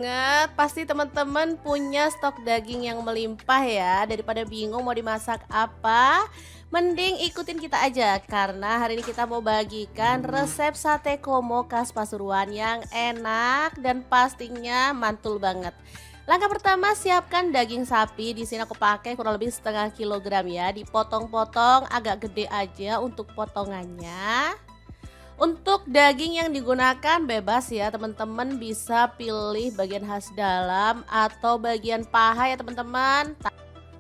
Banget, pasti teman-teman punya stok daging yang melimpah ya. Daripada bingung mau dimasak apa, mending ikutin kita aja. Karena hari ini kita mau bagikan resep sate komo khas Pasuruan yang enak dan pastinya mantul banget. Langkah pertama, siapkan daging sapi. Di sini aku pakai kurang lebih setengah kilogram ya. Dipotong-potong agak gede aja untuk potongannya. Untuk daging yang digunakan bebas ya teman-teman, bisa pilih bagian khas dalam atau bagian paha ya teman-teman.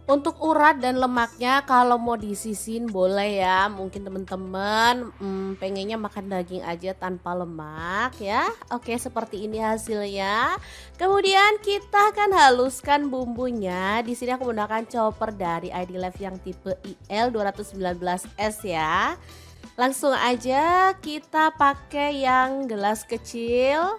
Untuk urat dan lemaknya kalau mau disisin boleh ya, mungkin teman-teman pengennya makan daging aja tanpa lemak ya. Oke, seperti ini hasilnya. Kemudian kita akan haluskan bumbunya. Di sini aku menggunakan chopper dari ID Life yang tipe IL 219S ya. Langsung aja kita pakai yang gelas kecil.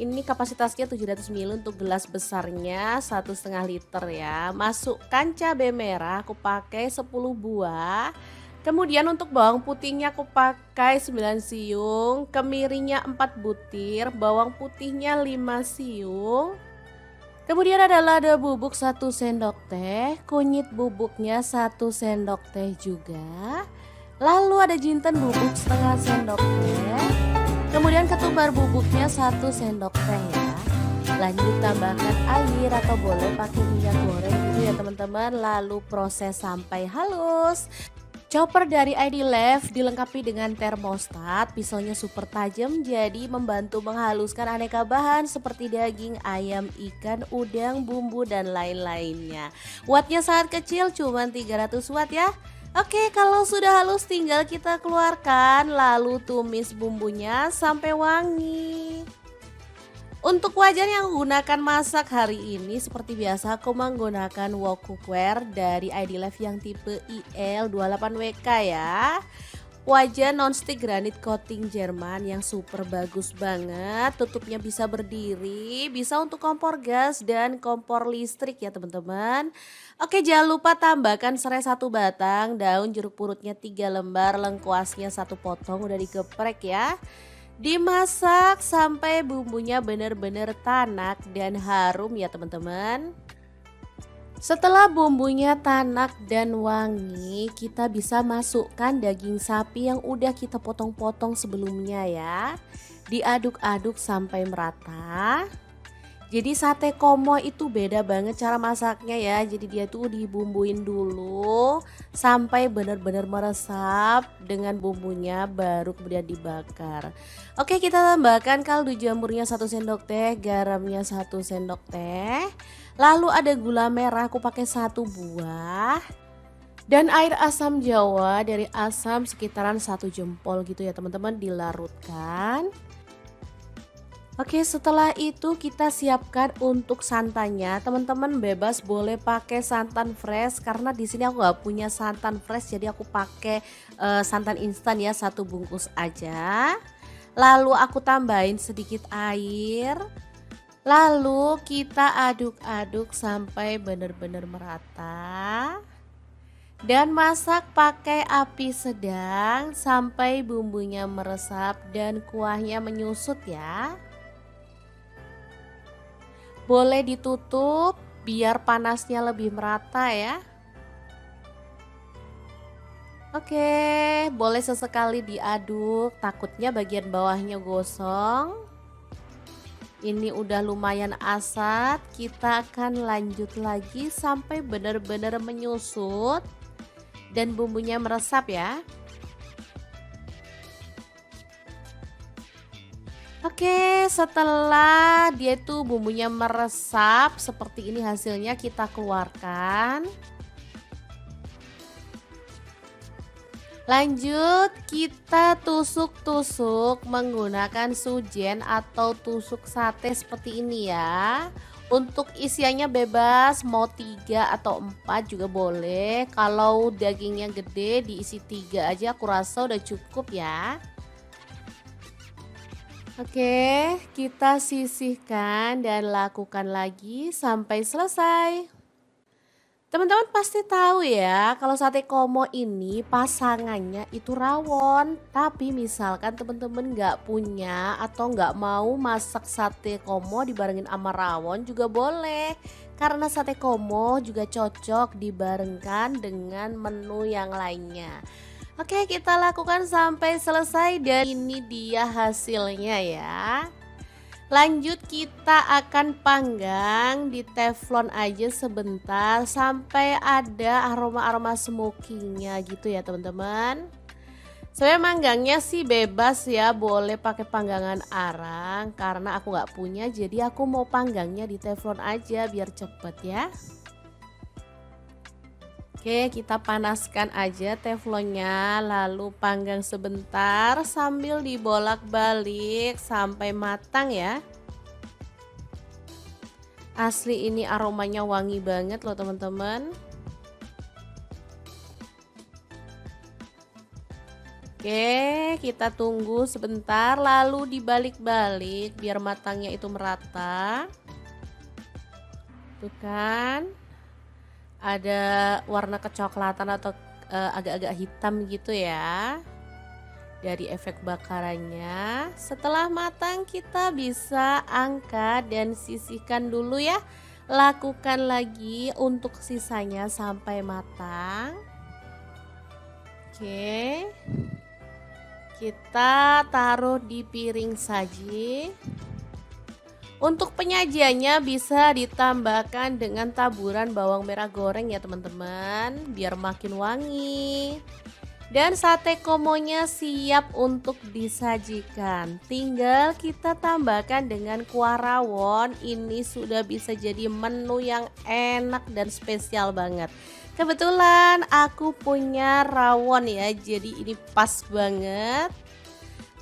Ini kapasitasnya 700 ml, untuk gelas besarnya 1,5 liter ya. Masukkan cabai merah, aku pakai 10 buah. Kemudian untuk bawang putihnya aku pakai 9 siung, kemirinya 4 butir, bawang putihnya 5 siung. Kemudian ada lada bubuk 1 sendok teh, kunyit bubuknya 1 sendok teh juga. Lalu ada jinten bubuk setengah sendok teh. Kemudian ketumbar bubuknya 1 sendok teh ya. Lanjut tambahkan air atau boleh pakai minyak goreng gitu ya teman-teman. Lalu proses sampai halus. Chopper dari ID Left dilengkapi dengan termostat, pisaunya super tajam jadi membantu menghaluskan aneka bahan seperti daging, ayam, ikan, udang, bumbu dan lain-lainnya. Wattnya sangat kecil, cuma 300 watt ya. Oke, kalau sudah halus tinggal kita keluarkan lalu tumis bumbunya sampai wangi. Untuk wajan yang gunakan masak hari ini seperti biasa aku menggunakan wok cookware dari ID Life yang tipe IL28WK ya. Wajan nonstick granit coating Jerman yang super bagus banget. Tutupnya bisa berdiri, bisa untuk kompor gas dan kompor listrik ya teman-teman. Oke, jangan lupa tambahkan serai 1 batang, daun jeruk purutnya 3 lembar, lengkuasnya 1 potong udah digeprek ya. Dimasak sampai bumbunya benar-benar tanak dan harum ya teman-teman. Setelah bumbunya tanak dan wangi, kita bisa masukkan daging sapi yang udah kita potong-potong sebelumnya ya. Diaduk-aduk sampai merata. Jadi sate komo itu beda banget cara masaknya ya. Jadi dia tuh dibumbuin dulu sampai benar-benar meresap dengan bumbunya baru kemudian dibakar. Oke, kita tambahkan kaldu jamurnya 1 sendok teh, garamnya 1 sendok teh. Lalu ada gula merah, aku pakai 1 buah. Dan air asam jawa dari asam sekitaran 1 jempol gitu ya teman-teman, dilarutkan. Oke, setelah itu kita siapkan untuk santannya. Teman-teman bebas boleh pakai santan fresh karena di sini aku nggak punya santan fresh, jadi aku pakai santan instan ya, 1 bungkus aja. Lalu aku tambahin sedikit air. Lalu kita aduk-aduk sampai benar-benar merata. Dan masak pakai api sedang sampai bumbunya meresap dan kuahnya menyusut ya. Boleh ditutup biar panasnya lebih merata ya. Oke, boleh sesekali diaduk, takutnya bagian bawahnya gosong. Ini udah lumayan asat, kita akan lanjut lagi sampai benar-benar menyusut dan bumbunya meresap ya. Oke, setelah dia tuh bumbunya meresap seperti ini hasilnya, kita keluarkan. Lanjut kita tusuk-tusuk menggunakan sujen atau tusuk sate seperti ini ya. Untuk isiannya bebas, mau 3 atau 4 juga boleh. Kalau dagingnya gede diisi 3 aja aku rasa udah cukup ya. Oke, kita sisihkan dan lakukan lagi sampai selesai. Teman-teman pasti tahu ya, kalau sate komo ini pasangannya itu rawon. Tapi misalkan teman-teman nggak punya atau nggak mau masak sate komo dibarengin sama rawon juga boleh. Karena sate komo juga cocok dibarengkan dengan menu yang lainnya. Oke, kita lakukan sampai selesai dan ini dia hasilnya ya. Lanjut kita akan panggang di teflon aja sebentar sampai ada aroma-aroma smokingnya gitu ya teman-teman. Saya manggangnya sih bebas ya, boleh pakai panggangan arang karena aku nggak punya, jadi aku mau panggangnya di teflon aja biar cepet ya. Oke, kita panaskan aja teflonnya, lalu panggang sebentar sambil dibolak-balik sampai matang ya. Asli ini aromanya wangi banget loh teman-teman. Oke, kita tunggu sebentar lalu dibalik-balik biar matangnya itu merata. Tuh kan, ada warna kecoklatan atau agak-agak hitam gitu ya dari efek bakarannya. Setelah matang kita bisa angkat dan sisihkan dulu ya. Lakukan lagi untuk sisanya sampai matang. Oke, kita taruh di piring saji. Untuk penyajiannya bisa ditambahkan dengan taburan bawang merah goreng ya teman-teman, biar makin wangi. Dan sate komonya siap untuk disajikan. Tinggal kita tambahkan dengan kuah rawon. Ini sudah bisa jadi menu yang enak dan spesial banget. Kebetulan aku punya rawon ya, jadi ini pas banget.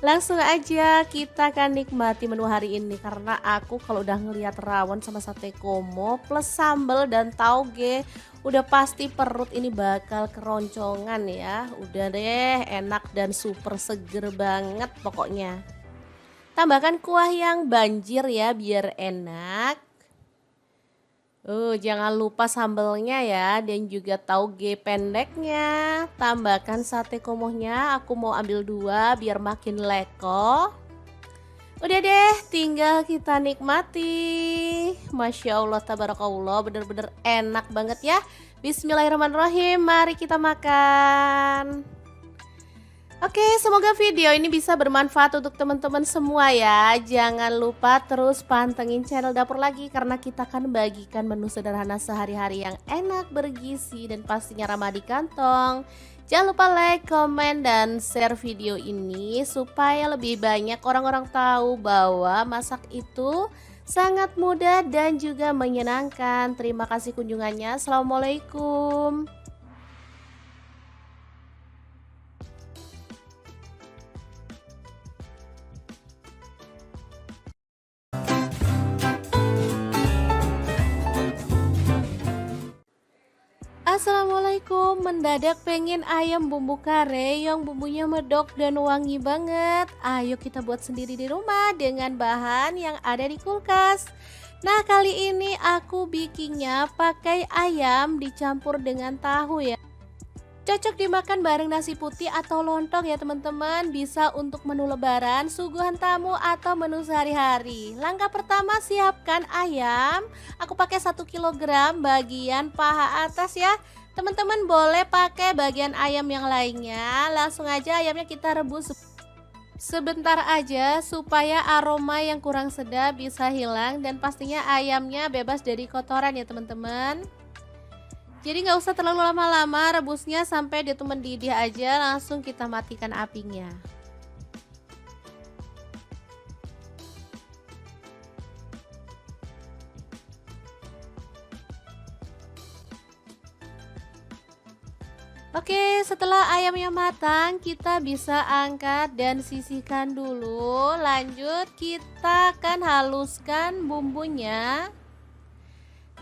Langsung aja kita akan nikmati menu hari ini karena aku kalau udah ngelihat rawon sama sate komo plus sambal dan tauge udah pasti perut ini bakal keroncongan ya. Udah deh, enak dan super seger banget pokoknya. Tambahkan kuah yang banjir ya biar enak. Jangan lupa sambelnya ya dan juga tauge pendeknya. Tambahkan sate komohnya, aku mau ambil 2 biar makin leko. Udah deh, tinggal kita nikmati. Masya Allah, tabarakallah, bener-bener enak banget ya. Bismillahirrahmanirrahim, mari kita makan. Oke, semoga video ini bisa bermanfaat untuk teman-teman semua ya. Jangan lupa terus pantengin channel Dapur Lagi karena kita akan bagikan menu sederhana sehari-hari yang enak, bergizi, dan pastinya ramah di kantong. Jangan lupa like, komen, dan share video ini supaya lebih banyak orang-orang tahu bahwa masak itu sangat mudah dan juga menyenangkan. Terima kasih kunjungannya. Assalamualaikum. Assalamualaikum, mendadak pengen ayam bumbu kare yang bumbunya medok dan wangi banget. Ayo kita buat sendiri di rumah dengan bahan yang ada di kulkas. Nah, kali ini aku bikinnya pakai ayam dicampur dengan tahu ya. Cocok dimakan bareng nasi putih atau lontong ya teman-teman. Bisa untuk menu lebaran, suguhan tamu, atau menu sehari-hari. Langkah pertama, siapkan ayam. Aku pakai 1 kilogram bagian paha atas ya. Teman-teman boleh pakai bagian ayam yang lainnya. Langsung aja ayamnya kita rebus sebentar aja supaya aroma yang kurang sedap bisa hilang. Dan pastinya ayamnya bebas dari kotoran ya teman-teman. Jadi nggak usah terlalu lama-lama rebusnya, sampai dia tuh mendidih aja, langsung kita matikan apinya. Oke, setelah ayamnya matang, kita bisa angkat dan sisihkan dulu. Lanjut, kita akan haluskan bumbunya.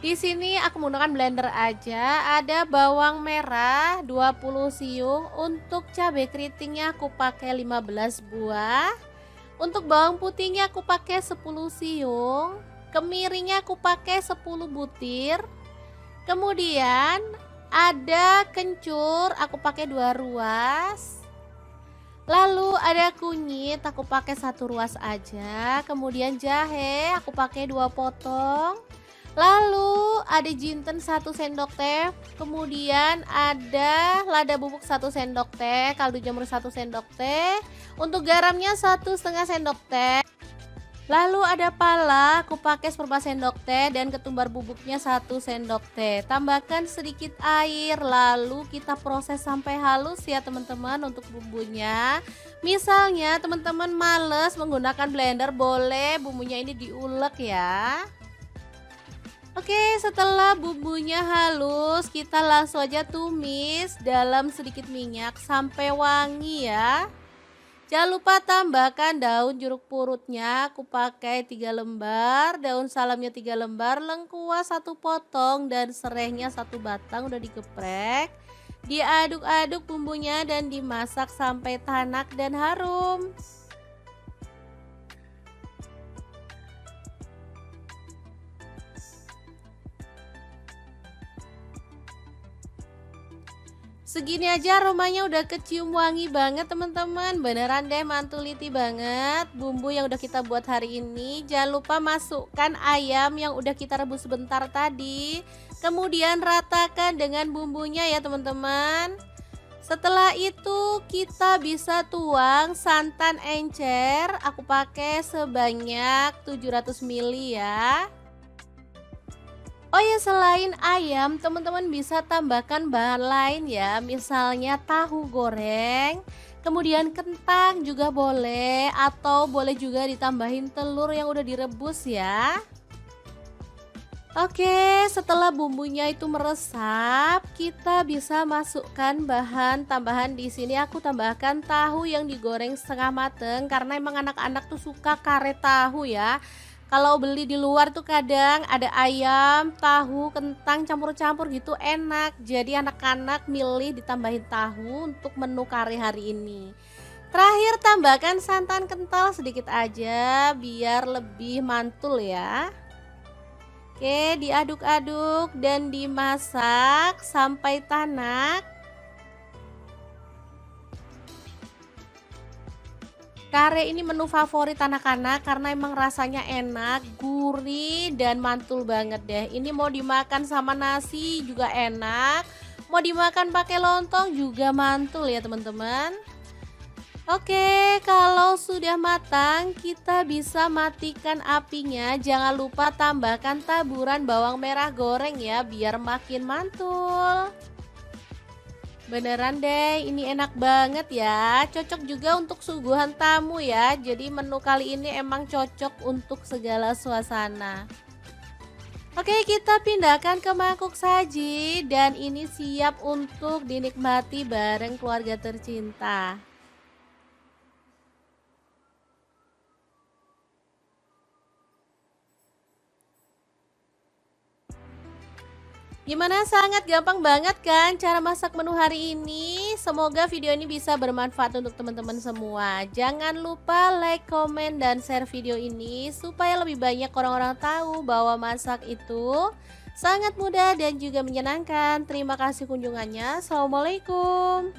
Di sini aku menggunakan blender aja. Ada bawang merah 20 siung, untuk cabai keritingnya aku pakai 15 buah. Untuk bawang putihnya aku pakai 10 siung, kemirinya aku pakai 10 butir. Kemudian ada kencur, aku pakai 2 ruas. Lalu ada kunyit, aku pakai 1 ruas aja. Kemudian jahe, aku pakai 2 potong. Lalu ada jinten 1 sendok teh. Kemudian ada lada bubuk 1 sendok teh, kaldu jamur 1 sendok teh. Untuk garamnya 1,5 sendok teh. Lalu ada pala, aku pakai 1/4 sendok teh dan ketumbar bubuknya 1 sendok teh. Tambahkan sedikit air, lalu kita proses sampai halus ya teman-teman untuk bumbunya. Misalnya teman-teman males menggunakan blender, boleh bumbunya ini diulek ya. Oke, setelah bumbunya halus, kita langsung aja tumis dalam sedikit minyak sampai wangi ya. Jangan lupa tambahkan daun jeruk purutnya, aku pakai 3 lembar, daun salamnya 3 lembar, lengkuas 1 potong, dan serehnya 1 batang udah digeprek. Diaduk-aduk bumbunya dan dimasak sampai tanak dan harum. Segini aja aromanya udah kecium wangi banget teman-teman. Beneran deh mantuliti banget bumbu yang udah kita buat hari ini. Jangan lupa masukkan ayam yang udah kita rebus sebentar tadi. Kemudian ratakan dengan bumbunya ya teman-teman. Setelah itu kita bisa tuang santan encer. Aku pakai sebanyak 700 ml ya. Oh ya, selain ayam, teman-teman bisa tambahkan bahan lain ya, misalnya tahu goreng, kemudian kentang juga boleh, atau boleh juga ditambahin telur yang udah direbus ya. Oke, setelah bumbunya itu meresap, kita bisa masukkan bahan tambahan. Di sini aku tambahkan tahu yang digoreng setengah mateng karena emang anak-anak tuh suka karet tahu ya. Kalau beli di luar tuh kadang ada ayam, tahu, kentang campur-campur gitu enak. Jadi anak-anak milih ditambahin tahu untuk menu kari hari ini. Terakhir tambahkan santan kental sedikit aja biar lebih mantul ya. Oke, diaduk-aduk dan dimasak sampai tanak. Kare ini menu favorit anak-anak karena emang rasanya enak, gurih, dan mantul banget deh. Ini mau dimakan sama nasi juga enak, mau dimakan pakai lontong juga mantul ya teman-teman. Oke, kalau sudah matang kita bisa matikan apinya. Jangan lupa tambahkan taburan bawang merah goreng ya biar makin mantul. Beneran deh, ini enak banget ya. Cocok juga untuk suguhan tamu ya. Jadi menu kali ini emang cocok untuk segala suasana. Oke, kita pindahkan ke mangkuk saji dan ini siap untuk dinikmati bareng keluarga tercinta. Gimana, sangat gampang banget kan cara masak menu hari ini? Semoga video ini bisa bermanfaat untuk teman-teman semua. Jangan lupa like, komen, dan share video ini supaya lebih banyak orang-orang tahu bahwa masak itu sangat mudah dan juga menyenangkan. Terima kasih kunjungannya. Assalamualaikum.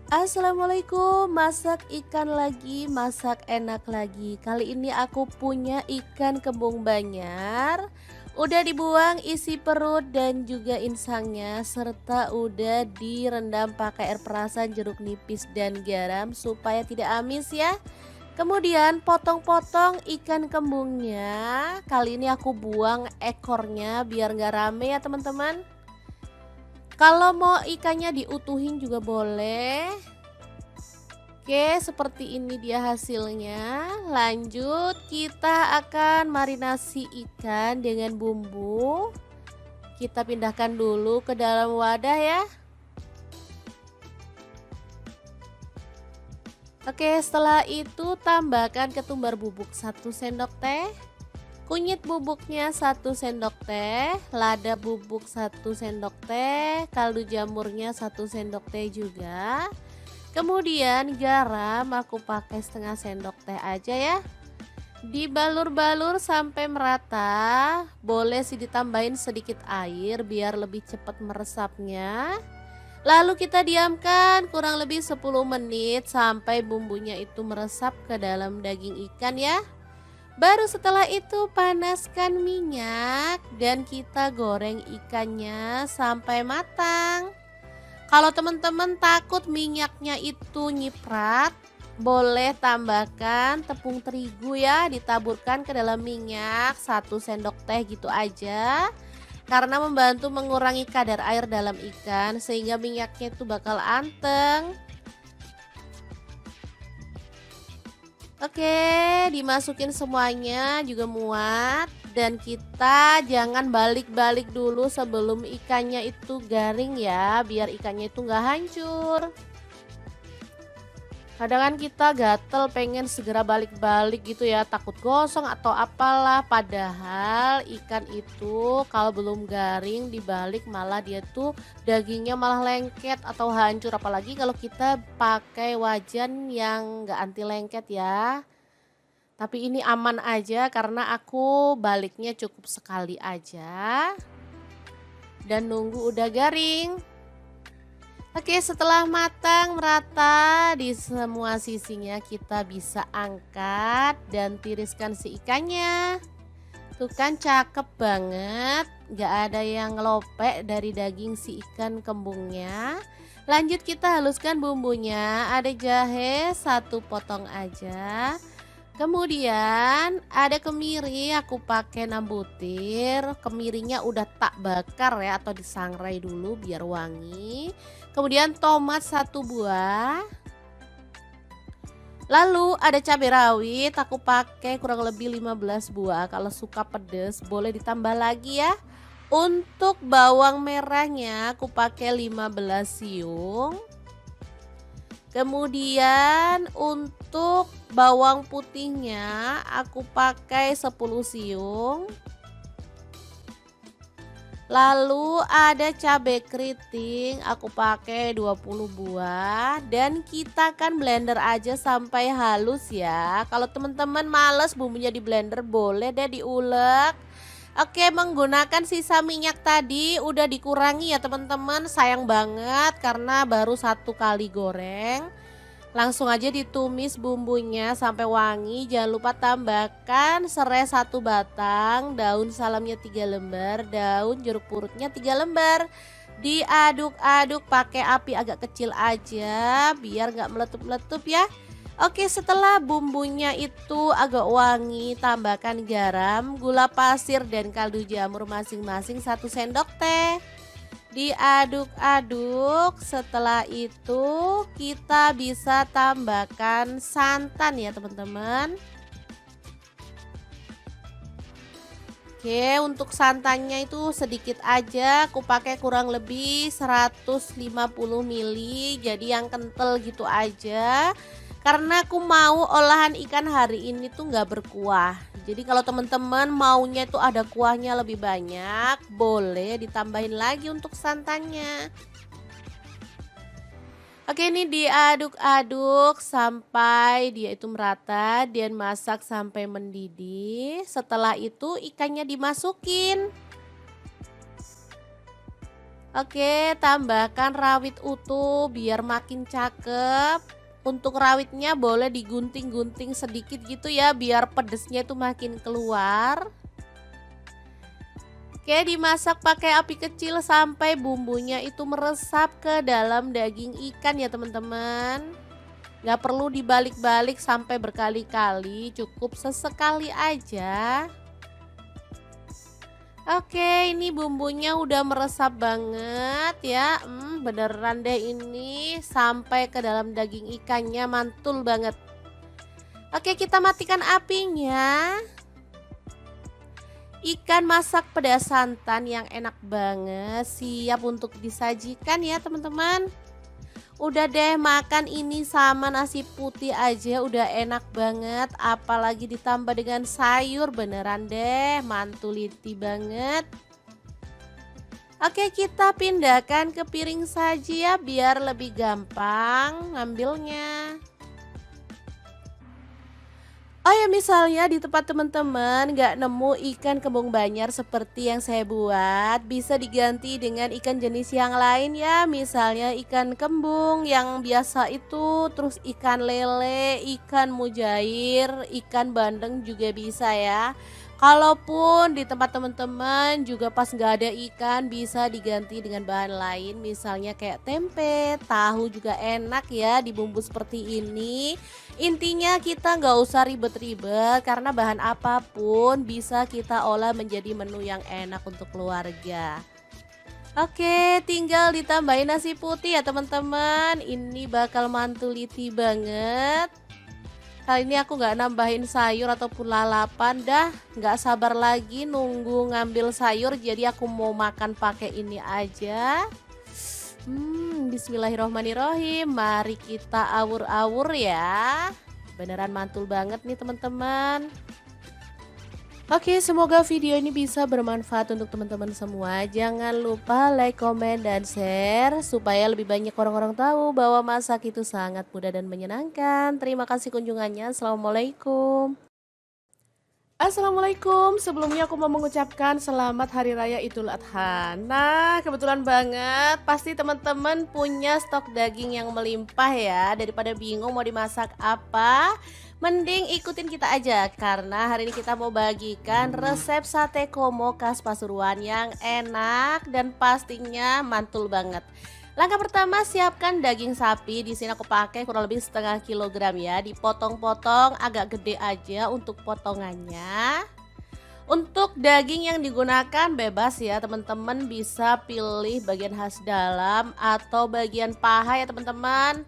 Assalamualaikum, masak ikan lagi, masak enak lagi. Kali ini aku punya ikan kembung Banyar. Udah dibuang isi perut dan juga insangnya, serta udah direndam pakai air perasan, jeruk nipis, dan garam supaya tidak amis ya. Kemudian potong-potong ikan kembungnya. Kali ini aku buang ekornya biar nggak rame ya teman-teman. Kalau mau ikannya diutuhin juga boleh. Oke, seperti ini dia hasilnya. Lanjut, kita akan marinasi ikan dengan bumbu. Kita pindahkan dulu ke dalam wadah ya. Oke, setelah itu tambahkan ketumbar bubuk 1 sendok teh, kunyit bubuknya 1 sendok teh, lada bubuk 1 sendok teh, kaldu jamurnya 1 sendok teh juga. Kemudian garam aku pakai setengah sendok teh aja ya. Dibalur-balur sampai merata. Boleh sih ditambahin sedikit air biar lebih cepat meresapnya. Lalu kita diamkan kurang lebih 10 menit sampai bumbunya itu meresap ke dalam daging ikan ya. Baru setelah itu panaskan minyak dan kita goreng ikannya sampai matang. Kalau teman-teman takut minyaknya itu nyiprat, boleh tambahkan tepung terigu ya, ditaburkan ke dalam minyak 1 sendok teh gitu aja. Karena membantu mengurangi kadar air dalam ikan sehingga minyaknya itu bakal anteng. Oke, dimasukin semuanya juga muat. Dan kita jangan balik-balik dulu sebelum ikannya itu garing ya, biar ikannya itu nggak hancur. Kadang kan kita gatel pengen segera balik-balik gitu ya, takut gosong atau apalah. Padahal ikan itu kalau belum garing dibalik malah dia tuh dagingnya malah lengket atau hancur. Apalagi kalau kita pakai wajan yang nggak anti lengket ya. Tapi ini aman aja karena aku baliknya cukup sekali aja. Dan nunggu udah garing. Oke, setelah matang merata di semua sisinya kita bisa angkat dan tiriskan si ikannya. Tuh kan cakep banget, gak ada yang ngelopek dari daging si ikan kembungnya. Lanjut kita haluskan bumbunya, ada jahe 1 potong aja. Kemudian ada kemiri, aku pakai 6 butir. Kemirinya udah tak bakar ya atau disangrai dulu biar wangi. Kemudian tomat 1 buah. Lalu ada cabai rawit, aku pakai kurang lebih 15 buah. Kalau suka pedas boleh ditambah lagi ya. Untuk bawang merahnya aku pakai 15 siung. Kemudian untuk bawang putihnya aku pakai 10 siung. Lalu ada cabai keriting, aku pakai 20 buah. Dan kita kan blender aja sampai halus ya. Kalau teman-teman males bumbunya di blender boleh deh diulek. Oke, menggunakan sisa minyak tadi udah dikurangi ya teman-teman. Sayang banget karena baru 1 kali goreng. Langsung aja ditumis bumbunya sampai wangi. Jangan lupa tambahkan serai 1 batang, daun salamnya 3 lembar, daun jeruk purutnya 3 lembar. Diaduk-aduk pakai api agak kecil aja biar nggak meletup-letup ya. Oke, setelah bumbunya itu agak wangi, tambahkan garam, gula pasir dan kaldu jamur masing-masing 1 sendok teh. Diaduk-aduk, setelah itu kita bisa tambahkan santan ya teman-teman. Oke, untuk santannya itu sedikit aja, aku pakai kurang lebih 150 ml, jadi yang kental gitu aja. Karena aku mau olahan ikan hari ini tuh nggak berkuah. Jadi kalau teman-teman maunya itu ada kuahnya lebih banyak, boleh ditambahin lagi untuk santannya. Oke, ini diaduk-aduk sampai dia itu merata dan masak sampai mendidih. Setelah itu ikannya dimasukin. Oke, tambahkan rawit utuh biar makin cakep. Untuk rawitnya boleh digunting-gunting sedikit gitu ya biar pedesnya itu makin keluar. Oke, dimasak pakai api kecil sampai bumbunya itu meresap ke dalam daging ikan ya teman-teman. Gak perlu dibalik-balik sampai berkali-kali, cukup sesekali aja. Oke, ini bumbunya udah meresap banget ya. Beneran deh ini sampai ke dalam daging ikannya, mantul banget. Oke, kita matikan apinya. Ikan masak pedas santan yang enak banget, siap untuk disajikan ya teman-teman. Udah deh, makan ini sama nasi putih aja udah enak banget, apalagi ditambah dengan sayur, beneran deh mantuliti banget. Oke, kita pindahkan ke piring saja ya biar lebih gampang ngambilnya. Oh ya, misalnya di tempat teman-teman nggak nemu ikan kembung Banjar seperti yang saya buat, bisa diganti dengan ikan jenis yang lain ya. Misalnya ikan kembung yang biasa itu, terus ikan lele, ikan mujair, ikan bandeng juga bisa ya. Kalaupun di tempat teman-teman juga pas nggak ada ikan, bisa diganti dengan bahan lain, misalnya kayak tempe, tahu juga enak ya dibumbu seperti ini. Intinya kita nggak usah ribet-ribet karena bahan apapun bisa kita olah menjadi menu yang enak untuk keluarga. Oke, tinggal ditambahin nasi putih ya teman-teman. Ini bakal mantuliti banget. Kali ini aku nggak nambahin sayur ataupun lalapan, dah nggak sabar lagi nunggu ngambil sayur, jadi aku mau makan pakai ini aja. Bismillahirrohmanirrohim, mari kita awur-awur ya. Beneran mantul banget nih teman-teman. Oke, semoga video ini bisa bermanfaat untuk teman-teman semua. Jangan lupa like, komen, dan share supaya lebih banyak orang-orang tahu bahwa masak itu sangat mudah dan menyenangkan. Terima kasih kunjungannya. Assalamualaikum. Assalamualaikum, sebelumnya aku mau mengucapkan selamat Hari Raya Idul Adha. Nah, kebetulan banget pasti teman-teman punya stok daging yang melimpah ya. Daripada bingung mau dimasak apa, mending ikutin kita aja. Karena hari ini kita mau bagikan resep sate komo khas Pasuruan yang enak dan pastinya mantul banget. Langkah pertama, siapkan daging sapi. Di sini aku pakai kurang lebih setengah kilogram ya. Dipotong-potong agak gede aja untuk potongannya. Untuk daging yang digunakan bebas ya teman-teman, bisa pilih bagian khas dalam atau bagian paha ya teman-teman.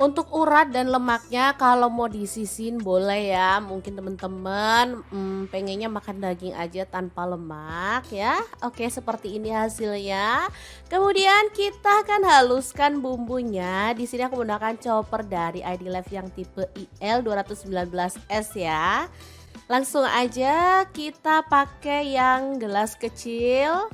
Untuk urat dan lemaknya kalau mau disisin boleh ya. Mungkin teman-teman pengennya makan daging aja tanpa lemak ya. Oke, seperti ini hasilnya. Kemudian kita akan haluskan bumbunya. Di sini aku menggunakan chopper dari ID Life yang tipe IL 219S ya. Langsung aja kita pakai yang gelas kecil.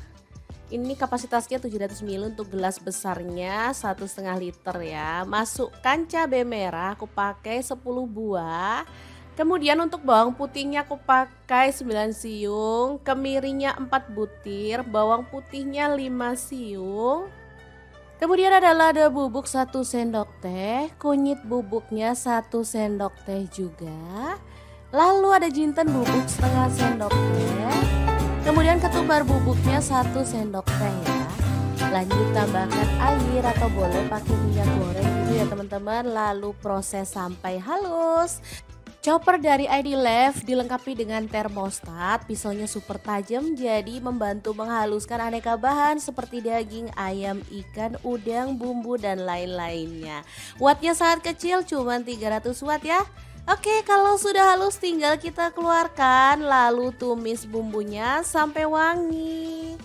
Ini kapasitasnya 700 ml untuk gelas besarnya 1,5 liter ya. Masukkan cabai merah, aku pakai 10 buah. Kemudian untuk bawang putihnya aku pakai 9 siung, kemirinya 4 butir, bawang putihnya 5 siung. Kemudian ada lada bubuk 1 sendok teh, kunyit bubuknya 1 sendok teh juga. Lalu ada jinten bubuk setengah sendok teh. Kemudian ketumbar bubuknya 1 sendok teh ya. Lanjut tambahkan air atau boleh pakai minyak goreng gitu ya teman-teman. Lalu proses sampai halus. Chopper dari ID Life dilengkapi dengan termostat. Pisaunya super tajam jadi membantu menghaluskan aneka bahan seperti daging, ayam, ikan, udang, bumbu, dan lain-lainnya. Wattnya sangat kecil, cuma 300 watt ya. Oke, kalau sudah halus tinggal kita keluarkan lalu tumis bumbunya sampai wangi.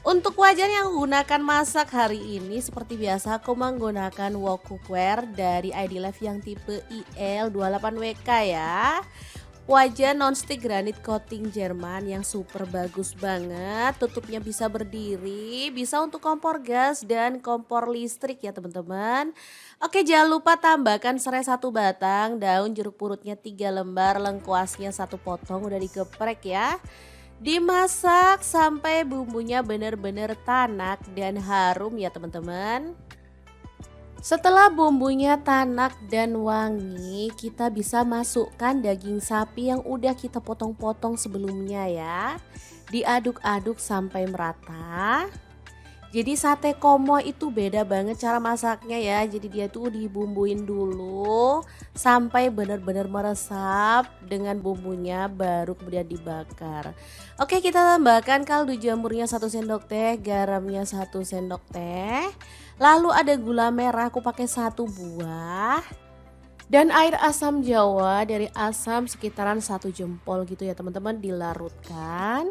Untuk wajan yang gunakan masak hari ini seperti biasa aku menggunakan wok cookware dari ID Life yang tipe IL28WK ya. Wajan nonstick granit coating Jerman yang super bagus banget. Tutupnya bisa berdiri, bisa untuk kompor gas dan kompor listrik ya teman-teman. Oke, jangan lupa tambahkan serai 1 batang, daun jeruk purutnya 3 lembar, lengkuasnya 1 potong udah digeprek ya. Dimasak sampai bumbunya benar-benar tanak dan harum ya teman-teman. Setelah bumbunya tanak dan wangi, kita bisa masukkan daging sapi yang udah kita potong-potong sebelumnya ya. Diaduk-aduk sampai merata. Jadi sate komo itu beda banget cara masaknya ya. Jadi dia tuh dibumbuin dulu sampai benar-benar meresap dengan bumbunya baru kemudian dibakar. Oke, kita tambahkan kaldu jamurnya 1 sendok teh, garamnya 1 sendok teh. Lalu ada gula merah aku pakai 1 buah. Dan air asam jawa dari asam sekitaran 1 jempol gitu ya teman-teman, dilarutkan.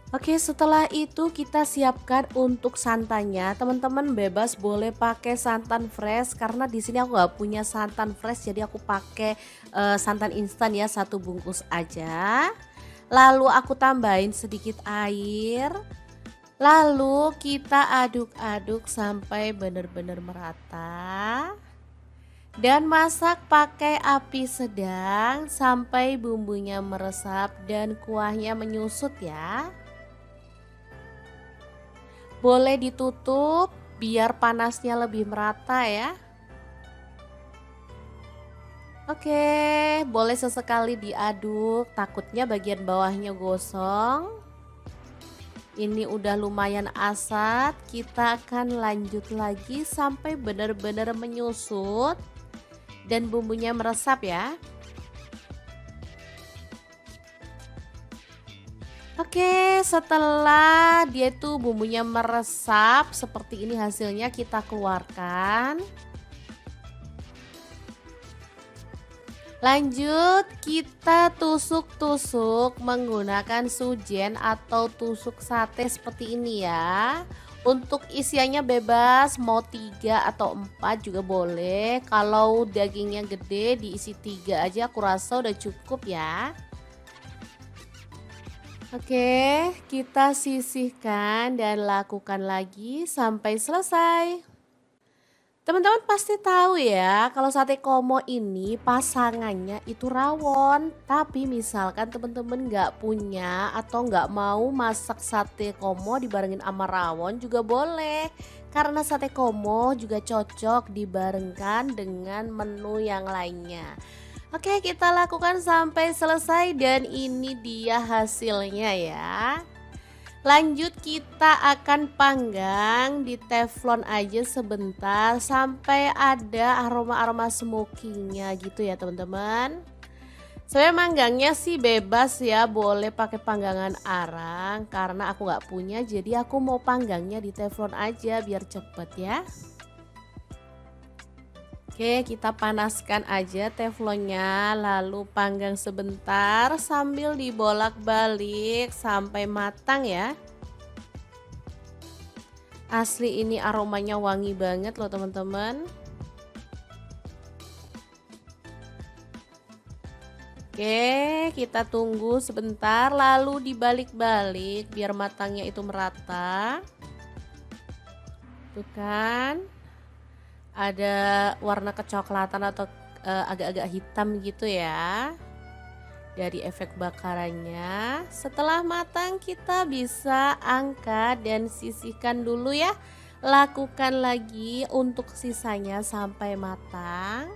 Oke, setelah itu kita siapkan untuk santannya. Teman-teman bebas boleh pakai santan fresh karena di sini aku nggak punya santan fresh, jadi aku pakai santan instan ya, 1 bungkus aja. Lalu aku tambahin sedikit air. Lalu kita aduk-aduk sampai benar-benar merata. Dan masak pakai api sedang sampai bumbunya meresap dan kuahnya menyusut ya. Boleh ditutup biar panasnya lebih merata ya. Oke, boleh sesekali diaduk, takutnya bagian bawahnya gosong. Ini udah lumayan asat, kita akan lanjut lagi sampai benar-benar menyusut dan bumbunya meresap ya. Oke, setelah dia tuh bumbunya meresap seperti ini hasilnya, kita keluarkan. Lanjut kita tusuk-tusuk menggunakan sujen atau tusuk sate seperti ini ya. Untuk isiannya bebas, mau 3 atau 4 juga boleh. Kalau dagingnya gede diisi 3 aja, aku rasa udah cukup ya. Oke, kita sisihkan dan lakukan lagi sampai selesai. Teman-teman pasti tahu ya, kalau sate komo ini pasangannya itu rawon. Tapi misalkan teman-teman nggak punya atau nggak mau masak sate komo dibarengin sama rawon juga boleh. Karena sate komo juga cocok dibarengkan dengan menu yang lainnya. Oke, kita lakukan sampai selesai dan ini dia hasilnya ya. Lanjut kita akan panggang di teflon aja sebentar sampai ada aroma-aroma smokingnya gitu ya teman-teman. Saya manggangnya sih bebas ya, boleh pakai panggangan arang karena aku nggak punya, jadi aku mau panggangnya di teflon aja biar cepet ya. Oke, kita panaskan aja teflonnya lalu panggang sebentar sambil dibolak-balik sampai matang ya. Asli ini aromanya wangi banget loh teman-teman. Oke, kita tunggu sebentar lalu dibalik-balik biar matangnya itu merata. Tuh kan. Ada warna kecoklatan atau agak-agak hitam gitu ya dari efek bakarannya. Setelah matang kita bisa angkat dan sisihkan dulu ya. Lakukan lagi untuk sisanya sampai matang.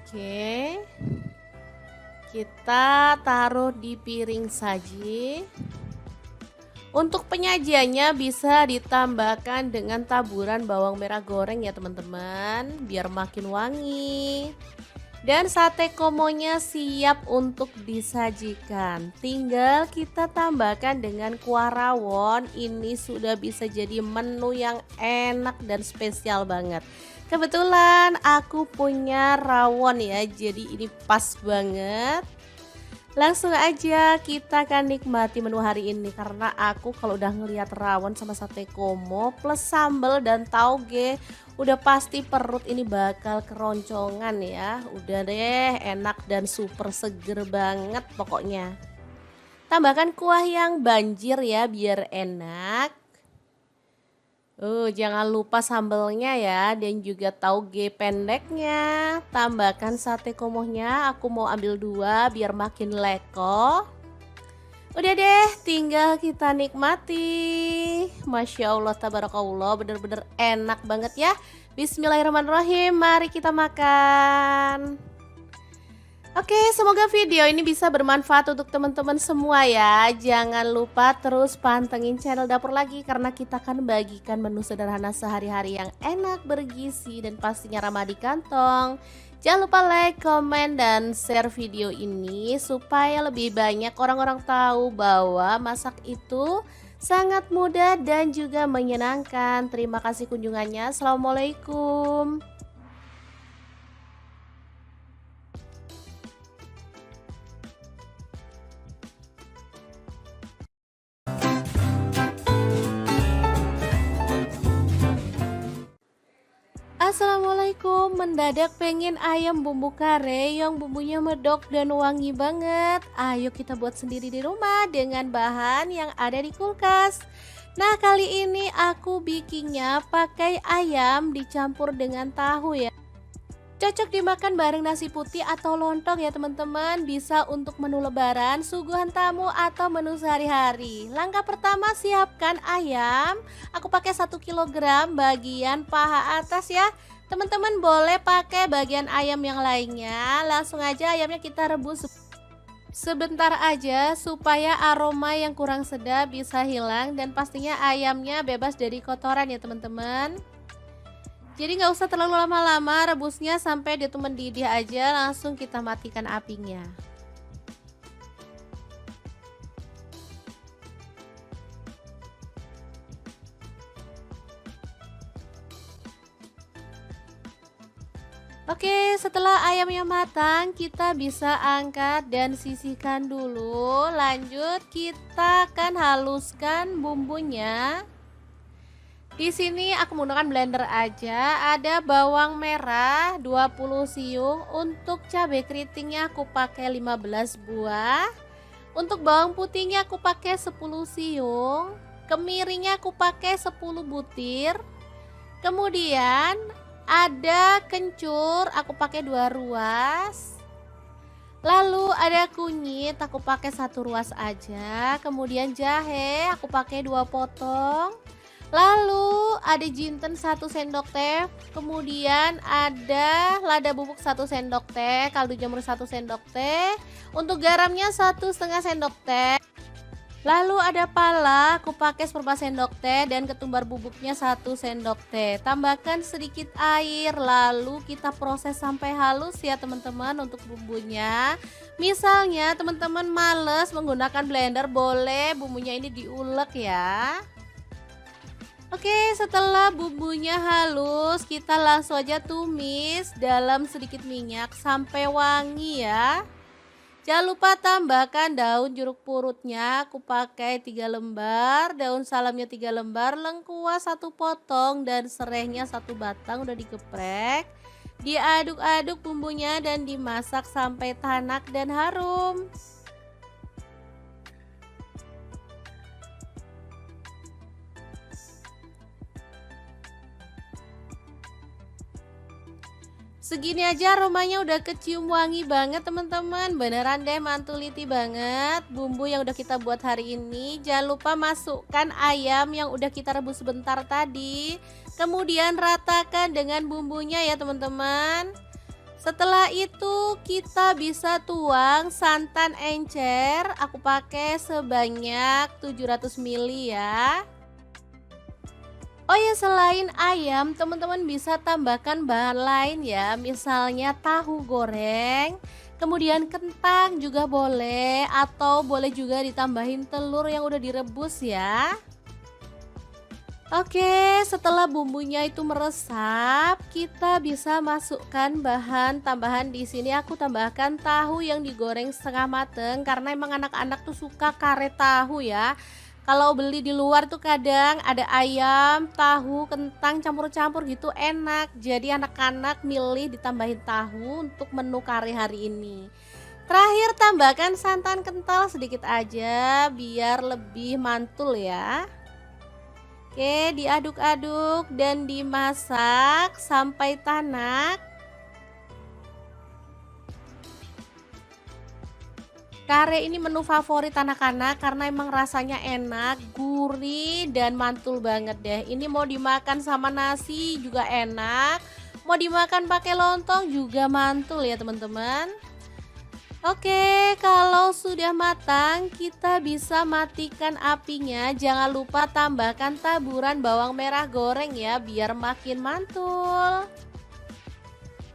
Oke, kita taruh di piring saji. Untuk penyajiannya bisa ditambahkan dengan taburan bawang merah goreng ya teman-teman, biar makin wangi. Dan sate komonya siap untuk disajikan. Tinggal kita tambahkan dengan kuah rawon. Ini sudah bisa jadi menu yang enak dan spesial banget. Kebetulan aku punya rawon ya, jadi ini pas banget. Langsung aja kita akan nikmati menu hari ini karena aku kalau udah ngelihat rawon sama sate komo plus sambal dan tauge udah pasti perut ini bakal keroncongan ya. Udah deh, enak dan super seger banget pokoknya. Tambahkan kuah yang banjir ya biar enak. Jangan lupa sambelnya ya dan juga tauge pendeknya. Tambahkan sate komohnya, aku mau ambil 2 biar makin leko. Udah deh, tinggal kita nikmati. Masya Allah, tabarakallah, bener-bener enak banget ya. Bismillahirrahmanirrahim, mari kita makan. Oke, semoga video ini bisa bermanfaat untuk teman-teman semua ya. Jangan lupa terus pantengin channel Dapur Lagi karena kita akan bagikan menu sederhana sehari-hari yang enak, bergizi, dan pastinya ramah di kantong. Jangan lupa like, komen, dan share video ini supaya lebih banyak orang-orang tahu bahwa masak itu sangat mudah dan juga menyenangkan. Terima kasih kunjungannya. Assalamualaikum. Assalamualaikum, mendadak pengen ayam bumbu kare yang bumbunya medok dan wangi banget. Ayo kita buat sendiri di rumah dengan bahan yang ada di kulkas. Nah, kali ini aku bikinnya pakai ayam dicampur dengan tahu ya. Cocok dimakan bareng nasi putih atau lontong ya teman-teman. Bisa untuk menu lebaran, suguhan tamu, atau menu sehari-hari. Langkah pertama, siapkan ayam. Aku pakai 1 kg bagian paha atas ya. Teman-teman boleh pakai bagian ayam yang lainnya. Langsung aja ayamnya kita rebus sebentar aja supaya aroma yang kurang sedap bisa hilang. Dan pastinya ayamnya bebas dari kotoran ya teman-teman. Jadi nggak usah terlalu lama-lama rebusnya, sampai dia tuh mendidih aja, langsung kita matikan apinya. Oke, setelah ayamnya matang, kita bisa angkat dan sisihkan dulu. Lanjut, kita akan haluskan bumbunya. Di sini aku menggunakan blender aja. Ada bawang merah 20 siung, untuk cabai keritingnya aku pakai 15 buah. Untuk bawang putihnya aku pakai 10 siung. Kemiringnya aku pakai 10 butir. Kemudian ada kencur, aku pakai 2 ruas. Lalu ada kunyit, aku pakai 1 ruas aja. Kemudian jahe aku pakai 2 potong. Lalu ada jinten 1 sendok teh, kemudian ada lada bubuk 1 sendok teh, kaldu jamur 1 sendok teh, untuk garamnya 1,5 sendok teh. Lalu ada pala, aku pakai 1/4 sendok teh, dan ketumbar bubuknya 1 sendok teh. Tambahkan sedikit air, lalu kita proses sampai halus ya teman-teman untuk bumbunya. Misalnya teman-teman males menggunakan blender, boleh bumbunya ini diulek ya. Oke, setelah bumbunya halus, kita langsung aja tumis dalam sedikit minyak sampai wangi ya. Jangan lupa tambahkan daun jeruk purutnya, aku pakai 3 lembar, daun salamnya 3 lembar, lengkuas 1 potong, dan serehnya 1 batang udah digeprek. Diaduk-aduk bumbunya dan dimasak sampai tanak dan harum. Segini aja aromanya udah kecium wangi banget teman-teman. Beneran deh mantuliti banget bumbu yang udah kita buat hari ini. Jangan lupa masukkan ayam yang udah kita rebus sebentar tadi. Kemudian ratakan dengan bumbunya ya teman-teman. Setelah itu kita bisa tuang santan encer. Aku pakai sebanyak 700 ml ya. Oh ya, selain ayam, teman-teman bisa tambahkan bahan lain ya, misalnya tahu goreng, kemudian kentang juga boleh, atau boleh juga ditambahin telur yang udah direbus ya. Oke, setelah bumbunya itu meresap, kita bisa masukkan bahan tambahan. Di sini aku tambahkan tahu yang digoreng setengah mateng karena emang anak-anak tuh suka kare tahu ya. Kalau beli di luar tuh kadang ada ayam, tahu, kentang campur-campur gitu enak. Jadi anak-anak milih ditambahin tahu untuk menu kari hari ini. Terakhir tambahkan santan kental sedikit aja biar lebih mantul ya. Oke, diaduk-aduk dan dimasak sampai tanak. Kare ini menu favorit anak-anak karena emang rasanya enak, gurih, dan mantul banget deh. Ini mau dimakan sama nasi juga enak, mau dimakan pakai lontong juga mantul ya teman-teman. Oke, kalau sudah matang, kita bisa matikan apinya. Jangan lupa tambahkan taburan bawang merah goreng ya, biar makin mantul.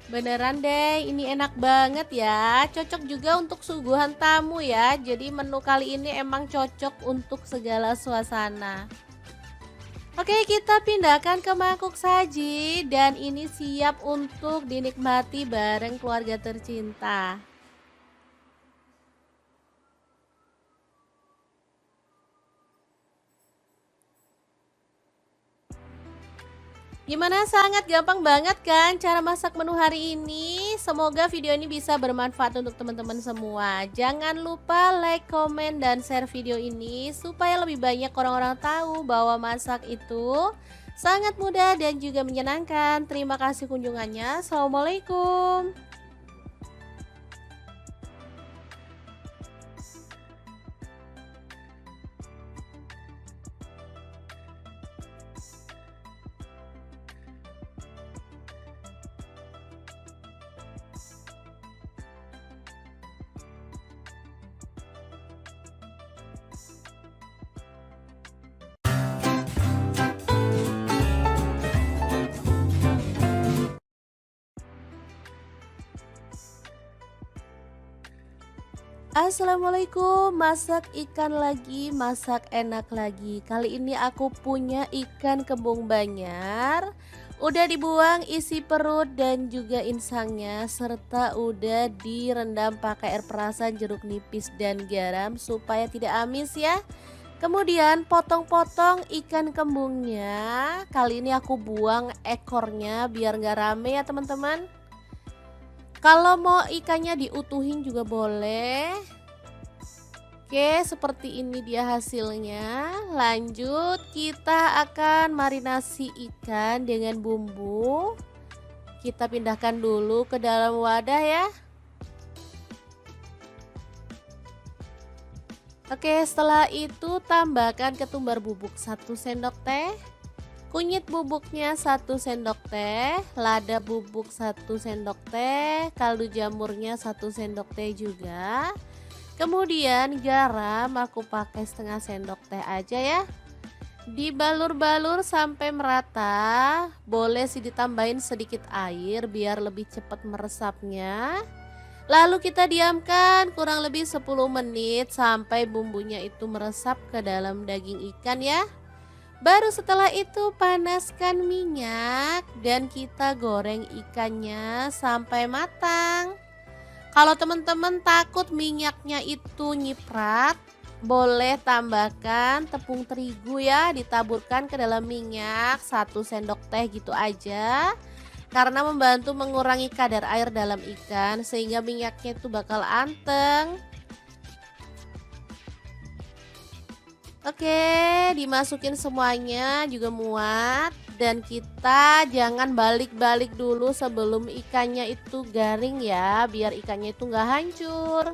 Beneran deh, ini enak banget ya. Cocok juga untuk suguhan tamu ya. Jadi menu kali ini emang cocok untuk segala suasana. Oke, kita pindahkan ke mangkuk saji dan ini siap untuk dinikmati bareng keluarga tercinta. Gimana, sangat gampang banget kan cara masak menu hari ini? Semoga video ini bisa bermanfaat untuk teman-teman semua. Jangan lupa like, komen, dan share video ini supaya lebih banyak orang-orang tahu bahwa masak itu sangat mudah dan juga menyenangkan. Terima kasih kunjungannya. Assalamualaikum. Assalamualaikum, masak ikan lagi, masak enak lagi. Kali ini aku punya ikan kembung Banyar. Udah dibuang isi perut dan juga insangnya, serta udah direndam pakai air perasan, jeruk nipis dan garam supaya tidak amis ya. Kemudian potong-potong ikan kembungnya. Kali ini aku buang ekornya biar nggak rame ya teman-teman. Kalau mau ikannya diutuhin juga boleh. Oke, seperti ini dia hasilnya. Lanjut, kita akan marinasi ikan dengan bumbu. Kita pindahkan dulu ke dalam wadah ya. Oke, setelah itu tambahkan ketumbar bubuk 1 sendok teh. Kunyit bubuknya 1 sendok teh, lada bubuk 1 sendok teh, kaldu jamurnya 1 sendok teh juga. Kemudian garam aku pakai setengah sendok teh aja ya. Dibalur-balur sampai merata. Boleh sih ditambahin sedikit air biar lebih cepat meresapnya. Lalu kita diamkan kurang lebih 10 menit sampai bumbunya itu meresap ke dalam daging ikan ya. Baru setelah itu panaskan minyak dan kita goreng ikannya sampai matang. Kalau teman-teman takut minyaknya itu nyiprat, boleh tambahkan tepung terigu ya, ditaburkan ke dalam minyak 1 sendok teh gitu aja. Karena membantu mengurangi kadar air dalam ikan sehingga minyaknya itu bakal anteng. Oke, dimasukin semuanya juga muat dan kita jangan balik-balik dulu sebelum ikannya itu garing ya, biar ikannya itu nggak hancur.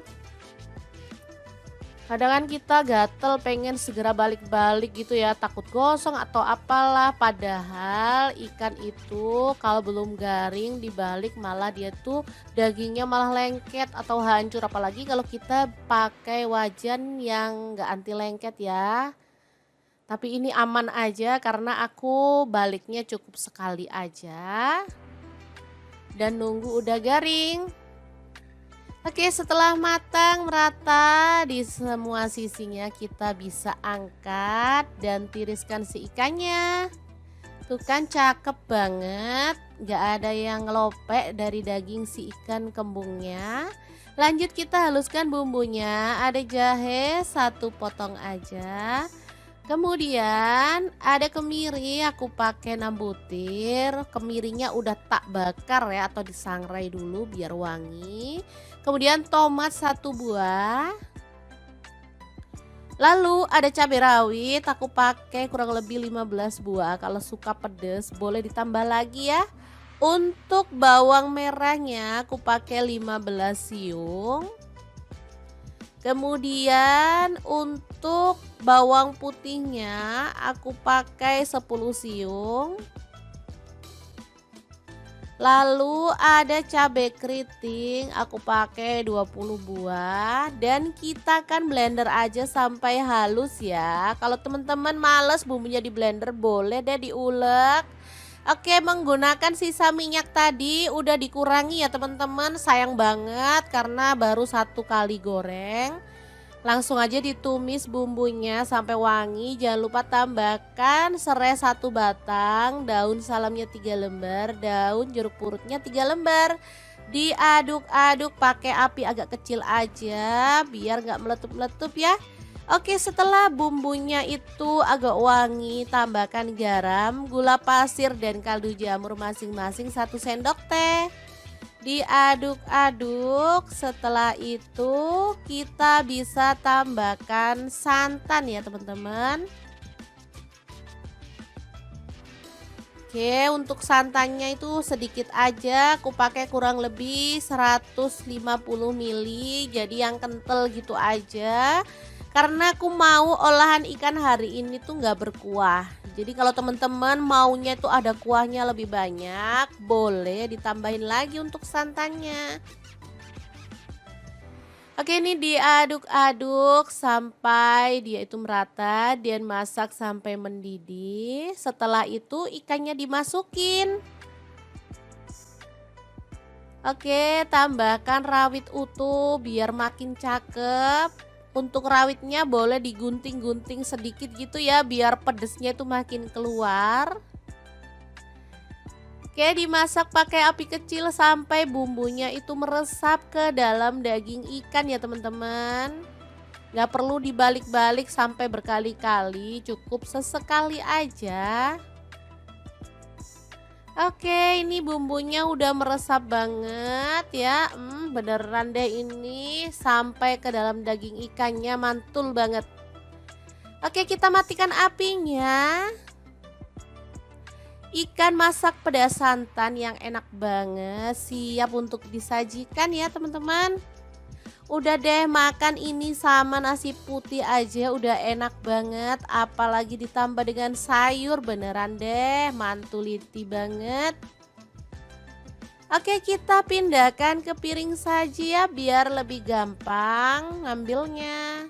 Kadang kan kita gatel pengen segera balik-balik gitu ya, takut gosong atau apalah, padahal ikan itu kalau belum garing dibalik malah dia tuh dagingnya malah lengket atau hancur, apalagi kalau kita pakai wajan yang nggak anti lengket ya. Tapi ini aman aja karena aku baliknya cukup sekali aja dan nunggu udah garing. Oke, setelah matang merata di semua sisinya, kita bisa angkat dan tiriskan si ikannya. Tuh kan cakep banget, gak ada yang ngelopek dari daging si ikan kembungnya. Lanjut kita haluskan bumbunya, ada jahe 1 potong aja. Kemudian ada kemiri, aku pakai 6 butir. Kemirinya udah tak bakar ya atau disangrai dulu biar wangi. Kemudian tomat 1 buah. Lalu ada cabai rawit, aku pakai kurang lebih 15 buah. Kalau suka pedas boleh ditambah lagi ya. Untuk bawang merahnya aku pakai 15 siung. Kemudian untuk bawang putihnya aku pakai 10 siung. Lalu ada cabai keriting, aku pakai 20 buah dan kita akan blender aja sampai halus ya. Kalau teman-teman males bumbunya di blender boleh deh diulek. Oke, menggunakan sisa minyak tadi udah dikurangi ya teman-teman. Sayang banget karena baru 1 kali goreng. Langsung aja ditumis bumbunya sampai wangi. Jangan lupa tambahkan serai 1 batang, daun salamnya 3 lembar, daun jeruk purutnya 3 lembar. Diaduk-aduk pakai api agak kecil aja biar nggak meletup-meletup ya. Oke, setelah bumbunya itu agak wangi, tambahkan garam, gula pasir dan kaldu jamur masing-masing 1 sendok teh. Diaduk-aduk, setelah itu kita bisa tambahkan santan ya teman-teman. Oke, untuk santannya itu sedikit aja, aku pakai kurang lebih 150 ml, jadi yang kental gitu aja. Karena aku mau olahan ikan hari ini tuh nggak berkuah. Jadi kalau teman-teman maunya itu ada kuahnya lebih banyak, boleh ditambahin lagi untuk santannya. Oke, ini diaduk-aduk sampai dia itu merata dan masak sampai mendidih. Setelah itu ikannya dimasukin. Oke, tambahkan rawit utuh biar makin cakep. Untuk rawitnya boleh digunting-gunting sedikit gitu ya biar pedesnya itu makin keluar. Oke, dimasak pakai api kecil sampai bumbunya itu meresap ke dalam daging ikan ya teman-teman. Gak perlu dibalik-balik sampai berkali-kali, cukup sesekali aja. Oke, ini bumbunya udah meresap banget ya. Beneran deh ini sampai ke dalam daging ikannya, mantul banget. Oke, kita matikan apinya. Ikan masak pedas santan yang enak banget, siap untuk disajikan ya teman-teman. Udah deh, makan ini sama nasi putih aja udah enak banget, apalagi ditambah dengan sayur, beneran deh mantuliti banget. Oke, kita pindahkan ke piring saja ya biar lebih gampang ngambilnya.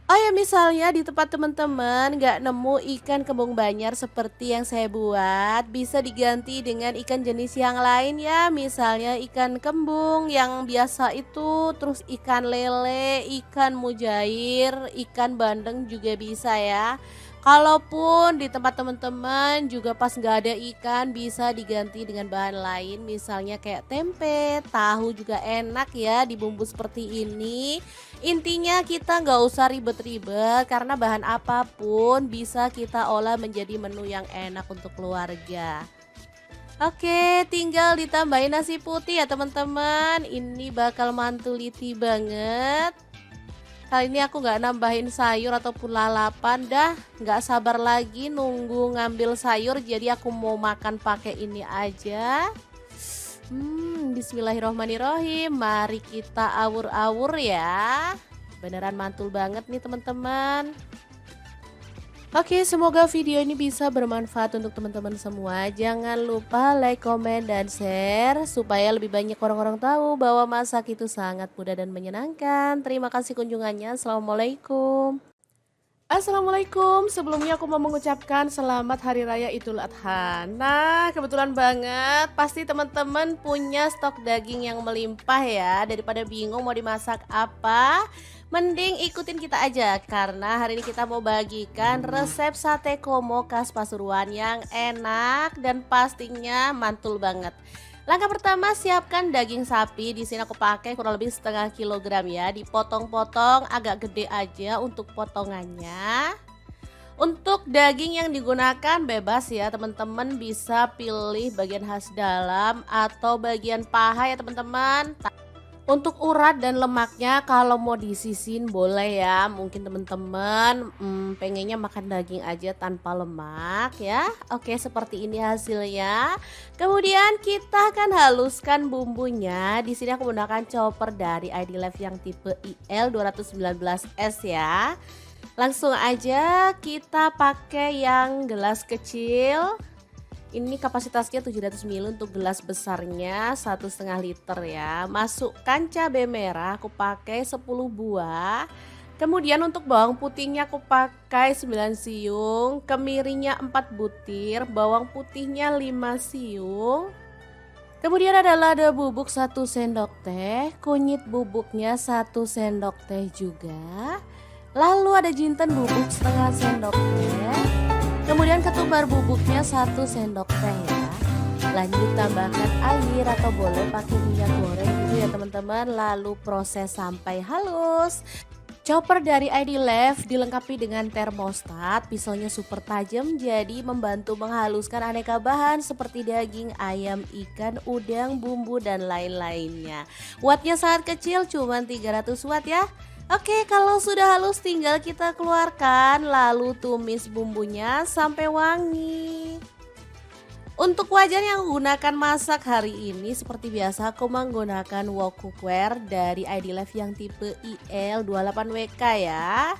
Oh ya, misalnya di tempat teman-teman nggak nemu ikan kembung Banjar seperti yang saya buat, bisa diganti dengan ikan jenis yang lain ya. Misalnya ikan kembung yang biasa itu, terus ikan lele, ikan mujair, ikan bandeng juga bisa ya. Kalaupun di tempat teman-teman juga pas nggak ada ikan, bisa diganti dengan bahan lain, misalnya kayak tempe, tahu juga enak ya dibumbu seperti ini. Intinya kita nggak usah ribet-ribet karena bahan apapun bisa kita olah menjadi menu yang enak untuk keluarga. Oke, tinggal ditambahin nasi putih ya teman-teman. Ini bakal mantuliti banget. Kali ini aku nggak nambahin sayur ataupun lalapan, dah nggak sabar lagi nunggu ngambil sayur, jadi aku mau makan pakai ini aja. Bismillahirrohmanirrohim, mari kita awur-awur ya. Beneran mantul banget nih teman-teman. Oke, semoga video ini bisa bermanfaat untuk teman-teman semua. Jangan lupa like, komen, dan share supaya lebih banyak orang-orang tahu bahwa masak itu sangat mudah dan menyenangkan. Terima kasih kunjungannya. Assalamualaikum. Assalamualaikum, sebelumnya aku mau mengucapkan selamat Hari Raya Idul Adha. Nah, kebetulan banget pasti teman-teman punya stok daging yang melimpah ya. Daripada bingung mau dimasak apa, mending ikutin kita aja. Karena hari ini kita mau bagikan resep sate komo khas Pasuruan yang enak dan pastinya mantul banget. Langkah pertama, siapkan daging sapi. Di sini aku pakai kurang lebih setengah kilogram ya. Dipotong-potong agak gede aja untuk potongannya. Untuk daging yang digunakan bebas ya teman-teman, bisa pilih bagian khas dalam atau bagian paha ya teman-teman. Untuk urat dan lemaknya kalau mau disisin boleh ya. Mungkin teman-teman pengennya makan daging aja tanpa lemak ya. Oke, seperti ini hasilnya. Kemudian kita akan haluskan bumbunya. Di sini aku menggunakan chopper dari ID Life yang tipe IL 219S ya. Langsung aja kita pakai yang gelas kecil. Ini kapasitasnya 700 ml untuk gelas besarnya 1,5 liter ya. Masukkan cabai merah, aku pakai 10 buah. Kemudian untuk bawang putihnya aku pakai 9 siung, kemirinya 4 butir, bawang putihnya 5 siung. Kemudian ada lada bubuk 1 sendok teh, kunyit bubuknya 1 sendok teh juga. Lalu ada jinten bubuk setengah sendok teh. Kemudian ketumbar bubuknya 1 sendok teh ya. Lanjut tambahkan air atau boleh pakai minyak goreng gitu ya teman-teman. Lalu proses sampai halus. Chopper dari ID Love dilengkapi dengan termostat, pisaunya super tajam jadi membantu menghaluskan aneka bahan seperti daging, ayam, ikan, udang, bumbu dan lain-lainnya. Wattnya sangat kecil, cuma 300 watt ya. Oke, kalau sudah halus tinggal kita keluarkan lalu tumis bumbunya sampai wangi. Untuk wajan yang gunakan masak hari ini seperti biasa aku menggunakan wok cookware dari ID Love yang tipe IL28WK ya.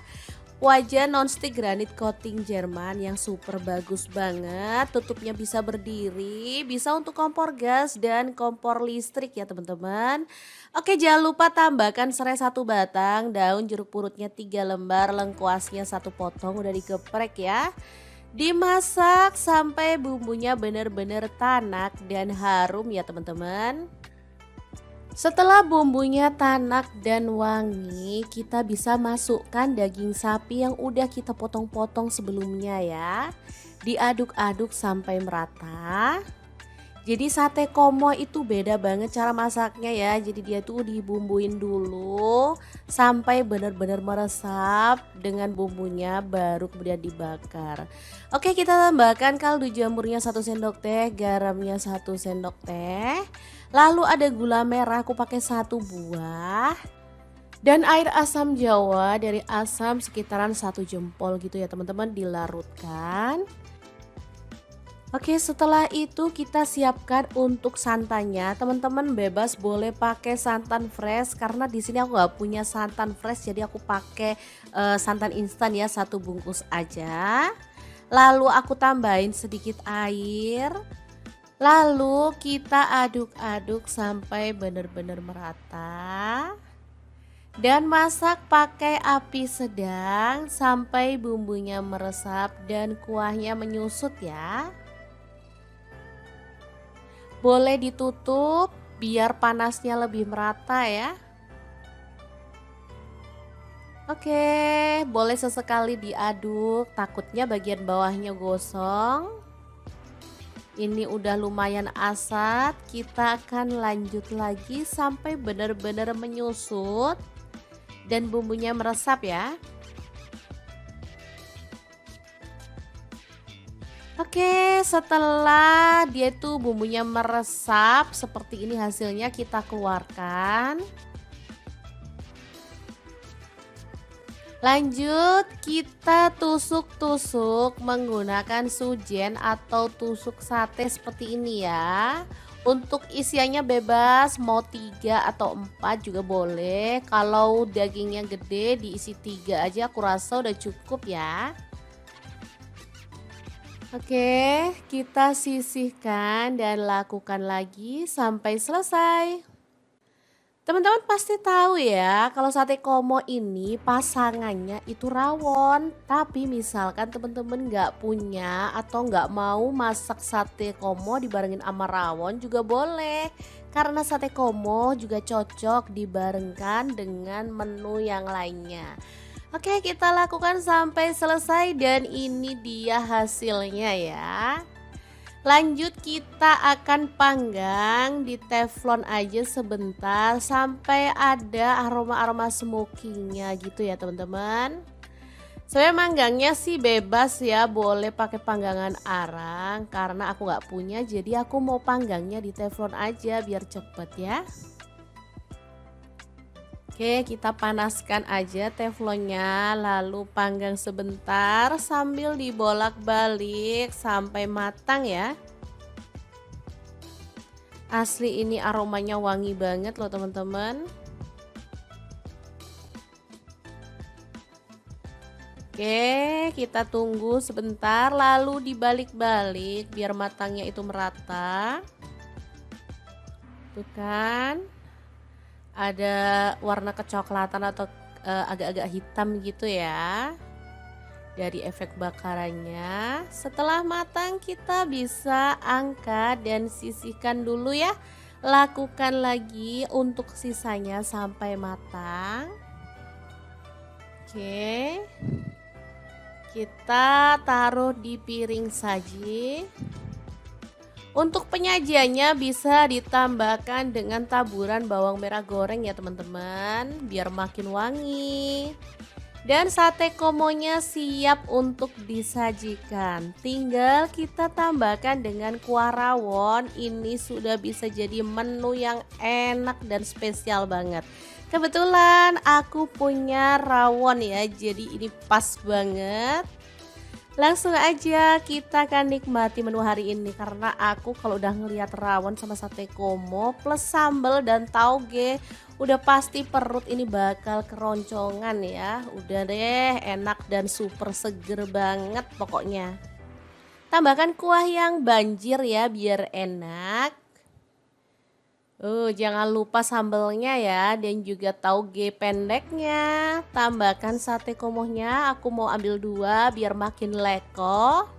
Wajan nonstick granit coating Jerman yang super bagus banget, tutupnya bisa berdiri, bisa untuk kompor gas dan kompor listrik ya teman-teman. Oke, jangan lupa tambahkan serai 1 batang, daun jeruk purutnya 3 lembar, lengkuasnya 1 potong udah digeprek ya. Dimasak sampai bumbunya benar-benar tanak dan harum ya teman-teman. Setelah bumbunya tanak dan wangi, kita bisa masukkan daging sapi yang udah kita potong-potong sebelumnya ya. Diaduk-aduk sampai merata. Jadi sate komo itu beda banget cara masaknya ya. Jadi dia tuh dibumbuin dulu sampai benar-benar meresap dengan bumbunya baru kemudian dibakar. Oke, kita tambahkan kaldu jamurnya 1 sendok teh, garamnya 1 sendok teh. Lalu ada gula merah aku pakai 1 buah. Dan air asam jawa dari asam sekitaran 1 jempol gitu ya teman-teman, dilarutkan. Oke, setelah itu kita siapkan untuk santannya. Teman-teman bebas boleh pakai santan fresh karena di sini aku nggak punya santan fresh, jadi aku pakai santan instan ya, 1 bungkus aja. Lalu aku tambahin sedikit air. Lalu kita aduk-aduk sampai benar-benar merata. Dan masak pakai api sedang sampai bumbunya meresap dan kuahnya menyusut ya. Boleh ditutup biar panasnya lebih merata ya. Oke, boleh sesekali diaduk, takutnya bagian bawahnya gosong. Ini udah lumayan asat, kita akan lanjut lagi sampai benar-benar menyusut dan bumbunya meresap ya. Oke, setelah dia tuh bumbunya meresap seperti ini hasilnya, kita keluarkan. Lanjut kita tusuk-tusuk menggunakan sujen atau tusuk sate seperti ini ya. Untuk isiannya bebas, mau 3 atau 4 juga boleh. Kalau dagingnya gede diisi 3 aja aku rasa udah cukup ya. Oke, kita sisihkan dan lakukan lagi sampai selesai. Teman-teman pasti tahu ya, kalau sate komo ini pasangannya itu rawon. Tapi misalkan teman-teman nggak punya atau nggak mau masak sate komo dibarengin sama rawon juga boleh. Karena sate komo juga cocok dibarengkan dengan menu yang lainnya. Oke, kita lakukan sampai selesai dan ini dia hasilnya ya. Lanjut kita akan panggang di teflon aja sebentar sampai ada aroma-aroma smokingnya gitu ya teman-teman. Saya manggangnya sih bebas ya, boleh pakai panggangan arang karena aku nggak punya, jadi aku mau panggangnya di teflon aja biar cepet ya. Oke, kita panaskan aja teflonnya lalu panggang sebentar sambil dibolak-balik sampai matang ya. Asli ini aromanya wangi banget loh teman-teman. Oke, kita tunggu sebentar lalu dibalik-balik biar matangnya itu merata. Tuh kan, ada warna kecoklatan atau agak-agak hitam gitu ya. Dari efek bakarannya, setelah matang kita bisa angkat dan sisihkan dulu ya. Lakukan lagi untuk sisanya sampai matang. Oke, kita taruh di piring saji. Untuk penyajiannya bisa ditambahkan dengan taburan bawang merah goreng ya teman-teman, biar makin wangi. Dan sate komonya siap untuk disajikan. Tinggal kita tambahkan dengan kuah rawon. Ini sudah bisa jadi menu yang enak dan spesial banget. Kebetulan aku punya rawon ya, jadi ini pas banget. Langsung aja kita akan nikmati menu hari ini karena aku kalau udah ngelihat rawon sama sate komo plus sambal dan tauge udah pasti perut ini bakal keroncongan ya. Udah deh, enak dan super seger banget pokoknya. Tambahkan kuah yang banjir ya biar enak. Jangan lupa sambelnya ya dan juga tauge pendeknya. Tambahkan sate komohnya, aku mau ambil 2 biar makin leko.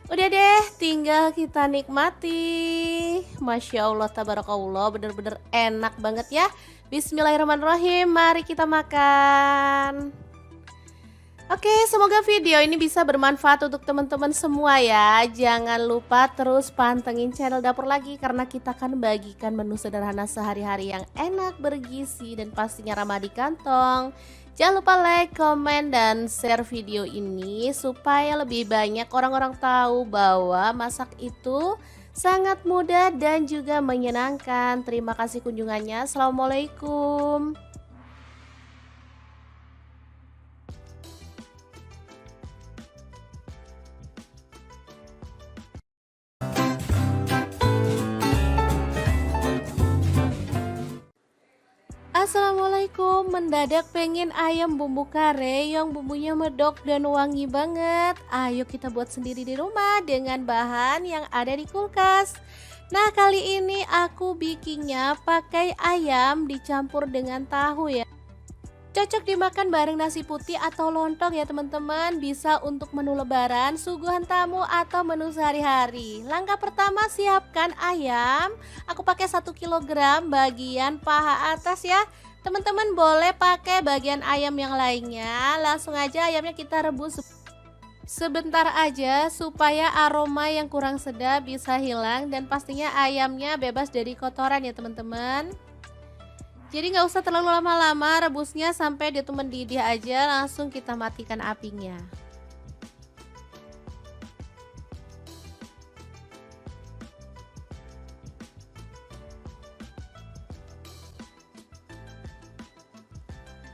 Udah deh, tinggal kita nikmati. Masya Allah, tabarakallah, bener-bener enak banget ya. Bismillahirrahmanirrahim, mari kita makan. Oke, semoga video ini bisa bermanfaat untuk teman-teman semua ya. Jangan lupa terus pantengin channel Dapur Lagi karena kita akan bagikan menu sederhana sehari-hari yang enak, bergizi, dan pastinya ramah di kantong. Jangan lupa like, komen, dan share video ini supaya lebih banyak orang-orang tahu bahwa masak itu sangat mudah dan juga menyenangkan. Terima kasih kunjungannya. Assalamualaikum. Assalamualaikum, mendadak pengen ayam bumbu kare yang bumbunya medok dan wangi banget. Ayo kita buat sendiri di rumah dengan bahan yang ada di kulkas. Nah, kali ini aku bikinnya pakai ayam dicampur dengan tahu ya. Cocok dimakan bareng nasi putih atau lontong ya teman-teman. Bisa untuk menu lebaran, suguhan tamu, atau menu sehari-hari. Langkah pertama, siapkan ayam. Aku pakai 1 kilogram bagian paha atas ya. Teman-teman boleh pakai bagian ayam yang lainnya. Langsung aja ayamnya kita rebus sebentar aja supaya aroma yang kurang sedap bisa hilang. Dan pastinya ayamnya bebas dari kotoran ya teman-teman. Jadi nggak usah terlalu lama-lama rebusnya, sampai dia tuh mendidih aja, langsung kita matikan apinya.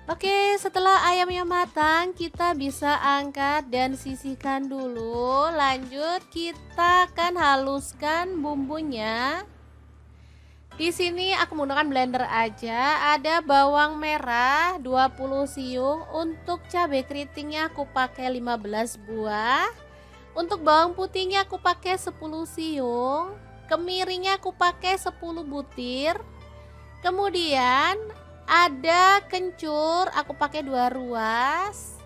Oke, setelah ayamnya matang, kita bisa angkat dan sisihkan dulu. Lanjut, kita akan haluskan bumbunya. Di sini aku menggunakan blender aja. Ada bawang merah 20 siung, untuk cabai keritingnya aku pakai 15 buah. Untuk bawang putihnya aku pakai 10 siung. Kemiringnya aku pakai 10 butir. Kemudian ada kencur, aku pakai 2 ruas.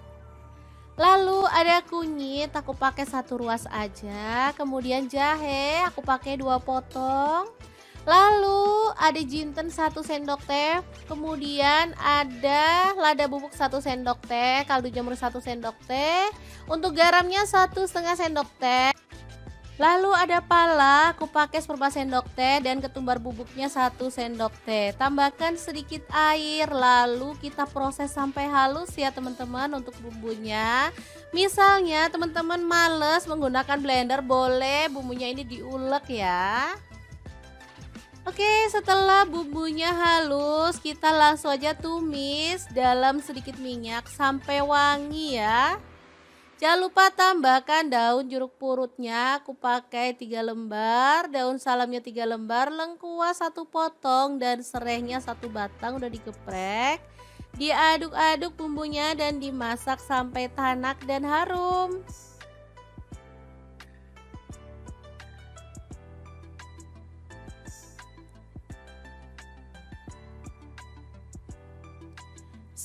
Lalu ada kunyit, aku pakai 1 ruas aja. Kemudian jahe, aku pakai 2 potong. Lalu ada jinten 1 sendok teh, kemudian ada lada bubuk 1 sendok teh, kaldu jamur 1 sendok teh, untuk garamnya 1,5 sendok teh. Lalu ada pala, aku pakai 1/4 sendok teh, dan ketumbar bubuknya 1 sendok teh. Tambahkan sedikit air, lalu kita proses sampai halus ya teman-teman untuk bumbunya. Misalnya teman-teman males menggunakan blender, boleh bumbunya ini diulek ya. Oke, setelah bumbunya halus, kita langsung aja tumis dalam sedikit minyak sampai wangi ya. Jangan lupa tambahkan daun jeruk purutnya, aku pakai 3 lembar, daun salamnya 3 lembar, lengkuas 1 potong, dan serehnya 1 batang udah digeprek. Diaduk-aduk bumbunya dan dimasak sampai tanak dan harum.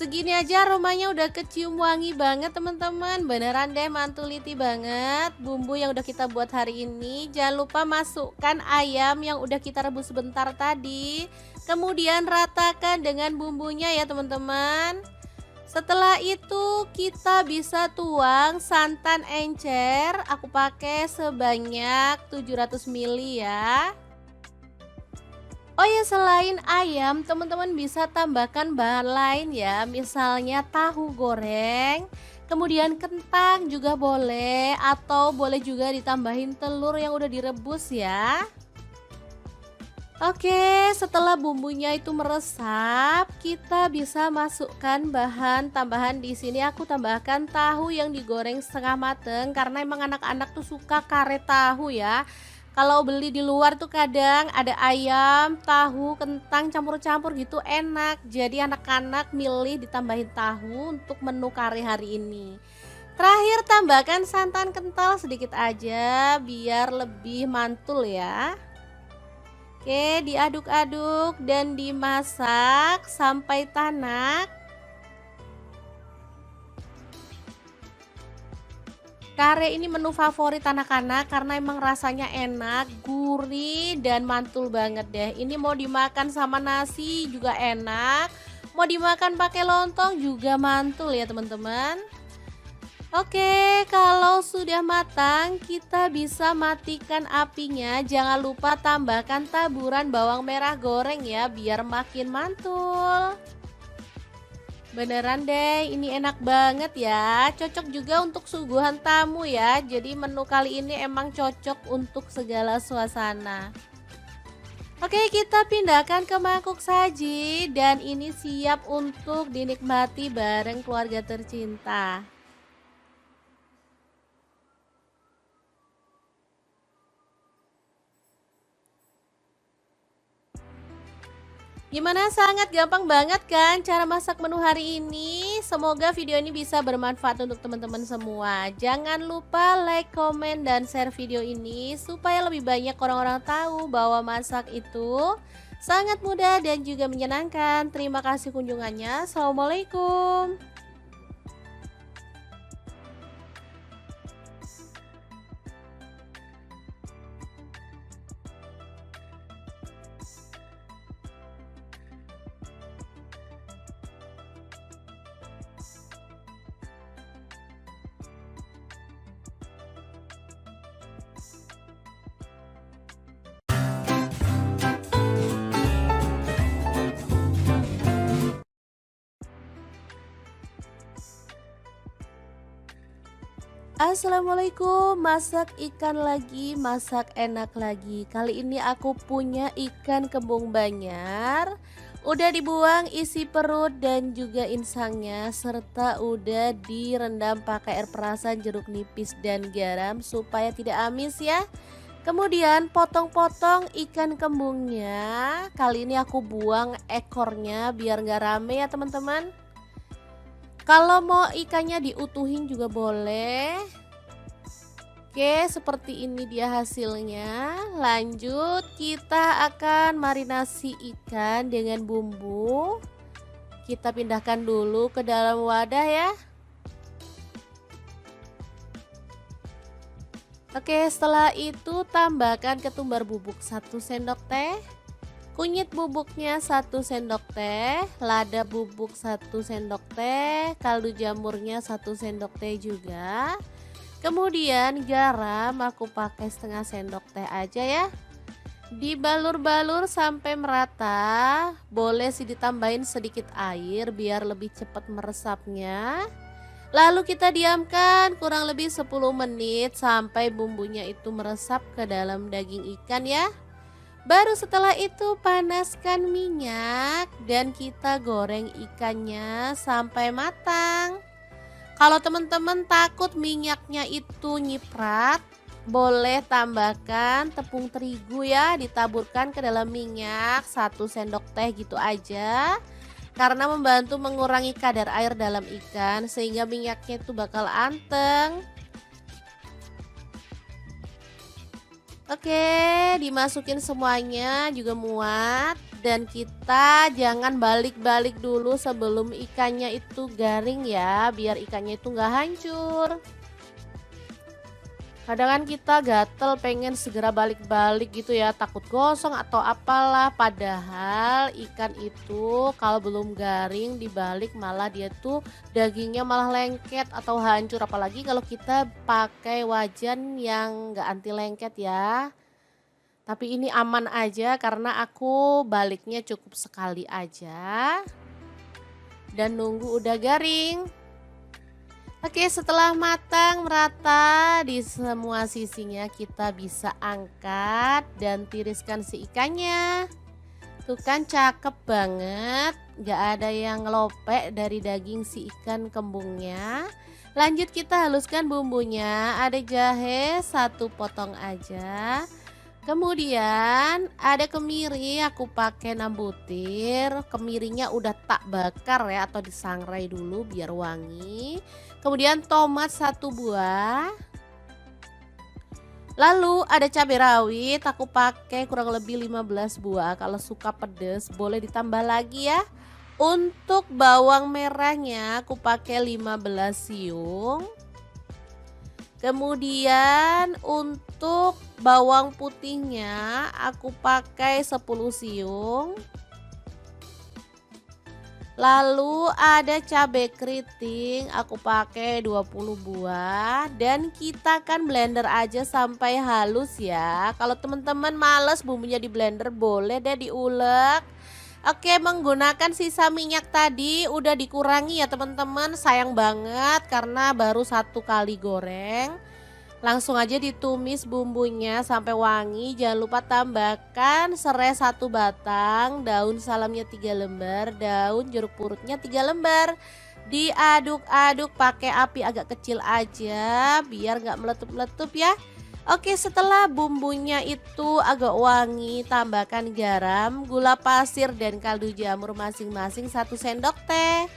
Segini aja aromanya udah kecium wangi banget teman-teman. Beneran deh mantuliti banget bumbu yang udah kita buat hari ini. Jangan lupa masukkan ayam yang udah kita rebus sebentar tadi. Kemudian ratakan dengan bumbunya ya teman-teman. Setelah itu kita bisa tuang santan encer. Aku pakai sebanyak 700 ml ya. Oh ya, selain ayam, teman-teman bisa tambahkan bahan lain ya, misalnya tahu goreng, kemudian kentang juga boleh, atau boleh juga ditambahin telur yang udah direbus ya. Oke, setelah bumbunya itu meresap, kita bisa masukkan bahan tambahan. Di sini aku tambahkan tahu yang digoreng setengah mateng karena emang anak-anak tuh suka karet tahu ya. Kalau beli di luar tuh kadang ada ayam, tahu, kentang campur-campur gitu enak. Jadi anak-anak milih ditambahin tahu untuk menu kari hari ini. Terakhir tambahkan santan kental sedikit aja biar lebih mantul ya. Oke, diaduk-aduk dan dimasak sampai tanak. Kare ini menu favorit anak-anak karena emang rasanya enak, gurih, dan mantul banget deh. Ini mau dimakan sama nasi juga enak, mau dimakan pakai lontong juga mantul ya teman-teman. Oke, kalau sudah matang kita bisa matikan apinya. Jangan lupa tambahkan taburan bawang merah goreng ya biar makin mantul. Beneran deh, ini enak banget ya. Cocok juga untuk suguhan tamu ya. Jadi menu kali ini emang cocok untuk segala suasana. Oke, kita pindahkan ke mangkuk saji dan ini siap untuk dinikmati bareng keluarga tercinta. Gimana, sangat gampang banget kan cara masak menu hari ini? Semoga video ini bisa bermanfaat untuk teman-teman semua. Jangan lupa like, komen, dan share video ini supaya lebih banyak orang-orang tahu bahwa masak itu sangat mudah dan juga menyenangkan. Terima kasih kunjungannya. Assalamualaikum. Assalamualaikum, masak ikan lagi, masak enak lagi. Kali ini aku punya ikan kembung Banyar. Udah dibuang isi perut dan juga insangnya, serta udah direndam pakai air perasan, jeruk nipis dan garam supaya tidak amis ya. Kemudian potong-potong ikan kembungnya. Kali ini aku buang ekornya biar nggak rame ya teman-teman. Kalau mau ikannya diutuhin juga boleh. Oke, seperti ini dia hasilnya. Lanjut, kita akan marinasi ikan dengan bumbu. Kita pindahkan dulu ke dalam wadah ya. Oke, setelah itu tambahkan ketumbar bubuk 1 sendok teh. Kunyit bubuknya 1 sendok teh, lada bubuk 1 sendok teh, kaldu jamurnya 1 sendok teh juga. Kemudian garam aku pakai setengah sendok teh aja ya. Dibalur-balur sampai merata. Boleh sih ditambahin sedikit air biar lebih cepat meresapnya. Lalu kita diamkan kurang lebih 10 menit sampai bumbunya itu meresap ke dalam daging ikan ya. Baru setelah itu panaskan minyak dan kita goreng ikannya sampai matang. Kalau teman-teman takut minyaknya itu nyiprat, boleh tambahkan tepung terigu ya, ditaburkan ke dalam minyak 1 sendok teh gitu aja. karena membantu mengurangi kadar air dalam ikan sehingga minyaknya itu bakal anteng. Oke, dimasukin semuanya juga muat dan kita jangan balik-balik dulu sebelum ikannya itu garing ya, biar ikannya itu nggak hancur. Kadang kan kita gatel pengen segera balik-balik gitu ya, takut gosong atau apalah. Padahal ikan itu kalau belum garing dibalik malah dia tuh dagingnya malah lengket atau hancur. Apalagi kalau kita pakai wajan yang nggak anti lengket ya. Tapi ini aman aja karena aku baliknya cukup sekali aja. Dan nunggu udah garing. Oke, setelah matang merata di semua sisinya, kita bisa angkat dan tiriskan si ikannya. Tuh kan cakep banget, gak ada yang ngelopek dari daging si ikan kembungnya. Lanjut kita haluskan bumbunya, ada jahe 1 potong aja. Kemudian ada kemiri, aku pakai 6 butir. Kemirinya udah tak bakar ya atau disangrai dulu biar wangi. Kemudian tomat 1 buah. Lalu ada cabai rawit, aku pakai kurang lebih 15 buah. Kalau suka pedas boleh ditambah lagi ya. Untuk bawang merahnya aku pakai 15 siung. Kemudian untuk bawang putihnya aku pakai 10 siung. Lalu ada cabai keriting, aku pakai 20 buah. Dan kita kan blender aja sampai halus ya. Kalau teman-teman males bumbunya di blender boleh deh diulek. Oke, menggunakan sisa minyak tadi udah dikurangi ya teman-teman. Sayang banget karena baru 1 kali goreng. Langsung aja ditumis bumbunya sampai wangi. Jangan lupa tambahkan serai 1 batang, daun salamnya 3 lembar, daun jeruk purutnya 3 lembar. Diaduk-aduk pakai api agak kecil aja biar nggak meletup-meletup ya. Oke, setelah bumbunya itu agak wangi, tambahkan garam, gula pasir dan kaldu jamur masing-masing 1 sendok teh.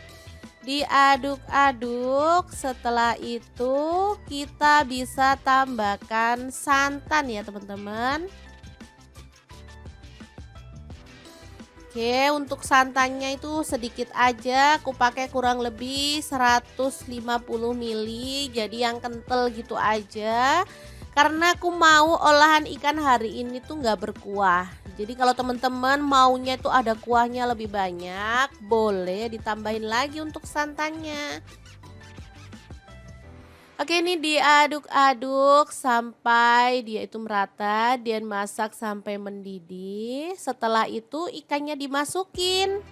Diaduk-aduk, setelah itu kita bisa tambahkan santan ya teman-teman. Oke, untuk santannya itu sedikit aja, aku pakai kurang lebih 150 ml, jadi yang kental gitu aja. Karena aku mau olahan ikan hari ini tuh nggak berkuah. Jadi kalau teman-teman maunya itu ada kuahnya lebih banyak, boleh ditambahin lagi untuk santannya. Oke, ini diaduk-aduk sampai dia itu merata dan masak sampai mendidih. Setelah itu ikannya dimasukin.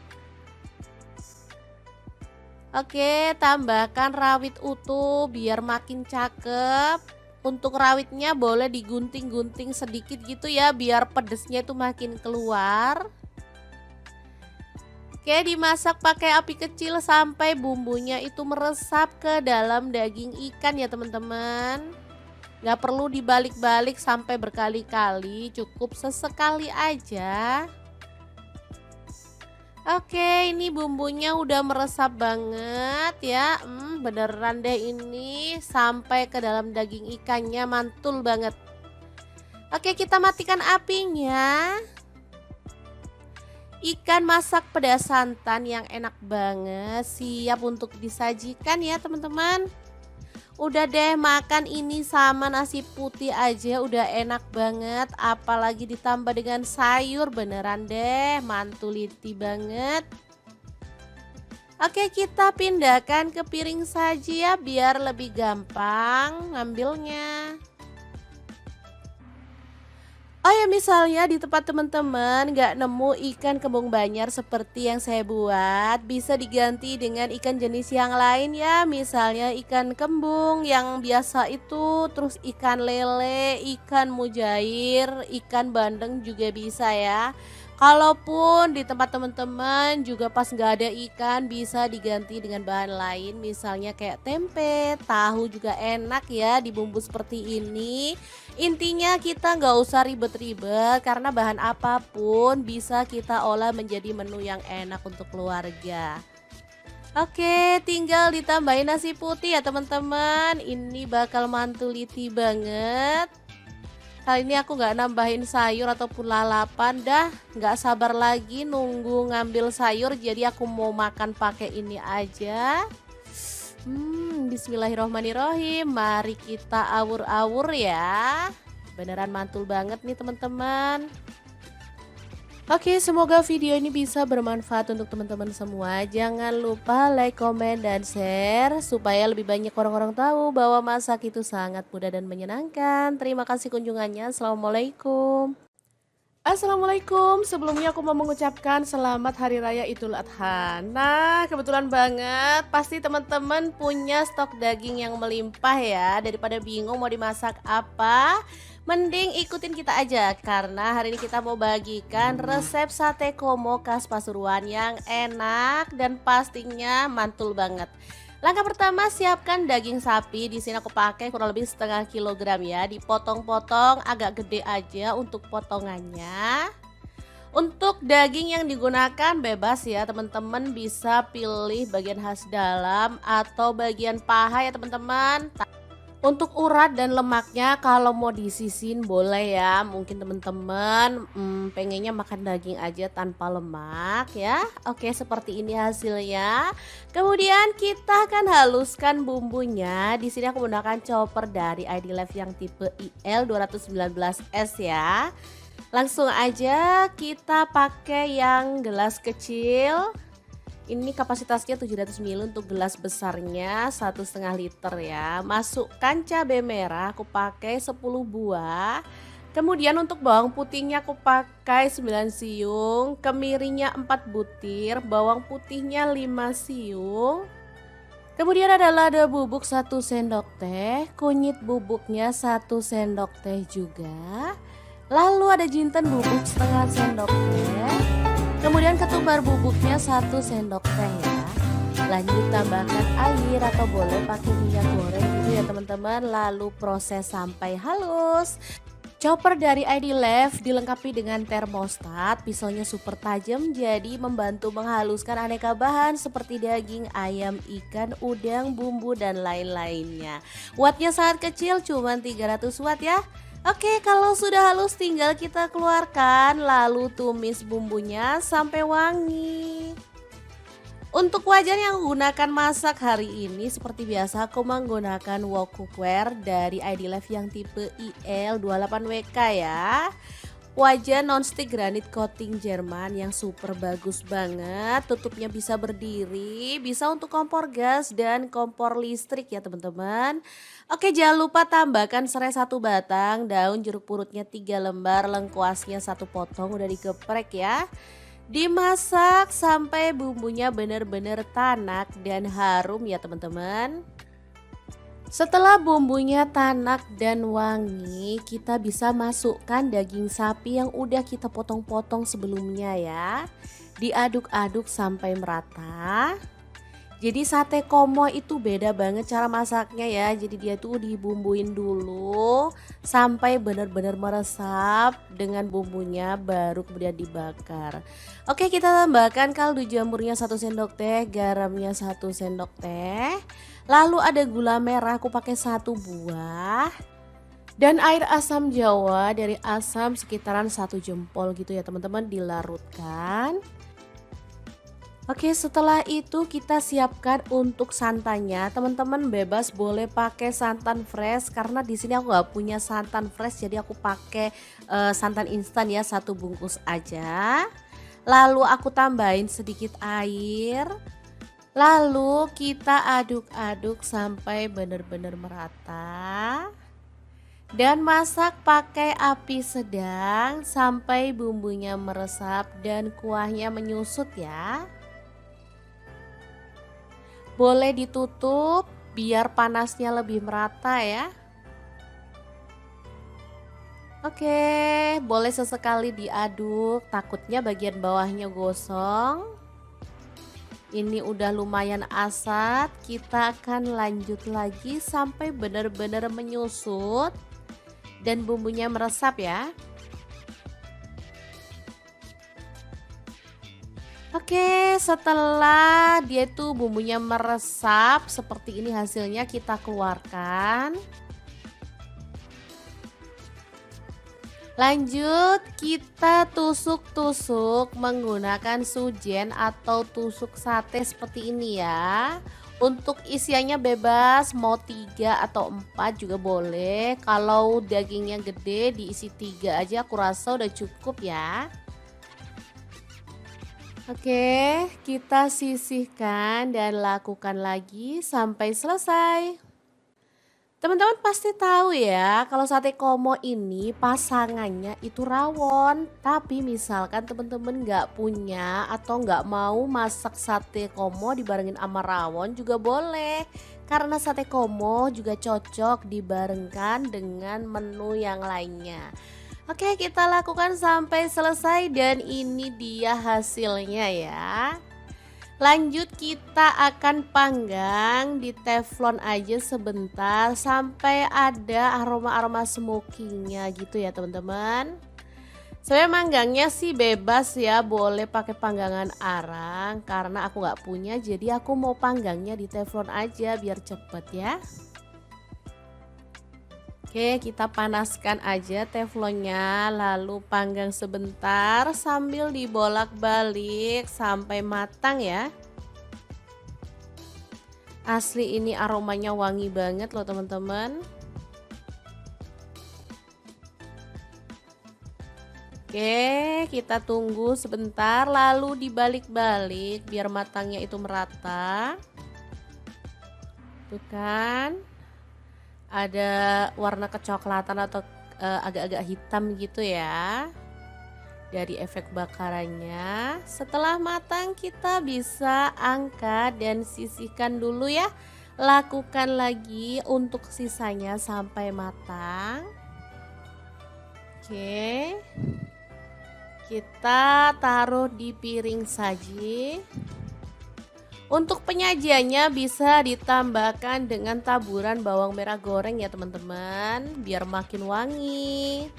Oke, tambahkan rawit utuh biar makin cakep. Untuk rawitnya boleh digunting-gunting sedikit gitu ya biar pedesnya itu makin keluar. Oke, dimasak pakai api kecil sampai bumbunya itu meresap ke dalam daging ikan ya teman-teman. Gak perlu dibalik-balik sampai berkali-kali, cukup sesekali aja. Oke, ini bumbunya udah meresap banget ya. Beneran deh ini sampai ke dalam daging ikannya, mantul banget. Oke, kita matikan apinya. Ikan masak pedas santan yang enak banget, siap untuk disajikan ya teman-teman. Udah deh, makan ini sama nasi putih aja udah enak banget, apalagi ditambah dengan sayur, beneran deh mantuliti banget. Oke, kita pindahkan ke piring saji ya biar lebih gampang ngambilnya. Oh ya, misalnya di tempat teman-teman nggak nemu ikan kembung Banjar seperti yang saya buat, bisa diganti dengan ikan jenis yang lain ya. Misalnya ikan kembung yang biasa itu, terus ikan lele, ikan mujair, ikan bandeng juga bisa ya. Kalaupun di tempat teman-teman juga pas nggak ada ikan bisa diganti dengan bahan lain misalnya kayak tempe, tahu juga enak ya dibumbu seperti ini. Intinya kita nggak usah ribet-ribet karena bahan apapun bisa kita olah menjadi menu yang enak untuk keluarga. Oke, tinggal ditambahin nasi putih ya teman-teman. Ini bakal mantuliti banget. Kali ini aku nggak nambahin sayur ataupun lalapan dah. Nggak sabar lagi nunggu ngambil sayur. Jadi aku mau makan pakai ini aja. Bismillahirrohmanirrohim. Mari kita awur-awur ya. Beneran mantul banget nih teman-teman. Oke, semoga video ini bisa bermanfaat untuk teman-teman semua. Jangan lupa like, komen, dan share supaya lebih banyak orang-orang tahu bahwa masak itu sangat mudah dan menyenangkan. Terima kasih kunjungannya. Assalamualaikum. Assalamualaikum, sebelumnya aku mau mengucapkan selamat Hari Raya Idul Adha. Nah, kebetulan banget pasti teman-teman punya stok daging yang melimpah ya. Daripada bingung mau dimasak apa, mending ikutin kita aja. Karena hari ini kita mau bagikan resep sate komo khas Pasuruan yang enak dan pastinya mantul banget. Langkah pertama, siapkan daging sapi. Di sini aku pakai kurang lebih setengah kilogram ya. Dipotong-potong agak gede aja untuk potongannya. Untuk daging yang digunakan bebas ya teman-teman, bisa pilih bagian khas dalam atau bagian paha ya teman-teman. Untuk urat dan lemaknya kalau mau disisin boleh ya. Mungkin teman-teman pengennya makan daging aja tanpa lemak ya. Oke, seperti ini hasilnya. Kemudian kita akan haluskan bumbunya. Di sini aku menggunakan chopper dari ID Life yang tipe IL 219S ya. Langsung aja kita pakai yang gelas kecil. Ini kapasitasnya 700 ml untuk gelas besarnya 1,5 liter ya. Masukkan cabai merah, aku pakai 10 buah. Kemudian untuk bawang putihnya aku pakai 9 siung, kemirinya 4 butir, bawang putihnya 5 siung. Kemudian ada lada bubuk 1 sendok teh, kunyit bubuknya 1 sendok teh juga. Lalu ada jinten bubuk setengah sendok teh. Kemudian ketumbar bubuknya 1 sendok teh ya. Lanjut tambahkan air atau boleh pakai minyak goreng gitu ya teman-teman. Lalu proses sampai halus. Chopper dari ID Life dilengkapi dengan termostat. Pisaunya super tajam jadi membantu menghaluskan aneka bahan seperti daging, ayam, ikan, udang, bumbu, dan lain-lainnya. Wattnya sangat kecil, cuma 300 watt ya. Oke, kalau sudah halus tinggal kita keluarkan lalu tumis bumbunya sampai wangi. Untuk wajan yang gunakan masak hari ini seperti biasa aku menggunakan wok cookware dari ID Life yang tipe IL28WK ya. Wajan nonstick granit coating Jerman yang super bagus banget. Tutupnya bisa berdiri, bisa untuk kompor gas dan kompor listrik ya teman-teman. Oke, jangan lupa tambahkan serai 1 batang, daun jeruk purutnya 3 lembar, lengkuasnya 1 potong udah digeprek ya. Dimasak sampai bumbunya benar-benar tanak dan harum ya teman-teman. Setelah bumbunya tanak dan wangi, kita bisa masukkan daging sapi yang udah kita potong-potong sebelumnya ya. Diaduk-aduk sampai merata. Jadi sate komo itu beda banget cara masaknya ya. Jadi dia tuh dibumbuin dulu sampai benar-benar meresap dengan bumbunya baru kemudian dibakar. Oke, kita tambahkan kaldu jamurnya 1 sendok teh, garamnya 1 sendok teh. Lalu ada gula merah, aku pakai 1 buah. Dan air asam jawa dari asam sekitaran 1 jempol gitu ya teman-teman, dilarutkan. Oke, setelah itu kita siapkan untuk santannya. Teman-teman bebas boleh pakai santan fresh karena di sini aku nggak punya santan fresh, jadi aku pakai santan instan ya, 1 bungkus aja. Lalu aku tambahin sedikit air. Lalu kita aduk-aduk sampai benar-benar merata. Dan masak pakai api sedang sampai bumbunya meresap dan kuahnya menyusut ya. Boleh ditutup biar panasnya lebih merata ya. Oke, boleh sesekali diaduk, takutnya bagian bawahnya gosong. Ini udah lumayan asat, kita akan lanjut lagi sampai benar-benar menyusut dan bumbunya meresap ya. Oke, setelah dia tuh bumbunya meresap seperti ini hasilnya kita keluarkan. Lanjut kita tusuk-tusuk menggunakan sujen atau tusuk sate seperti ini ya. Untuk isiannya bebas mau 3 atau 4 juga boleh. Kalau dagingnya gede diisi 3 aja aku rasa udah cukup ya. Oke, kita sisihkan dan lakukan lagi sampai selesai. Teman-teman pasti tahu ya, kalau sate komo ini pasangannya itu rawon. Tapi misalkan teman-teman nggak punya atau nggak mau masak sate komo dibarengin sama rawon juga boleh. Karena sate komo juga cocok dibarengkan dengan menu yang lainnya. Oke, kita lakukan sampai selesai dan ini dia hasilnya ya. Lanjut kita akan panggang di teflon aja sebentar sampai ada aroma-aroma smokingnya gitu ya teman-teman. Saya manggangnya sih bebas ya, boleh pakai panggangan arang karena aku nggak punya jadi aku mau panggangnya di teflon aja biar cepet ya. Oke, kita panaskan aja teflonnya lalu panggang sebentar sambil dibolak-balik sampai matang ya. Asli ini aromanya wangi banget loh teman-teman. Oke, kita tunggu sebentar lalu dibalik-balik biar matangnya itu merata. Tuh kan. Ada warna kecoklatan atau agak-agak hitam gitu ya dari efek bakarannya. Setelah matang kita bisa angkat dan sisihkan dulu ya. Lakukan lagi untuk sisanya sampai matang. Oke, kita taruh di piring saji. Untuk penyajiannya bisa ditambahkan dengan taburan bawang merah goreng ya teman-teman, biar makin wangi.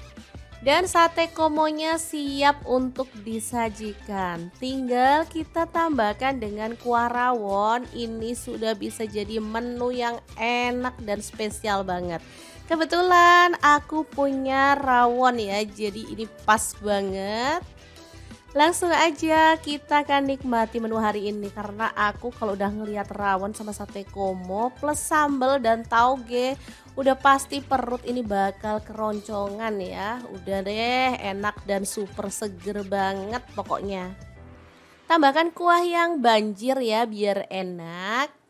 Dan sate komonya siap untuk disajikan. Tinggal kita tambahkan dengan kuah rawon. Ini sudah bisa jadi menu yang enak dan spesial banget. Kebetulan aku punya rawon ya, jadi ini pas banget. Langsung aja kita akan nikmati menu hari ini karena aku kalau udah ngelihat rawon sama sate komo plus sambal dan tauge udah pasti perut ini bakal keroncongan ya. Udah deh enak dan super seger banget pokoknya. Tambahkan kuah yang banjir ya biar enak.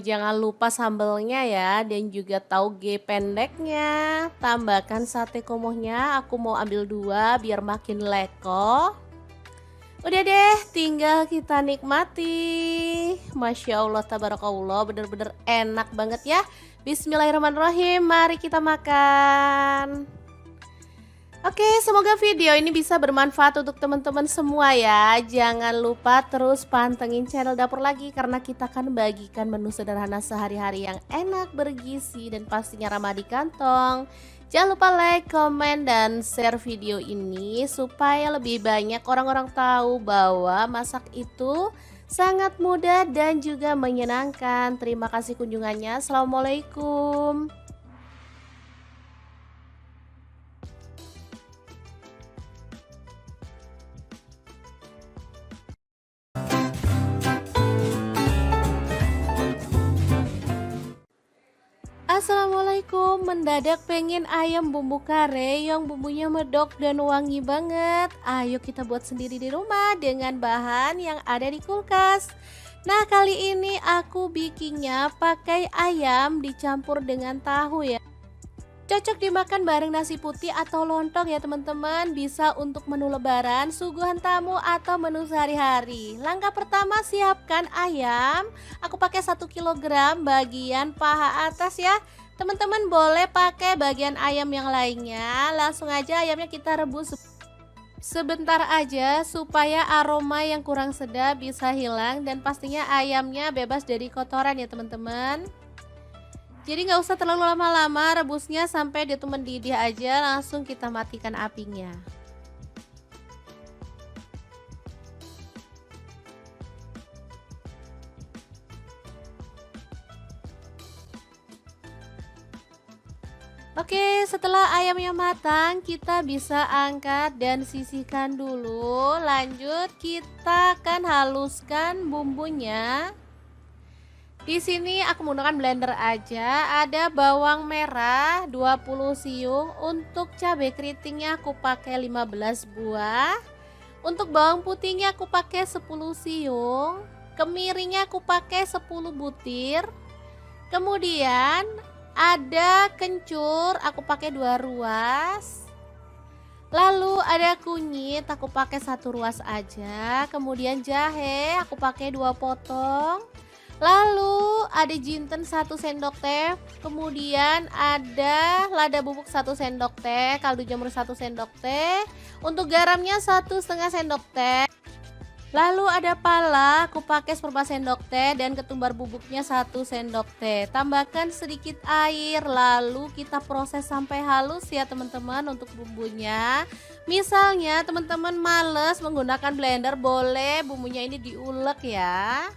Jangan lupa sambelnya ya dan juga tauge pendeknya. Tambahkan sate komohnya, aku mau ambil 2 biar makin leko. Udah deh, tinggal kita nikmati. Masya Allah, tabarakallah, bener-bener enak banget ya. Bismillahirrahmanirrahim, mari kita makan. Oke, semoga video ini bisa bermanfaat untuk teman-teman semua ya. Jangan lupa terus pantengin channel Dapur Lagi karena kita akan bagikan menu sederhana sehari-hari yang enak, bergizi, dan pastinya ramah di kantong. Jangan lupa like, komen, dan share video ini supaya lebih banyak orang-orang tahu bahwa masak itu sangat mudah dan juga menyenangkan. Terima kasih kunjungannya. Assalamualaikum. Assalamualaikum, mendadak pengen ayam bumbu kare yang bumbunya medok dan wangi banget. Ayo kita buat sendiri di rumah dengan bahan yang ada di kulkas. Nah, kali ini aku bikinnya pakai ayam dicampur dengan tahu ya. Cocok dimakan bareng nasi putih atau lontong ya teman-teman. Bisa untuk menu lebaran, suguhan tamu, atau menu sehari-hari. Langkah pertama, siapkan ayam. Aku pakai 1 kg bagian paha atas ya. Teman-teman boleh pakai bagian ayam yang lainnya, langsung aja ayamnya kita rebus sebentar aja supaya aroma yang kurang sedap bisa hilang dan pastinya ayamnya bebas dari kotoran ya teman-teman. Jadi nggak usah terlalu lama-lama rebusnya, sampai dia tuh mendidih aja langsung kita matikan apinya. Oke, setelah ayamnya matang, kita bisa angkat dan sisihkan dulu. Lanjut, kita akan haluskan bumbunya. Di sini aku menggunakan blender aja. Ada bawang merah 20 siung, untuk cabai keritingnya aku pakai 15 buah. Untuk bawang putihnya aku pakai 10 siung, kemiringnya aku pakai 10 butir. Kemudian ada kencur, aku pakai 2 ruas. Lalu ada kunyit, aku pakai 1 ruas aja. Kemudian jahe, aku pakai 2 potong. Lalu ada jinten 1 sendok teh. Kemudian ada lada bubuk 1 sendok teh, kaldu jamur 1 sendok teh. Untuk garamnya 1,5 sendok teh. Lalu ada pala, aku pakai 1/4 sendok teh, dan ketumbar bubuknya 1 sendok teh. Tambahkan sedikit air, lalu kita proses sampai halus ya teman-teman untuk bumbunya. Misalnya teman-teman males menggunakan blender, boleh bumbunya ini diulek ya.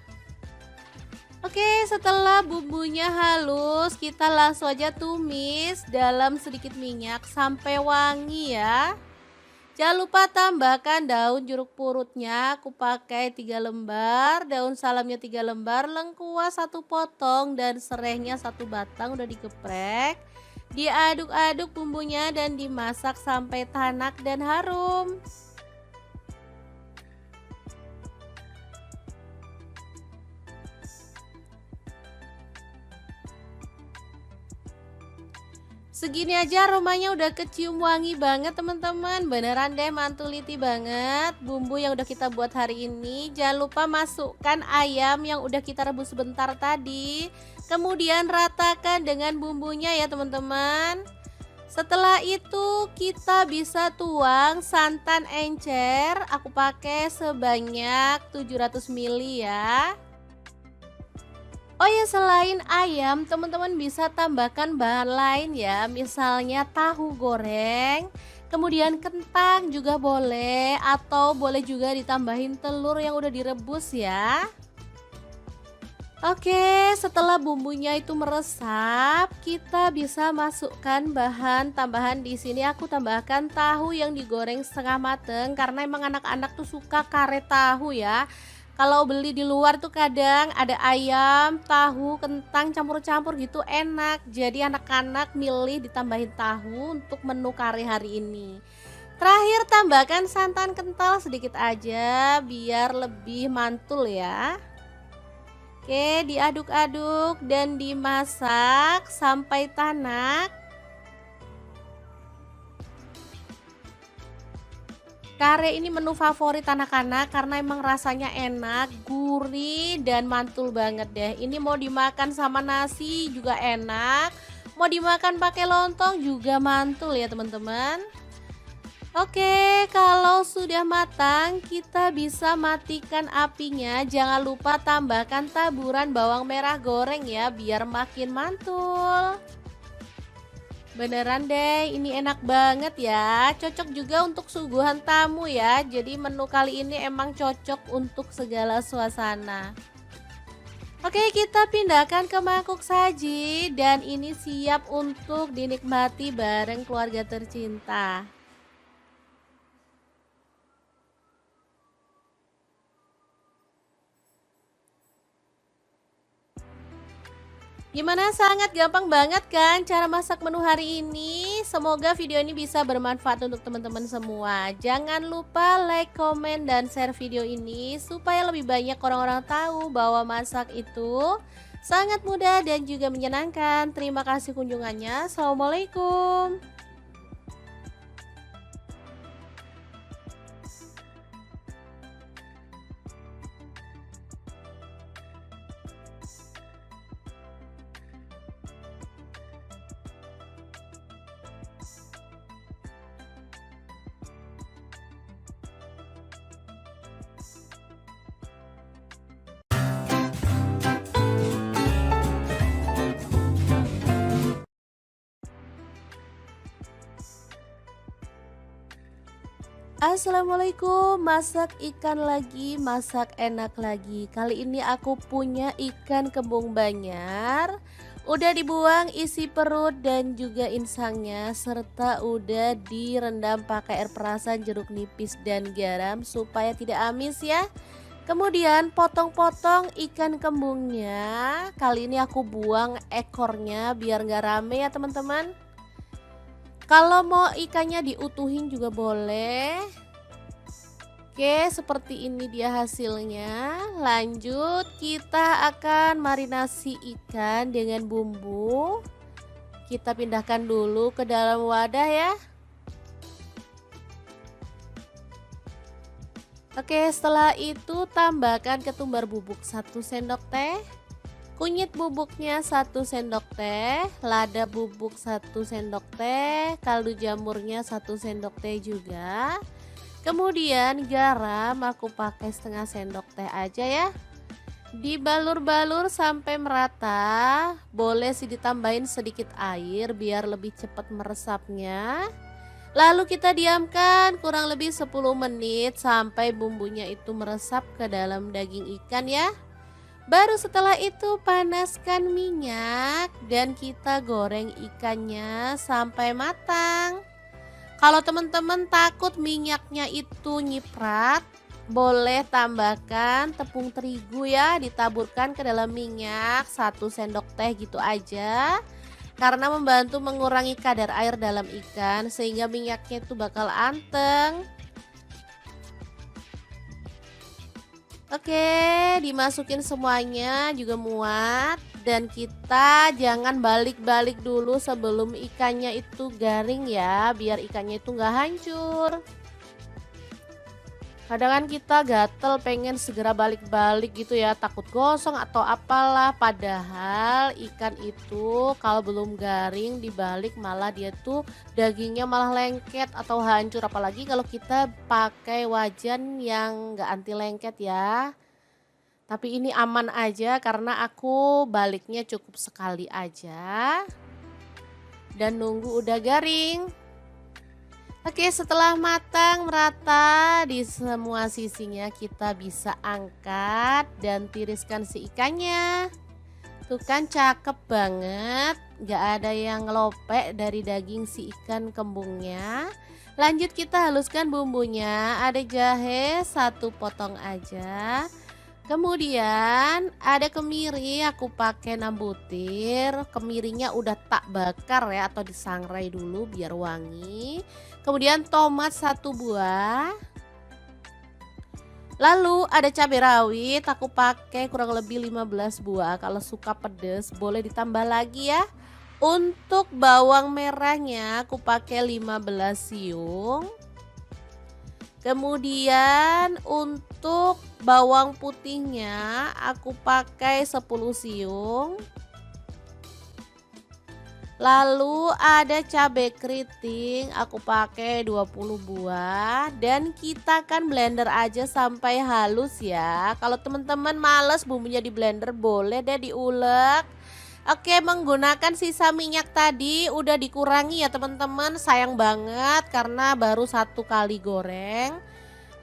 Oke, setelah bumbunya halus, kita langsung aja tumis dalam sedikit minyak sampai wangi ya. Jangan lupa tambahkan daun jeruk purutnya, aku pakai 3 lembar, daun salamnya 3 lembar, lengkuas 1 potong, dan serehnya 1 batang udah digeprek. Diaduk-aduk bumbunya dan dimasak sampai tanak dan harum. Segini aja aromanya udah kecium wangi banget teman-teman. Beneran deh mantuliti banget bumbu yang udah kita buat hari ini. Jangan lupa masukkan ayam yang udah kita rebus sebentar tadi. Kemudian ratakan dengan bumbunya ya teman-teman. Setelah itu kita bisa tuang santan encer. Aku pakai sebanyak 700 ml ya. Oh ya, selain ayam, teman-teman bisa tambahkan bahan lain ya, misalnya tahu goreng, kemudian kentang juga boleh, atau boleh juga ditambahin telur yang udah direbus ya. Oke, setelah bumbunya itu meresap, kita bisa masukkan bahan tambahan. Di sini aku tambahkan tahu yang digoreng setengah mateng karena emang anak-anak tuh suka karet tahu ya. Kalau beli di luar tuh kadang ada ayam, tahu, kentang campur-campur gitu enak. Jadi anak-anak milih ditambahin tahu untuk menu kari hari ini. Terakhir tambahkan santan kental sedikit aja biar lebih mantul ya. Oke, diaduk-aduk dan dimasak sampai tanak. Kare ini menu favorit anak-anak karena emang rasanya enak, gurih, dan mantul banget deh. Ini mau dimakan sama nasi juga enak, mau dimakan pakai lontong juga mantul ya teman-teman. Oke, kalau sudah matang kita bisa matikan apinya. Jangan lupa tambahkan taburan bawang merah goreng ya biar makin mantul. Beneran deh, ini enak banget ya. Cocok juga untuk suguhan tamu ya. Jadi menu kali ini emang cocok untuk segala suasana. Oke, kita pindahkan ke mangkuk saji dan ini siap untuk dinikmati bareng keluarga tercinta. Gimana, sangat gampang banget kan cara masak menu hari ini? Semoga video ini bisa bermanfaat untuk teman-teman semua. Jangan lupa like, komen, dan share video ini supaya lebih banyak orang-orang tahu bahwa masak itu sangat mudah dan juga menyenangkan. Terima kasih kunjungannya. Assalamualaikum. Assalamualaikum, masak ikan lagi, masak enak lagi. Kali ini aku punya ikan kembung Banyar. Udah dibuang isi perut dan juga insangnya, serta udah direndam pakai air perasan, jeruk nipis dan garam supaya tidak amis ya. Kemudian potong-potong ikan kembungnya. Kali ini aku buang ekornya biar nggak rame ya teman-teman. Kalau mau ikannya diutuhin juga boleh. Oke, seperti ini dia hasilnya. Lanjut, kita akan marinasi ikan dengan bumbu. Kita pindahkan dulu ke dalam wadah ya. Oke, setelah itu tambahkan ketumbar bubuk 1 sendok teh. Kunyit bubuknya 1 sendok teh, lada bubuk 1 sendok teh, kaldu jamurnya 1 sendok teh juga. Kemudian garam aku pakai setengah sendok teh aja ya. Dibalur-balur sampai merata. Boleh sih ditambahin sedikit air biar lebih cepat meresapnya. Lalu kita diamkan kurang lebih 10 menit sampai bumbunya itu meresap ke dalam daging ikan ya. Baru setelah itu panaskan minyak dan kita goreng ikannya sampai matang. Kalau teman-teman takut minyaknya itu nyiprat, boleh tambahkan tepung terigu ya, ditaburkan ke dalam minyak 1 sendok teh gitu aja. Karena membantu mengurangi kadar air dalam ikan sehingga minyaknya itu bakal anteng. Oke, dimasukin semuanya juga muat dan kita jangan balik-balik dulu sebelum ikannya itu garing ya, biar ikannya itu nggak hancur. Kadang kan kita gatel pengen segera balik-balik gitu ya, takut gosong atau apalah, padahal ikan itu kalau belum garing dibalik malah dia tuh dagingnya malah lengket atau hancur, apalagi kalau kita pakai wajan yang nggak anti lengket ya. Tapi ini aman aja karena aku baliknya cukup sekali aja dan nunggu udah garing. Oke, setelah matang merata di semua sisinya, kita bisa angkat dan tiriskan si ikannya. Tuh kan cakep banget, gak ada yang ngelopek dari daging si ikan kembungnya. Lanjut kita haluskan bumbunya, ada jahe 1 potong aja. Kemudian ada kemiri, aku pakai 6 butir. Kemirinya udah tak bakar ya atau disangrai dulu biar wangi. Kemudian tomat 1 buah. Lalu ada cabai rawit, aku pakai kurang lebih 15 buah. Kalau suka pedas boleh ditambah lagi ya. Untuk bawang merahnya aku pakai 15 siung. Kemudian untuk bawang putihnya aku pakai 10 siung. Lalu ada cabai keriting, aku pakai 20 buah dan kita akan blender aja sampai halus ya. Kalau teman-teman males bumbunya di blender boleh deh diulek. Oke, menggunakan sisa minyak tadi udah dikurangi ya teman-teman, sayang banget karena baru 1 kali goreng.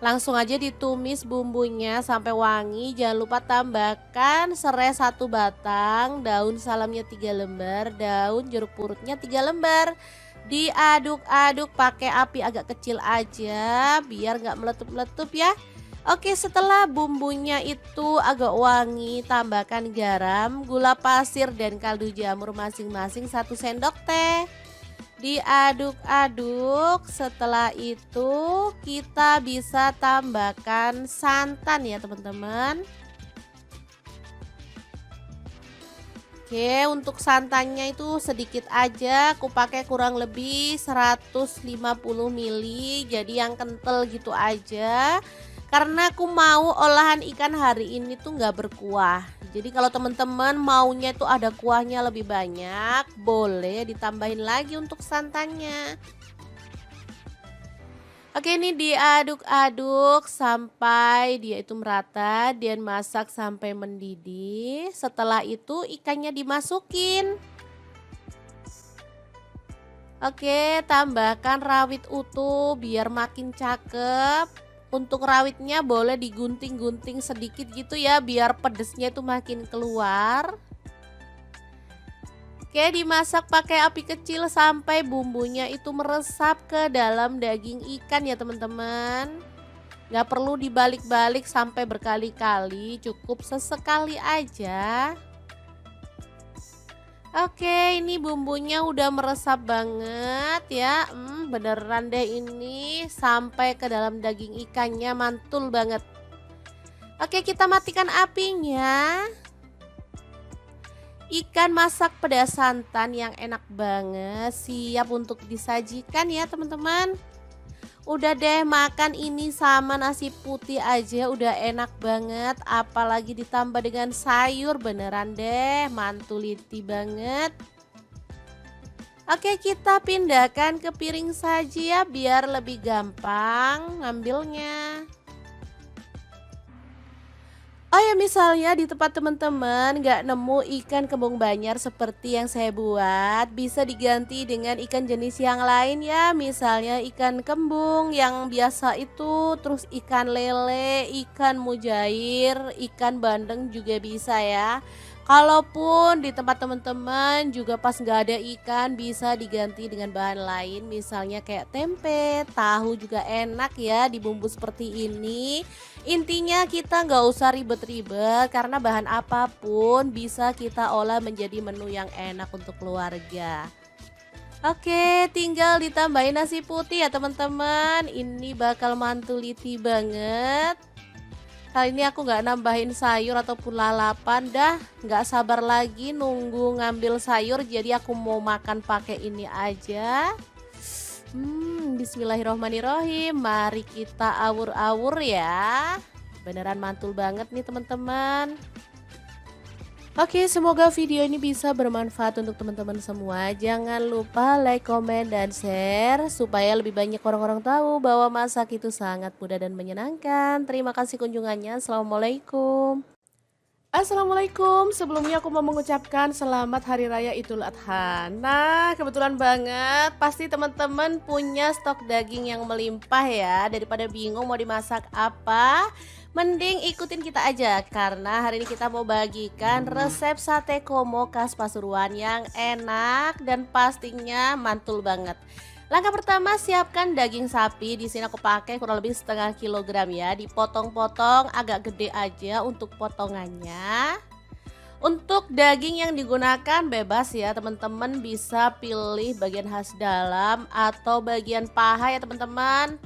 Langsung aja ditumis bumbunya sampai wangi. Jangan lupa tambahkan serai 1 batang, daun salamnya 3 lembar, daun jeruk purutnya 3 lembar. Diaduk-aduk pakai api agak kecil aja biar nggak meletup-meletup ya. Oke, setelah bumbunya itu agak wangi, tambahkan garam, gula pasir dan kaldu jamur masing-masing 1 sendok teh. Diaduk-aduk, setelah itu kita bisa tambahkan santan ya teman-teman. Oke, untuk santannya itu sedikit aja, aku pakai kurang lebih 150 ml, jadi yang kental gitu aja. Karena aku mau olahan ikan hari ini tuh nggak berkuah. Jadi kalau teman-teman maunya itu ada kuahnya lebih banyak, boleh ditambahin lagi untuk santannya. Oke, ini diaduk-aduk sampai dia itu merata dan masak sampai mendidih. Setelah itu ikannya dimasukin. Oke, tambahkan rawit utuh biar makin cakep. Untuk rawitnya boleh digunting-gunting sedikit gitu ya, biar pedesnya itu makin keluar. Oke, dimasak pakai api kecil sampai bumbunya itu meresap ke dalam daging ikan ya teman-teman. Nggak perlu dibalik-balik sampai berkali-kali, cukup sesekali aja. Oke, ini bumbunya udah meresap banget ya. Beneran deh ini sampai ke dalam daging ikannya, mantul banget. Oke, kita matikan apinya. Ikan masak pedas santan yang enak banget, siap untuk disajikan ya teman-teman. Udah deh, makan ini sama nasi putih aja udah enak banget, apalagi ditambah dengan sayur, beneran deh mantuliti banget. Oke, kita pindahkan ke piring saja ya biar lebih gampang ngambilnya. Oh ya, misalnya di tempat teman-teman nggak nemu ikan kembung Banjar seperti yang saya buat, bisa diganti dengan ikan jenis yang lain ya. Misalnya ikan kembung yang biasa itu, terus ikan lele, ikan mujair, ikan bandeng juga bisa ya. Kalaupun di tempat teman-teman juga pas nggak ada ikan, bisa diganti dengan bahan lain, misalnya kayak tempe, tahu juga enak ya dibumbu seperti ini. Intinya kita nggak usah ribet-ribet karena bahan apapun bisa kita olah menjadi menu yang enak untuk keluarga. Oke, tinggal ditambahin nasi putih ya teman-teman. Ini bakal mantuliti banget. Kali ini aku nggak nambahin sayur ataupun lalapan, dah nggak sabar lagi nunggu ngambil sayur, jadi aku mau makan pakai ini aja. Bismillahirrohmanirrohim, mari kita awur-awur ya. Beneran mantul banget nih teman-teman. Oke, semoga video ini bisa bermanfaat untuk teman-teman semua. Jangan lupa like, komen, dan share supaya lebih banyak orang-orang tahu bahwa masak itu sangat mudah dan menyenangkan. Terima kasih kunjungannya. Assalamualaikum. Assalamualaikum, sebelumnya aku mau mengucapkan selamat Hari Raya Idul Adha. Nah, kebetulan banget pasti teman-teman punya stok daging yang melimpah ya. Daripada bingung mau dimasak apa, mending ikutin kita aja. Karena hari ini kita mau bagikan resep sate komo khas Pasuruan yang enak dan pastinya mantul banget. Langkah pertama, siapkan daging sapi. Di sini aku pakai kurang lebih setengah kilogram ya. Dipotong-potong agak gede aja untuk potongannya. Untuk daging yang digunakan bebas ya teman-teman, bisa pilih bagian khas dalam atau bagian paha ya teman-teman.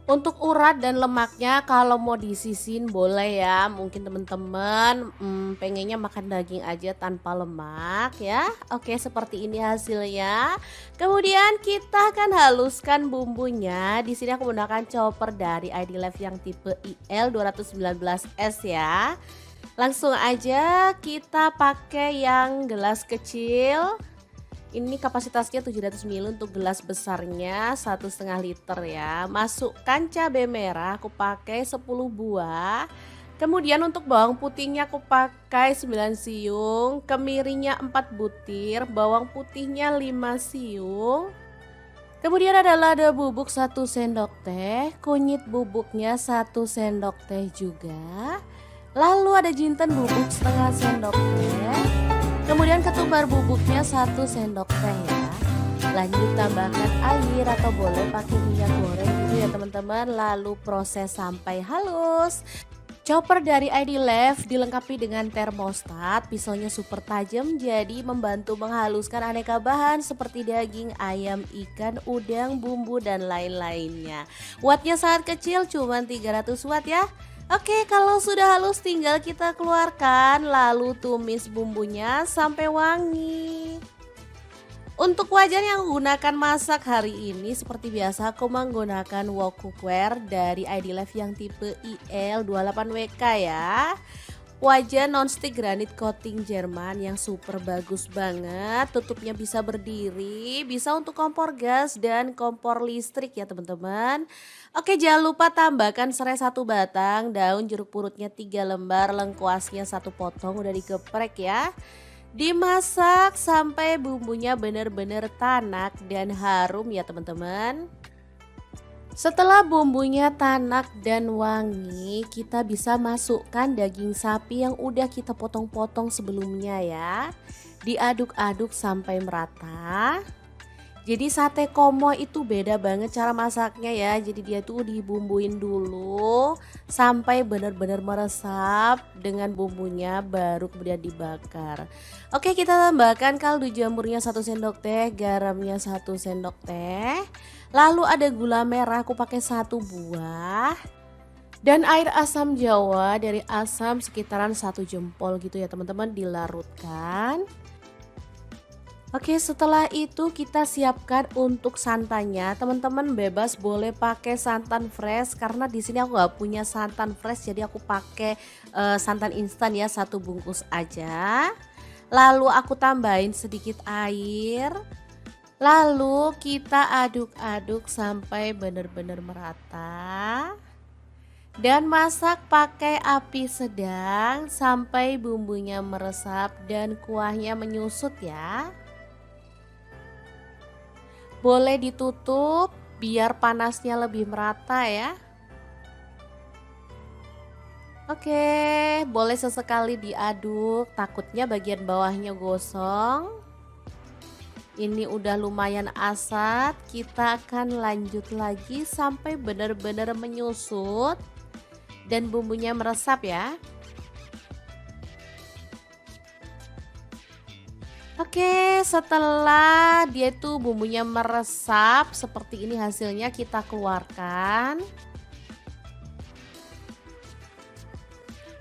Untuk urat dan lemaknya kalau mau disisin boleh ya. Mungkin teman-teman pengennya makan daging aja tanpa lemak ya. Oke, seperti ini hasilnya. Kemudian kita akan haluskan bumbunya. Di sini aku menggunakan chopper dari ID Life yang tipe IL 219S ya. Langsung aja kita pakai yang gelas kecil. Ini kapasitasnya 700 ml untuk gelas besarnya 1,5 liter ya. Masukkan cabai merah, aku pakai 10 buah. Kemudian untuk bawang putihnya aku pakai 9 siung, kemirinya 4 butir, bawang putihnya 5 siung. Kemudian ada lada bubuk 1 sendok teh, kunyit bubuknya 1 sendok teh juga. Lalu ada jinten bubuk setengah sendok teh. Kemudian ketumbar bubuknya 1 sendok teh ya. Lanjut tambahkan air atau boleh pakai minyak goreng gitu ya teman-teman. Lalu proses sampai halus. Chopper dari ID Life dilengkapi dengan termostat, pisaunya super tajam jadi membantu menghaluskan aneka bahan seperti daging, ayam, ikan, udang, bumbu, dan lain-lainnya. Wattnya sangat kecil, cuma 300 watt ya. Oke, kalau sudah halus tinggal kita keluarkan lalu tumis bumbunya sampai wangi. Untuk wajan yang gunakan masak hari ini seperti biasa aku menggunakan wok cookware dari ID Life yang tipe IL28WK ya. Wajan nonstick granit coating Jerman yang super bagus banget. Tutupnya bisa berdiri, bisa untuk kompor gas dan kompor listrik ya teman-teman. Oke, jangan lupa tambahkan serai 1 batang, daun jeruk purutnya 3 lembar, lengkuasnya 1 potong udah digeprek ya. Dimasak sampai bumbunya benar-benar tanak dan harum ya teman-teman. Setelah bumbunya tanak dan wangi, kita bisa masukkan daging sapi yang udah kita potong-potong sebelumnya ya. Diaduk-aduk sampai merata. Jadi sate komo itu beda banget cara masaknya ya. Jadi dia tuh dibumbuin dulu sampai benar-benar meresap dengan bumbunya baru kemudian dibakar. Oke, kita tambahkan kaldu jamurnya 1 sendok teh, garamnya 1 sendok teh. Lalu ada gula merah aku pakai 1 buah. Dan air asam jawa dari asam sekitaran 1 jempol gitu ya teman-teman, dilarutkan. Oke, setelah itu kita siapkan untuk santannya. Teman-teman bebas boleh pakai santan fresh karena di sini aku nggak punya santan fresh, jadi aku pakai santan instan ya, 1 bungkus aja. Lalu aku tambahin sedikit air. Lalu kita aduk-aduk sampai benar-benar merata. Dan masak pakai api sedang sampai bumbunya meresap dan kuahnya menyusut ya. Boleh ditutup biar panasnya lebih merata ya. Oke, boleh sesekali diaduk, takutnya bagian bawahnya gosong. Ini udah lumayan asat, kita akan lanjut lagi sampai benar-benar menyusut dan bumbunya meresap ya. Oke, setelah dia tuh bumbunya meresap seperti ini hasilnya, kita keluarkan.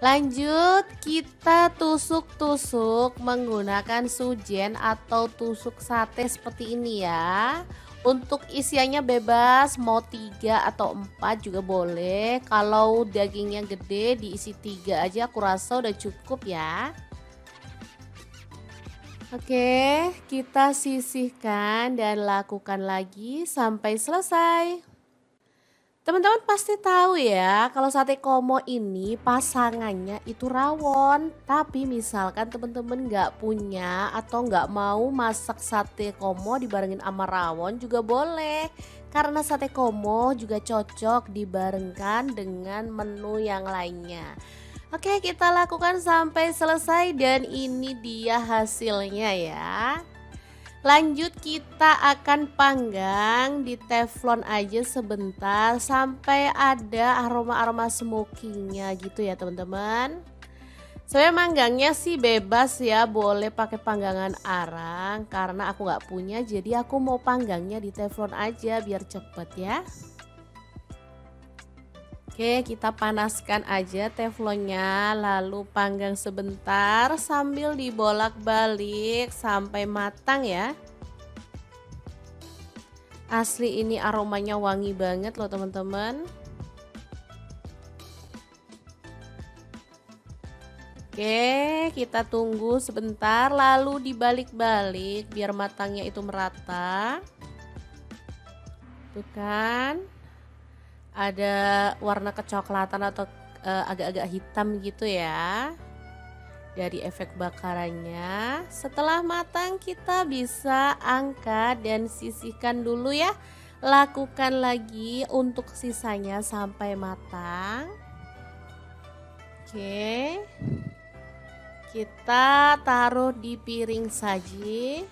Lanjut kita tusuk-tusuk menggunakan sujen atau tusuk sate seperti ini ya. Untuk isiannya bebas, mau 3 atau 4 juga boleh. Kalau dagingnya gede diisi 3 aja, aku rasa udah cukup ya. Oke, kita sisihkan dan lakukan lagi sampai selesai. Teman-teman pasti tahu ya, kalau sate komo ini pasangannya itu rawon. Tapi misalkan teman-teman nggak punya atau nggak mau masak sate komo dibarengin sama rawon juga boleh. Karena sate komo juga cocok dibarengkan dengan menu yang lainnya. Oke, kita lakukan sampai selesai dan ini dia hasilnya ya. Lanjut kita akan panggang di teflon aja sebentar sampai ada aroma-aroma smokingnya gitu ya teman-teman. Saya manggangnya sih bebas ya, boleh pakai panggangan arang karena aku nggak punya, jadi aku mau panggangnya di teflon aja biar cepet ya. Oke, kita panaskan aja teflonnya lalu panggang sebentar sambil dibolak-balik sampai matang ya. Asli ini aromanya wangi banget loh teman-teman. Oke, kita tunggu sebentar lalu dibalik-balik biar matangnya itu merata. Tuh kan. Ada warna kecoklatan atau agak-agak hitam gitu ya dari efek bakarannya. Setelah matang kita bisa angkat dan sisihkan dulu ya. Lakukan lagi untuk sisanya sampai matang. Oke, kita taruh di piring saji.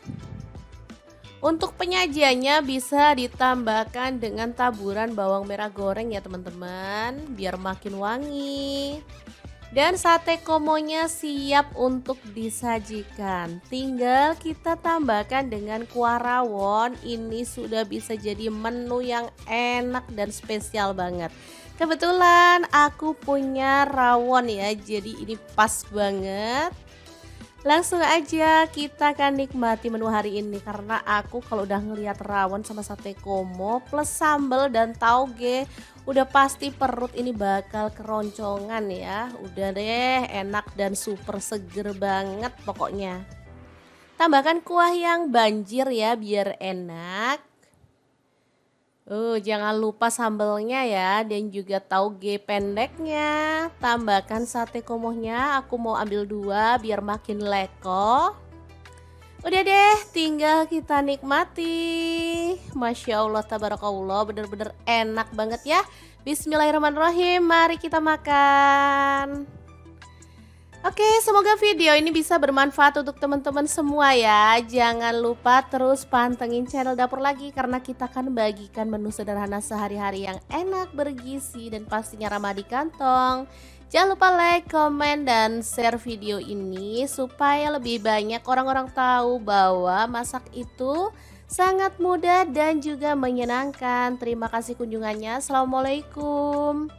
Untuk penyajiannya bisa ditambahkan dengan taburan bawang merah goreng ya teman-teman, biar makin wangi. Dan sate komonya siap untuk disajikan. Tinggal kita tambahkan dengan kuah rawon. Ini sudah bisa jadi menu yang enak dan spesial banget. Kebetulan aku punya rawon ya, jadi ini pas banget. Langsung aja kita akan nikmati menu hari ini karena aku kalau udah ngelihat rawon sama sate komo plus sambal dan tauge udah pasti perut ini bakal keroncongan ya. Udah deh, enak dan super seger banget pokoknya. Tambahkan kuah yang banjir ya biar enak. Jangan lupa sambelnya ya dan juga tauge pendeknya. Tambahkan sate komohnya, aku mau ambil 2 biar makin leko. Udah deh, tinggal kita nikmati. Masya Allah, tabarakallah, bener-bener enak banget ya. Bismillahirrahmanirrahim, mari kita makan. Oke, semoga video ini bisa bermanfaat untuk teman-teman semua ya. Jangan lupa terus pantengin channel Dapur Lagi karena kita akan bagikan menu sederhana sehari-hari yang enak, bergizi, dan pastinya ramah di kantong. Jangan lupa like, komen, dan share video ini supaya lebih banyak orang-orang tahu bahwa masak itu sangat mudah dan juga menyenangkan. Terima kasih kunjungannya. Assalamualaikum.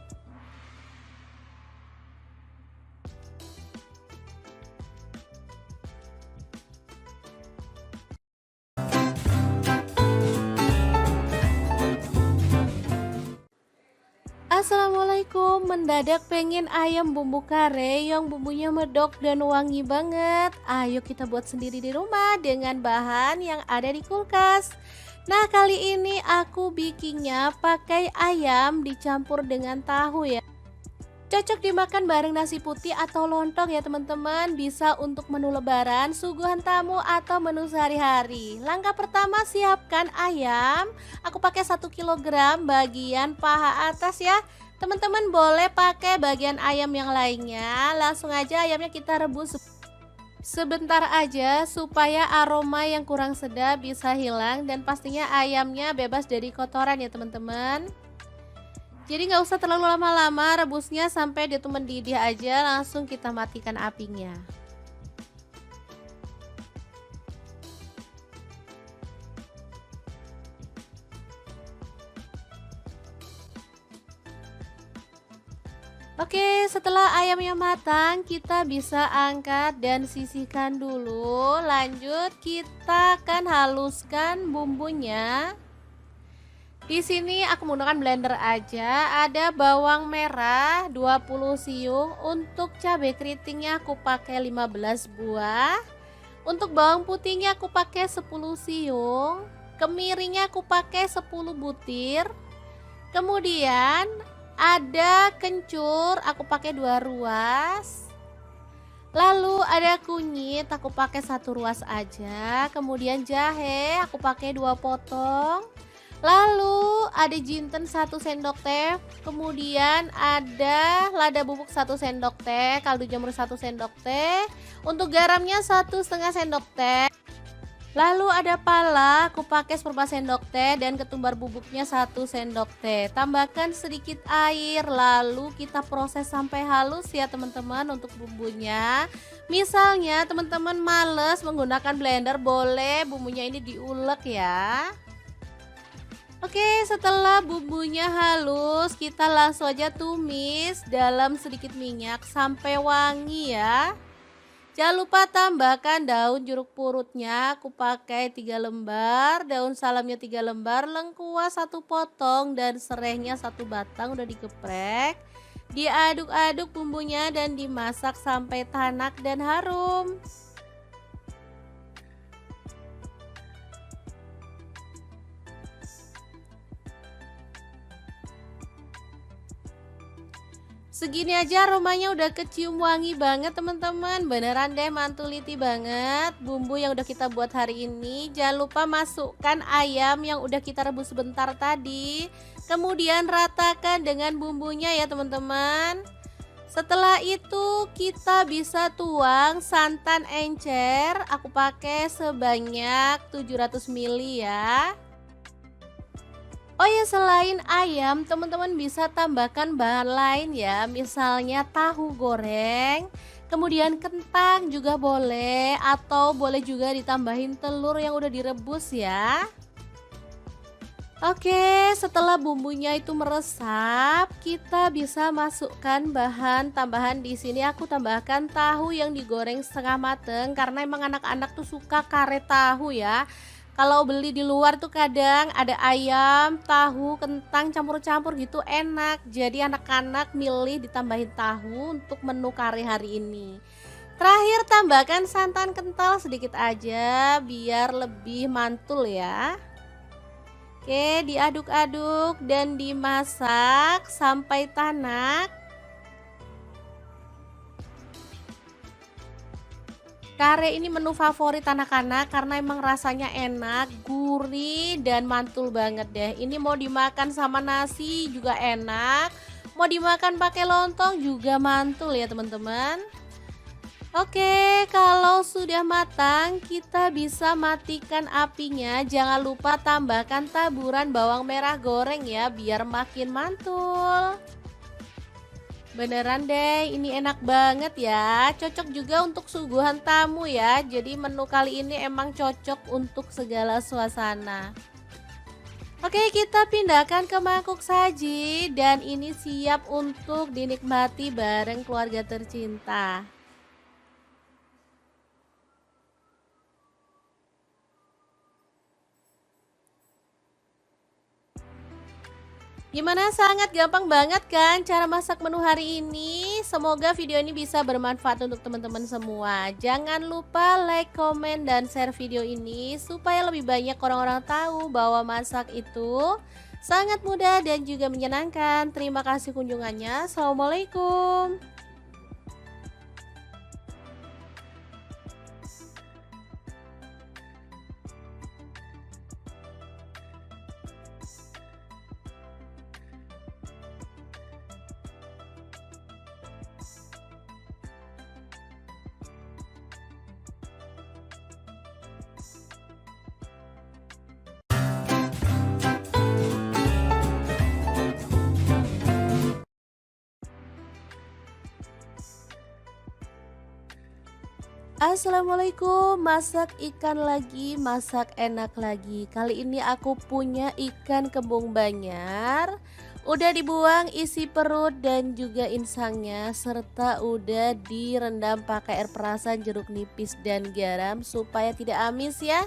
Assalamualaikum, mendadak pengen ayam bumbu kare yang bumbunya medok dan wangi banget. Ayo kita buat sendiri di rumah dengan bahan yang ada di kulkas. Nah, kali ini aku bikinnya pakai ayam dicampur dengan tahu ya. Cocok dimakan bareng nasi putih atau lontong ya teman-teman. Bisa untuk menu lebaran, suguhan tamu, atau menu sehari-hari. Langkah pertama, siapkan ayam. Aku pakai 1 kilogram bagian paha atas ya. Teman-teman boleh pakai bagian ayam yang lainnya. Langsung aja ayamnya kita rebus sebentar aja supaya aroma yang kurang sedap bisa hilang. Dan pastinya ayamnya bebas dari kotoran ya teman-teman. Jadi nggak usah terlalu lama-lama rebusnya, sampai dia tuh mendidih aja, langsung kita matikan apinya. Oke, setelah ayamnya matang, kita bisa angkat dan sisihkan dulu. Lanjut, kita akan haluskan bumbunya. Di sini aku menggunakan blender aja. Ada bawang merah 20 siung, untuk cabai keritingnya aku pakai 15 buah. Untuk bawang putihnya aku pakai 10 siung. Kemirinya aku pakai 10 butir. Kemudian ada kencur, aku pakai 2 ruas. Lalu ada kunyit, aku pakai 1 ruas aja. Kemudian jahe, aku pakai 2 potong. Lalu ada jinten 1 sendok teh, kemudian ada lada bubuk 1 sendok teh, kaldu jamur 1 sendok teh, untuk garamnya 1,5 sendok teh. Lalu ada pala, aku pakai 1/4 sendok teh, dan ketumbar bubuknya 1 sendok teh. Tambahkan sedikit air, lalu kita proses sampai halus ya teman-teman untuk bumbunya. Misalnya teman-teman males menggunakan blender, boleh bumbunya ini diulek ya. Oke, setelah bumbunya halus, kita langsung aja tumis dalam sedikit minyak sampai wangi ya. Jangan lupa tambahkan daun jeruk purutnya, aku pakai 3 lembar, daun salamnya 3 lembar, lengkuas 1 potong, dan serehnya 1 batang udah digeprek. Diaduk-aduk bumbunya dan dimasak sampai tanak dan harum. Segini aja aromanya udah kecium wangi banget teman-teman. Beneran deh mantuliti banget bumbu yang udah kita buat hari ini. Jangan lupa masukkan ayam yang udah kita rebus sebentar tadi. Kemudian ratakan dengan bumbunya ya teman-teman. Setelah itu kita bisa tuang santan encer. Aku pakai sebanyak 700 ml ya. Oh ya, selain ayam, teman-teman bisa tambahkan bahan lain ya, misalnya tahu goreng, kemudian kentang juga boleh, atau boleh juga ditambahin telur yang udah direbus ya. Oke, setelah bumbunya itu meresap, kita bisa masukkan bahan tambahan. Di sini aku tambahkan tahu yang digoreng setengah mateng karena emang anak-anak tuh suka kare tahu ya. Kalau beli di luar tuh kadang ada ayam, tahu, kentang campur-campur gitu enak. Jadi anak-anak milih ditambahin tahu untuk menu kari hari ini. Terakhir tambahkan santan kental sedikit aja biar lebih mantul ya. Oke, diaduk-aduk dan dimasak sampai tanak. Kare ini menu favorit anak-anak karena emang rasanya enak, gurih, dan mantul banget deh. Ini mau dimakan sama nasi juga enak, mau dimakan pakai lontong juga mantul ya teman-teman. Oke, kalau sudah matang, kita bisa matikan apinya. Jangan lupa tambahkan taburan bawang merah goreng ya, biar makin mantul. Beneran deh, ini enak banget ya. Cocok juga untuk suguhan tamu ya. Jadi menu kali ini emang cocok untuk segala suasana. Oke, kita pindahkan ke mangkuk saji dan ini siap untuk dinikmati bareng keluarga tercinta. Gimana, sangat gampang banget kan cara masak menu hari ini? Semoga video ini bisa bermanfaat untuk teman-teman semua. Jangan lupa like, komen, dan share video ini supaya lebih banyak orang-orang tahu bahwa masak itu sangat mudah dan juga menyenangkan. Terima kasih kunjungannya. Assalamualaikum. Assalamualaikum, masak ikan lagi, masak enak lagi. Kali ini aku punya ikan kembung Banyar. Udah dibuang isi perut dan juga insangnya, serta udah direndam pakai air perasan, jeruk nipis, dan garam supaya tidak amis ya.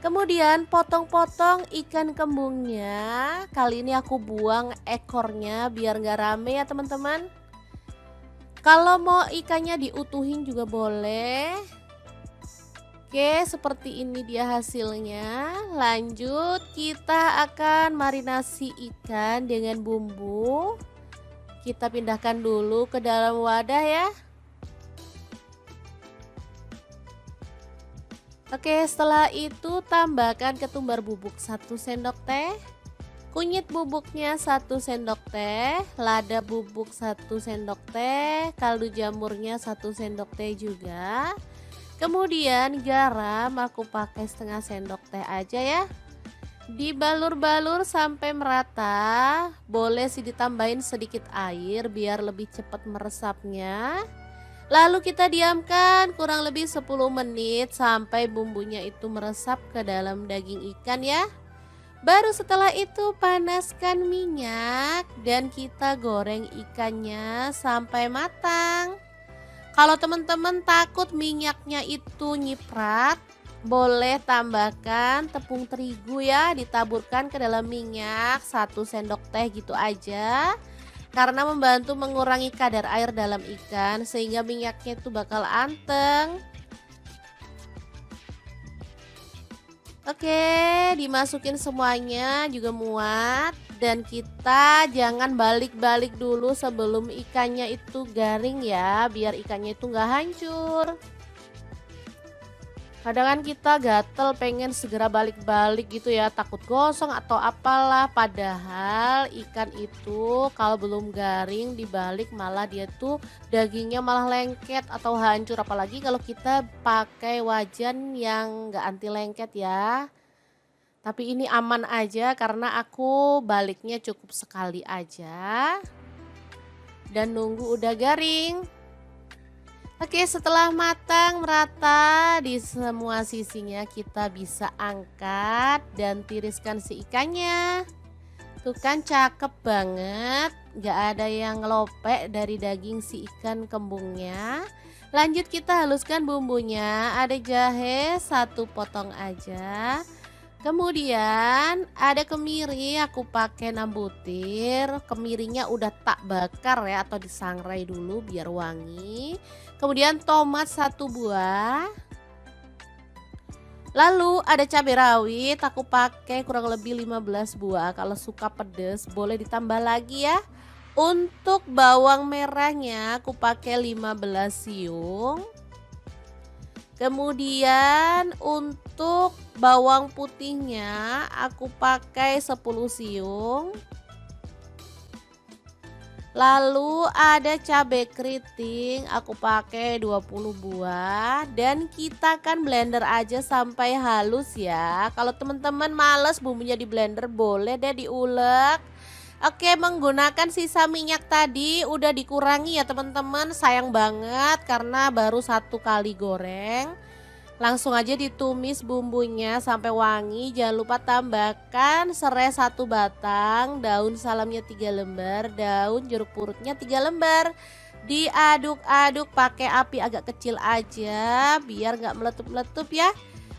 Kemudian potong-potong ikan kembungnya. Kali ini aku buang ekornya biar nggak rame ya teman-teman. Kalau mau ikannya diutuhin juga boleh. Oke, seperti ini dia hasilnya. Lanjut, kita akan marinasi ikan dengan bumbu. Kita pindahkan dulu ke dalam wadah ya. Oke, setelah itu tambahkan ketumbar bubuk 1 sendok teh. Kunyit bubuknya 1 sendok teh, lada bubuk 1 sendok teh, kaldu jamurnya 1 sendok teh juga. Kemudian garam aku pakai setengah sendok teh aja ya. Dibalur-balur sampai merata. Boleh sih ditambahin sedikit air biar lebih cepat meresapnya. Lalu kita diamkan kurang lebih 10 menit sampai bumbunya itu meresap ke dalam daging ikan ya. Baru setelah itu panaskan minyak dan kita goreng ikannya sampai matang. Kalau teman-teman takut minyaknya itu nyiprat, boleh tambahkan tepung terigu ya, ditaburkan ke dalam minyak 1 sendok teh gitu aja. Karena membantu mengurangi kadar air dalam ikan sehingga minyaknya itu bakal anteng. Oke, dimasukin semuanya juga muat dan kita jangan balik-balik dulu sebelum ikannya itu garing ya, biar ikannya itu nggak hancur. Kadang kan kita gatel pengen segera balik-balik gitu ya, takut gosong atau apalah, padahal ikan itu kalau belum garing dibalik malah dia tuh dagingnya malah lengket atau hancur, apalagi kalau kita pakai wajan yang nggak anti lengket ya. Tapi ini aman aja karena aku baliknya cukup sekali aja dan nunggu udah garing. Oke, setelah matang merata di semua sisinya, kita bisa angkat dan tiriskan si ikannya. Tuh kan cakep banget, gak ada yang ngelopek dari daging si ikan kembungnya. Lanjut kita haluskan bumbunya, ada jahe 1 potong aja. Kemudian ada kemiri, aku pakai 6 butir. Kemirinya udah tak bakar ya atau disangrai dulu biar wangi. Kemudian tomat 1 buah. Lalu ada cabai rawit, aku pakai kurang lebih 15 buah. Kalau suka pedas boleh ditambah lagi ya. Untuk bawang merahnya aku pakai 15 siung. Kemudian untuk bawang putihnya aku pakai 10 siung. Lalu ada cabai keriting, aku pakai 20 buah dan kita kan blender aja sampai halus ya. Kalau teman-teman males bumbunya di blender boleh deh diulek. Oke, menggunakan sisa minyak tadi udah dikurangi ya teman-teman. Sayang banget karena baru 1 kali goreng. Langsung aja ditumis bumbunya sampai wangi. Jangan lupa tambahkan serai 1 batang, daun salamnya 3 lembar, daun jeruk purutnya 3 lembar. Diaduk-aduk pakai api agak kecil aja biar nggak meletup-meletup ya.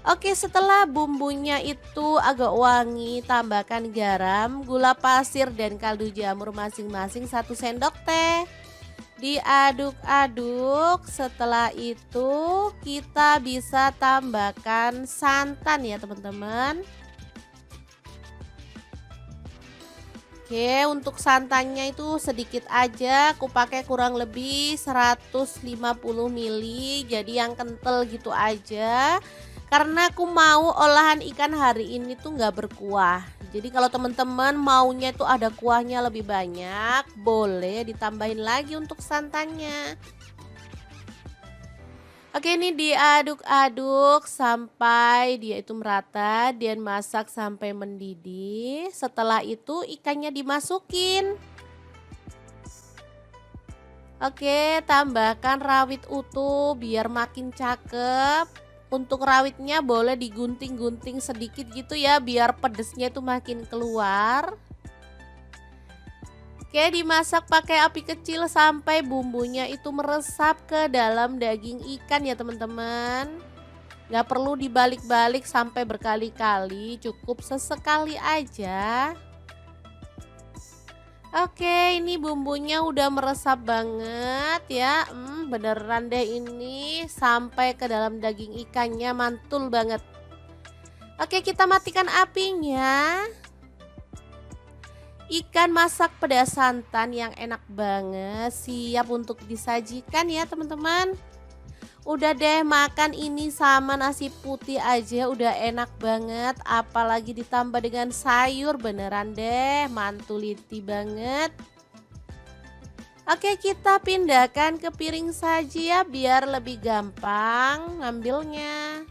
Oke, setelah bumbunya itu agak wangi, tambahkan garam, gula pasir dan kaldu jamur masing-masing 1 sendok teh. Diaduk-aduk, setelah itu kita bisa tambahkan santan ya teman-teman. Oke, untuk santannya itu sedikit aja, aku pakai kurang lebih 150 ml, jadi yang kental gitu aja. Karena aku mau olahan ikan hari ini tuh nggak berkuah. Jadi kalau teman-teman maunya itu ada kuahnya lebih banyak, boleh ditambahin lagi untuk santannya. Oke, ini diaduk-aduk sampai dia itu merata dan masak sampai mendidih. Setelah itu ikannya dimasukin. Oke, tambahkan rawit utuh biar makin cakep. Untuk rawitnya boleh digunting-gunting sedikit gitu ya biar pedesnya itu makin keluar. Oke, dimasak pakai api kecil sampai bumbunya itu meresap ke dalam daging ikan ya teman-teman. Gak perlu dibalik-balik sampai berkali-kali, cukup sesekali aja. Oke, ini bumbunya udah meresap banget ya. Beneran deh ini sampai ke dalam daging ikannya, mantul banget. Oke, kita matikan apinya. Ikan masak pedas santan yang enak banget, siap untuk disajikan ya teman-teman. Udah deh, makan ini sama nasi putih aja udah enak banget, apalagi ditambah dengan sayur, beneran deh mantuliti banget. Oke, kita pindahkan ke piring saji ya biar lebih gampang ngambilnya.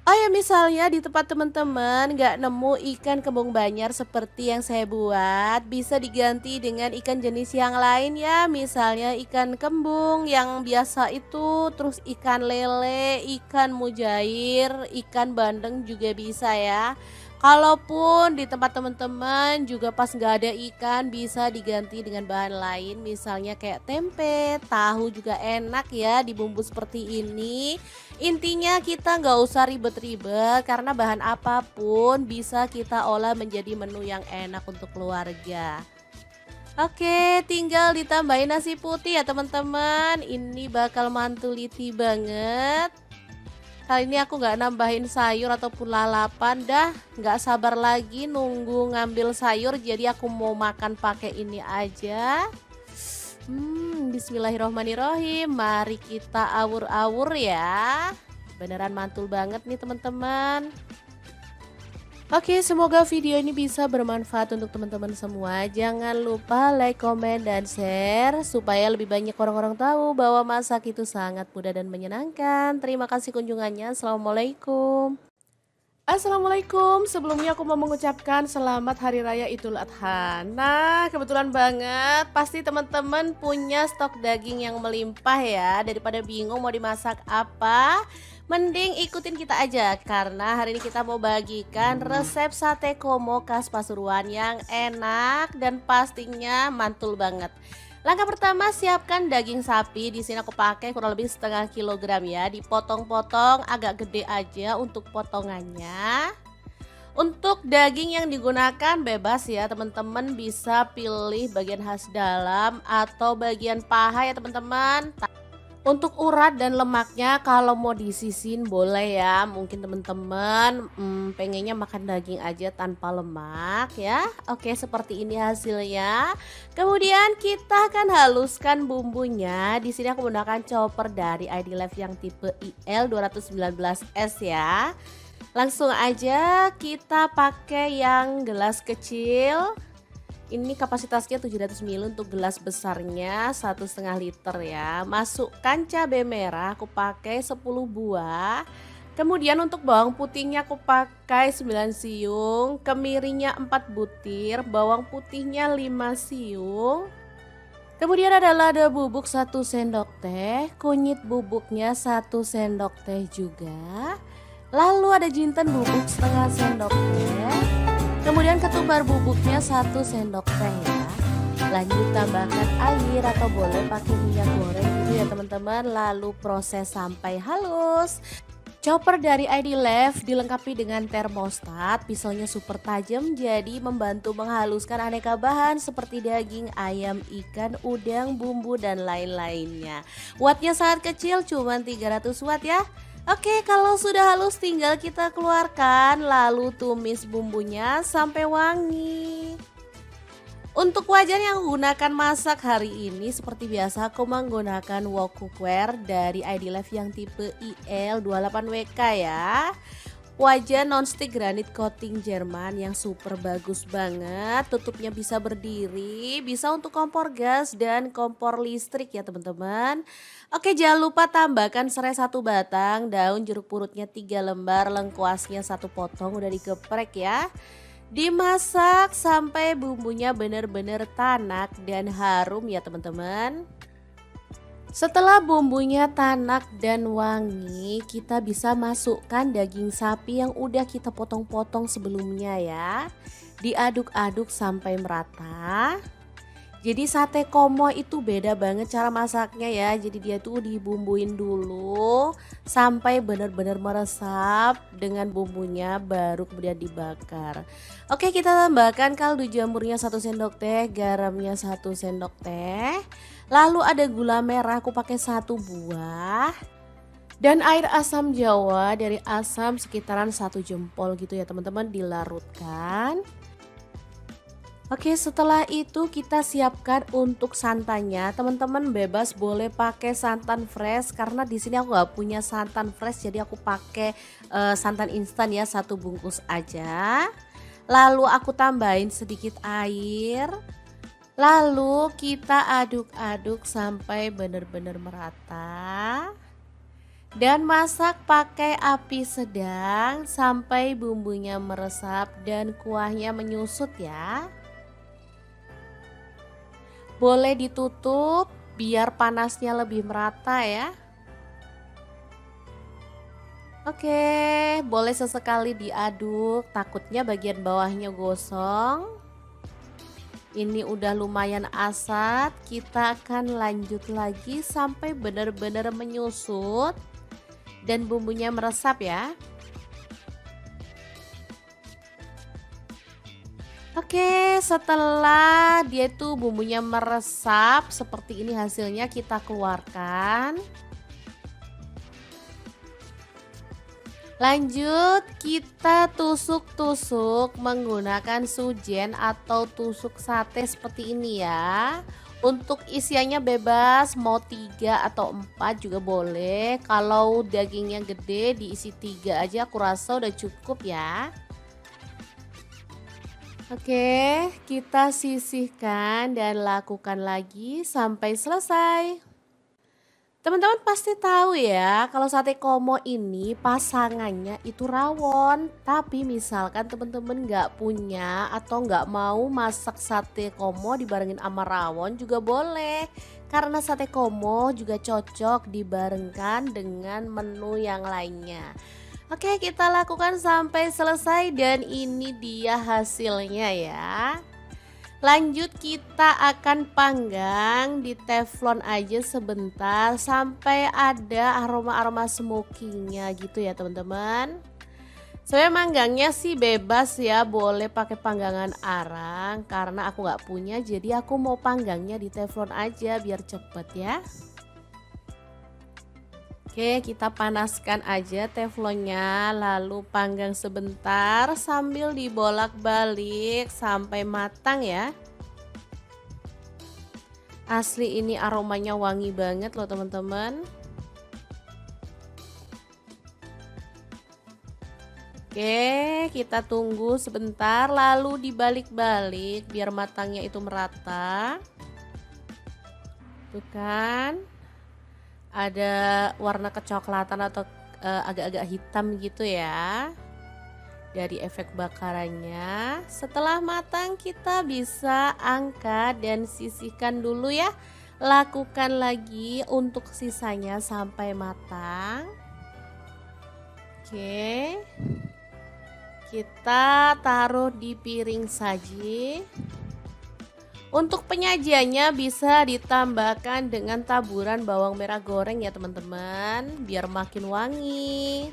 Oh ya, misalnya di tempat teman-teman nggak nemu ikan kembung Banjar seperti yang saya buat, bisa diganti dengan ikan jenis yang lain ya. Misalnya ikan kembung yang biasa itu, terus ikan lele, ikan mujair, ikan bandeng juga bisa ya. Kalaupun di tempat teman-teman juga pas nggak ada ikan, bisa diganti dengan bahan lain, misalnya kayak tempe, tahu juga enak ya dibumbu seperti ini. Intinya kita nggak usah ribet-ribet karena bahan apapun bisa kita olah menjadi menu yang enak untuk keluarga. Oke, tinggal ditambahin nasi putih ya teman-teman. Ini bakal mantuliti banget. Kali ini aku nggak nambahin sayur ataupun lalapan, dah nggak sabar lagi nunggu ngambil sayur, jadi aku mau makan pakai ini aja. Bismillahirrohmanirrohim, mari kita awur-awur ya. Beneran mantul banget nih teman-teman. Oke, semoga video ini bisa bermanfaat untuk teman-teman semua. Jangan lupa like, komen, dan share supaya lebih banyak orang-orang tahu bahwa masak itu sangat mudah dan menyenangkan. Terima kasih kunjungannya. Assalamualaikum. Assalamualaikum, sebelumnya aku mau mengucapkan selamat Hari Raya Idul Adha. Nah, kebetulan banget pasti teman-teman punya stok daging yang melimpah ya. Daripada bingung mau dimasak apa, mending ikutin kita aja. Karena hari ini kita mau bagikan resep sate komo khas Pasuruan yang enak dan pastinya mantul banget. Langkah pertama, siapkan daging sapi. Di sini aku pakai kurang lebih setengah kilogram ya. Dipotong-potong agak gede aja untuk potongannya. Untuk daging yang digunakan bebas ya teman-teman, bisa pilih bagian khas dalam atau bagian paha ya teman-teman. Untuk urat dan lemaknya kalau mau disisin boleh ya, mungkin teman-teman pengennya makan daging aja tanpa lemak ya. Oke, seperti ini hasilnya. Kemudian kita akan haluskan bumbunya. Di sini aku menggunakan chopper dari ID Life yang tipe IL 219S ya. Langsung aja kita pakai yang gelas kecil. Ini kapasitasnya 700 ml untuk gelas besarnya 1,5 liter ya. Masukkan cabai merah, aku pakai 10 buah. Kemudian untuk bawang putihnya aku pakai 9 siung, kemirinya 4 butir, bawang putihnya 5 siung. Kemudian ada lada bubuk 1 sendok teh, kunyit bubuknya 1 sendok teh juga. Lalu ada jinten bubuk setengah sendok teh. Kemudian ketumbar bubuknya 1 sendok teh ya. Lanjut tambahkan air atau boleh pakai minyak goreng gitu ya teman-teman. Lalu proses sampai halus. Chopper dari ID Life dilengkapi dengan termostat, pisaunya super tajam jadi membantu menghaluskan aneka bahan seperti daging, ayam, ikan, udang, bumbu dan lain-lainnya. Wattnya sangat kecil, cuma 300 watt ya. Oke, kalau sudah halus tinggal kita keluarkan lalu tumis bumbunya sampai wangi. Untuk wajan yang gunakan masak hari ini seperti biasa aku menggunakan wok cookware dari ID Life yang tipe IL28WK ya. Wajan nonstick granit coating Jerman yang super bagus banget, tutupnya bisa berdiri, bisa untuk kompor gas dan kompor listrik ya teman-teman. Oke, jangan lupa tambahkan serai 1 batang, daun jeruk purutnya 3 lembar, lengkuasnya 1 potong udah digeprek ya. Dimasak sampai bumbunya benar-benar tanak dan harum ya teman-teman. Setelah bumbunya tanak dan wangi, kita bisa masukkan daging sapi yang udah kita potong-potong sebelumnya ya. Diaduk-aduk sampai merata. Jadi sate komo itu beda banget cara masaknya ya. Jadi dia tuh dibumbuin dulu sampai benar-benar meresap dengan bumbunya baru kemudian dibakar. Oke, kita tambahkan kaldu jamurnya 1 sendok teh, garamnya 1 sendok teh. Lalu ada gula merah aku pakai 1 buah. Dan air asam jawa dari asam sekitaran 1 jempol gitu ya teman-teman, dilarutkan. Oke, setelah itu kita siapkan untuk santannya. Teman-teman bebas boleh pakai santan fresh karena di sini aku nggak punya santan fresh, jadi aku pakai santan instan ya, 1 bungkus aja. Lalu aku tambahin sedikit air. Lalu kita aduk-aduk sampai benar-benar merata. Dan masak pakai api sedang sampai bumbunya meresap dan kuahnya menyusut ya. Boleh ditutup biar panasnya lebih merata ya. Oke, boleh sesekali diaduk, takutnya bagian bawahnya gosong. Ini udah lumayan asat, kita akan lanjut lagi sampai benar-benar menyusut dan bumbunya meresap ya. Oke, setelah dia tuh bumbunya meresap seperti ini hasilnya, kita keluarkan. Lanjut kita tusuk-tusuk menggunakan sujen atau tusuk sate seperti ini ya. Untuk isiannya bebas, mau 3 atau 4 juga boleh. Kalau dagingnya gede diisi 3 aja aku rasa udah cukup ya. Oke, kita sisihkan dan lakukan lagi sampai selesai. Teman-teman pasti tahu ya, kalau sate komo ini pasangannya itu rawon. Tapi misalkan teman-teman nggak punya atau nggak mau masak sate komo dibarengin sama rawon juga boleh. Karena sate komo juga cocok dibarengkan dengan menu yang lainnya. Oke, kita lakukan sampai selesai dan ini dia hasilnya ya. Lanjut kita akan panggang di teflon aja sebentar sampai ada aroma-aroma smokingnya gitu ya teman-teman. Saya manggangnya sih bebas ya, boleh pakai panggangan arang karena aku nggak punya, jadi aku mau panggangnya di teflon aja biar cepet ya. Oke, kita panaskan aja teflonnya, lalu panggang sebentar sambil dibolak-balik sampai matang ya. Asli ini aromanya wangi banget loh teman-teman. Oke, kita tunggu sebentar lalu dibalik-balik biar matangnya itu merata. Tuh kan, ada warna kecoklatan atau agak-agak hitam gitu ya dari efek bakarannya. Setelah matang kita bisa angkat dan sisihkan dulu ya. Lakukan lagi untuk sisanya sampai matang. Oke, kita taruh di piring saji. Untuk penyajiannya bisa ditambahkan dengan taburan bawang merah goreng ya teman-teman, biar makin wangi.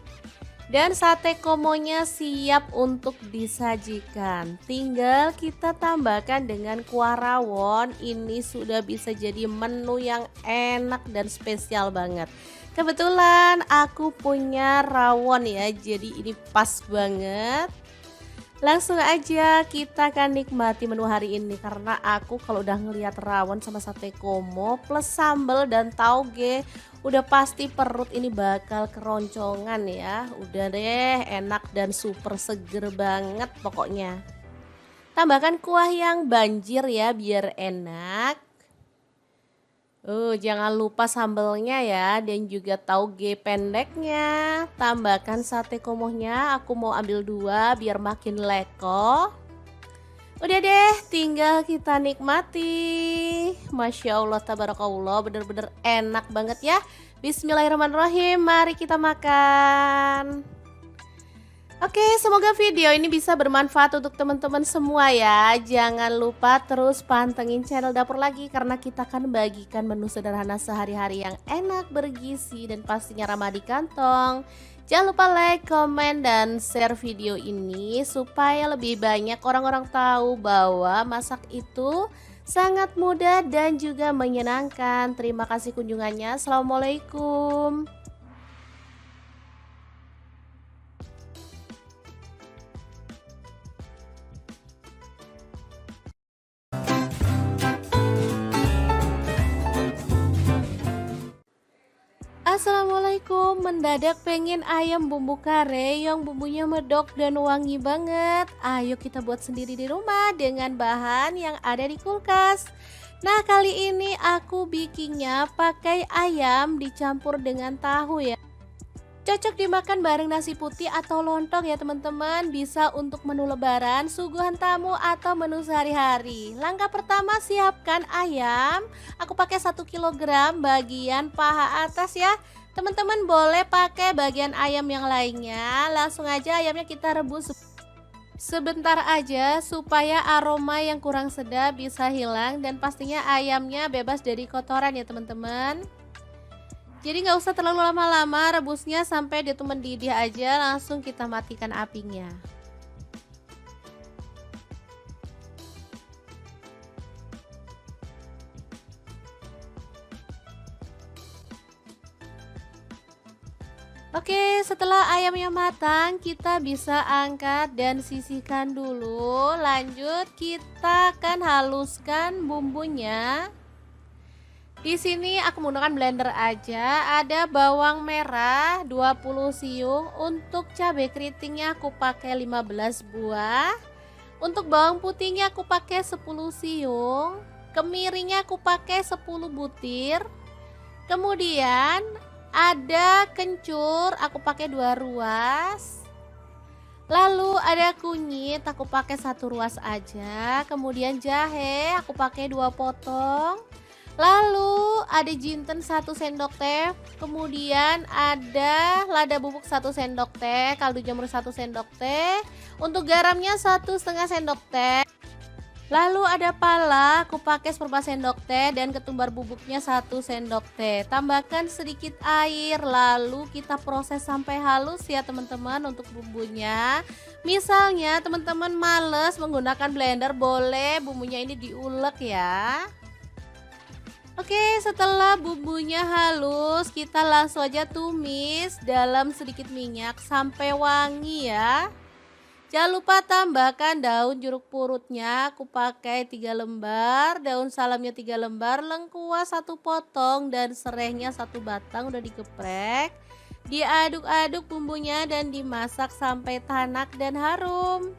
Dan sate komonya siap untuk disajikan. Tinggal kita tambahkan dengan kuah rawon. Ini sudah bisa jadi menu yang enak dan spesial banget. Kebetulan aku punya rawon ya, jadi ini pas banget. Langsung aja kita akan nikmati menu hari ini karena aku kalau udah ngelihat rawon sama sate komo plus sambal dan tauge udah pasti perut ini bakal keroncongan ya. Udah deh, enak dan super seger banget pokoknya. Tambahkan kuah yang banjir ya biar enak. Jangan lupa sambelnya ya dan juga tauge pendeknya. Tambahkan sate komohnya, aku mau ambil 2 biar makin leko. Udah deh, tinggal kita nikmati. Masya Allah, tabarakallah, bener-bener enak banget ya. Bismillahirrahmanirrahim, mari kita makan. Oke, semoga video ini bisa bermanfaat untuk teman-teman semua ya. Jangan lupa terus pantengin channel Dapur Lagi karena kita akan bagikan menu sederhana sehari-hari yang enak, bergizi, dan pastinya ramah di kantong. Jangan lupa like, komen, dan share video ini supaya lebih banyak orang-orang tahu bahwa masak itu sangat mudah dan juga menyenangkan. Terima kasih kunjungannya. Assalamualaikum. Assalamualaikum, mendadak pengen ayam bumbu kare yang bumbunya medok dan wangi banget. Ayo kita buat sendiri di rumah dengan bahan yang ada di kulkas. Nah, kali ini aku bikinnya pakai ayam dicampur dengan tahu ya. Cocok dimakan bareng nasi putih atau lontong ya teman-teman. Bisa untuk menu lebaran, suguhan tamu, atau menu sehari-hari. Langkah pertama, siapkan ayam. Aku pakai 1 kg bagian paha atas ya. Teman-teman boleh pakai bagian ayam yang lainnya. Langsung aja ayamnya kita rebus sebentar aja supaya aroma yang kurang sedap bisa hilang. Dan pastinya ayamnya bebas dari kotoran ya teman-teman. Jadi nggak usah terlalu lama-lama rebusnya, sampai dia tuh mendidih aja, langsung kita matikan apinya. Oke, setelah ayamnya matang, kita bisa angkat dan sisihkan dulu. Lanjut, kita akan haluskan bumbunya. Di sini aku menggunakan blender aja. Ada bawang merah 20 siung, untuk cabai keritingnya aku pakai 15 buah. Untuk bawang putihnya aku pakai 10 siung, kemiringnya aku pakai 10 butir. Kemudian ada kencur, aku pakai 2 ruas. Lalu ada kunyit, aku pakai 1 ruas aja. Kemudian jahe, aku pakai 2 potong. Lalu ada jinten 1 sendok teh, kemudian ada lada bubuk 1 sendok teh, kaldu jamur 1 sendok teh, untuk garamnya 1,5 sendok teh. Lalu ada pala, aku pakai 1/4 sendok teh, dan ketumbar bubuknya 1 sendok teh. Tambahkan sedikit air, lalu kita proses sampai halus ya teman-teman untuk bumbunya. Misalnya teman-teman males menggunakan blender, boleh bumbunya ini diulek ya. Oke, setelah bumbunya halus, kita langsung aja tumis dalam sedikit minyak sampai wangi ya. Jangan lupa tambahkan daun jeruk purutnya, aku pakai 3 lembar, daun salamnya 3 lembar, lengkuas 1 potong, dan serehnya 1 batang udah digeprek. Diaduk-aduk bumbunya dan dimasak sampai tanak dan harum.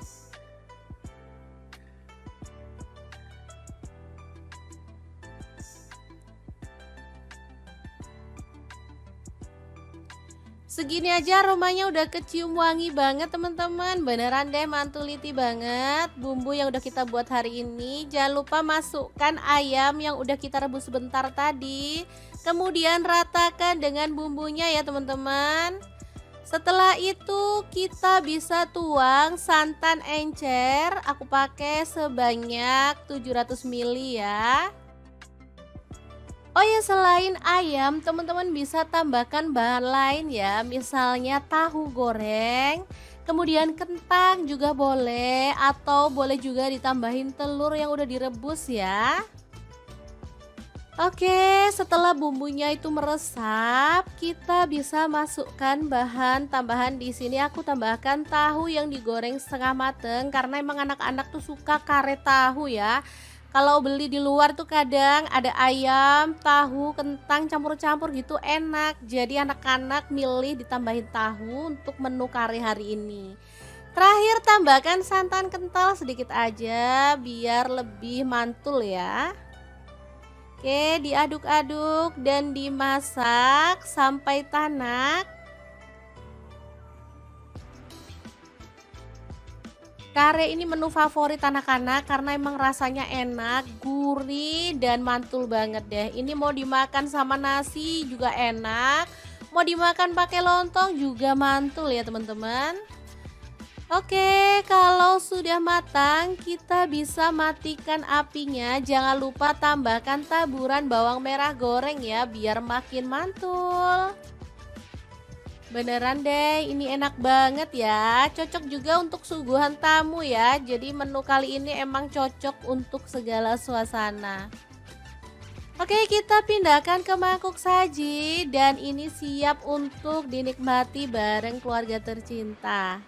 Segini aja aromanya udah kecium wangi banget teman-teman. Beneran deh mantuliti banget bumbu yang udah kita buat hari ini. Jangan lupa masukkan ayam yang udah kita rebus sebentar tadi. Kemudian ratakan dengan bumbunya ya teman-teman. Setelah itu kita bisa tuang santan encer. Aku pakai sebanyak 700 ml ya. Oh ya, selain ayam, teman-teman bisa tambahkan bahan lain ya, misalnya tahu goreng, kemudian kentang juga boleh, atau boleh juga ditambahin telur yang udah direbus ya. Oke, setelah bumbunya itu meresap, kita bisa masukkan bahan tambahan. Di sini aku tambahkan tahu yang digoreng setengah mateng karena emang anak-anak tuh suka kare tahu ya. Kalau beli di luar tuh kadang ada ayam, tahu, kentang campur-campur gitu enak. Jadi anak-anak milih ditambahin tahu untuk menu kari hari ini. Terakhir tambahkan santan kental sedikit aja biar lebih mantul ya. Oke, diaduk-aduk dan dimasak sampai tanak. Kare ini menu favorit anak-anak karena emang rasanya enak, gurih, dan mantul banget deh. Ini mau dimakan sama nasi juga enak, mau dimakan pakai lontong juga mantul ya teman-teman. Oke, kalau sudah matang kita bisa matikan apinya. Jangan lupa tambahkan taburan bawang merah goreng ya biar makin mantul. Beneran deh, ini enak banget ya. Cocok juga untuk suguhan tamu ya. Jadi menu kali ini emang cocok untuk segala suasana. Oke, kita pindahkan ke mangkuk saji dan ini siap untuk dinikmati bareng keluarga tercinta.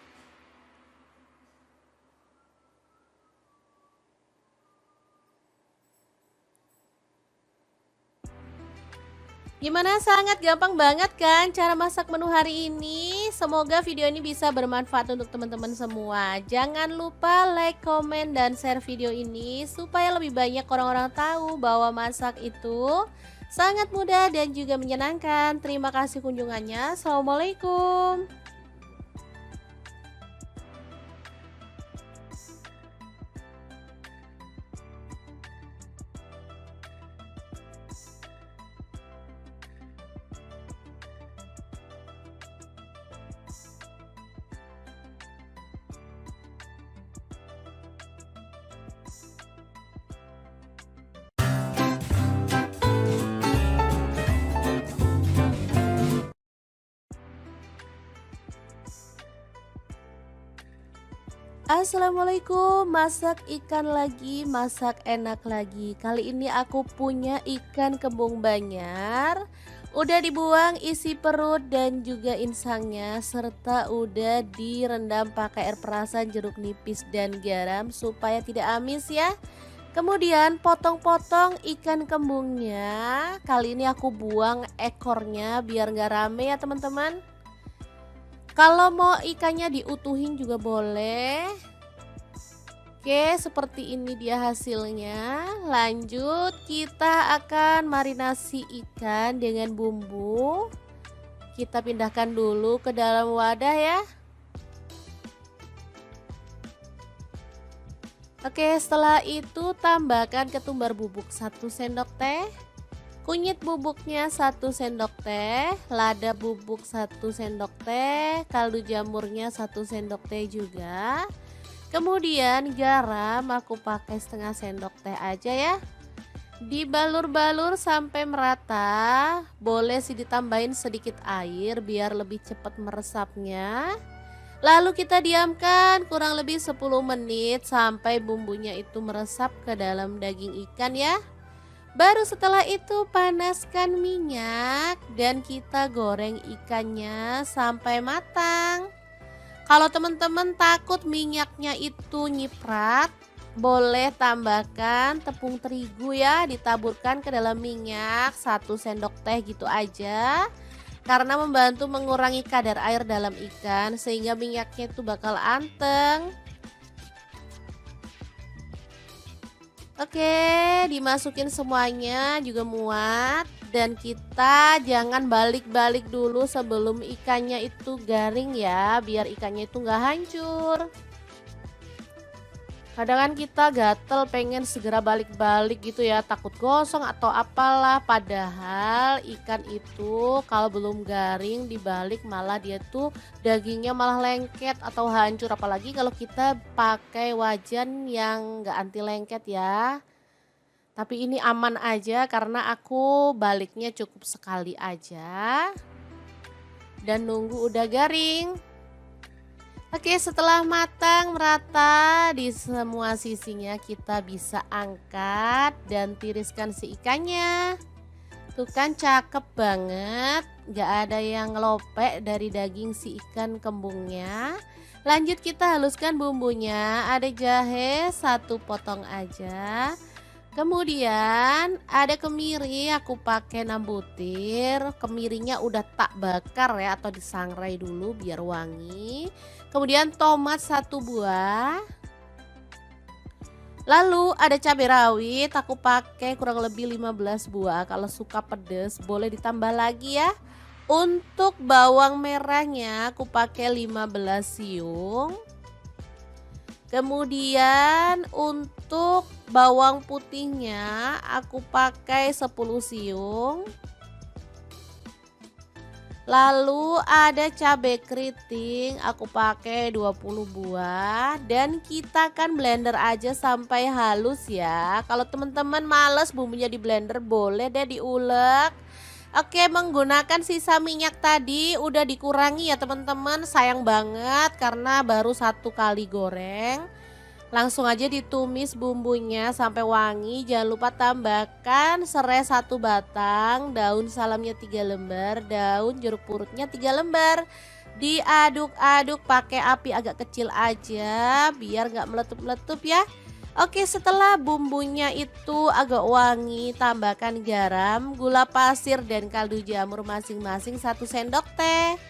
Gimana, sangat gampang banget kan cara masak menu hari ini? Semoga video ini bisa bermanfaat untuk teman-teman semua. Jangan lupa like, komen, dan share video ini supaya lebih banyak orang-orang tahu bahwa masak itu sangat mudah dan juga menyenangkan. Terima kasih kunjungannya. Assalamualaikum. Assalamualaikum, masak ikan lagi, masak enak lagi. Kali ini aku punya ikan kembung Banyar. Udah dibuang isi perut dan juga insangnya, serta udah direndam pakai air perasan, jeruk nipis, dan garam supaya tidak amis ya. Kemudian potong-potong ikan kembungnya. Kali ini aku buang ekornya biar nggak rame ya teman-teman. Kalau mau ikannya diutuhin juga boleh. Oke, seperti ini dia hasilnya. Lanjut, kita akan marinasi ikan dengan bumbu. Kita pindahkan dulu ke dalam wadah ya. Oke, setelah itu tambahkan ketumbar bubuk 1 sendok teh. Kunyit bubuknya 1 sendok teh, lada bubuk 1 sendok teh, kaldu jamurnya 1 sendok teh juga. Kemudian garam aku pakai setengah sendok teh aja ya. Dibalur-balur sampai merata. Boleh sih ditambahin sedikit air biar lebih cepat meresapnya. Lalu kita diamkan kurang lebih 10 menit sampai bumbunya itu meresap ke dalam daging ikan ya. Baru setelah itu panaskan minyak dan kita goreng ikannya sampai matang. Kalau teman-teman takut minyaknya itu nyiprat, boleh tambahkan tepung terigu ya, ditaburkan ke dalam minyak 1 sendok teh gitu aja. Karena membantu mengurangi kadar air dalam ikan sehingga minyaknya itu bakal anteng. Oke, dimasukin semuanya juga muat dan kita jangan balik-balik dulu sebelum ikannya itu garing ya, biar ikannya itu nggak hancur. Kadang kan kita gatel pengen segera balik-balik gitu ya, takut gosong atau apalah. Padahal ikan itu kalau belum garing dibalik malah dia tuh dagingnya malah lengket atau hancur. Apalagi kalau kita pakai wajan yang nggak anti lengket ya. Tapi ini aman aja karena aku baliknya cukup sekali aja. Dan nunggu udah garing. Oke, setelah matang merata di semua sisinya, kita bisa angkat dan tiriskan si ikannya. Tuh kan cakep banget, gak ada yang ngelopek dari daging si ikan kembungnya. Lanjut kita haluskan bumbunya, ada jahe 1 potong aja. Kemudian ada kemiri, aku pakai 6 butir. Kemirinya udah tak bakar ya atau disangrai dulu biar wangi. Kemudian tomat 1 buah. Lalu ada cabai rawit, aku pakai kurang lebih 15 buah. Kalau suka pedas boleh ditambah lagi ya. Untuk bawang merahnya aku pakai 15 siung. Kemudian untuk bawang putihnya aku pakai 10 siung. Lalu ada cabai keriting, aku pakai 20 buah. Dan kita akan blender aja sampai halus ya. Kalau teman-teman males bumbunya di blender, boleh deh diulek. Oke, menggunakan sisa minyak tadi udah dikurangi ya teman-teman. Sayang banget karena baru 1 kali goreng. Langsung aja ditumis bumbunya sampai wangi. Jangan lupa tambahkan serai 1 batang, daun salamnya 3 lembar, daun jeruk purutnya 3 lembar. Diaduk-aduk pakai api agak kecil aja biar nggak meletup-meletup ya. Oke, setelah bumbunya itu agak wangi, tambahkan garam, gula pasir dan kaldu jamur masing-masing 1 sendok teh.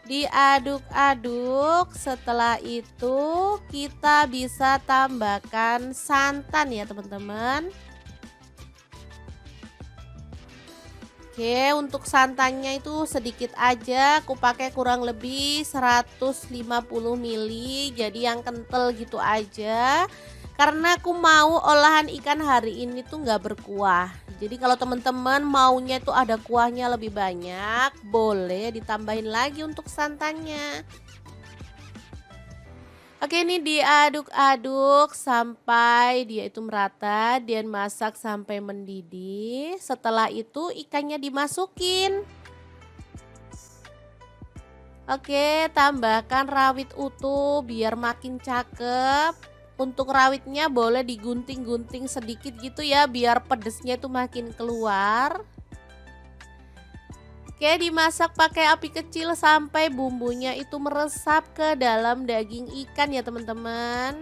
Diaduk-aduk, setelah itu kita bisa tambahkan santan ya teman-teman. Oke, untuk santannya itu sedikit aja, aku pakai kurang lebih 150 ml, jadi yang kental gitu aja. Karena aku mau olahan ikan hari ini tuh nggak berkuah. Jadi kalau teman-teman maunya itu ada kuahnya lebih banyak, boleh ditambahin lagi untuk santannya. Oke, ini diaduk-aduk sampai dia itu merata dan masak sampai mendidih. Setelah itu ikannya dimasukin. Oke, tambahkan rawit utuh biar makin cakep. Untuk rawitnya boleh digunting-gunting sedikit gitu ya biar pedesnya itu makin keluar. Oke, dimasak pakai api kecil sampai bumbunya itu meresap ke dalam daging ikan ya teman-teman.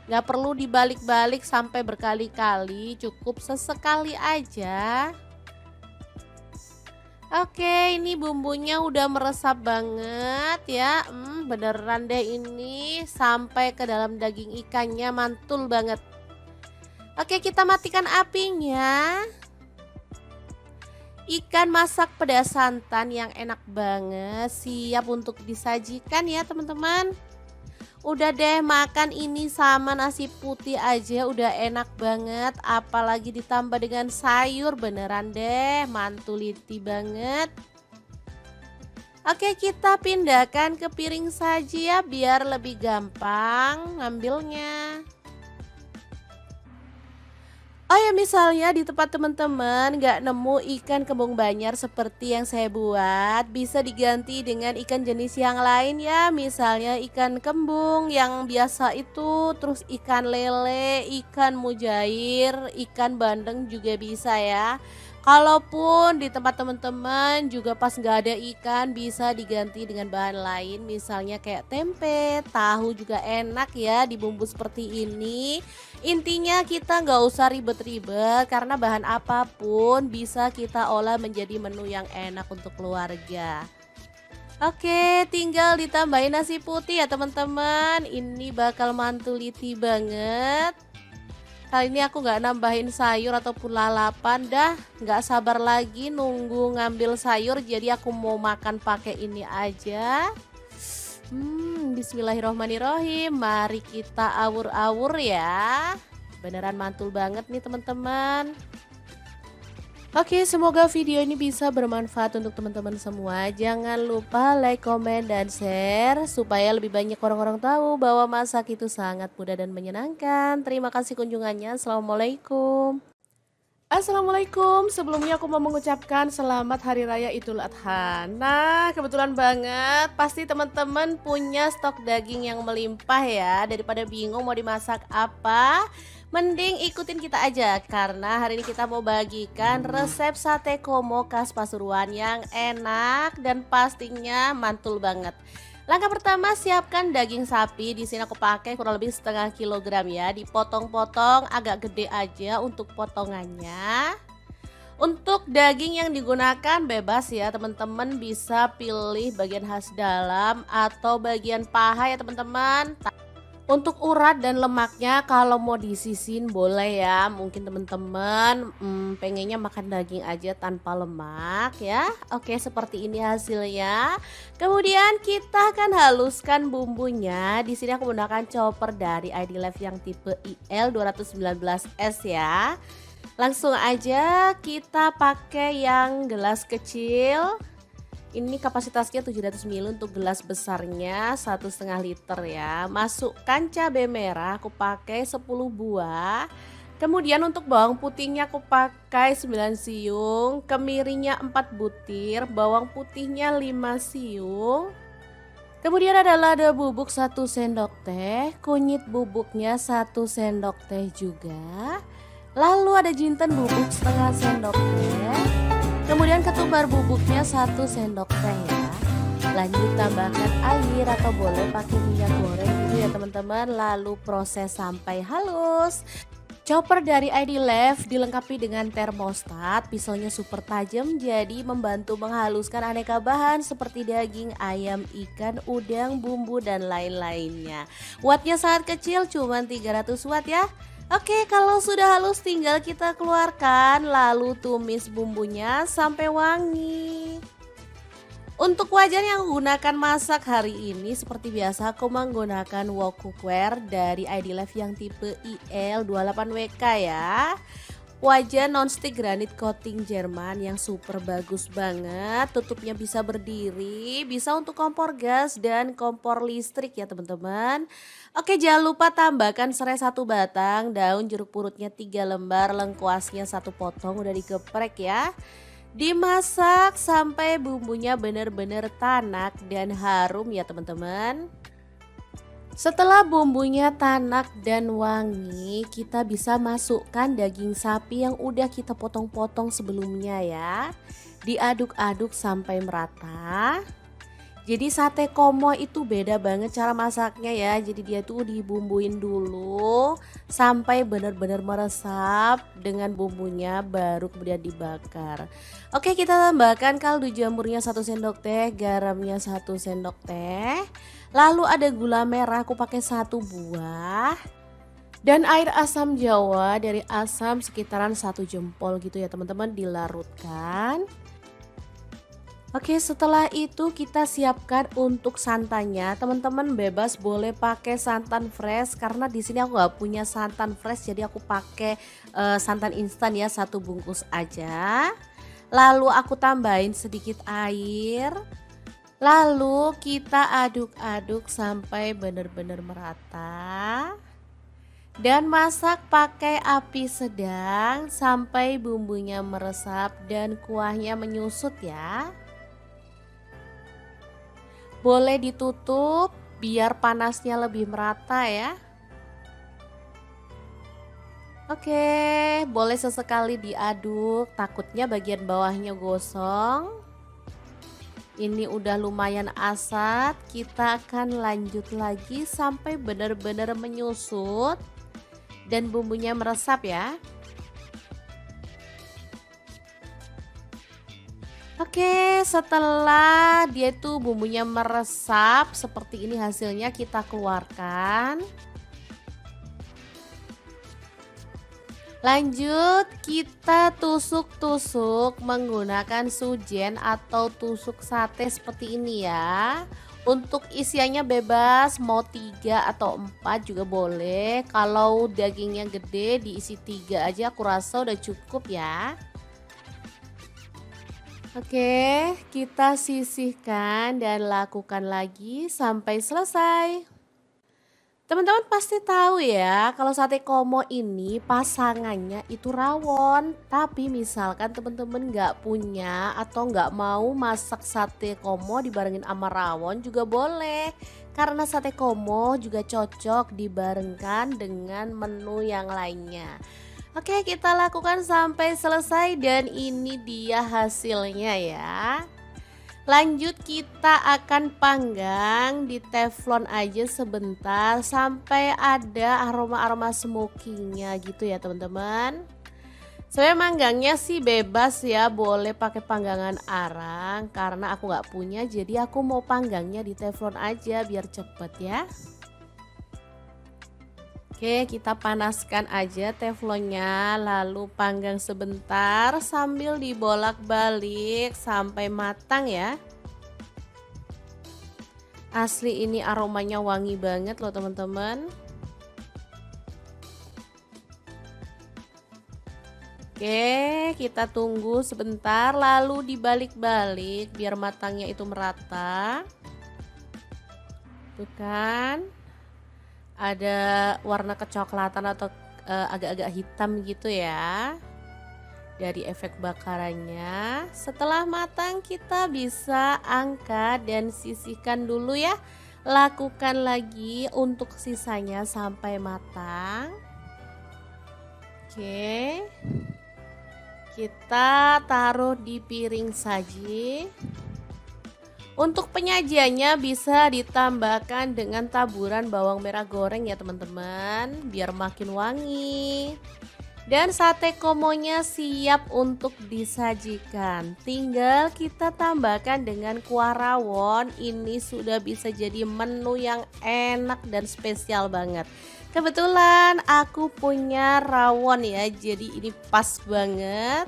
Gak perlu dibalik-balik sampai berkali-kali, cukup sesekali aja. Oke, ini bumbunya udah meresap banget ya. Beneran deh ini sampai ke dalam daging ikannya, mantul banget. Oke, kita matikan apinya. Ikan masak pedas santan yang enak banget, siap untuk disajikan ya teman-teman. Udah deh, makan ini sama nasi putih aja udah enak banget. Apalagi ditambah dengan sayur, beneran deh mantuliti banget. Oke, kita pindahkan ke piring saji ya biar lebih gampang ngambilnya. Oh ya, misalnya di tempat teman-teman nggak nemu ikan kembung Banjar seperti yang saya buat, bisa diganti dengan ikan jenis yang lain ya. Misalnya ikan kembung yang biasa itu, terus ikan lele, ikan mujair, ikan bandeng juga bisa ya. Kalaupun di tempat teman-teman juga pas nggak ada ikan, bisa diganti dengan bahan lain, misalnya kayak tempe, tahu juga enak ya dibumbu seperti ini. Intinya kita nggak usah ribet-ribet karena bahan apapun bisa kita olah menjadi menu yang enak untuk keluarga. Oke, tinggal ditambahin nasi putih ya teman-teman. Ini bakal mantuliti banget. Kali ini aku nggak nambahin sayur ataupun lalapan dah. Nggak sabar lagi nunggu ngambil sayur, jadi aku mau makan pakai ini aja. Bismillahirrohmanirrohim. Mari kita awur-awur ya. Beneran mantul banget nih teman-teman. Oke, semoga video ini bisa bermanfaat untuk teman-teman semua. Jangan lupa like, komen, dan share supaya lebih banyak orang-orang tahu bahwa masak itu sangat mudah dan menyenangkan. Terima kasih kunjungannya. Assalamualaikum. Assalamualaikum, sebelumnya aku mau mengucapkan selamat Hari Raya Idul Adha. Nah, kebetulan banget pasti teman-teman punya stok daging yang melimpah ya. Daripada bingung mau dimasak apa, mending ikutin kita aja. Karena hari ini kita mau bagikan resep sate komo khas Pasuruan yang enak dan pastinya mantul banget. Langkah pertama, siapkan daging sapi. Di sini aku pakai kurang lebih setengah kilogram ya. Dipotong-potong agak gede aja untuk potongannya. Untuk daging yang digunakan bebas ya teman-teman, bisa pilih bagian khas dalam atau bagian paha ya teman-teman. Untuk urat dan lemaknya kalau mau disisin boleh ya. Mungkin teman-teman pengennya makan daging aja tanpa lemak ya. Oke, seperti ini hasilnya. Kemudian kita akan haluskan bumbunya. Di sini aku menggunakan chopper dari ID Life yang tipe IL 219S ya. Langsung aja kita pakai yang gelas kecil. Ini kapasitasnya 700 ml untuk gelas besarnya 1,5 liter ya. Masukkan cabai merah, aku pakai 10 buah. Kemudian untuk bawang putihnya aku pakai 9 siung, kemirinya 4 butir, bawang putihnya 5 siung. Kemudian ada lada bubuk 1 sendok teh, kunyit bubuknya 1 sendok teh juga. Lalu ada jinten bubuk setengah sendok teh. Kemudian ketumbar bubuknya 1 sendok teh ya. Lanjut tambahkan air atau boleh pakai minyak goreng gitu ya teman-teman. Lalu proses sampai halus. Chopper dari ID Life dilengkapi dengan termostat. Pisaunya super tajam jadi membantu menghaluskan aneka bahan seperti daging, ayam, ikan, udang, bumbu, dan lain-lainnya. Wattnya sangat kecil, cuma 300 watt ya. Oke, kalau sudah halus tinggal kita keluarkan lalu tumis bumbunya sampai wangi. Untuk wajan yang gunakan masak hari ini seperti biasa aku menggunakan wok cookware dari ID Life yang tipe IL28WK ya. Wajan nonstick granit coating Jerman yang super bagus banget. Tutupnya bisa berdiri, bisa untuk kompor gas dan kompor listrik ya teman-teman. Oke, jangan lupa tambahkan serai 1 batang, daun jeruk purutnya 3 lembar, lengkuasnya 1 potong udah digeprek ya. Dimasak sampai bumbunya benar-benar tanak dan harum ya teman-teman. Setelah bumbunya tanak dan wangi, kita bisa masukkan daging sapi yang udah kita potong-potong sebelumnya ya. Diaduk-aduk sampai merata. Jadi sate komo itu beda banget cara masaknya ya. Jadi dia tuh dibumbuin dulu sampai benar-benar meresap dengan bumbunya, baru kemudian dibakar. Oke, kita tambahkan kaldu jamurnya 1 sendok teh, garamnya 1 sendok teh. Lalu ada gula merah, aku pakai 1 buah. Dan air asam jawa dari asam sekitaran 1 jempol gitu ya teman-teman, dilarutkan. Oke, setelah itu kita siapkan untuk santannya. Teman-teman bebas boleh pakai santan fresh karena di sini aku nggak punya santan fresh, jadi aku pakai santan instan ya, 1 bungkus aja. Lalu aku tambahin sedikit air. Lalu kita aduk-aduk sampai benar-benar merata. Dan masak pakai api sedang sampai bumbunya meresap dan kuahnya menyusut ya. Boleh ditutup biar panasnya lebih merata ya. Oke, boleh sesekali diaduk, takutnya bagian bawahnya gosong. Ini udah lumayan asat, kita akan lanjut lagi sampai benar-benar menyusut dan bumbunya meresap ya. Oke, setelah dia tuh bumbunya meresap seperti ini hasilnya, kita keluarkan. Lanjut kita tusuk-tusuk menggunakan sujen atau tusuk sate seperti ini ya. Untuk isiannya bebas, mau 3 atau 4 juga boleh. Kalau dagingnya gede diisi 3 aja, aku rasa udah cukup ya. Oke, kita sisihkan dan lakukan lagi sampai selesai. Teman-teman pasti tahu ya, kalau sate komo ini pasangannya itu rawon. Tapi misalkan teman-teman nggak punya atau nggak mau masak sate komo dibarengin sama rawon juga boleh. Karena sate komo juga cocok dibarengkan dengan menu yang lainnya. Oke, kita lakukan sampai selesai dan ini dia hasilnya ya. Lanjut kita akan panggang di teflon aja sebentar sampai ada aroma-aroma smokingnya gitu ya teman-teman. Sebenarnya manggangnya sih bebas ya, boleh pakai panggangan arang karena aku nggak punya, jadi aku mau panggangnya di teflon aja biar cepet ya. Oke, kita panaskan aja teflonnya lalu panggang sebentar sambil dibolak-balik sampai matang ya. Asli ini aromanya wangi banget loh teman-teman. Oke, kita tunggu sebentar lalu dibalik-balik biar matangnya itu merata. Tuh kan. Ada warna kecoklatan atau agak-agak hitam gitu ya dari efek bakarannya. Setelah matang kita bisa angkat dan sisihkan dulu ya. Lakukan lagi untuk sisanya sampai matang. Oke, kita taruh di piring saji. Untuk penyajiannya bisa ditambahkan dengan taburan bawang merah goreng ya teman-teman, biar makin wangi. Dan sate komonya siap untuk disajikan. Tinggal kita tambahkan dengan kuah rawon. Ini sudah bisa jadi menu yang enak dan spesial banget. Kebetulan aku punya rawon ya, jadi ini pas banget.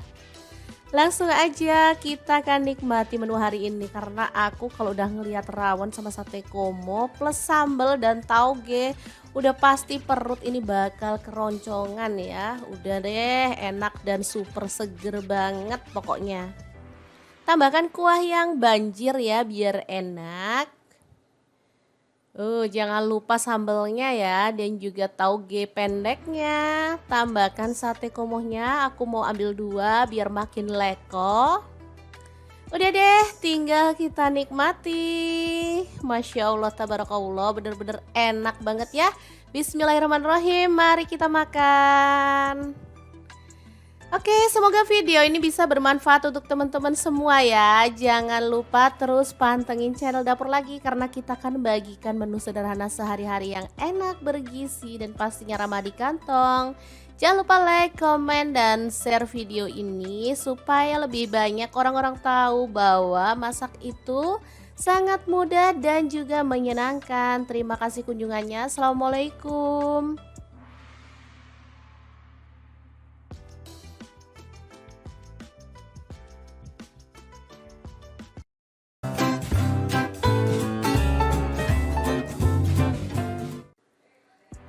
Langsung aja kita akan nikmati menu hari ini karena aku kalau udah ngelihat rawon sama sate komo plus sambal dan tauge udah pasti perut ini bakal keroncongan ya. Udah deh, enak dan super seger banget pokoknya. Tambahkan kuah yang banjir ya biar enak. Jangan lupa sambelnya ya dan juga tauge pendeknya. Tambahkan sate komohnya, aku mau ambil 2 biar makin leko. Udah deh, tinggal kita nikmati. Masya Allah, tabarakallah, bener-bener enak banget ya. Bismillahirrahmanirrahim, mari kita makan. Oke, semoga video ini bisa bermanfaat untuk teman-teman semua ya. Jangan lupa terus pantengin channel Dapur Lagi karena kita akan bagikan menu sederhana sehari-hari yang enak, bergizi, dan pastinya ramah di kantong. Jangan lupa like, komen, dan share video ini supaya lebih banyak orang-orang tahu bahwa masak itu sangat mudah dan juga menyenangkan. Terima kasih kunjungannya. Assalamualaikum.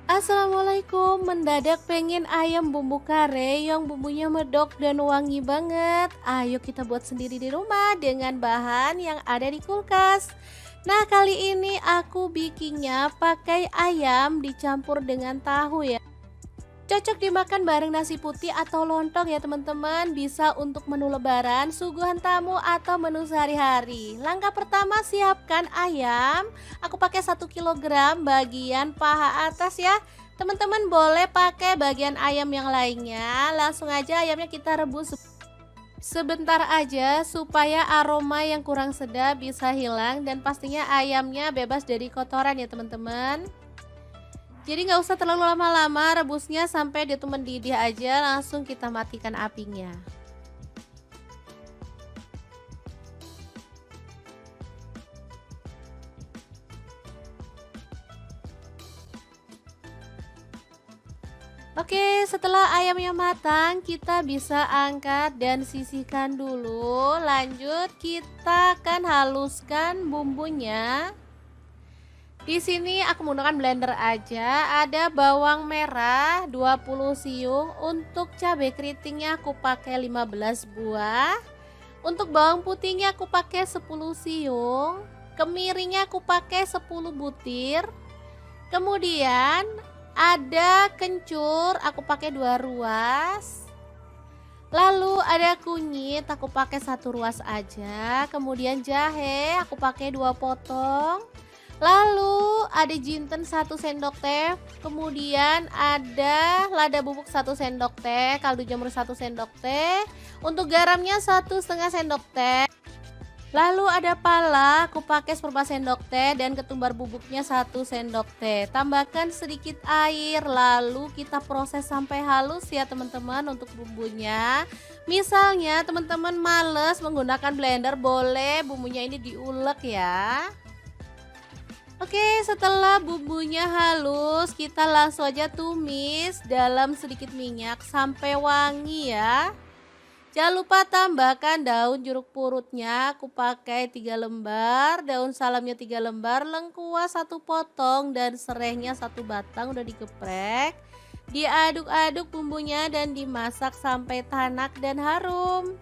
Assalamualaikum, mendadak pengen ayam bumbu kare yang bumbunya medok dan wangi banget. Ayo kita buat sendiri di rumah dengan bahan yang ada di kulkas. Nah, kali ini aku bikinnya pakai ayam dicampur dengan tahu ya. Cocok dimakan bareng nasi putih atau lontong ya teman-teman. Bisa untuk menu lebaran, suguhan tamu atau menu sehari-hari. Langkah pertama, siapkan ayam. Aku pakai 1 kg bagian paha atas ya. Teman-teman boleh pakai bagian ayam yang lainnya. Langsung aja ayamnya kita rebus sebentar aja supaya aroma yang kurang sedap bisa hilang. Dan pastinya ayamnya bebas dari kotoran ya teman-teman. Jadi nggak usah terlalu lama-lama rebusnya, sampai dia tuh mendidih aja, langsung kita matikan apinya. Oke, setelah ayamnya matang, kita bisa angkat dan sisihkan dulu. Lanjut, kita akan haluskan bumbunya. Di sini aku menggunakan blender aja. Ada bawang merah 20 siung, untuk cabai keritingnya aku pakai 15 buah. Untuk bawang putihnya aku pakai 10 siung, kemiringnya aku pakai 10 butir. Kemudian ada kencur, aku pakai 2 ruas. Lalu ada kunyit, aku pakai 1 ruas aja. Kemudian jahe, aku pakai 2 potong. Lalu ada jinten 1 sendok teh, kemudian ada lada bubuk 1 sendok teh, kaldu jamur 1 sendok teh, untuk garamnya 1,5 sendok teh. Lalu ada pala, aku pakai 1/4 sendok teh, dan ketumbar bubuknya 1 sendok teh. Tambahkan sedikit air, lalu kita proses sampai halus ya teman-teman untuk bumbunya. Misalnya teman-teman males menggunakan blender, boleh bumbunya ini diulek ya. Oke, setelah bumbunya halus, kita langsung aja tumis dalam sedikit minyak sampai wangi ya. Jangan lupa tambahkan daun jeruk purutnya, aku pakai 3 lembar, daun salamnya 3 lembar, lengkuas 1 potong, dan serehnya 1 batang udah digeprek. Diaduk-aduk bumbunya dan dimasak sampai tanak dan harum.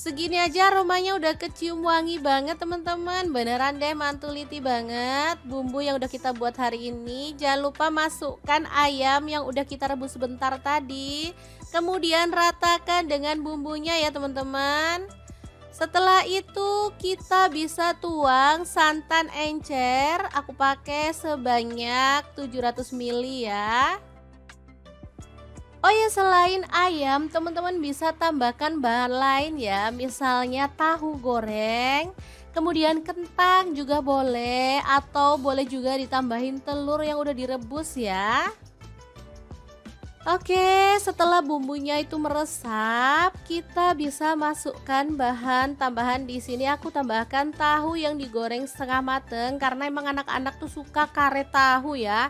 Segini aja aromanya udah kecium wangi banget teman-teman. Beneran deh mantuliti banget bumbu yang udah kita buat hari ini. Jangan lupa masukkan ayam yang udah kita rebus sebentar tadi. Kemudian ratakan dengan bumbunya ya teman-teman. Setelah itu kita bisa tuang santan encer. Aku pakai sebanyak 700 ml ya. Oh ya, selain ayam teman-teman bisa tambahkan bahan lain ya, misalnya tahu goreng, kemudian kentang juga boleh, atau boleh juga ditambahin telur yang udah direbus ya. Oke, setelah bumbunya itu meresap, kita bisa masukkan bahan tambahan. Di sini aku tambahkan tahu yang digoreng setengah mateng, karena emang anak-anak tuh suka karet tahu ya.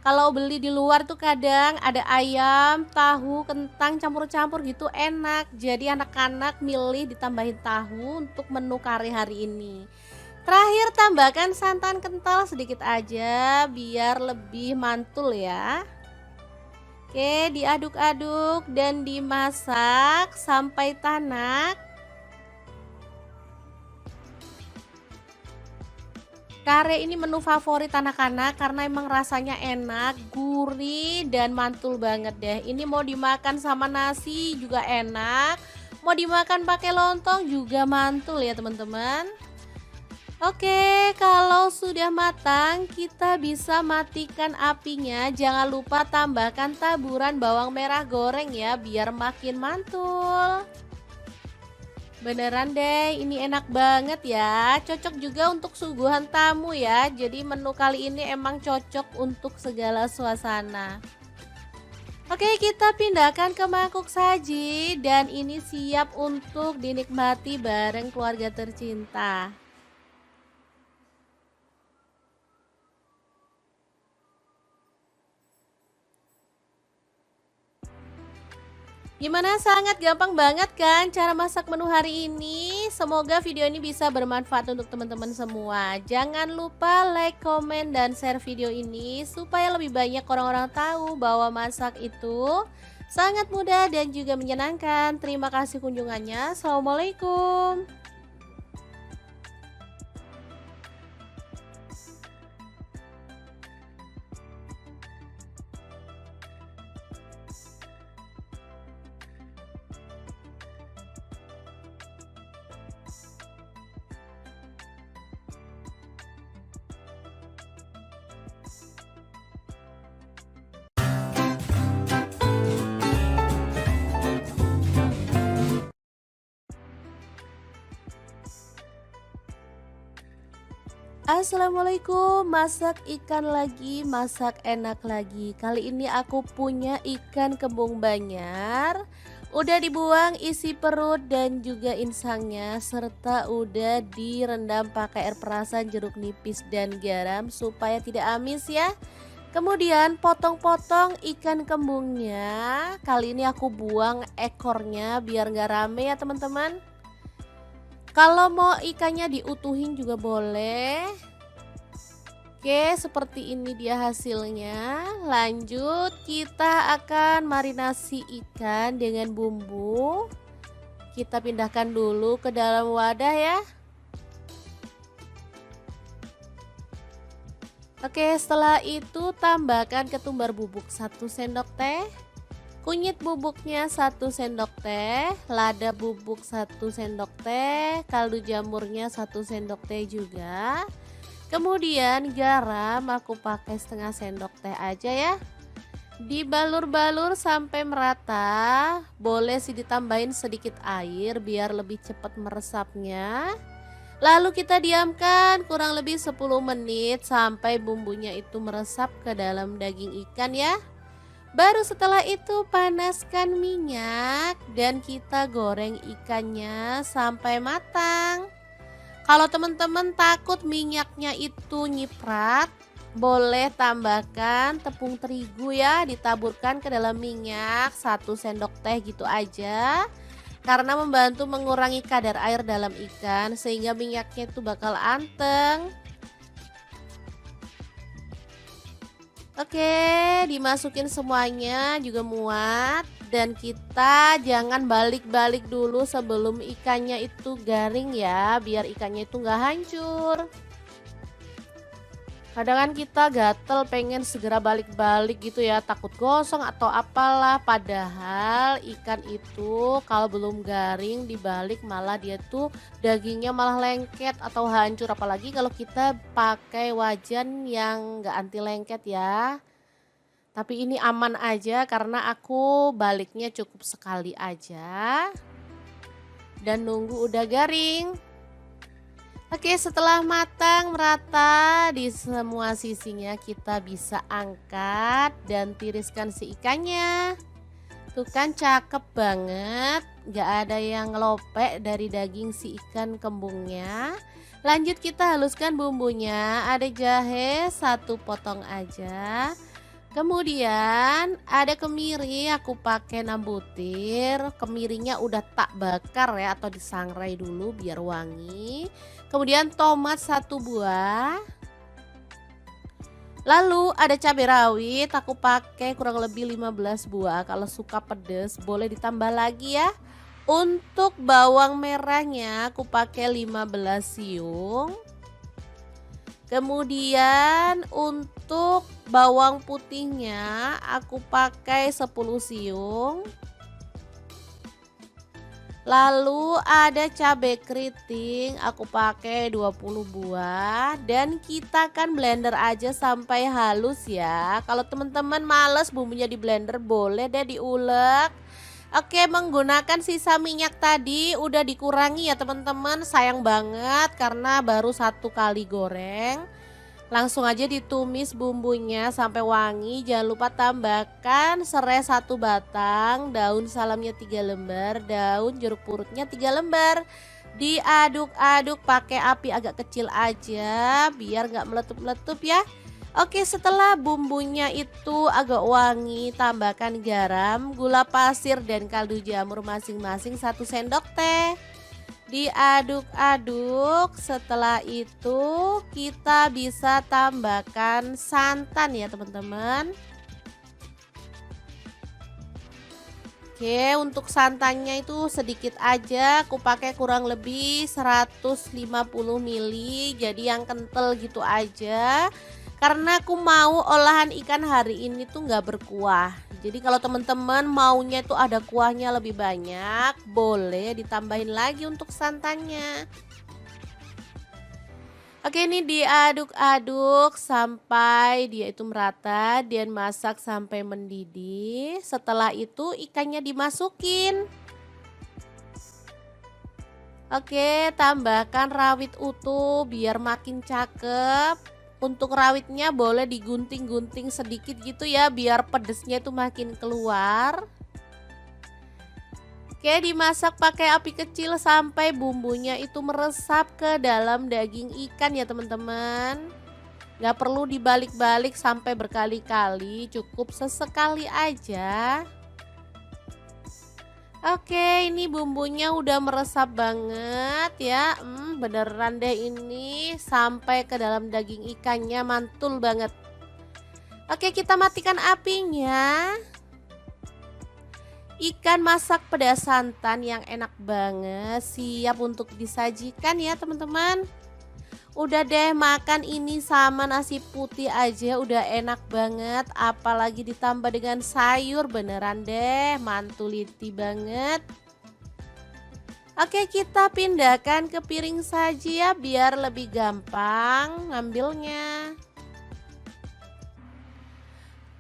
Kalau beli di luar tuh kadang ada ayam, tahu, kentang campur-campur gitu, enak. Jadi anak-anak milih ditambahin tahu untuk menu kari hari ini. Terakhir tambahkan santan kental sedikit aja biar lebih mantul ya. Oke, diaduk-aduk dan dimasak sampai tanak. Kare ini menu favorit anak-anak karena emang rasanya enak, gurih, dan mantul banget deh. Ini mau dimakan sama nasi juga enak, mau dimakan pakai lontong juga mantul ya teman-teman. Oke, kalau sudah matang kita bisa matikan apinya. Jangan lupa tambahkan taburan bawang merah goreng ya biar makin mantul. Beneran deh, ini enak banget ya. Cocok juga untuk suguhan tamu ya. Jadi menu kali ini emang cocok untuk segala suasana. Oke, kita pindahkan ke mangkuk saji dan ini siap untuk dinikmati bareng keluarga tercinta. Gimana, sangat gampang banget kan cara masak menu hari ini? Semoga video ini bisa bermanfaat untuk teman-teman semua. Jangan lupa like, komen, dan share video ini supaya lebih banyak orang-orang tahu bahwa masak itu Sangat mudah dan juga menyenangkan. Terima kasih kunjungannya. Assalamualaikum. Assalamualaikum, masak ikan lagi, masak enak lagi. Kali ini aku punya ikan kembung Banyar. Udah dibuang isi perut dan juga insangnya, serta udah direndam pakai air perasan, jeruk nipis dan garam supaya tidak amis ya. Kemudian potong-potong ikan kembungnya. Kali ini aku buang ekornya biar nggak rame ya teman-teman. Kalau mau ikannya diutuhin juga boleh. Oke, seperti ini dia hasilnya. Lanjut, kita akan marinasi ikan dengan bumbu. Kita pindahkan dulu ke dalam wadah ya. Oke, setelah itu tambahkan ketumbar bubuk 1 sendok teh. Kunyit bubuknya 1 sendok teh, lada bubuk 1 sendok teh, kaldu jamurnya 1 sendok teh juga. Kemudian garam aku pakai setengah sendok teh aja ya. Dibalur-balur sampai merata. Boleh sih ditambahin sedikit air biar lebih cepat meresapnya. Lalu kita diamkan kurang lebih 10 menit sampai bumbunya itu meresap ke dalam daging ikan ya. Baru setelah itu panaskan minyak dan kita goreng ikannya sampai matang. Kalau teman-teman takut minyaknya itu nyiprat, boleh tambahkan tepung terigu ya, ditaburkan ke dalam minyak 1 sendok teh gitu aja. Karena membantu mengurangi kadar air dalam ikan sehingga minyaknya itu bakal anteng. Oke, dimasukin semuanya juga muat dan kita jangan balik-balik dulu sebelum ikannya itu garing ya, biar ikannya itu nggak hancur. Kadang kan kita gatel pengen segera balik-balik gitu ya, takut gosong atau apalah, padahal ikan itu kalau belum garing dibalik malah dia tuh dagingnya malah lengket atau hancur, apalagi kalau kita pakai wajan yang nggak anti lengket ya. Tapi ini aman aja karena aku baliknya cukup sekali aja dan nunggu udah garing. Oke, setelah matang merata di semua sisinya, kita bisa angkat dan tiriskan si ikannya. Tuh kan cakep banget, gak ada yang ngelopek dari daging si ikan kembungnya. Lanjut kita haluskan bumbunya, ada jahe 1 potong aja. Kemudian ada kemiri, aku pakai 6 butir. Kemirinya udah tak bakar ya atau disangrai dulu biar wangi. Kemudian tomat 1 buah. Lalu ada cabai rawit, aku pakai kurang lebih 15 buah. Kalau suka pedas boleh ditambah lagi ya. Untuk bawang merahnya aku pakai 15 siung. Kemudian untuk bawang putihnya aku pakai 10 siung. Lalu ada cabai keriting, aku pakai 20 buah dan kita kan blender aja sampai halus ya. Kalau teman-teman males bumbunya di blender boleh deh diulek. Oke, menggunakan sisa minyak tadi udah dikurangi ya teman-teman, sayang banget karena baru 1 kali goreng. Langsung aja ditumis bumbunya sampai wangi. Jangan lupa tambahkan serai 1 batang, daun salamnya 3 lembar, daun jeruk purutnya 3 lembar. Diaduk-aduk pakai api agak kecil aja biar nggak meletup-meletup ya. Oke, setelah bumbunya itu agak wangi, tambahkan garam, gula pasir dan kaldu jamur masing-masing 1 sendok teh. Diaduk-aduk, setelah itu kita bisa tambahkan santan ya teman-teman. Oke, untuk santannya itu sedikit aja, aku pakai kurang lebih 150 ml, jadi yang kental gitu aja. Karena aku mau olahan ikan hari ini tuh nggak berkuah. Jadi kalau teman-teman maunya itu ada kuahnya lebih banyak, boleh ditambahin lagi untuk santannya. Oke, ini diaduk-aduk sampai dia itu merata dan masak sampai mendidih. Setelah itu ikannya dimasukin. Oke, tambahkan rawit utuh biar makin cakep. Untuk rawitnya boleh digunting-gunting sedikit gitu ya biar pedesnya itu makin keluar. Oke, dimasak pakai api kecil sampai bumbunya itu meresap ke dalam daging ikan ya teman-teman. Nggak perlu dibalik-balik sampai berkali-kali, cukup sesekali aja. Oke, ini bumbunya udah meresap banget ya. Beneran deh ini sampai ke dalam daging ikannya, mantul banget. Oke, kita matikan apinya. Ikan masak pedas santan yang enak banget, siap untuk disajikan ya teman-teman. Udah deh, makan ini sama nasi putih aja udah enak banget, apalagi ditambah dengan sayur, beneran deh mantuliti banget. Oke, kita pindahkan ke piring saji ya biar lebih gampang ngambilnya.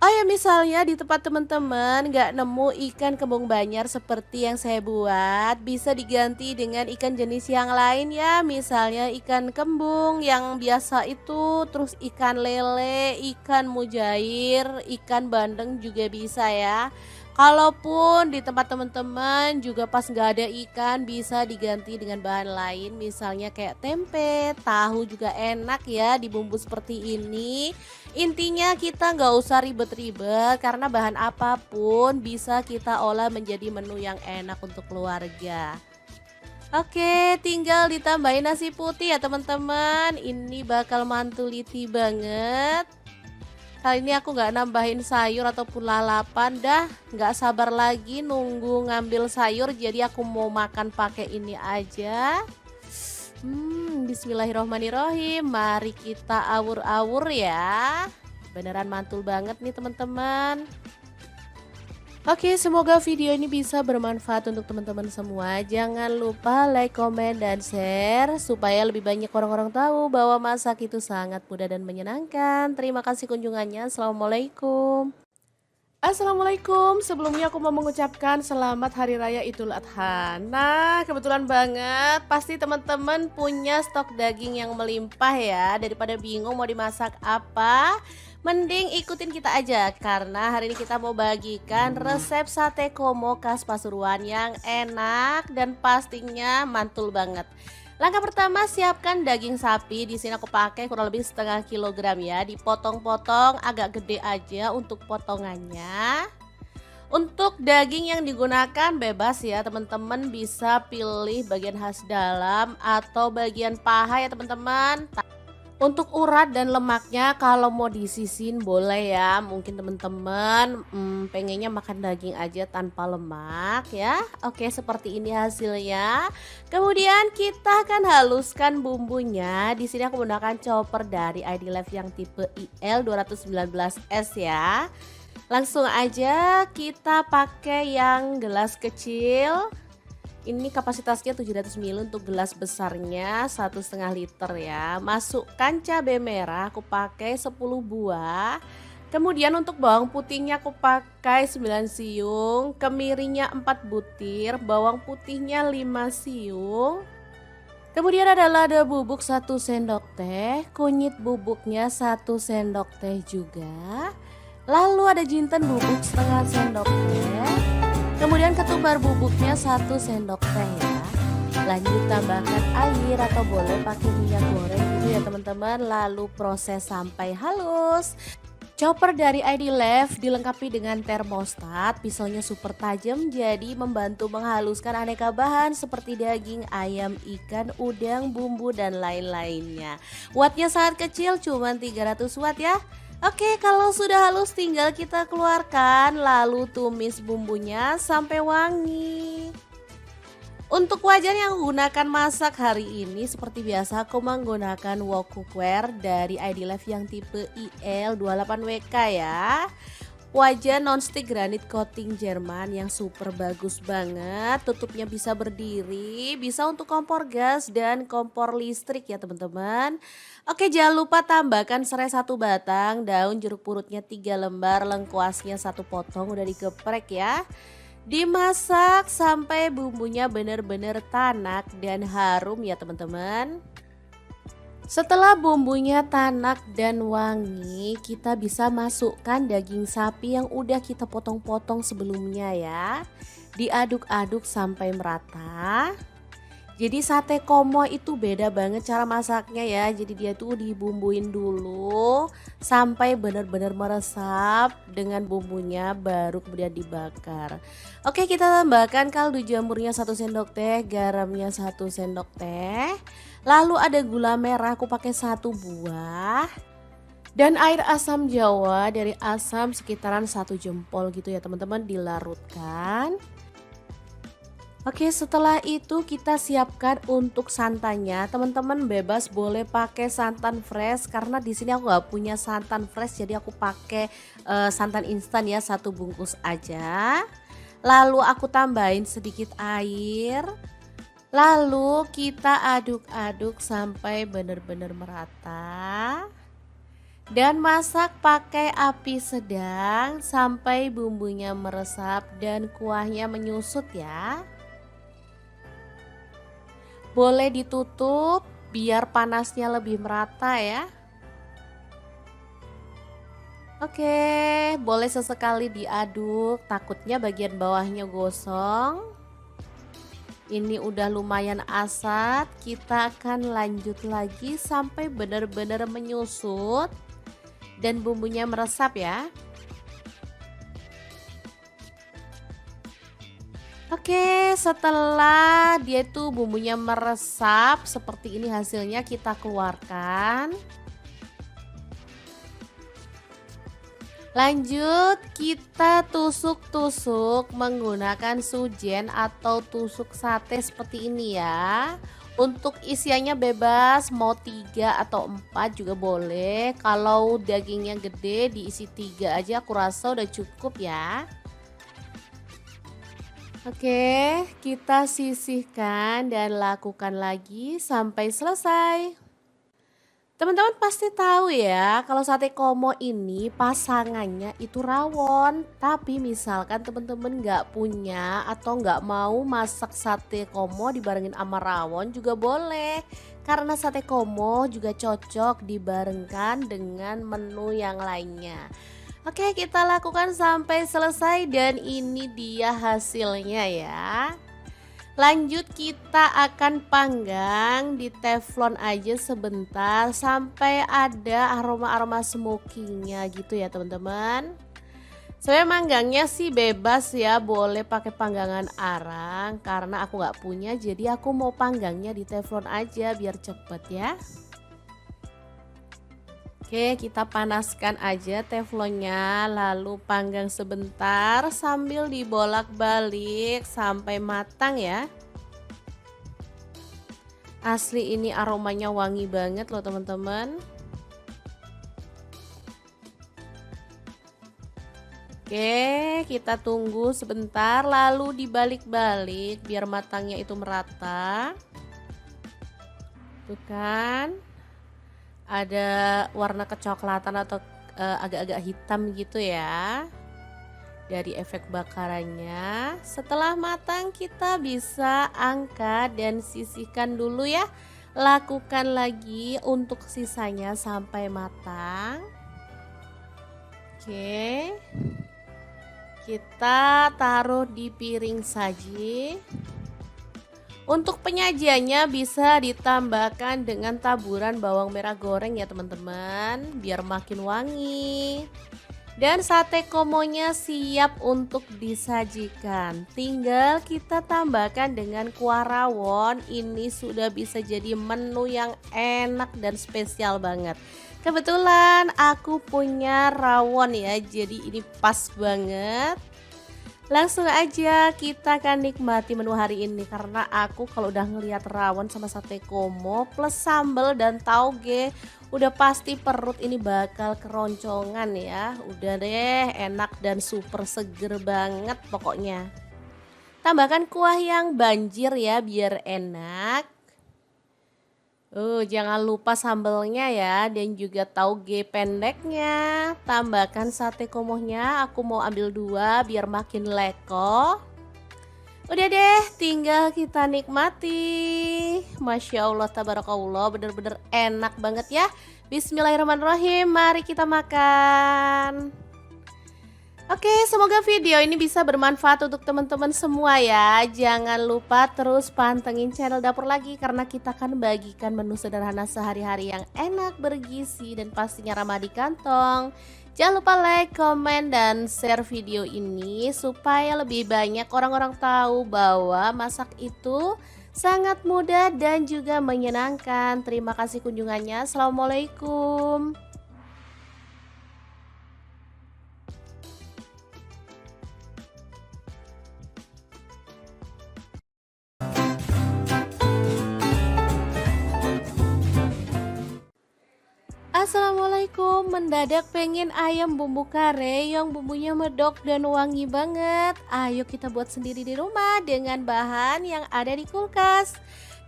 Oh ya, misalnya di tempat teman-teman nggak nemu ikan kembung Banjar seperti yang saya buat, bisa diganti dengan ikan jenis yang lain ya. Misalnya ikan kembung yang biasa itu, terus ikan lele, ikan mujair, ikan bandeng juga bisa ya. Kalaupun di tempat teman-teman juga pas nggak ada ikan, bisa diganti dengan bahan lain, misalnya kayak tempe, tahu juga enak ya dibumbu seperti ini. Intinya kita nggak usah ribet-ribet karena bahan apapun bisa kita olah menjadi menu yang enak untuk keluarga. Oke, tinggal ditambahin nasi putih ya teman-teman. Ini bakal mantuliti banget. Kali ini aku nggak nambahin sayur ataupun lalapan, dah nggak sabar lagi nunggu ngambil sayur, jadi aku mau makan pakai ini aja. Bismillahirrohmanirrohim, mari kita awur-awur ya. Beneran mantul banget nih teman-teman. Oke, semoga video ini bisa bermanfaat untuk teman-teman semua. Jangan lupa like, komen, dan share supaya lebih banyak orang-orang tahu bahwa masak itu sangat mudah dan menyenangkan. Terima kasih kunjungannya. Assalamualaikum. Assalamualaikum, sebelumnya aku mau mengucapkan selamat Hari Raya Idul Adha. Nah, kebetulan banget pasti teman-teman punya stok daging yang melimpah ya. Daripada bingung mau dimasak apa, mending ikutin kita aja. Karena hari ini kita mau bagikan resep sate komo khas Pasuruan yang enak dan pastinya mantul banget. Langkah pertama, siapkan daging sapi. Di sini aku pakai kurang lebih setengah kilogram ya. Dipotong-potong agak gede aja untuk potongannya. Untuk daging yang digunakan bebas ya teman-teman, bisa pilih bagian khas dalam atau bagian paha ya teman-teman. Untuk urat dan lemaknya kalau mau disisin boleh ya. Mungkin teman-teman pengennya makan daging aja tanpa lemak ya. Oke, seperti ini hasilnya. Kemudian kita akan haluskan bumbunya. Di sini aku menggunakan chopper dari ID Life yang tipe IL 219S ya. Langsung aja kita pakai yang gelas kecil. Ini kapasitasnya 700 ml untuk gelas besarnya 1,5 liter ya. Masukkan cabai merah, aku pakai 10 buah. Kemudian untuk bawang putihnya aku pakai 9 siung, kemirinya 4 butir, bawang putihnya 5 siung. Kemudian ada lada bubuk 1 sendok teh, kunyit bubuknya 1 sendok teh juga. Lalu ada jinten bubuk setengah sendok teh. Kemudian ketumbar bubuknya 1 sendok teh ya. Lanjut tambahkan air atau boleh pakai minyak goreng gitu ya teman-teman. Lalu proses sampai halus. Chopper dari ID Life dilengkapi dengan termostat, pisaunya super tajam jadi membantu menghaluskan aneka bahan seperti daging, ayam, ikan, udang, bumbu dan lain-lainnya. Wattnya sangat kecil, cuma 300 watt ya. Oke, kalau sudah halus tinggal kita keluarkan lalu tumis bumbunya sampai wangi. Untuk wajan yang aku gunakan masak hari ini seperti biasa aku menggunakan wok cookware dari ID Life yang tipe IL28WK ya. Wajan nonstick granit coating Jerman yang super bagus banget. Tutupnya bisa berdiri, bisa untuk kompor gas dan kompor listrik ya teman-teman. Oke, jangan lupa tambahkan serai 1 batang, daun jeruk purutnya 3 lembar, lengkuasnya 1 potong udah digeprek ya. Dimasak sampai bumbunya benar-benar tanak dan harum ya teman-teman. Setelah bumbunya tanak dan wangi, kita bisa masukkan daging sapi yang udah kita potong-potong sebelumnya ya. Diaduk-aduk sampai merata. Jadi sate komo itu beda banget cara masaknya ya. Jadi dia tuh dibumbuin dulu sampai benar-benar meresap dengan bumbunya baru kemudian dibakar. Oke, kita tambahkan kaldu jamurnya 1 sendok teh, garamnya 1 sendok teh. Lalu ada gula merah aku pakai 1 buah. Dan air asam jawa dari asam sekitaran 1 jempol gitu ya teman-teman, dilarutkan. Oke, setelah itu kita siapkan untuk santannya. Teman-teman bebas boleh pakai santan fresh karena di sini aku nggak punya santan fresh, jadi aku pakai santan instan ya, 1 bungkus aja. Lalu aku tambahin sedikit air. Lalu kita aduk-aduk sampai benar-benar merata. Dan masak pakai api sedang sampai bumbunya meresap dan kuahnya menyusut ya. Boleh ditutup biar panasnya lebih merata ya. Oke, boleh sesekali diaduk, takutnya bagian bawahnya gosong. Ini udah lumayan asat, kita akan lanjut lagi sampai benar-benar menyusut dan bumbunya meresap ya. Oke, setelah dia tuh bumbunya meresap seperti ini hasilnya, kita keluarkan. Lanjut kita tusuk-tusuk menggunakan sujen atau tusuk sate seperti ini ya. Untuk isiannya bebas, mau 3 atau 4 juga boleh. Kalau dagingnya gede diisi 3 aja aku rasa udah cukup ya. Oke, kita sisihkan dan lakukan lagi sampai selesai. Teman-teman pasti tahu ya, kalau sate komo ini pasangannya itu rawon. Tapi misalkan teman-teman nggak punya atau nggak mau masak sate komo dibarengin sama rawon juga boleh. Karena sate komo juga cocok dibarengkan dengan menu yang lainnya. Oke, kita lakukan sampai selesai dan ini dia hasilnya ya. Lanjut kita akan panggang di teflon aja sebentar sampai ada aroma-aroma smokingnya gitu ya teman-teman. Saya manggangnya sih bebas ya, boleh pakai panggangan arang karena aku nggak punya, jadi aku mau panggangnya di teflon aja biar cepet ya. Oke, kita panaskan aja teflonnya lalu panggang sebentar sambil dibolak-balik sampai matang ya. Asli ini aromanya wangi banget loh teman-teman. Oke, kita tunggu sebentar lalu dibalik-balik biar matangnya itu merata. Tuh kan. Ada warna kecoklatan atau agak-agak hitam gitu ya dari efek bakarannya. Setelah matang kita bisa angkat dan sisihkan dulu ya. Lakukan lagi untuk sisanya sampai matang. Oke, kita taruh di piring saji. Untuk penyajiannya bisa ditambahkan dengan taburan bawang merah goreng ya teman-teman, biar makin wangi. Dan sate komonya siap untuk disajikan. Tinggal kita tambahkan dengan kuah rawon. Ini sudah bisa jadi menu yang enak dan spesial banget. Kebetulan aku punya rawon ya, jadi ini pas banget. Langsung aja kita akan nikmati menu hari ini karena aku kalau udah ngelihat rawon sama sate komo plus sambal dan tauge udah pasti perut ini bakal keroncongan ya. Udah deh enak dan super seger banget pokoknya. Tambahkan kuah yang banjir ya biar enak. Jangan lupa sambelnya ya dan juga tauge pendeknya. Tambahkan sate komohnya, aku mau ambil 2 biar makin leko. Udah deh, tinggal kita nikmati. Masya Allah, tabarakallah, bener-bener enak banget ya. Bismillahirrahmanirrahim, mari kita makan. Oke, semoga video ini bisa bermanfaat untuk teman-teman semua ya. Jangan lupa terus pantengin channel Dapur Lagi karena kita akan bagikan menu sederhana sehari-hari yang enak, bergizi, dan pastinya ramah di kantong. Jangan lupa like, komen, dan share video ini supaya lebih banyak orang-orang tahu bahwa masak itu sangat mudah dan juga menyenangkan. Terima kasih kunjungannya. Assalamualaikum. Assalamualaikum, mendadak pengen ayam bumbu kare yang bumbunya medok dan wangi banget. Ayo kita buat sendiri di rumah dengan bahan yang ada di kulkas.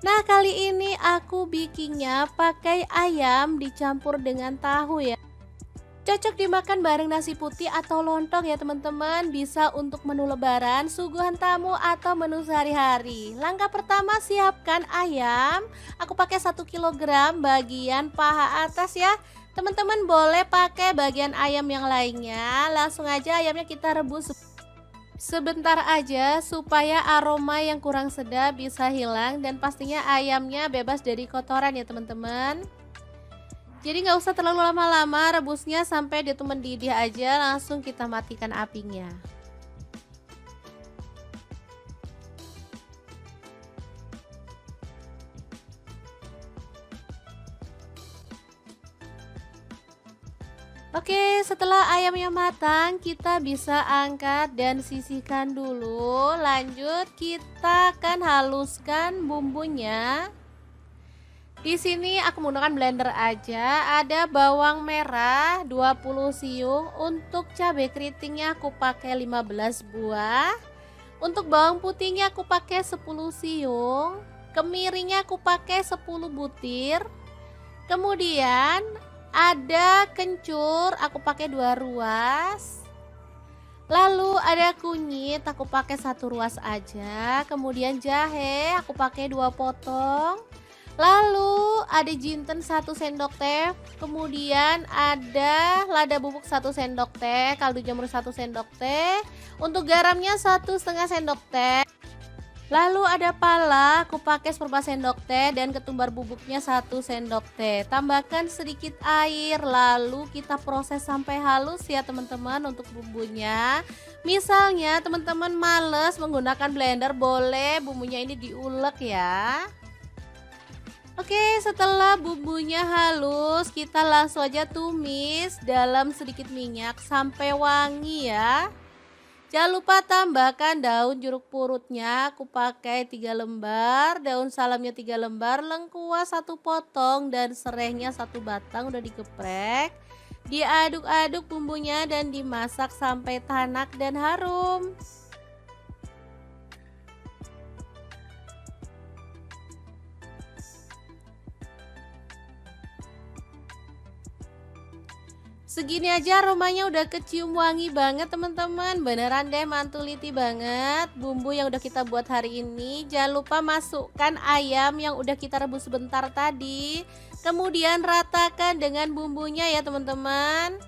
Nah, kali ini aku bikinnya pakai ayam dicampur dengan tahu ya. Cocok dimakan bareng nasi putih atau lontong ya teman-teman. Bisa untuk menu lebaran, suguhan tamu, atau menu sehari-hari. Langkah pertama, siapkan ayam. Aku pakai 1 kg bagian paha atas ya. Teman-teman boleh pakai bagian ayam yang lainnya. Langsung aja ayamnya kita rebus sebentar aja supaya aroma yang kurang sedap bisa hilang. Dan pastinya ayamnya bebas dari kotoran ya teman-teman. Jadi nggak usah terlalu lama-lama rebusnya, sampai dia tuh mendidih aja, langsung kita matikan apinya. Oke, setelah ayamnya matang, kita bisa angkat dan sisihkan dulu. Lanjut, kita akan haluskan bumbunya. Di sini aku menggunakan blender aja. Ada bawang merah 20 siung, untuk cabai keritingnya aku pakai 15 buah. Untuk bawang putihnya aku pakai 10 siung. Kemirinya aku pakai 10 butir. Kemudian ada kencur, aku pakai 2 ruas. Lalu ada kunyit, aku pakai 1 ruas aja. Kemudian jahe, aku pakai 2 potong. Lalu ada jinten 1 sendok teh, kemudian ada lada bubuk 1 sendok teh, kaldu jamur 1 sendok teh, untuk garamnya 1,5 sendok teh. Lalu ada pala, aku pakai 1/4 sendok teh, dan ketumbar bubuknya 1 sendok teh. Tambahkan sedikit air, lalu kita proses sampai halus ya teman-teman untuk bumbunya. Misalnya teman-teman males menggunakan blender, boleh bumbunya ini diulek ya. Oke, setelah bumbunya halus, kita langsung aja tumis dalam sedikit minyak sampai wangi ya. Jangan lupa tambahkan daun jeruk purutnya, aku pakai 3 lembar, daun salamnya 3 lembar, lengkuas 1 potong, dan serehnya 1 batang udah digeprek. Diaduk-aduk bumbunya dan dimasak sampai tanak dan harum. Segini aja aromanya udah kecium wangi banget teman-teman. Beneran deh mantuliti banget bumbu yang udah kita buat hari ini. Jangan lupa masukkan ayam yang udah kita rebus sebentar tadi. Kemudian ratakan dengan bumbunya ya teman-teman.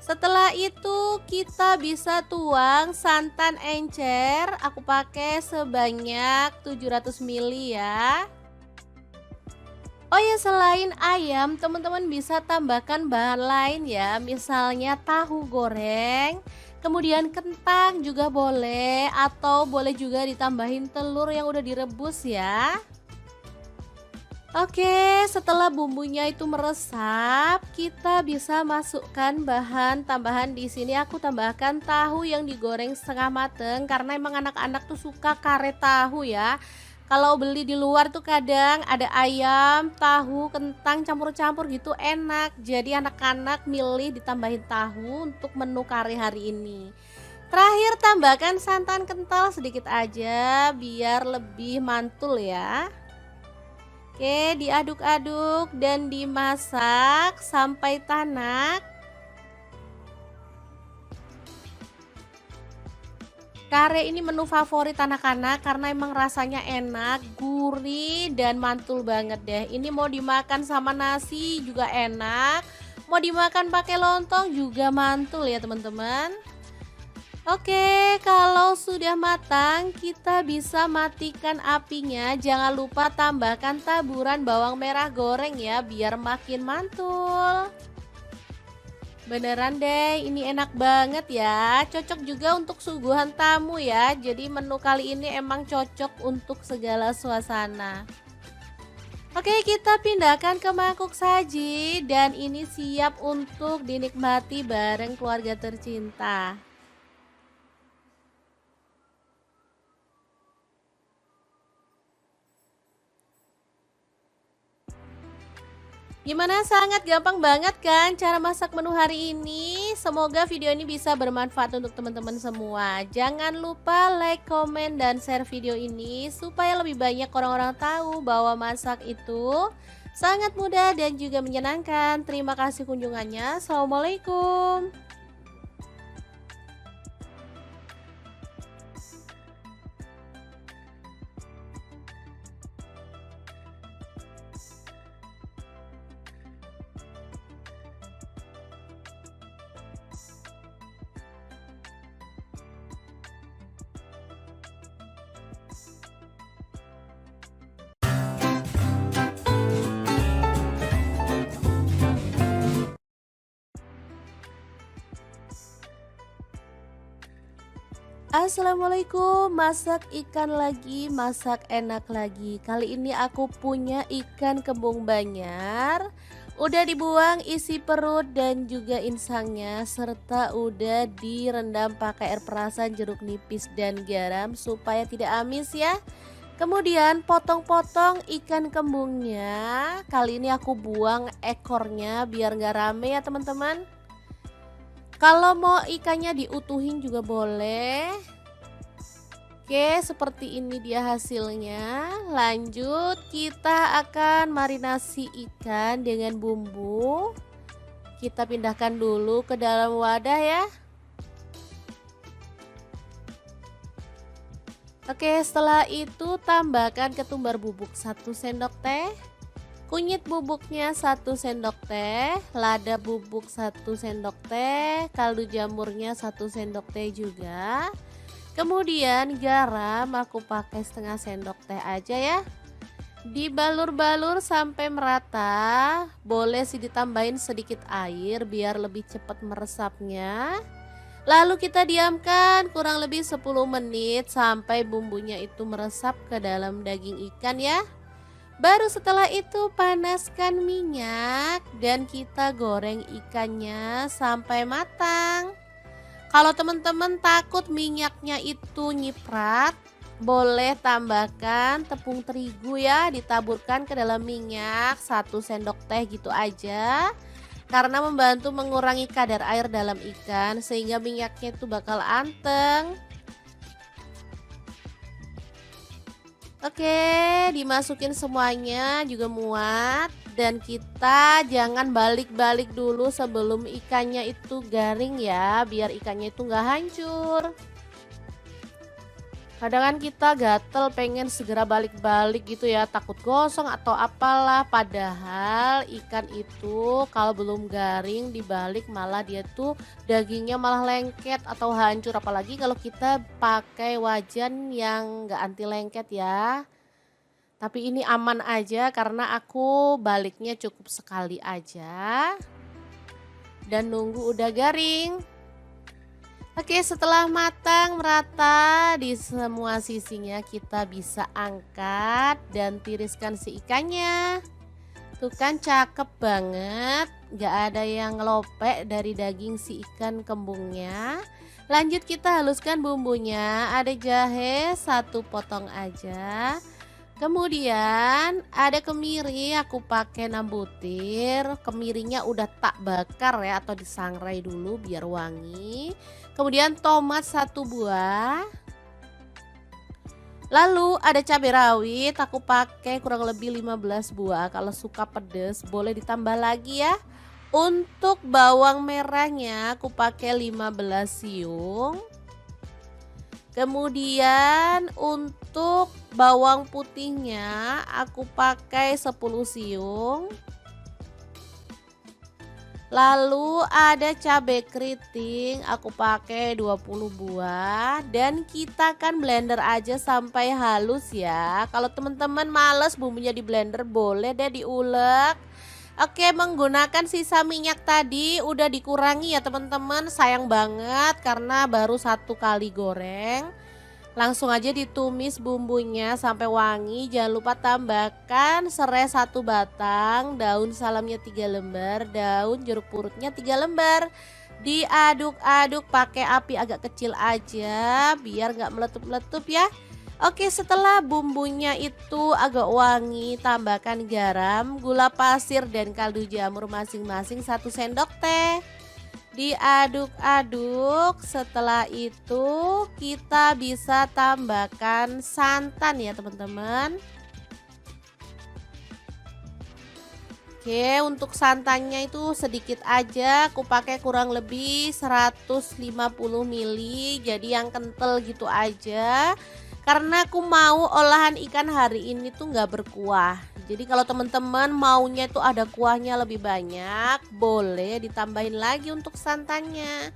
Setelah itu kita bisa tuang santan encer. Aku pakai sebanyak 700 ml ya. Oh ya, selain ayam, teman-teman bisa tambahkan bahan lain ya, misalnya tahu goreng, kemudian kentang juga boleh, atau boleh juga ditambahin telur yang udah direbus ya. Oke, setelah bumbunya itu meresap, kita bisa masukkan bahan tambahan. Di sini aku tambahkan tahu yang digoreng setengah mateng karena emang anak-anak tuh suka kare tahu ya. Kalau beli di luar tuh kadang ada ayam, tahu, kentang campur-campur gitu enak. Jadi anak-anak milih ditambahin tahu untuk menu kare hari ini. Terakhir tambahkan santan kental sedikit aja biar lebih mantul ya. Oke, diaduk-aduk dan dimasak sampai tanak. Kare ini menu favorit anak-anak karena emang rasanya enak, gurih, dan mantul banget deh. Ini mau dimakan sama nasi juga enak, mau dimakan pakai lontong juga mantul ya teman-teman. Oke, kalau sudah matang, kita bisa matikan apinya. Jangan lupa tambahkan taburan bawang merah goreng ya, biar makin mantul. Beneran deh, ini enak banget ya. Cocok juga untuk suguhan tamu ya. Jadi menu kali ini emang cocok untuk segala suasana. Oke, kita pindahkan ke mangkuk saji dan ini siap untuk dinikmati bareng keluarga tercinta. Gimana, sangat gampang banget kan cara masak menu hari ini? Semoga video ini bisa bermanfaat untuk teman-teman semua. Jangan lupa like, komen, dan share video ini supaya lebih banyak orang-orang tahu bahwa masak itu sangat mudah dan juga menyenangkan. Terima kasih kunjungannya. Assalamualaikum. Assalamualaikum, masak ikan lagi, masak enak lagi. Kali ini aku punya ikan kembung Banyar. Udah dibuang isi perut dan juga insangnya, serta udah direndam pakai air perasan, jeruk nipis, dan garam supaya tidak amis ya. Kemudian potong-potong ikan kembungnya. Kali ini aku buang ekornya biar nggak rame ya teman-teman. Kalau mau ikannya diutuhin juga boleh. Oke, seperti ini dia hasilnya. Lanjut, kita akan marinasi ikan dengan bumbu. Kita pindahkan dulu ke dalam wadah ya. Oke, setelah itu tambahkan ketumbar bubuk 1 sendok teh. Kunyit bubuknya 1 sendok teh, lada bubuk 1 sendok teh, kaldu jamurnya 1 sendok teh juga. Kemudian garam aku pakai setengah sendok teh aja ya. Dibalur-balur sampai merata. Boleh sih ditambahin sedikit air biar lebih cepat meresapnya. Lalu kita diamkan kurang lebih 10 menit sampai bumbunya itu meresap ke dalam daging ikan ya. Baru setelah itu panaskan minyak dan kita goreng ikannya sampai matang. Kalau teman-teman takut minyaknya itu nyiprat, boleh tambahkan tepung terigu ya, ditaburkan ke dalam minyak 1 sendok teh gitu aja. Karena membantu mengurangi kadar air dalam ikan sehingga minyaknya itu bakal anteng. Oke, dimasukin semuanya juga muat dan kita jangan balik-balik dulu sebelum ikannya itu garing ya, biar ikannya itu nggak hancur. Kadang kan kita gatel pengen segera balik-balik gitu ya, takut gosong atau apalah. Padahal ikan itu kalau belum garing dibalik malah dia tuh dagingnya malah lengket atau hancur. Apalagi kalau kita pakai wajan yang nggak anti lengket ya. Tapi ini aman aja karena aku baliknya cukup sekali aja. Dan nunggu udah garing. Oke, setelah matang merata di semua sisinya, kita bisa angkat dan tiriskan si ikannya. Tuh kan cakep banget, nggak ada yang ngelopek dari daging si ikan kembungnya. Lanjut kita haluskan bumbunya, ada jahe satu potong aja. Kemudian ada kemiri, aku pakai 6 butir. Kemirinya udah tak bakar ya atau disangrai dulu biar wangi. Kemudian tomat satu buah. Lalu ada cabai rawit, aku pakai kurang lebih 15 buah. Kalau suka pedas boleh ditambah lagi ya. Untuk bawang merahnya aku pakai 15 siung. Kemudian untuk bawang putihnya aku pakai 10 siung. Lalu ada cabai keriting, aku pakai 20 buah dan kita kan blender aja sampai halus ya. Kalau teman-teman males bumbunya di blender boleh deh diulek. Oke, menggunakan sisa minyak tadi udah dikurangi ya teman-teman. Sayang banget karena baru satu kali goreng. Langsung aja ditumis bumbunya sampai wangi. Jangan lupa tambahkan serai 1 batang, daun salamnya 3 lembar, daun jeruk purutnya 3 lembar. Diaduk-aduk pakai api agak kecil aja biar nggak meletup-meletup ya. Oke, setelah bumbunya itu agak wangi, tambahkan garam, gula pasir dan kaldu jamur masing-masing 1 sendok teh. Diaduk-aduk, setelah itu kita bisa tambahkan santan ya teman-teman. Oke, untuk santannya itu sedikit aja, aku pakai kurang lebih 150 ml, jadi yang kental gitu aja. Karena aku mau olahan ikan hari ini tuh nggak berkuah. Jadi kalau teman-teman maunya itu ada kuahnya lebih banyak, boleh ditambahin lagi untuk santannya.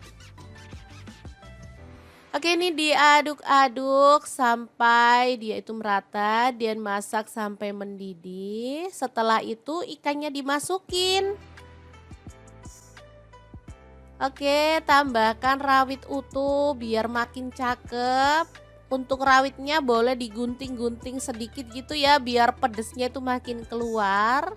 Oke, ini diaduk-aduk sampai dia itu merata dan masak sampai mendidih. Setelah itu ikannya dimasukin. Oke, tambahkan rawit utuh biar makin cakep. Untuk rawitnya boleh digunting-gunting sedikit gitu ya biar pedesnya itu makin keluar.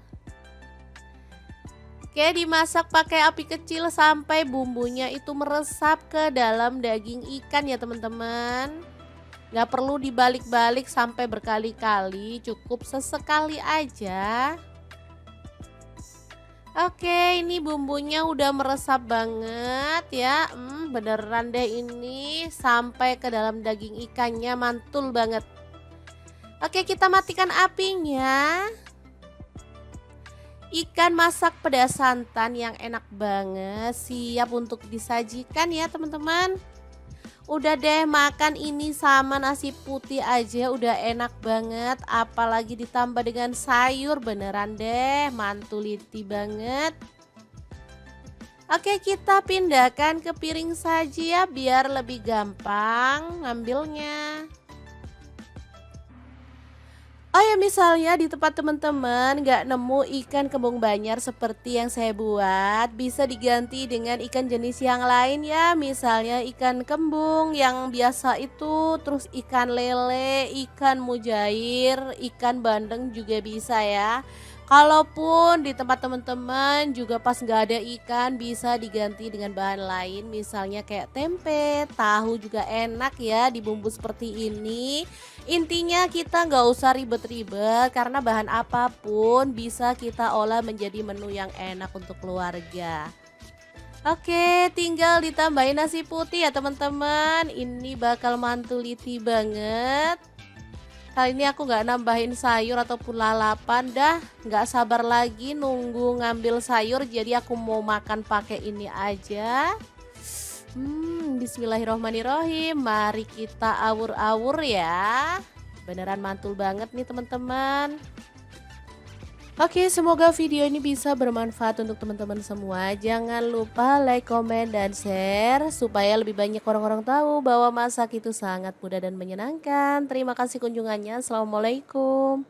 Oke, dimasak pakai api kecil sampai bumbunya itu meresap ke dalam daging ikan ya teman-teman. Gak perlu dibalik-balik sampai berkali-kali, cukup sesekali aja. Oke, ini bumbunya udah meresap banget ya. Beneran deh ini sampai ke dalam daging ikannya, mantul banget. Oke, kita matikan apinya. Ikan masak pedas santan yang enak banget, siap untuk disajikan ya teman-teman. Udah deh, makan ini sama nasi putih aja udah enak banget, apalagi ditambah dengan sayur, beneran deh mantuliti banget. Oke, kita pindahkan ke piring saji ya biar lebih gampang ngambilnya. Oh ya, misalnya di tempat teman-teman nggak nemu ikan kembung Banjar seperti yang saya buat, bisa diganti dengan ikan jenis yang lain ya. Misalnya ikan kembung yang biasa itu, terus ikan lele, ikan mujair, ikan bandeng juga bisa ya. Kalaupun di tempat teman-teman juga pas nggak ada ikan, bisa diganti dengan bahan lain, misalnya kayak tempe, tahu juga enak ya dibumbu seperti ini. Intinya kita nggak usah ribet-ribet karena bahan apapun bisa kita olah menjadi menu yang enak untuk keluarga. Oke, tinggal ditambahin nasi putih ya teman-teman. Ini bakal mantuliti banget. Kali ini aku nggak nambahin sayur ataupun lalapan, dah nggak sabar lagi nunggu ngambil sayur, jadi aku mau makan pakai ini aja. Bismillahirrohmanirrohim, mari kita awur-awur ya. Beneran mantul banget nih teman-teman. Oke, semoga video ini bisa bermanfaat untuk teman-teman semua. Jangan lupa like, komen, dan share supaya lebih banyak orang-orang tahu bahwa masak itu sangat mudah dan menyenangkan. Terima kasih kunjungannya. Assalamualaikum.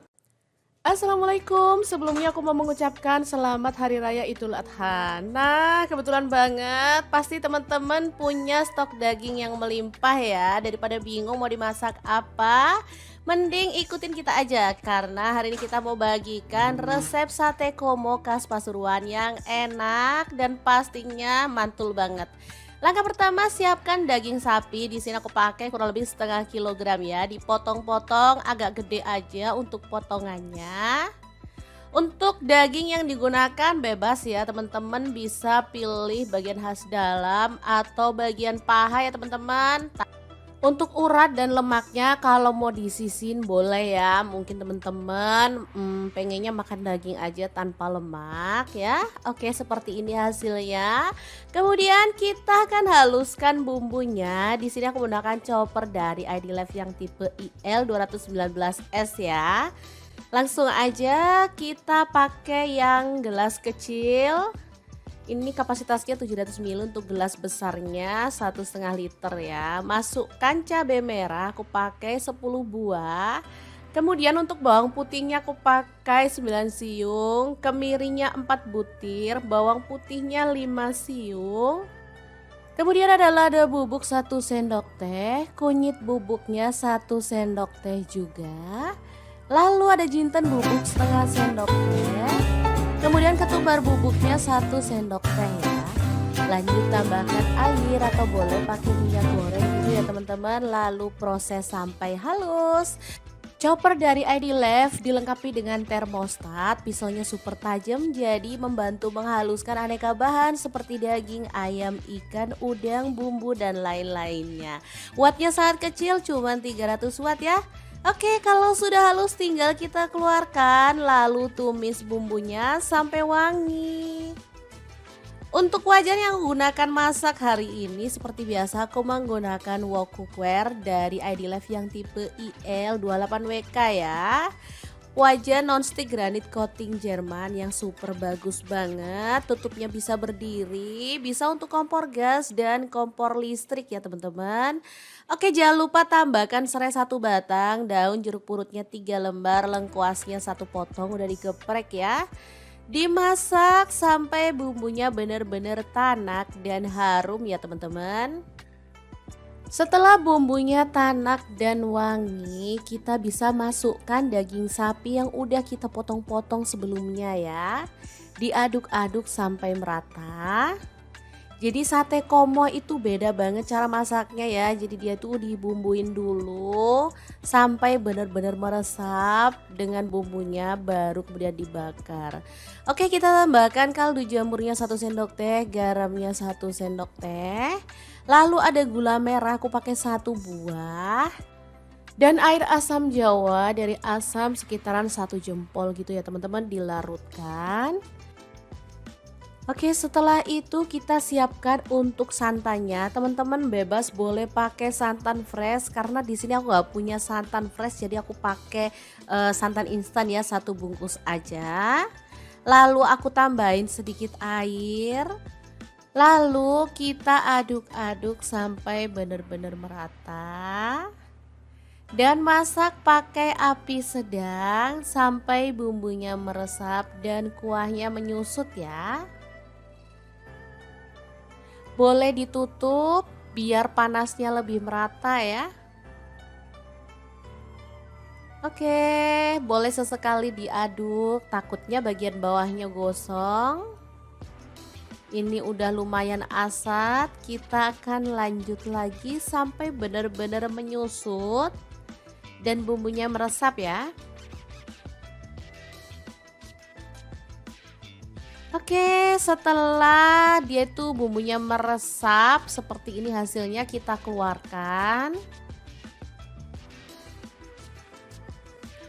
Assalamualaikum, sebelumnya aku mau mengucapkan selamat Hari Raya Idul Adha. Nah, kebetulan banget pasti teman-teman punya stok daging yang melimpah ya. Daripada bingung mau dimasak apa, mending ikutin kita aja. Karena hari ini kita mau bagikan resep sate komo khas Pasuruan yang enak dan pastinya mantul banget. Langkah pertama, siapkan daging sapi. Di sini aku pakai kurang lebih setengah kilogram ya. Dipotong-potong agak gede aja untuk potongannya. Untuk daging yang digunakan bebas ya teman-teman, bisa pilih bagian khas dalam atau bagian paha ya teman-teman. Untuk urat dan lemaknya kalau mau disisin boleh ya. Mungkin teman-teman pengennya makan daging aja tanpa lemak ya. Oke, seperti ini hasilnya. Kemudian kita akan haluskan bumbunya. Di sini aku menggunakan chopper dari ID Life yang tipe IL 219S ya. Langsung aja kita pakai yang gelas kecil. Ini kapasitasnya 700 ml, untuk gelas besarnya 1,5 liter ya. Masukkan cabai merah, aku pakai 10 buah. Kemudian untuk bawang putihnya aku pakai 9 siung, kemirinya 4 butir, bawang putihnya 5 siung. Kemudian ada lada bubuk 1 sendok teh, kunyit bubuknya 1 sendok teh juga. Lalu ada jinten bubuk setengah sendok teh. Kemudian ketumbar bubuknya 1 sendok teh ya. Lanjut tambahkan air atau boleh pakai minyak goreng gitu ya teman-teman. Lalu proses sampai halus. Chopper dari ID Life dilengkapi dengan termostat, pisaunya super tajam jadi membantu menghaluskan aneka bahan seperti daging, ayam, ikan, udang, bumbu dan lain-lainnya. Wattnya sangat kecil, cuma 300 watt ya. Oke, kalau sudah halus tinggal kita keluarkan lalu tumis bumbunya sampai wangi. Untuk wajan yang aku gunakan masak hari ini seperti biasa aku menggunakan wok cookware dari ID Life yang tipe IL28WK ya. Wajan nonstick granit coating Jerman yang super bagus banget. Tutupnya bisa berdiri, bisa untuk kompor gas dan kompor listrik ya teman-teman. Oke, jangan lupa tambahkan serai 1 batang, daun jeruk purutnya 3 lembar, lengkuasnya 1 potong udah digeprek ya. Dimasak sampai bumbunya benar-benar tanak dan harum ya teman-teman. Setelah bumbunya tanak dan wangi, kita bisa masukkan daging sapi yang udah kita potong-potong sebelumnya ya. Diaduk-aduk sampai merata. Jadi sate komo itu beda banget cara masaknya ya. Jadi dia tuh dibumbuin dulu sampai benar-benar meresap dengan bumbunya, baru kemudian dibakar. Oke, kita tambahkan kaldu jamurnya 1 sendok teh, garamnya 1 sendok teh. Lalu ada gula merah, aku pakai 1 buah. Dan air asam jawa dari asam sekitaran 1 jempol gitu ya teman-teman, dilarutkan. Oke, setelah itu kita siapkan untuk santannya. Teman-teman bebas boleh pakai santan fresh karena di sini aku nggak punya santan fresh, jadi aku pakai santan instan ya, 1 bungkus aja. Lalu aku tambahin sedikit air. Lalu kita aduk-aduk sampai benar-benar merata. Dan masak pakai api sedang sampai bumbunya meresap dan kuahnya menyusut ya. Boleh ditutup biar panasnya lebih merata ya. Oke, boleh sesekali diaduk, takutnya bagian bawahnya gosong. Ini udah lumayan asat, kita akan lanjut lagi sampai benar-benar menyusut dan bumbunya meresap ya. Oke, setelah dia tuh bumbunya meresap seperti ini hasilnya, kita keluarkan.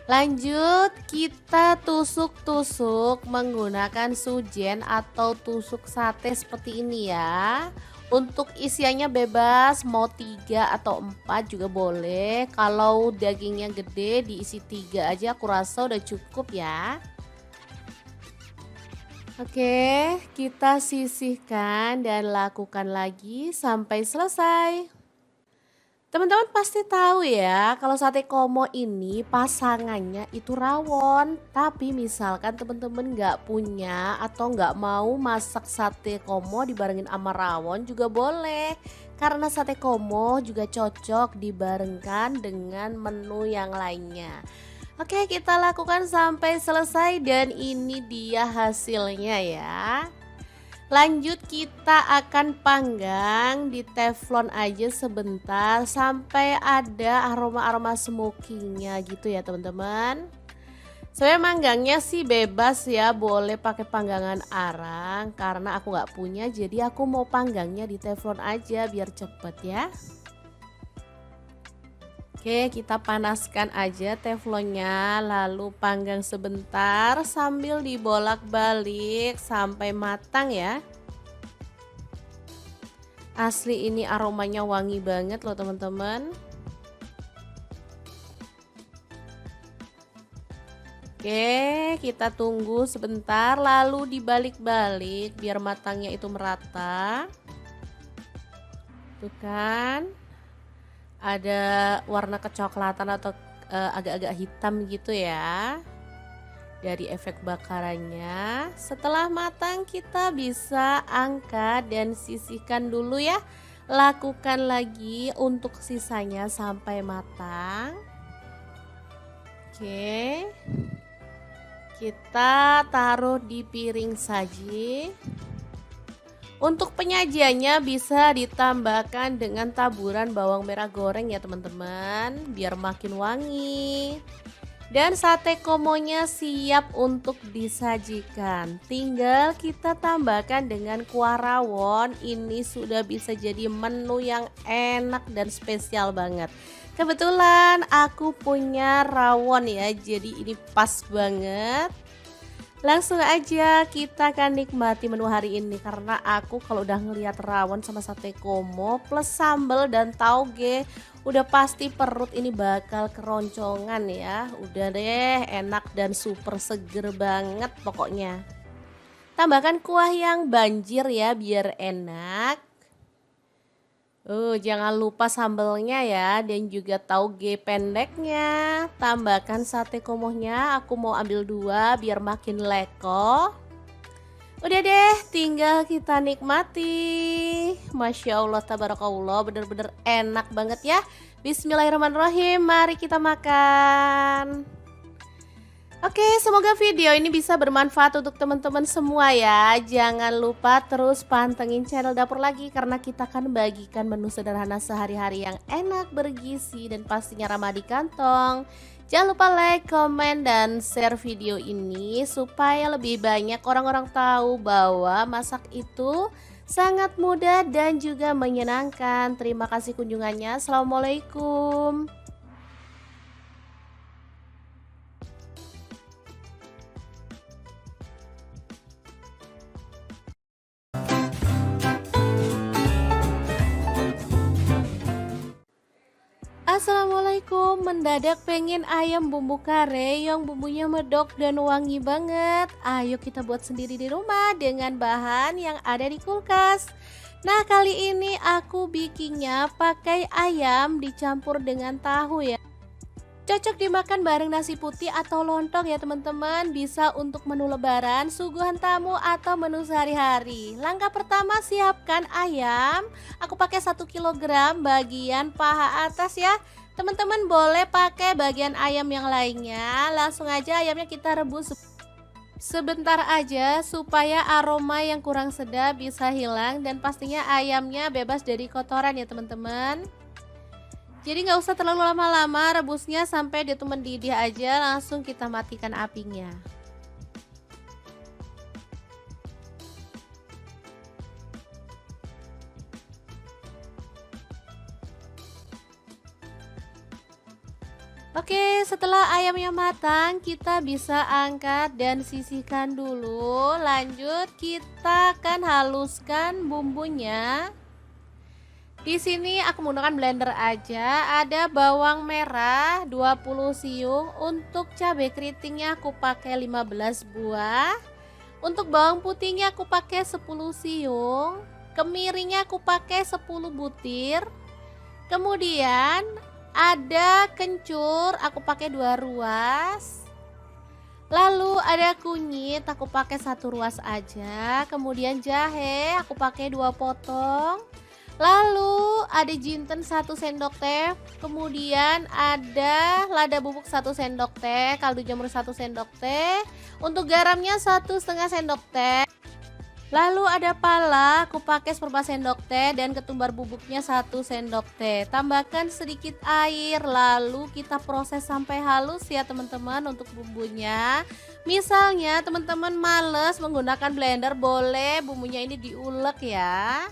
Lanjut kita tusuk-tusuk menggunakan sujen atau tusuk sate seperti ini ya. Untuk isiannya bebas, mau 3 atau 4 juga boleh. Kalau dagingnya gede diisi 3 aja, aku rasa udah cukup ya. Oke, kita sisihkan dan lakukan lagi sampai selesai. Teman-teman pasti tahu ya, kalau sate komo ini pasangannya itu rawon. Tapi misalkan teman-teman nggak punya atau nggak mau masak sate komo dibarengin sama rawon juga boleh. Karena sate komo juga cocok dibarengkan dengan menu yang lainnya. Oke, kita lakukan sampai selesai dan ini dia hasilnya ya. Lanjut kita akan panggang di teflon aja sebentar sampai ada aroma-aroma smokingnya gitu ya teman-teman. Saya manggangnya sih bebas ya, boleh pakai panggangan arang karena aku nggak punya, jadi aku mau panggangnya di teflon aja biar cepet ya. Oke, kita panaskan aja teflonnya, lalu panggang sebentar sambil dibolak-balik sampai matang ya. Asli ini aromanya wangi banget loh teman-teman. Oke, kita tunggu sebentar lalu dibalik-balik biar matangnya itu merata. Tuh kan, ada warna kecoklatan atau agak-agak hitam gitu ya dari efek bakarannya. Setelah matang kita bisa angkat dan sisihkan dulu ya. Lakukan lagi untuk sisanya sampai matang. Oke, kita taruh di piring saji. Untuk penyajiannya bisa ditambahkan dengan taburan bawang merah goreng ya teman-teman, biar makin wangi. Dan sate komonya siap untuk disajikan. Tinggal kita tambahkan dengan kuah rawon. Ini sudah bisa jadi menu yang enak dan spesial banget. Kebetulan aku punya rawon ya, jadi ini pas banget. Langsung aja kita akan nikmati menu hari ini karena aku kalau udah ngelihat rawon sama sate komo plus sambal dan tauge udah pasti perut ini bakal keroncongan ya. Udah deh, enak dan super seger banget pokoknya. Tambahkan kuah yang banjir ya biar enak. Jangan lupa sambelnya ya dan juga tauge pendeknya. Tambahkan sate komohnya, aku mau ambil 2 biar makin leko. Udah deh, tinggal kita nikmati. Masya Allah, tabarakallah, bener-bener enak banget ya. Bismillahirrahmanirrahim, mari kita makan. Oke, semoga video ini bisa bermanfaat untuk teman-teman semua ya. Jangan lupa terus pantengin channel Dapur Lagi karena kita akan bagikan menu sederhana sehari-hari yang enak, bergizi, dan pastinya ramah di kantong. Jangan lupa like, komen, dan share video ini supaya lebih banyak orang-orang tahu bahwa masak itu sangat mudah dan juga menyenangkan. Terima kasih kunjungannya. Assalamualaikum. Assalamualaikum, mendadak pengen ayam bumbu kare yang bumbunya medok dan wangi banget. Ayo kita buat sendiri di rumah dengan bahan yang ada di kulkas. Nah, kali ini aku bikinnya pakai ayam dicampur dengan tahu ya. Cocok dimakan bareng nasi putih atau lontong ya teman-teman. Bisa untuk menu lebaran, suguhan tamu, atau menu sehari-hari. Langkah pertama, siapkan ayam. Aku pakai 1 kg bagian paha atas ya. Teman-teman boleh pakai bagian ayam yang lainnya. Langsung aja ayamnya kita rebus sebentar aja supaya aroma yang kurang sedap bisa hilang. Dan pastinya ayamnya bebas dari kotoran ya teman-teman. Jadi nggak usah terlalu lama-lama rebusnya, sampai dia tuh mendidih aja, langsung kita matikan apinya. Oke, setelah ayamnya matang, kita bisa angkat dan sisihkan dulu. Lanjut, kita akan haluskan bumbunya. Di sini aku menggunakan blender aja. Ada bawang merah 20 siung, untuk cabai keritingnya aku pakai 15 buah. Untuk bawang putihnya aku pakai 10 siung, kemiringnya aku pakai 10 butir. Kemudian ada kencur, aku pakai 2 ruas. Lalu ada kunyit, aku pakai 1 ruas aja. Kemudian jahe, aku pakai 2 potong. Lalu ada jinten 1 sendok teh. Kemudian ada lada bubuk 1 sendok teh, kaldu jamur 1 sendok teh. Untuk garamnya 1,5 sendok teh. Lalu ada pala, aku pakai 1/4 sendok teh dan ketumbar bubuknya 1 sendok teh. Tambahkan sedikit air, lalu kita proses sampai halus ya teman-teman untuk bumbunya. Misalnya teman-teman males menggunakan blender, boleh bumbunya ini diulek ya.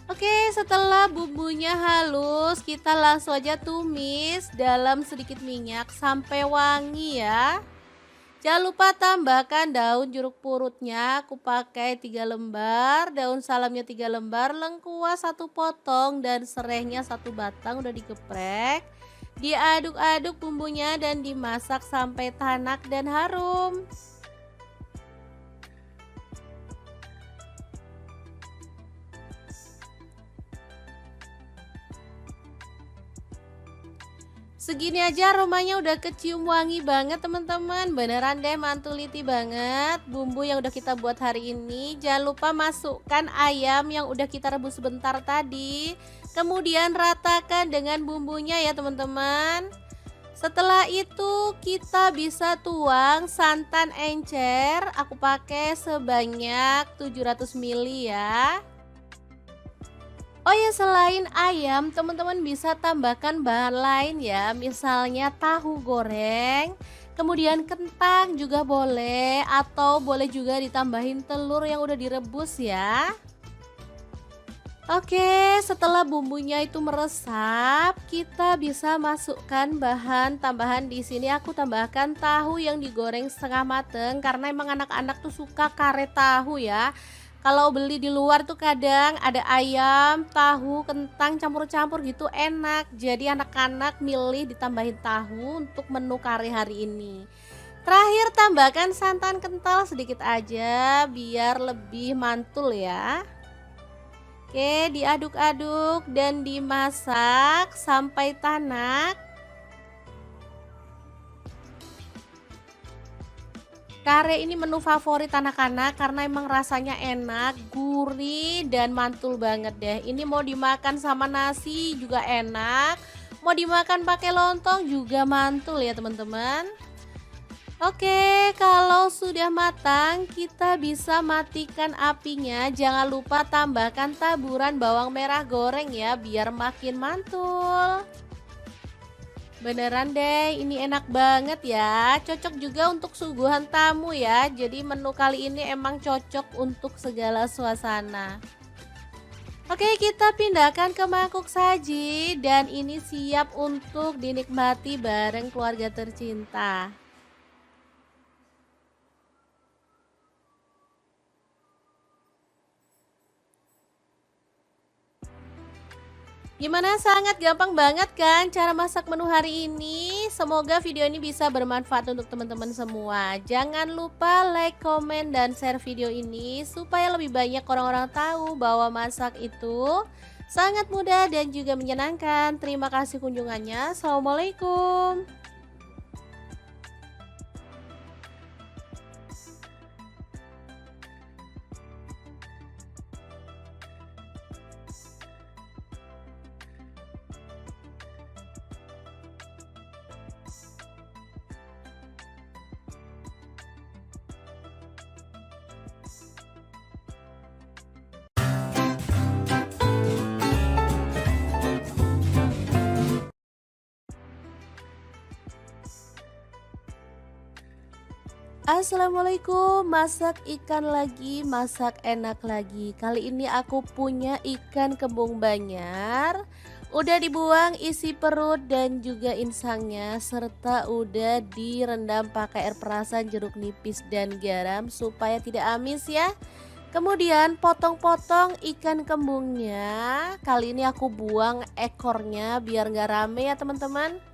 Oke, setelah bumbunya halus, kita langsung aja tumis dalam sedikit minyak sampai wangi ya. Jangan lupa tambahkan daun jeruk purutnya, aku pakai 3 lembar, daun salamnya 3 lembar, lengkuas 1 potong, dan serehnya 1 batang udah digeprek. Diaduk-aduk bumbunya dan dimasak sampai tanak dan harum. Segini aja aromanya udah kecium wangi banget teman-teman. Beneran deh mantuliti banget bumbu yang udah kita buat hari ini. Jangan lupa masukkan ayam yang udah kita rebus sebentar tadi. Kemudian ratakan dengan bumbunya ya teman-teman. Setelah itu kita bisa tuang santan encer. Aku pakai sebanyak 700 ml ya. Oh ya, selain ayam, teman-teman bisa tambahkan bahan lain ya, misalnya tahu goreng, kemudian kentang juga boleh, atau boleh juga ditambahin telur yang udah direbus ya. Oke, setelah bumbunya itu meresap, kita bisa masukkan bahan tambahan. Di sini aku tambahkan tahu yang digoreng setengah mateng karena emang anak-anak tuh suka kare tahu ya. Kalau beli di luar tuh kadang ada ayam, tahu, kentang campur-campur gitu enak. Jadi anak-anak milih ditambahin tahu untuk menu kari hari ini. Terakhir tambahkan santan kental sedikit aja biar lebih mantul ya. Oke, diaduk-aduk dan dimasak sampai tanak. Kare ini menu favorit anak-anak karena emang rasanya enak, gurih, dan mantul banget deh. Ini mau dimakan sama nasi juga enak, mau dimakan pakai lontong juga mantul ya teman-teman. Oke, kalau sudah matang kita bisa matikan apinya. Jangan lupa tambahkan taburan bawang merah goreng ya biar makin mantul. Beneran deh, ini enak banget ya. Cocok juga untuk suguhan tamu ya. Jadi menu kali ini emang cocok untuk segala suasana. Oke, kita pindahkan ke mangkuk saji dan ini siap untuk dinikmati bareng keluarga tercinta. Gimana, sangat gampang banget kan cara masak menu hari ini? Semoga video ini bisa bermanfaat untuk teman-teman semua. Jangan lupa like, komen, dan share video ini supaya lebih banyak orang-orang tahu bahwa masak itu sangat mudah dan juga menyenangkan. Terima kasih kunjungannya. Assalamualaikum. Assalamualaikum, masak ikan lagi, masak enak lagi. Kali ini aku punya ikan kembung Banyar. Udah dibuang isi perut dan juga insangnya, serta udah direndam pakai air perasan, jeruk nipis, dan garam supaya tidak amis ya. Kemudian potong-potong ikan kembungnya. Kali ini aku buang ekornya biar nggak rame ya teman-teman.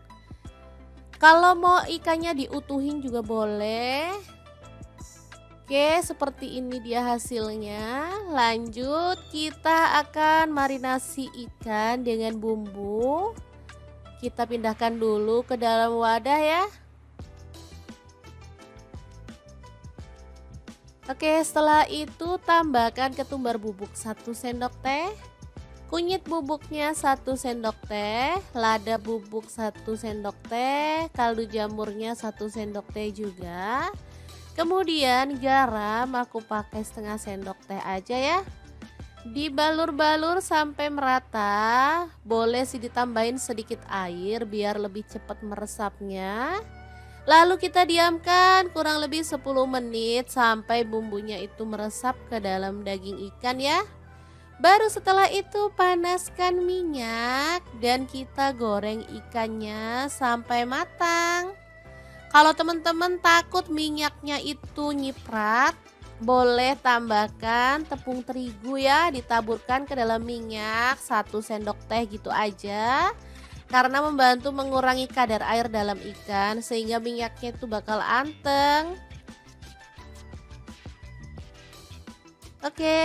Kalau mau ikannya diutuhin juga boleh. Oke, seperti ini dia hasilnya. Lanjut, kita akan marinasi ikan dengan bumbu. Kita pindahkan dulu ke dalam wadah ya. Oke, setelah itu tambahkan ketumbar bubuk 1 sendok teh. Kunyit bubuknya 1 sendok teh, lada bubuk 1 sendok teh, kaldu jamurnya 1 sendok teh juga. Kemudian garam aku pakai setengah sendok teh aja ya. Dibalur-balur sampai merata. Boleh sih ditambahin sedikit air biar lebih cepat meresapnya. Lalu kita diamkan kurang lebih 10 menit sampai bumbunya itu meresap ke dalam daging ikan ya. Baru setelah itu panaskan minyak dan kita goreng ikannya sampai matang. Kalau teman-teman takut minyaknya itu nyiprat, boleh tambahkan tepung terigu ya, ditaburkan ke dalam minyak 1 sendok teh gitu aja. Karena membantu mengurangi kadar air dalam ikan sehingga minyaknya itu bakal anteng. Oke,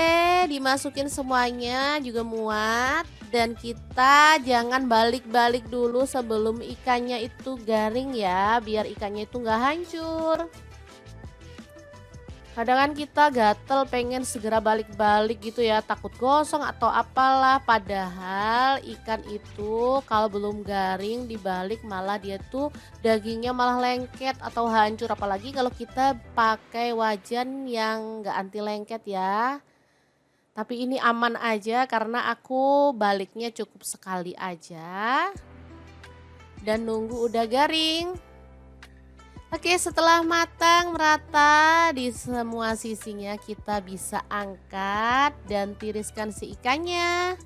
dimasukin semuanya juga muat. Dan kita jangan balik-balik dulu sebelum ikannya itu garing ya, biar ikannya itu nggak hancur. Kadang kan kita gatel pengen segera balik-balik gitu ya, takut gosong atau apalah. Padahal ikan itu kalau belum garing dibalik malah dia tuh dagingnya malah lengket atau hancur. Apalagi kalau kita pakai wajan yang nggak anti lengket ya. Tapi ini aman aja karena aku baliknya cukup sekali aja. Dan nunggu udah garing. Oke, setelah matang merata di semua sisinya kita bisa angkat dan tiriskan si ikannya.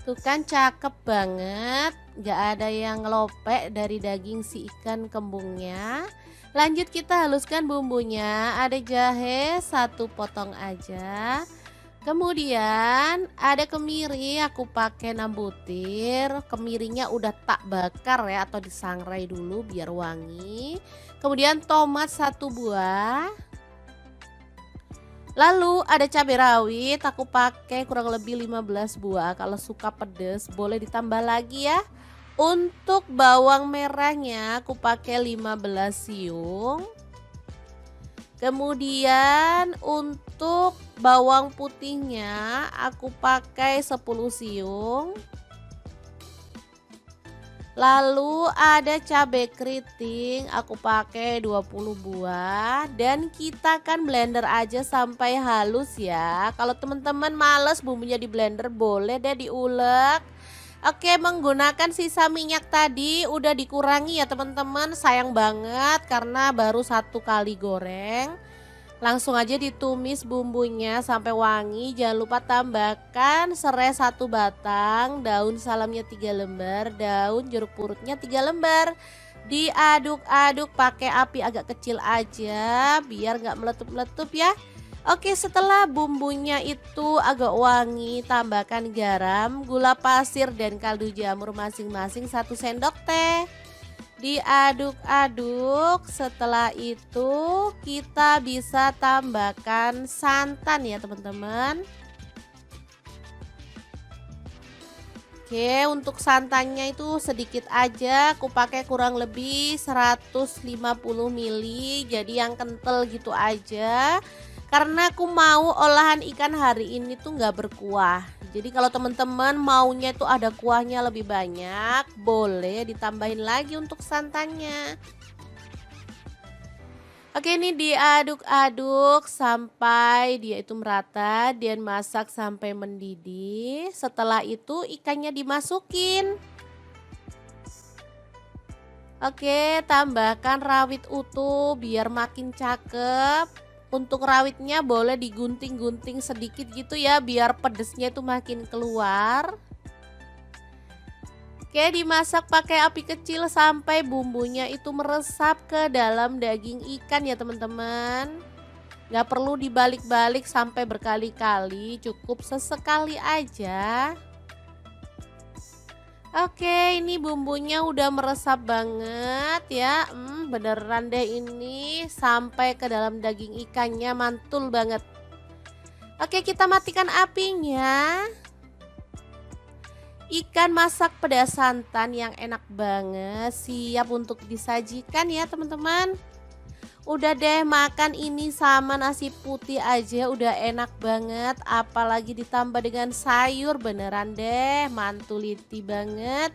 Tuh kan cakep banget, gak ada yang ngelopek dari daging si ikan kembungnya. Lanjut kita haluskan bumbunya, ada jahe 1 potong aja. Kemudian ada kemiri, aku pakai 6 butir. Kemirinya udah tak bakar ya atau disangrai dulu biar wangi. Kemudian tomat 1 buah. Lalu ada cabai rawit, aku pakai kurang lebih 15 buah. Kalau suka pedas boleh ditambah lagi ya. Untuk bawang merahnya aku pakai 15 siung. Kemudian untuk bawang putihnya aku pakai 10 siung. Lalu ada cabai keriting, aku pakai 20 buah. Dan kita akan blender aja sampai halus ya. Kalau teman-teman males bumbunya di blender boleh deh diulek. Oke, menggunakan sisa minyak tadi udah dikurangi ya teman-teman. Sayang banget karena baru 1 kali goreng. Langsung aja ditumis bumbunya sampai wangi. Jangan lupa tambahkan serai 1 batang, daun salamnya 3 lembar, daun jeruk purutnya 3 lembar. Diaduk-aduk pakai api agak kecil aja biar nggak meletup-meletup ya. Oke, setelah bumbunya itu agak wangi, tambahkan garam, gula pasir dan kaldu jamur masing-masing 1 sendok teh. Diaduk-aduk, setelah itu kita bisa tambahkan santan ya teman-teman. Oke, untuk santannya itu sedikit aja, aku pakai kurang lebih 150 ml, jadi yang kental gitu aja. Karena aku mau olahan ikan hari ini tuh nggak berkuah. Jadi kalau teman-teman maunya itu ada kuahnya lebih banyak, boleh ditambahin lagi untuk santannya. Oke, ini diaduk-aduk sampai dia itu merata dan masak sampai mendidih. Setelah itu ikannya dimasukin. Oke, tambahkan rawit utuh biar makin cakep. Untuk rawitnya boleh digunting-gunting sedikit gitu ya biar pedesnya itu makin keluar. Oke, dimasak pakai api kecil sampai bumbunya itu meresap ke dalam daging ikan ya teman-teman. Gak perlu dibalik-balik sampai berkali-kali, cukup sesekali aja. Oke, ini bumbunya udah meresap banget ya. Beneran deh ini sampai ke dalam daging ikannya mantul banget. Oke, kita matikan apinya. Ikan masak pedas santan yang enak banget siap untuk disajikan ya teman-teman. Udah deh, makan ini sama nasi putih aja udah enak banget, apalagi ditambah dengan sayur, beneran deh mantuliti banget.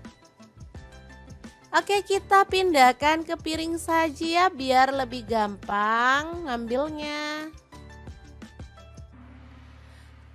Oke, kita pindahkan ke piring saja ya biar lebih gampang ngambilnya.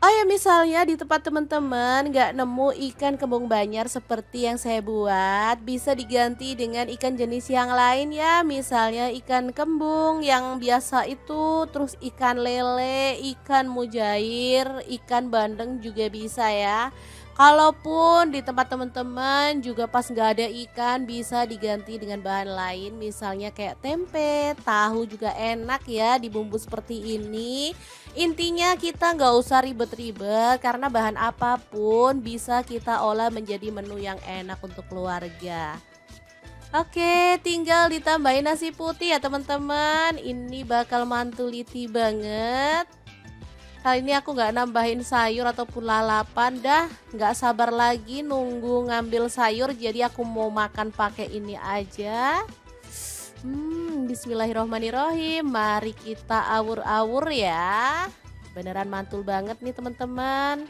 Oh ya, misalnya di tempat teman-teman nggak nemu ikan kembung Banjar seperti yang saya buat, bisa diganti dengan ikan jenis yang lain ya. Misalnya ikan kembung yang biasa itu, terus ikan lele, ikan mujair, ikan bandeng juga bisa ya. Kalaupun di tempat teman-teman juga pas nggak ada ikan, bisa diganti dengan bahan lain, misalnya kayak tempe, tahu juga enak ya dibumbu seperti ini. Intinya kita nggak usah ribet-ribet karena bahan apapun bisa kita olah menjadi menu yang enak untuk keluarga. Oke, tinggal ditambahin nasi putih ya teman-teman. Ini bakal mantuliti banget. Kali ini aku nggak nambahin sayur ataupun lalapan, dah nggak sabar lagi nunggu ngambil sayur, jadi aku mau makan pakai ini aja. Bismillahirrohmanirrohim. Mari kita awur-awur ya. Beneran mantul banget nih teman-teman.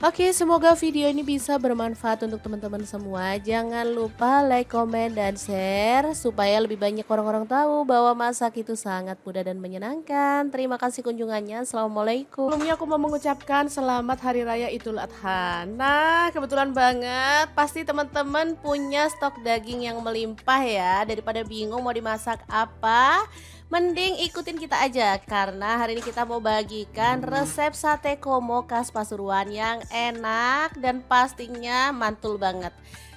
Oke, semoga video ini bisa bermanfaat untuk teman-teman semua. Jangan lupa like, komen, dan share supaya lebih banyak orang-orang tahu bahwa masak itu sangat mudah dan menyenangkan. Terima kasih kunjungannya. Assalamualaikum. Sebelumnya aku mau mengucapkan selamat Hari Raya Idul Adha. Nah, kebetulan banget pasti teman-teman punya stok daging yang melimpah ya. Daripada bingung mau dimasak apa, mending ikutin kita aja karena hari ini kita mau bagikan resep sate komo khas Pasuruan yang enak dan pastinya mantul banget.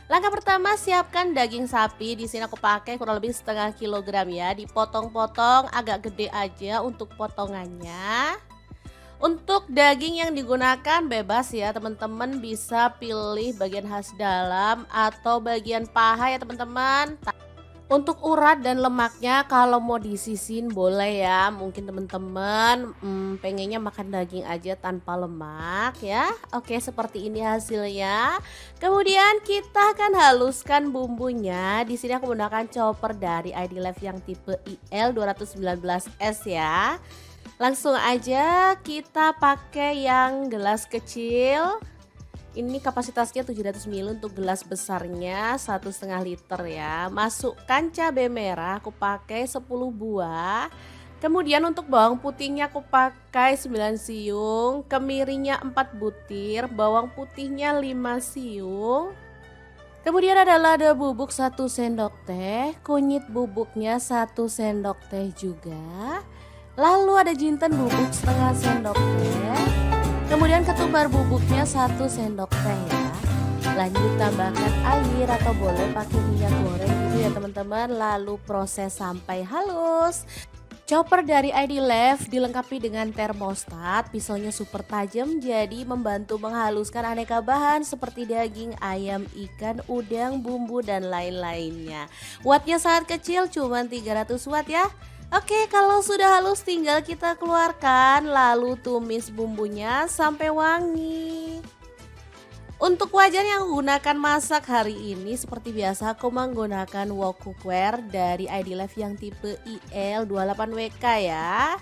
Langkah pertama, siapkan daging sapi. Di sini aku pakai kurang lebih setengah kilogram ya. Dipotong-potong agak gede aja untuk potongannya. Untuk daging yang digunakan bebas ya teman-teman, bisa pilih bagian khas dalam atau bagian paha ya teman-teman. Untuk urat dan lemaknya kalau mau disisin boleh ya. Mungkin teman-teman pengennya makan daging aja tanpa lemak ya. Oke, seperti ini hasilnya. Kemudian kita akan haluskan bumbunya. Di sini aku menggunakan chopper dari ID Life yang tipe IL 219S ya. Langsung aja kita pakai yang gelas kecil. Ini kapasitasnya 700 ml untuk gelas besarnya 1,5 liter ya. Masukkan cabai merah, aku pakai 10 buah. Kemudian untuk bawang putihnya aku pakai 9 siung, kemirinya 4 butir, bawang putihnya 5 siung. Kemudian ada lada bubuk 1 sendok teh, kunyit bubuknya 1 sendok teh juga. Lalu ada jinten bubuk setengah sendok teh. Kemudian ketumbar bubuknya 1 sendok teh ya. Lanjut tambahkan air atau boleh pakai minyak goreng gitu ya teman-teman. Lalu proses sampai halus. Chopper dari ID Life dilengkapi dengan termostat. Pisaunya super tajam jadi membantu menghaluskan aneka bahan seperti daging, ayam, ikan, udang, bumbu, dan lain-lainnya. Wattnya sangat kecil, cuma 300 watt ya. Oke, kalau sudah halus tinggal kita keluarkan lalu tumis bumbunya sampai wangi. Untuk wajan yang gunakan masak hari ini seperti biasa aku menggunakan wok cookware dari ID Life yang tipe IL28WK ya.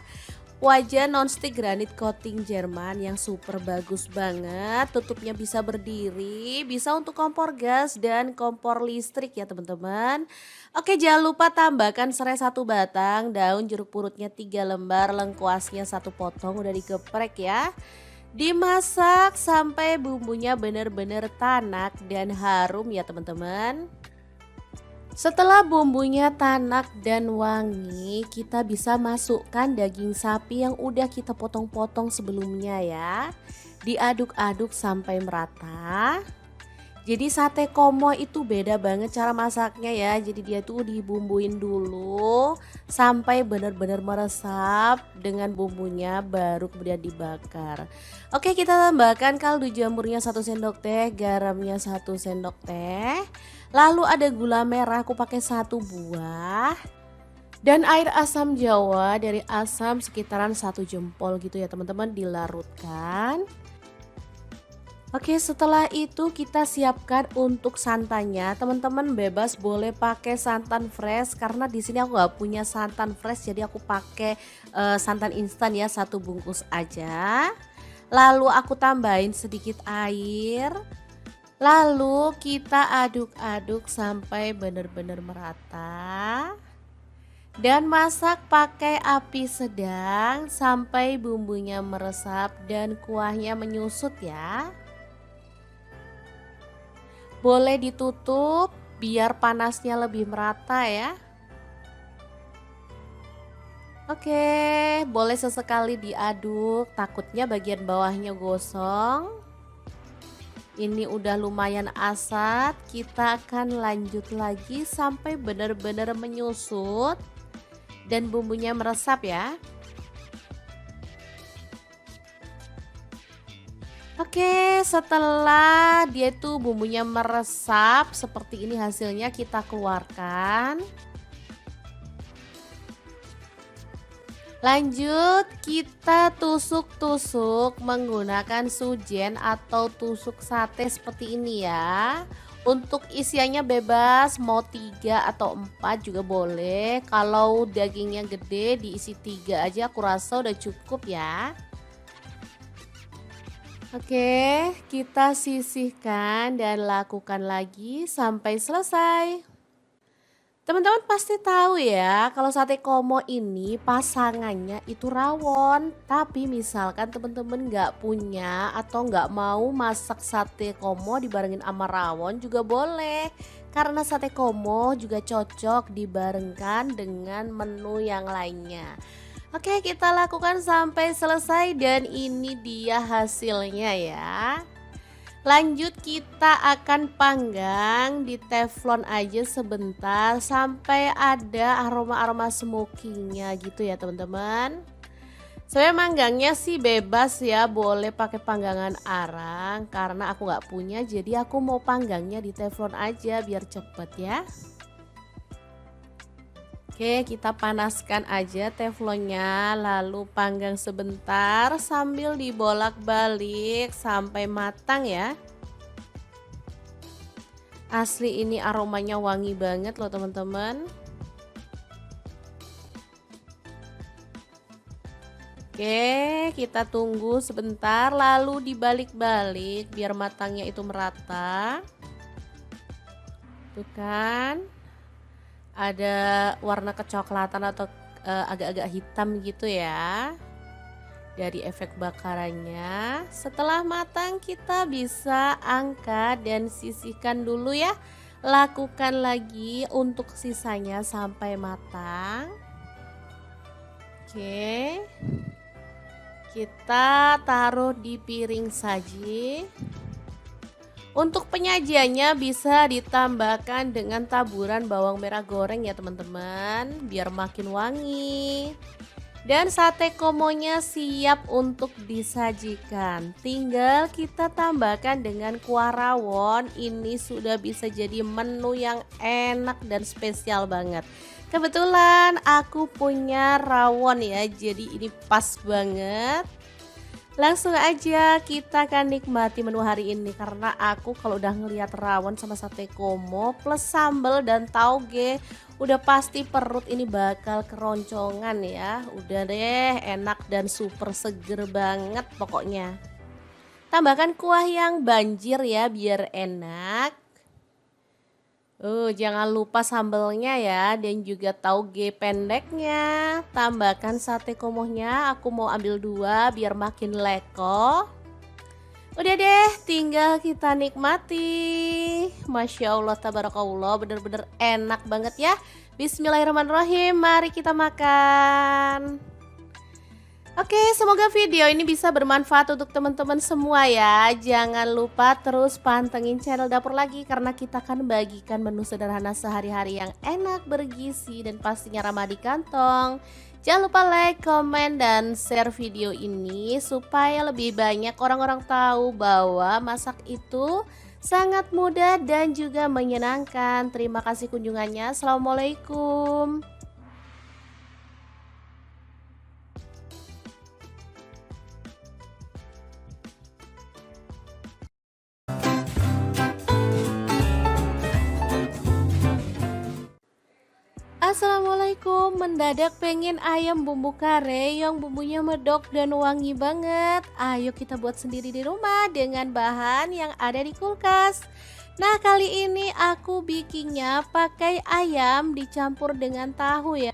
Wajan nonstick granit coating Jerman yang super bagus banget. Tutupnya bisa berdiri, bisa untuk kompor gas dan kompor listrik ya teman-teman. Oke, jangan lupa tambahkan serai 1 batang, daun jeruk purutnya 3 lembar, lengkuasnya 1 potong udah digeprek ya. Dimasak sampai bumbunya benar-benar tanak dan harum ya teman-teman. Setelah bumbunya tanak dan wangi, kita bisa masukkan daging sapi yang udah kita potong-potong sebelumnya ya. Diaduk-aduk sampai merata. Jadi sate komo itu beda banget cara masaknya ya. Jadi dia tuh dibumbuin dulu sampai benar-benar meresap dengan bumbunya baru kemudian dibakar. Oke, kita tambahkan kaldu jamurnya 1 sendok teh, garamnya 1 sendok teh. Lalu ada gula merah aku pakai 1 buah. Dan air asam jawa dari asam sekitaran 1 jempol gitu ya teman-teman, dilarutkan. Oke, setelah itu kita siapkan untuk santannya. Teman-teman bebas boleh pakai santan fresh karena di sini aku nggak punya santan fresh, jadi aku pakai santan instan ya, 1 bungkus aja. Lalu aku tambahin sedikit air. Lalu kita aduk-aduk sampai benar-benar merata. Dan masak pakai api sedang sampai bumbunya meresap dan kuahnya menyusut ya. Boleh ditutup biar panasnya lebih merata ya. Oke, boleh sesekali diaduk, takutnya bagian bawahnya gosong. Ini udah lumayan asat, kita akan lanjut lagi sampai benar-benar menyusut dan bumbunya meresap ya. Oke, setelah dia tuh bumbunya meresap seperti ini hasilnya, kita keluarkan. Lanjut kita tusuk-tusuk menggunakan sujen atau tusuk sate seperti ini ya. Untuk isiannya bebas, mau 3 atau 4 juga boleh. Kalau dagingnya gede diisi 3 aja, aku rasa udah cukup ya. Oke, kita sisihkan dan lakukan lagi sampai selesai. Teman-teman pasti tahu ya, kalau sate komo ini pasangannya itu rawon. Tapi misalkan teman-teman nggak punya atau nggak mau masak sate komo dibarengin sama rawon juga boleh. Karena sate komo juga cocok dibarengkan dengan menu yang lainnya. Oke, kita lakukan sampai selesai dan ini dia hasilnya ya. Lanjut kita akan panggang di teflon aja sebentar sampai ada aroma-aroma smokingnya gitu ya teman-teman. Saya manggangnya sih bebas ya, boleh pakai panggangan arang karena aku nggak punya, jadi aku mau panggangnya di teflon aja biar cepet ya. Oke, kita panaskan aja teflonnya lalu panggang sebentar sambil dibolak-balik sampai matang ya. Asli ini aromanya wangi banget loh teman-teman. Oke, kita tunggu sebentar lalu dibalik-balik biar matangnya itu merata. Tuh kan. Ada warna kecoklatan atau agak-agak hitam gitu ya dari efek bakarannya. Setelah matang kita bisa angkat dan sisihkan dulu ya. Lakukan lagi untuk sisanya sampai matang. Oke, kita taruh di piring saji. Untuk penyajiannya bisa ditambahkan dengan taburan bawang merah goreng ya teman-teman, biar makin wangi. Dan sate komonya siap untuk disajikan. Tinggal kita tambahkan dengan kuah rawon. Ini sudah bisa jadi menu yang enak dan spesial banget. Kebetulan aku punya rawon ya, jadi ini pas banget. Langsung aja kita akan nikmati menu hari ini karena aku kalau udah ngelihat rawon sama sate komo plus sambal dan tauge udah pasti perut ini bakal keroncongan ya. Udah deh, enak dan super seger banget pokoknya. Tambahkan kuah yang banjir ya biar enak. Jangan lupa sambelnya ya dan juga tauge pendeknya. Tambahkan sate komohnya, aku mau ambil 2 biar makin leko. Udah deh, tinggal kita nikmati. Masya Allah, tabarakallah, bener-bener enak banget ya. Bismillahirrahmanirrahim, mari kita makan. Oke, semoga video ini bisa bermanfaat untuk teman-teman semua ya. Jangan lupa terus pantengin channel Dapur Lagi karena kita akan bagikan menu sederhana sehari-hari yang enak, bergizi, dan pastinya ramah di kantong. Jangan lupa like, komen, dan share video ini supaya lebih banyak orang-orang tahu bahwa masak itu sangat mudah dan juga menyenangkan. Terima kasih kunjungannya. Assalamualaikum. Assalamualaikum, mendadak pengen ayam bumbu kare yang bumbunya medok dan wangi banget. Ayo kita buat sendiri di rumah dengan bahan yang ada di kulkas. Nah, kali ini aku bikinnya pakai ayam dicampur dengan tahu ya.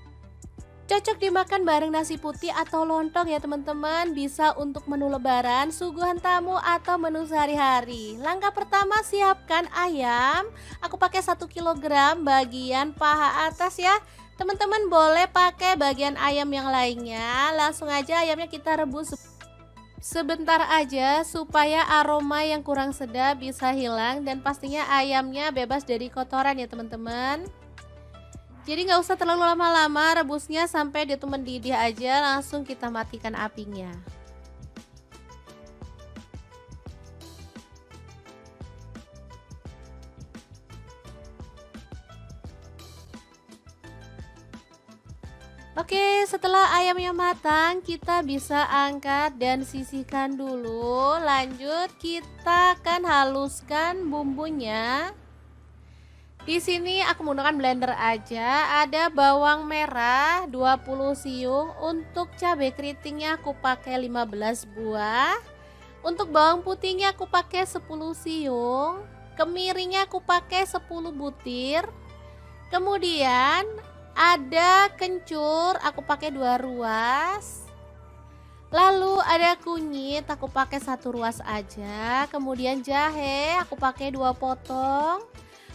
Cocok dimakan bareng nasi putih atau lontong ya teman-teman. Bisa untuk menu lebaran, suguhan tamu, atau menu sehari-hari. Langkah pertama, siapkan ayam. Aku pakai 1 kilogram bagian paha atas ya. Teman-teman boleh pakai bagian ayam yang lainnya. Langsung aja ayamnya kita rebus sebentar aja supaya aroma yang kurang sedap bisa hilang. Dan pastinya ayamnya bebas dari kotoran ya teman-teman. Jadi nggak usah terlalu lama-lama rebusnya, sampai dia tuh mendidih aja, langsung kita matikan apinya. Oke, setelah ayamnya matang, kita bisa angkat dan sisihkan dulu. Lanjut, kita akan haluskan bumbunya. Di sini aku menggunakan blender aja. Ada bawang merah 20 siung, untuk cabai keritingnya aku pakai 15 buah. Untuk bawang putihnya aku pakai 10 siung, kemiringnya aku pakai 10 butir. Kemudian ada kencur, aku pakai 2 ruas. Lalu ada kunyit, aku pakai 1 ruas aja. Kemudian jahe, aku pakai 2 potong.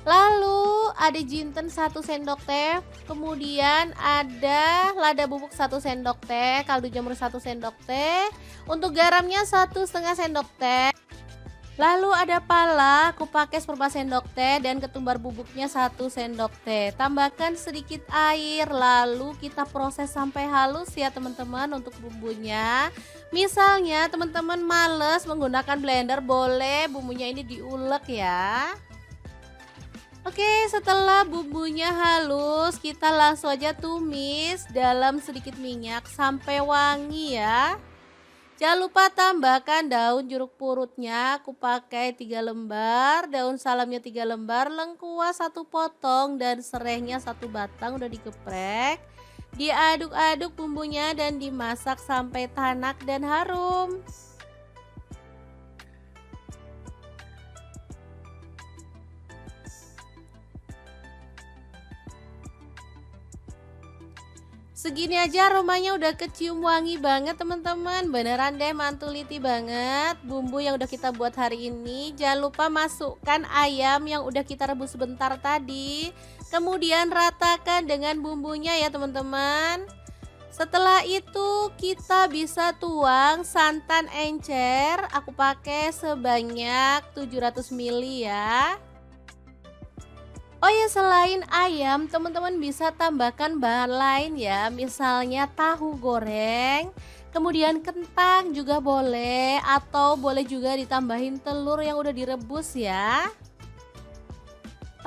Lalu ada jinten 1 sendok teh, kemudian ada lada bubuk 1 sendok teh, kaldu jamur 1 sendok teh, untuk garamnya 1,5 sendok teh. Lalu ada pala, aku pakai 1/4 sendok teh, dan ketumbar bubuknya 1 sendok teh. Tambahkan sedikit air, lalu kita proses sampai halus ya teman-teman untuk bumbunya. Misalnya teman-teman males menggunakan blender, boleh bumbunya ini diulek ya. Oke, setelah bumbunya halus, kita langsung aja tumis dalam sedikit minyak sampai wangi ya. Jangan lupa tambahkan daun jeruk purutnya, aku pakai 3 lembar, daun salamnya 3 lembar, lengkuas 1 potong, dan serehnya 1 batang udah digeprek. Diaduk-aduk bumbunya dan dimasak sampai tanak dan harum. Segini aja aromanya udah kecium wangi banget teman-teman. Beneran deh mantuliti banget bumbu yang udah kita buat hari ini. Jangan lupa masukkan ayam yang udah kita rebus sebentar tadi. Kemudian ratakan dengan bumbunya ya teman-teman. Setelah itu kita bisa tuang santan encer. Aku pakai sebanyak 700 ml ya. Oh ya, selain ayam, teman-teman bisa tambahkan bahan lain ya, misalnya tahu goreng, kemudian kentang juga boleh, atau boleh juga ditambahin telur yang udah direbus ya.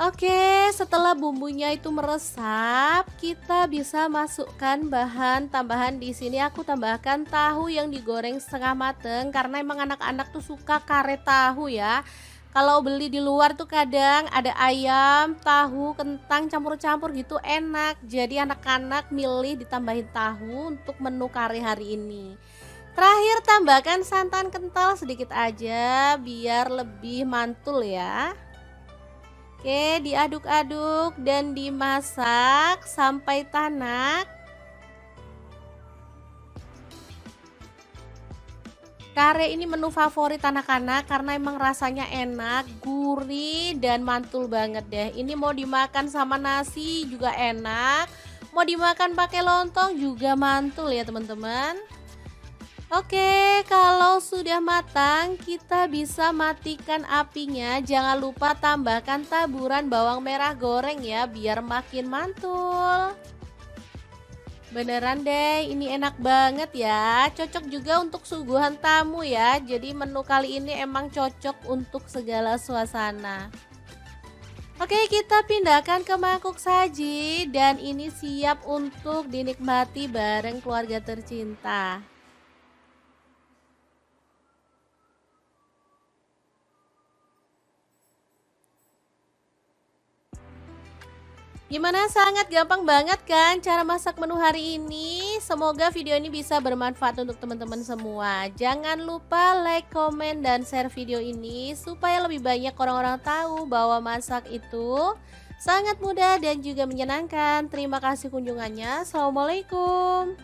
Oke, setelah bumbunya itu meresap, kita bisa masukkan bahan tambahan. Di sini aku tambahkan tahu yang digoreng setengah mateng karena emang anak-anak tuh suka kare tahu ya. Kalau beli di luar tuh kadang ada ayam, tahu, kentang campur-campur gitu enak. Jadi anak-anak milih ditambahin tahu untuk menu kari hari ini. Terakhir tambahkan santan kental sedikit aja biar lebih mantul ya. Oke, diaduk-aduk dan dimasak sampai tanak. Kare ini menu favorit anak-anak karena emang rasanya enak, gurih, dan mantul banget deh. Ini mau dimakan sama nasi juga enak, mau dimakan pakai lontong juga mantul ya teman-teman. Oke, kalau sudah matang, kita bisa matikan apinya. Jangan lupa tambahkan taburan bawang merah goreng ya, biar makin mantul. Beneran deh, ini enak banget ya. Cocok juga untuk suguhan tamu ya. Jadi menu kali ini emang cocok untuk segala suasana. Oke, kita pindahkan ke mangkuk saji dan ini siap untuk dinikmati bareng keluarga tercinta. Gimana, sangat gampang banget kan cara masak menu hari ini? Semoga video ini bisa bermanfaat untuk teman-teman semua. Jangan lupa like, komen, dan share video ini supaya lebih banyak orang-orang tahu bahwa masak itu sangat mudah dan juga menyenangkan. Terima kasih kunjungannya. Assalamualaikum.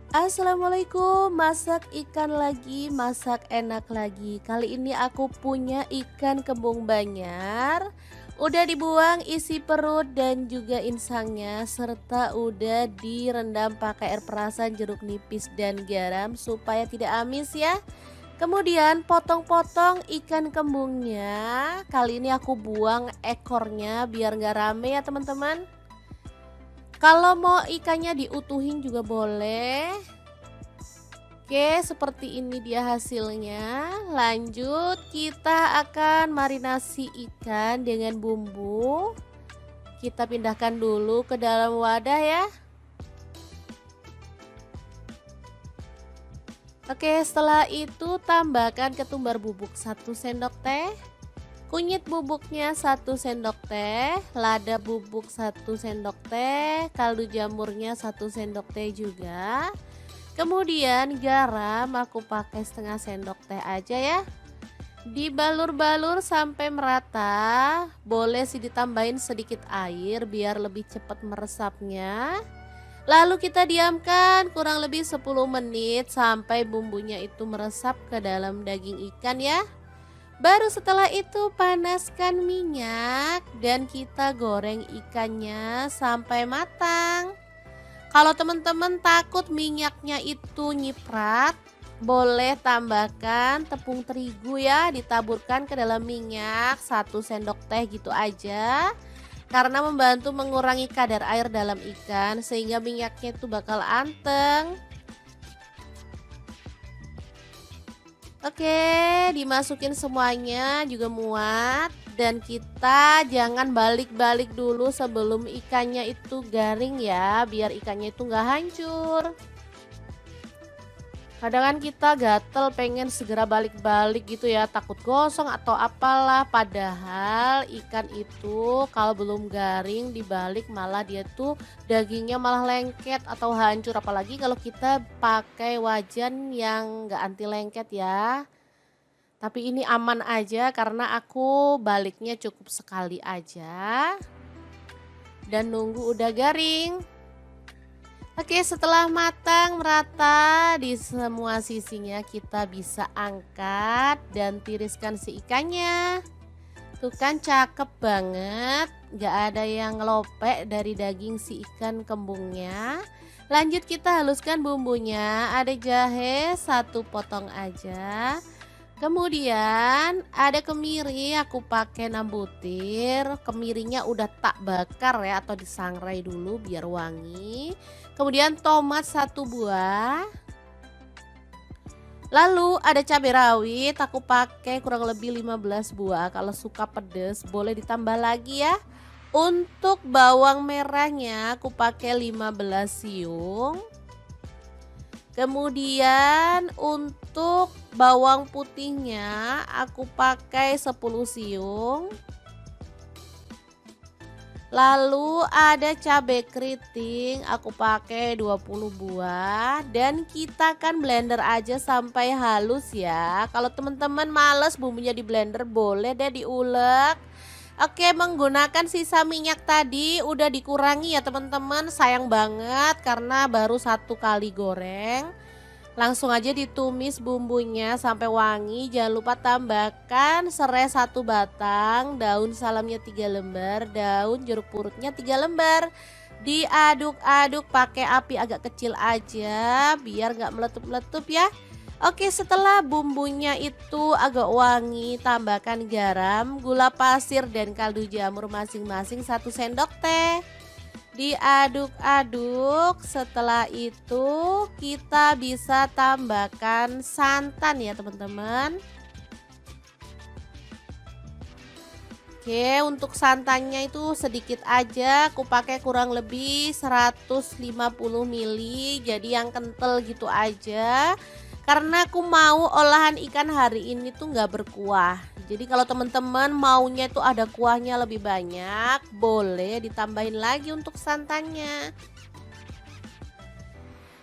Assalamualaikum, masak ikan lagi, masak enak lagi. Kali ini aku punya ikan kembung Banyar. Udah dibuang isi perut dan juga insangnya, serta udah direndam pakai air perasan, jeruk nipis dan garam supaya tidak amis ya. Kemudian potong-potong ikan kembungnya. Kali ini aku buang ekornya biar nggak rame ya teman-teman. Kalau mau ikannya diutuhin juga boleh. Oke, seperti ini dia hasilnya. Lanjut, kita akan marinasi ikan dengan bumbu. Kita pindahkan dulu ke dalam wadah ya. Oke, setelah itu tambahkan ketumbar bubuk 1 sendok teh. Kunyit bubuknya 1 sendok teh, lada bubuk 1 sendok teh, kaldu jamurnya 1 sendok teh juga. Kemudian garam aku pakai setengah sendok teh aja ya. Dibalur-balur sampai merata. Boleh sih ditambahin sedikit air biar lebih cepat meresapnya. Lalu kita diamkan kurang lebih 10 menit sampai bumbunya itu meresap ke dalam daging ikan ya. Baru setelah itu panaskan minyak dan kita goreng ikannya sampai matang. Kalau teman-teman takut minyaknya itu nyiprat, boleh tambahkan tepung terigu ya, ditaburkan ke dalam minyak 1 sendok teh gitu aja. Karena membantu mengurangi kadar air dalam ikan sehingga minyaknya itu bakal anteng. Oke, dimasukin semuanya juga muat dan kita jangan balik-balik dulu sebelum ikannya itu garing ya, biar ikannya itu nggak hancur. Kadang kan kita gatel pengen segera balik-balik gitu ya, takut gosong atau apalah, padahal ikan itu kalau belum garing dibalik malah dia tuh dagingnya malah lengket atau hancur, apalagi kalau kita pakai wajan yang nggak anti lengket ya. Tapi ini aman aja karena aku baliknya cukup sekali aja dan nunggu udah garing. Oke, setelah matang merata di semua sisinya, kita bisa angkat dan tiriskan si ikannya. Tuh kan cakep banget, gak ada yang ngelopek dari daging si ikan kembungnya. Lanjut kita haluskan bumbunya, ada jahe 1 potong aja. Kemudian ada kemiri, aku pakai 6 butir. Kemirinya udah tak bakar ya atau disangrai dulu biar wangi. Kemudian tomat 1 buah. Lalu ada cabai rawit, aku pakai kurang lebih 15 buah. Kalau suka pedas boleh ditambah lagi ya. Untuk bawang merahnya aku pakai 15 siung. Kemudian untuk bawang putihnya aku pakai 10 siung. Lalu ada cabai keriting, aku pakai 20 buah dan kita kan blender aja sampai halus ya. Kalau teman-teman males bumbunya di blender boleh deh diulek. Oke, menggunakan sisa minyak tadi udah dikurangi ya teman-teman. Sayang banget karena baru 1 kali goreng. Langsung aja ditumis bumbunya sampai wangi. Jangan lupa tambahkan serai 1 batang, daun salamnya 3 lembar, daun jeruk purutnya 3 lembar. Diaduk-aduk pakai api agak kecil aja biar nggak meletup-meletup ya. Oke, setelah bumbunya itu agak wangi, tambahkan garam, gula pasir dan kaldu jamur masing-masing 1 sendok teh. Diaduk-aduk, setelah itu kita bisa tambahkan santan ya teman-teman. Oke, untuk santannya itu sedikit aja, aku pakai kurang lebih 150 ml, jadi yang kental gitu aja. Karena aku mau olahan ikan hari ini tuh nggak berkuah. Jadi kalau teman-teman maunya itu ada kuahnya lebih banyak, boleh ditambahin lagi untuk santannya.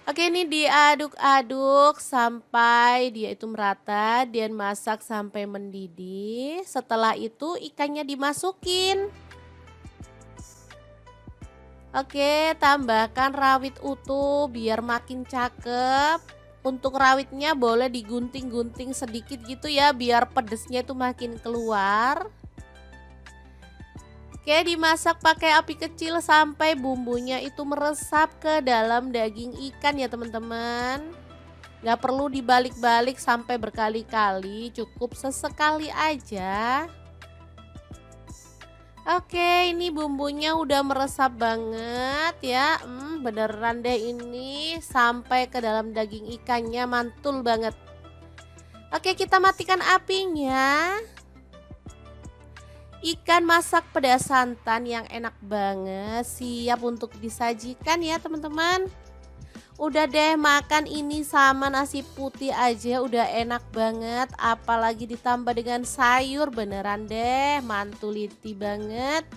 Oke, ini diaduk-aduk sampai dia itu merata dan masak sampai mendidih. Setelah itu ikannya dimasukin. Oke, tambahkan rawit utuh biar makin cakep. Untuk rawitnya boleh digunting-gunting sedikit gitu ya biar pedesnya itu makin keluar. Oke, dimasak pakai api kecil sampai bumbunya itu meresap ke dalam daging ikan ya teman-teman. Gak perlu dibalik-balik sampai berkali-kali, cukup sesekali aja. Oke, ini bumbunya udah meresap banget ya. Beneran deh ini sampai ke dalam daging ikannya, mantul banget. Oke, kita matikan apinya. Ikan masak pedas santan yang enak banget, siap untuk disajikan ya teman-teman. Udah deh, makan ini sama nasi putih aja udah enak banget, apalagi ditambah dengan sayur, beneran deh mantuliti banget.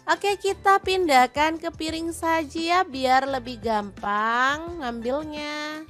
Oke, kita pindahkan ke piring saja ya biar lebih gampang ngambilnya.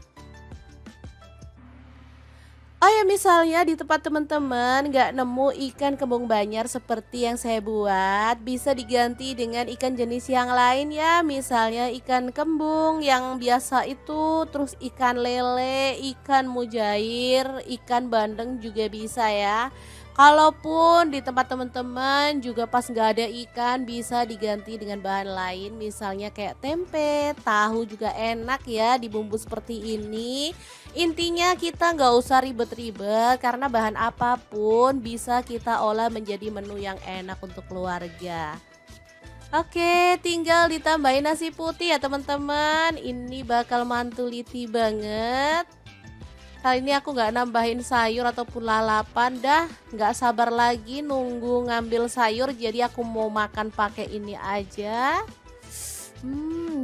Oh ya, misalnya di tempat teman-teman nggak nemu ikan kembung Banjar seperti yang saya buat, bisa diganti dengan ikan jenis yang lain ya. Misalnya ikan kembung yang biasa itu, terus ikan lele, ikan mujair, ikan bandeng juga bisa ya. Kalaupun di tempat teman-teman juga pas nggak ada ikan, bisa diganti dengan bahan lain, misalnya kayak tempe, tahu juga enak ya dibumbu seperti ini. Intinya kita nggak usah ribet-ribet karena bahan apapun bisa kita olah menjadi menu yang enak untuk keluarga. Oke, tinggal ditambahin nasi putih ya teman-teman. Ini bakal mantuliti banget. Kali ini aku nggak nambahin sayur ataupun lalapan, dah nggak sabar lagi nunggu ngambil sayur, jadi aku mau makan pakai ini aja.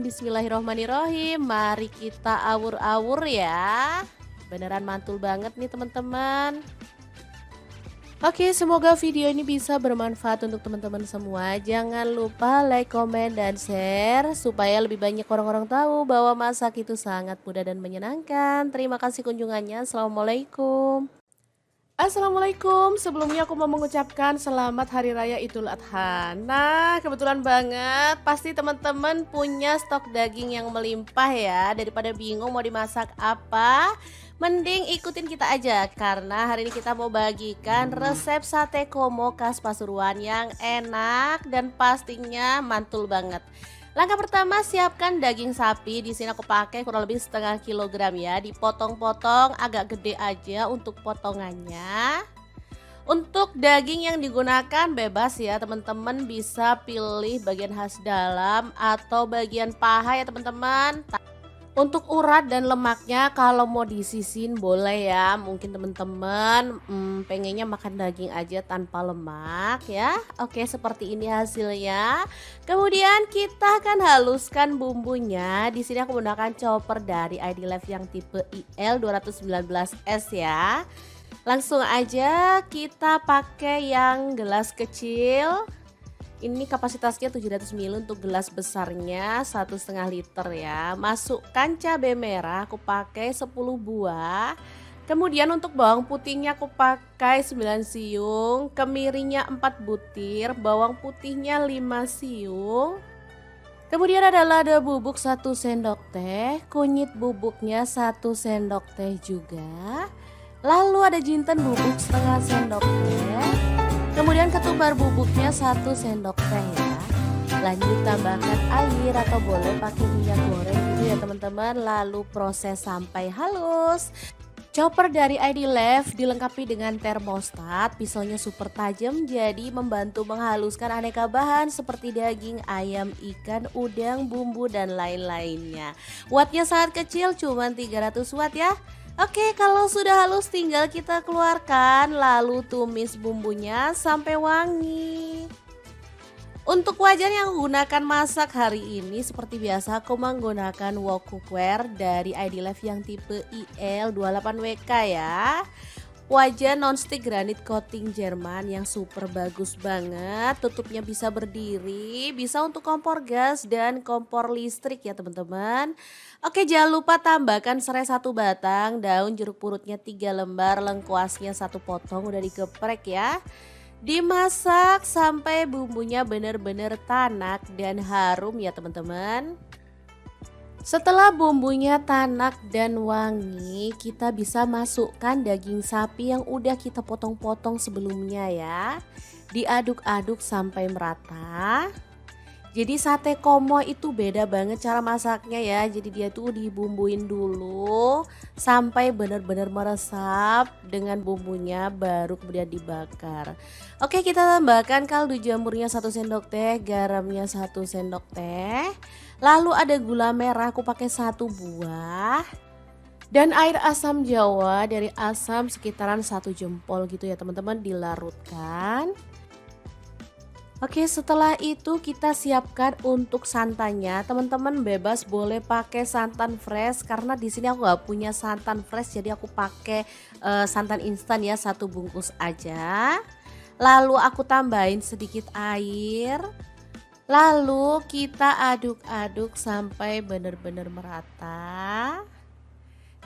Bismillahirrohmanirrohim, mari kita awur-awur ya. Beneran mantul banget nih teman-teman. Oke, semoga video ini bisa bermanfaat untuk teman-teman semua. Jangan lupa like, komen, dan share supaya lebih banyak orang-orang tahu bahwa masak itu sangat mudah dan menyenangkan. Terima kasih kunjungannya. Assalamualaikum. Assalamualaikum, sebelumnya aku mau mengucapkan selamat Hari Raya Idul Adha. Nah, kebetulan banget pasti teman-teman punya stok daging yang melimpah ya. Daripada bingung mau dimasak apa, mending ikutin kita aja. Karena hari ini kita mau bagikan resep sate komo khas Pasuruan yang enak dan pastinya mantul banget. Langkah pertama, siapkan daging sapi. Di sini aku pakai kurang lebih setengah kilogram ya. Dipotong-potong agak gede aja untuk potongannya. Untuk daging yang digunakan bebas ya teman-teman, bisa pilih bagian khas dalam atau bagian paha ya teman-teman. Untuk urat dan lemaknya kalau mau disisin boleh ya. Mungkin teman-teman pengennya makan daging aja tanpa lemak ya. Oke, seperti ini hasilnya. Kemudian kita akan haluskan bumbunya. Di sini aku menggunakan chopper dari ID Life yang tipe IL 219S ya. Langsung aja kita pakai yang gelas kecil. Ini kapasitasnya 700 ml untuk gelas besarnya 1,5 liter ya. Masukkan cabai merah aku pakai 10 buah. Kemudian untuk bawang putihnya aku pakai 9 siung, kemirinya 4 butir, bawang putihnya 5 siung. Kemudian ada lada bubuk 1 sendok teh, kunyit bubuknya 1 sendok teh juga. Lalu ada jinten bubuk setengah sendok teh. Kemudian ketumbar bubuknya 1 sendok teh ya. Lanjut tambahkan air atau boleh pakai minyak goreng gitu ya teman-teman. Lalu proses sampai halus. Chopper dari ID Love dilengkapi dengan termostat, pisaunya super tajam jadi membantu menghaluskan aneka bahan seperti daging, ayam, ikan, udang, bumbu dan lain-lainnya. Wattnya sangat kecil, cuma 300 watt ya. Oke, kalau sudah halus tinggal kita keluarkan lalu tumis bumbunya sampai wangi. Untuk wajan yang gunakan masak hari ini seperti biasa aku menggunakan wok cookware dari ID Life yang tipe IL28WK ya. Wajan nonstick granit coating Jerman yang super bagus banget, tutupnya bisa berdiri, bisa untuk kompor gas dan kompor listrik ya teman-teman. Oke, jangan lupa tambahkan serai 1 batang, daun jeruk purutnya 3 lembar, lengkuasnya 1 potong udah digeprek ya. Dimasak sampai bumbunya benar-benar tanak dan harum ya teman-teman. Setelah bumbunya tanak dan wangi, kita bisa masukkan daging sapi yang udah kita potong-potong sebelumnya ya. Diaduk-aduk sampai merata. Jadi sate komo itu beda banget cara masaknya ya. Jadi dia tuh dibumbuin dulu sampai benar-benar meresap dengan bumbunya baru kemudian dibakar. Oke, kita tambahkan kaldu jamurnya 1 sendok teh, garamnya 1 sendok teh. Lalu ada gula merah aku pakai 1 buah. Dan air asam jawa dari asam sekitaran 1 jempol gitu ya teman-teman, dilarutkan. Oke, setelah itu kita siapkan untuk santannya. Teman-teman bebas boleh pakai santan fresh karena di sini aku nggak punya santan fresh, jadi aku pakai santan instan ya, 1 bungkus aja. Lalu aku tambahin sedikit air. Lalu kita aduk-aduk sampai benar-benar merata.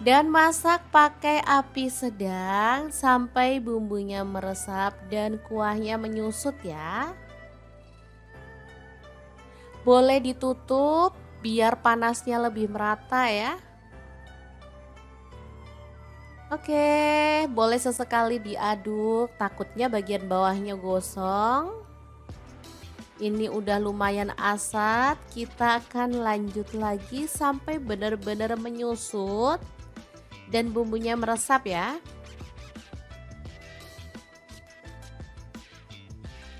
Dan masak pakai api sedang sampai bumbunya meresap dan kuahnya menyusut ya. Boleh ditutup biar panasnya lebih merata ya. Oke, boleh sesekali diaduk, takutnya bagian bawahnya gosong. Ini udah lumayan asat, kita akan lanjut lagi sampai benar-benar menyusut dan bumbunya meresap ya.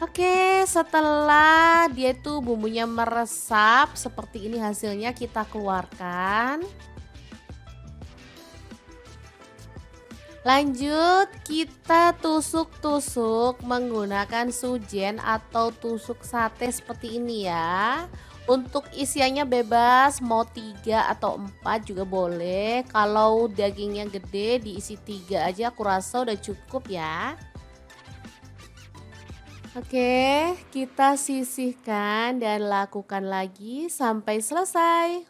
Oke, setelah dia tuh bumbunya meresap seperti ini hasilnya, kita keluarkan. Lanjut kita tusuk-tusuk menggunakan sujen atau tusuk sate seperti ini ya. Untuk isiannya bebas, mau 3 atau 4 juga boleh. Kalau dagingnya gede diisi 3 aja aku rasa udah cukup ya. Oke, kita sisihkan dan lakukan lagi sampai selesai.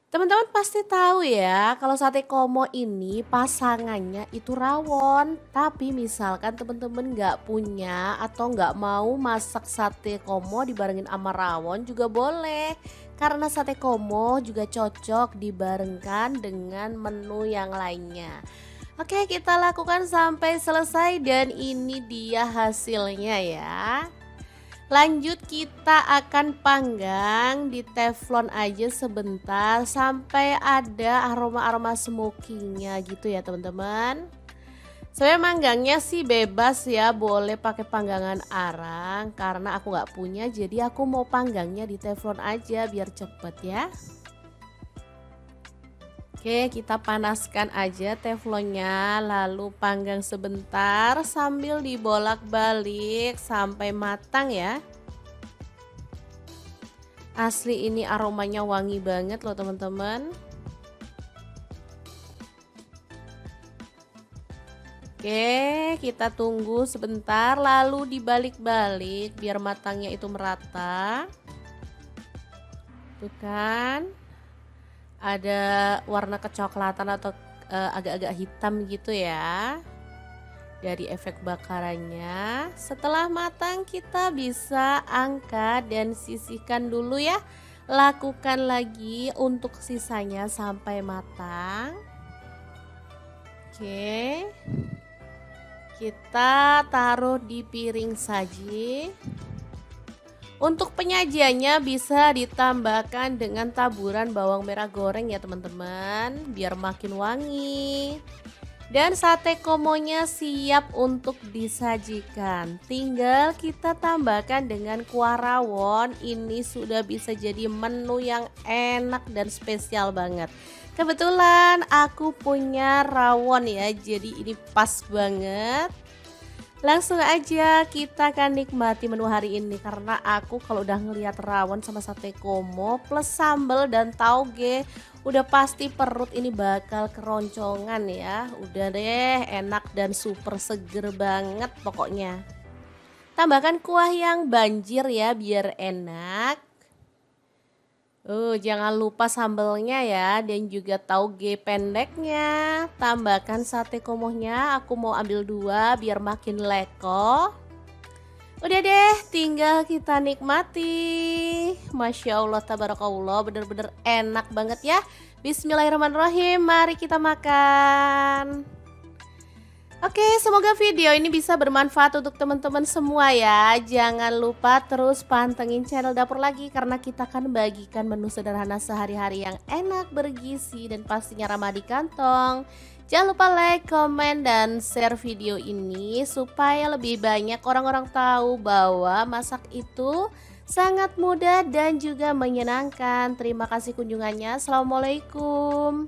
Teman-teman pasti tahu ya, kalau sate komo ini pasangannya itu rawon. Tapi misalkan teman-teman nggak punya atau nggak mau masak sate komo dibarengin sama rawon juga boleh. Karena sate komo juga cocok dibarengkan dengan menu yang lainnya. Oke, kita lakukan sampai selesai dan ini dia hasilnya ya. Lanjut kita akan panggang di teflon aja sebentar sampai ada aroma-aroma smokingnya gitu ya teman-teman. Saya manggangnya sih bebas ya, boleh pakai panggangan arang karena aku nggak punya, jadi aku mau panggangnya di teflon aja biar cepet ya. Oke, kita panaskan aja teflonnya lalu panggang sebentar sambil dibolak-balik sampai matang ya. Asli ini aromanya wangi banget loh teman-teman. Oke, kita tunggu sebentar lalu dibalik-balik biar matangnya itu merata. Tuh kan, ada warna kecoklatan atau agak-agak hitam gitu ya dari efek bakarannya. Setelah matang kita bisa angkat dan sisihkan dulu ya. Lakukan lagi untuk sisanya sampai matang. Oke, kita taruh di piring saji. Untuk penyajiannya bisa ditambahkan dengan taburan bawang merah goreng ya teman-teman, biar makin wangi. Dan sate komonya siap untuk disajikan. Tinggal kita tambahkan dengan kuah rawon. Ini sudah bisa jadi menu yang enak dan spesial banget. Kebetulan aku punya rawon ya, jadi ini pas banget. Langsung aja kita akan nikmati menu hari ini karena aku kalau udah ngelihat rawon sama sate komo plus sambal dan tauge udah pasti perut ini bakal keroncongan ya. Udah deh, enak dan super seger banget pokoknya. Tambahkan kuah yang banjir ya biar enak. Jangan lupa sambelnya ya dan juga tauge pendeknya. Tambahkan sate komohnya, aku mau ambil 2 biar makin leko. Udah deh, tinggal kita nikmati. Masya Allah, tabarakallah, bener-bener enak banget ya. Bismillahirrahmanirrahim, mari kita makan. Oke, semoga video ini bisa bermanfaat untuk teman-teman semua ya. Jangan lupa terus pantengin channel Dapur Lagi karena kita akan bagikan menu sederhana sehari-hari yang enak, bergizi, dan pastinya ramah di kantong. Jangan lupa like, komen, dan share video ini supaya lebih banyak orang-orang tahu bahwa masak itu sangat mudah dan juga menyenangkan. Terima kasih kunjungannya. Assalamualaikum.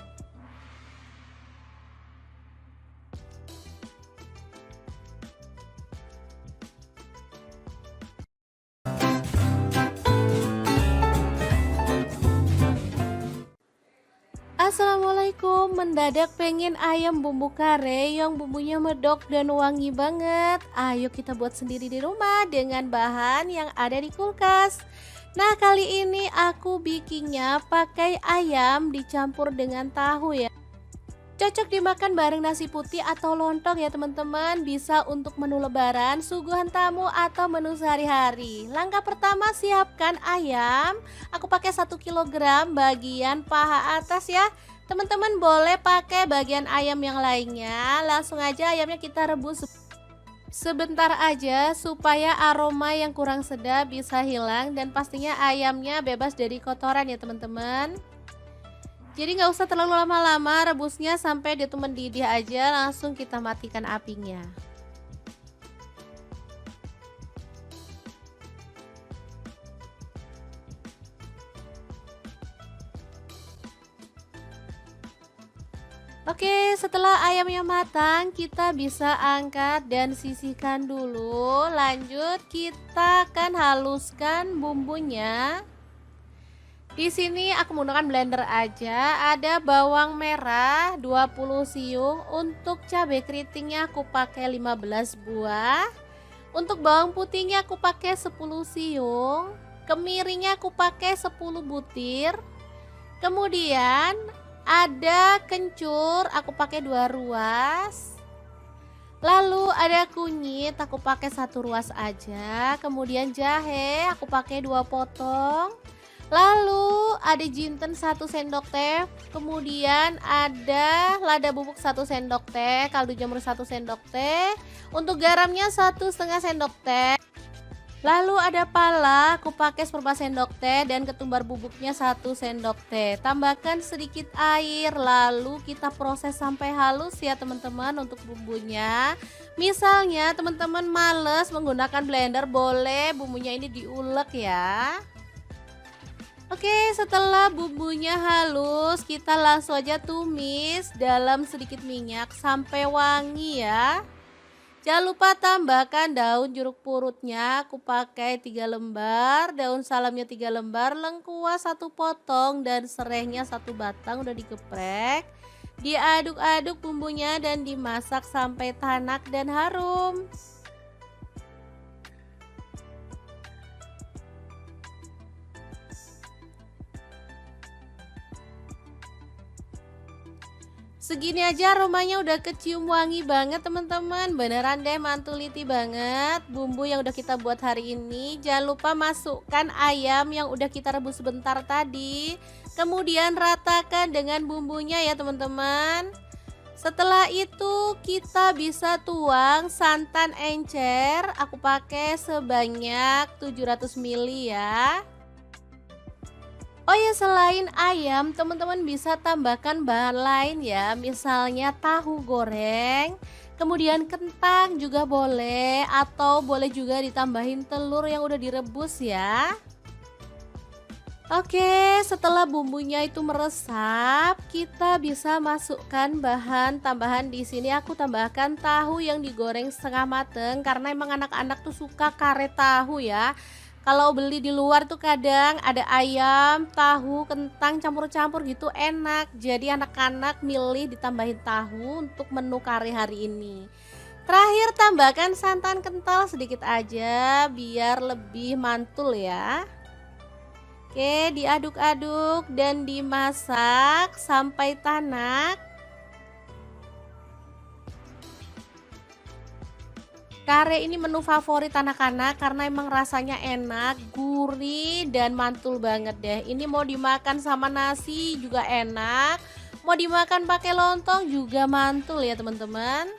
Assalamualaikum, mendadak pengen ayam bumbu kare yang bumbunya medok dan wangi banget. Ayo kita buat sendiri di rumah dengan bahan yang ada di kulkas. Nah, kali ini aku bikinnya pakai ayam dicampur dengan tahu ya. Cocok dimakan bareng nasi putih atau lontong ya teman-teman. Bisa untuk menu lebaran, suguhan tamu, atau menu sehari-hari. Langkah pertama, siapkan ayam. Aku pakai 1 kg bagian paha atas ya. Teman-teman boleh pakai bagian ayam yang lainnya. Langsung aja ayamnya kita rebus sebentar aja supaya aroma yang kurang sedap bisa hilang. Dan pastinya ayamnya bebas dari kotoran ya teman-teman. Jadi nggak usah terlalu lama-lama rebusnya, sampai dia tuh mendidih aja, langsung kita matikan apinya. Oke, setelah ayamnya matang, kita bisa angkat dan sisihkan dulu. Lanjut, kita akan haluskan bumbunya. Di sini aku menggunakan blender aja. Ada bawang merah 20 siung, untuk cabai keritingnya aku pakai 15 buah. Untuk bawang putihnya aku pakai 10 siung. Kemirinya aku pakai 10 butir. Kemudian ada kencur, aku pakai 2 ruas. Lalu ada kunyit, aku pakai 1 ruas aja. Kemudian jahe, aku pakai 2 potong. Lalu ada jinten 1 sendok teh, kemudian ada lada bubuk 1 sendok teh, kaldu jamur 1 sendok teh, untuk garamnya 1,5 sendok teh. Lalu ada pala, aku pakai 1/4 sendok teh, dan ketumbar bubuknya 1 sendok teh. Tambahkan sedikit air, lalu kita proses sampai halus ya teman-teman untuk bumbunya. Misalnya teman-teman males menggunakan blender, boleh bumbunya ini diulek ya. Oke, setelah bumbunya halus, kita langsung aja tumis dalam sedikit minyak sampai wangi ya. Jangan lupa tambahkan daun jeruk purutnya, aku pakai 3 lembar, daun salamnya 3 lembar, lengkuas 1 potong, dan serehnya 1 batang udah digeprek. Diaduk-aduk bumbunya dan dimasak sampai tanak dan harum. Segini aja aromanya udah kecium wangi banget teman-teman. Beneran deh mantuliti banget bumbu yang udah kita buat hari ini. Jangan lupa masukkan ayam yang udah kita rebus sebentar tadi. Kemudian ratakan dengan bumbunya ya teman-teman. Setelah itu kita bisa tuang santan encer. Aku pakai sebanyak 700 ml ya. Oh ya, selain ayam, teman-teman bisa tambahkan bahan lain ya, misalnya tahu goreng, kemudian kentang juga boleh, atau boleh juga ditambahin telur yang udah direbus ya. Oke, setelah bumbunya itu meresap, kita bisa masukkan bahan tambahan. Di sini aku tambahkan tahu yang digoreng setengah mateng karena emang anak-anak tuh suka kare tahu ya. Kalau beli di luar tuh kadang ada ayam, tahu, kentang campur-campur gitu enak. Jadi anak-anak milih ditambahin tahu untuk menu kari hari ini. Terakhir tambahkan santan kental sedikit aja biar lebih mantul ya. Oke, diaduk-aduk dan dimasak sampai tanak. Kare ini menu favorit anak-anak karena emang rasanya enak, gurih, dan mantul banget deh. Ini mau dimakan sama nasi juga enak, mau dimakan pakai lontong juga mantul ya teman-teman.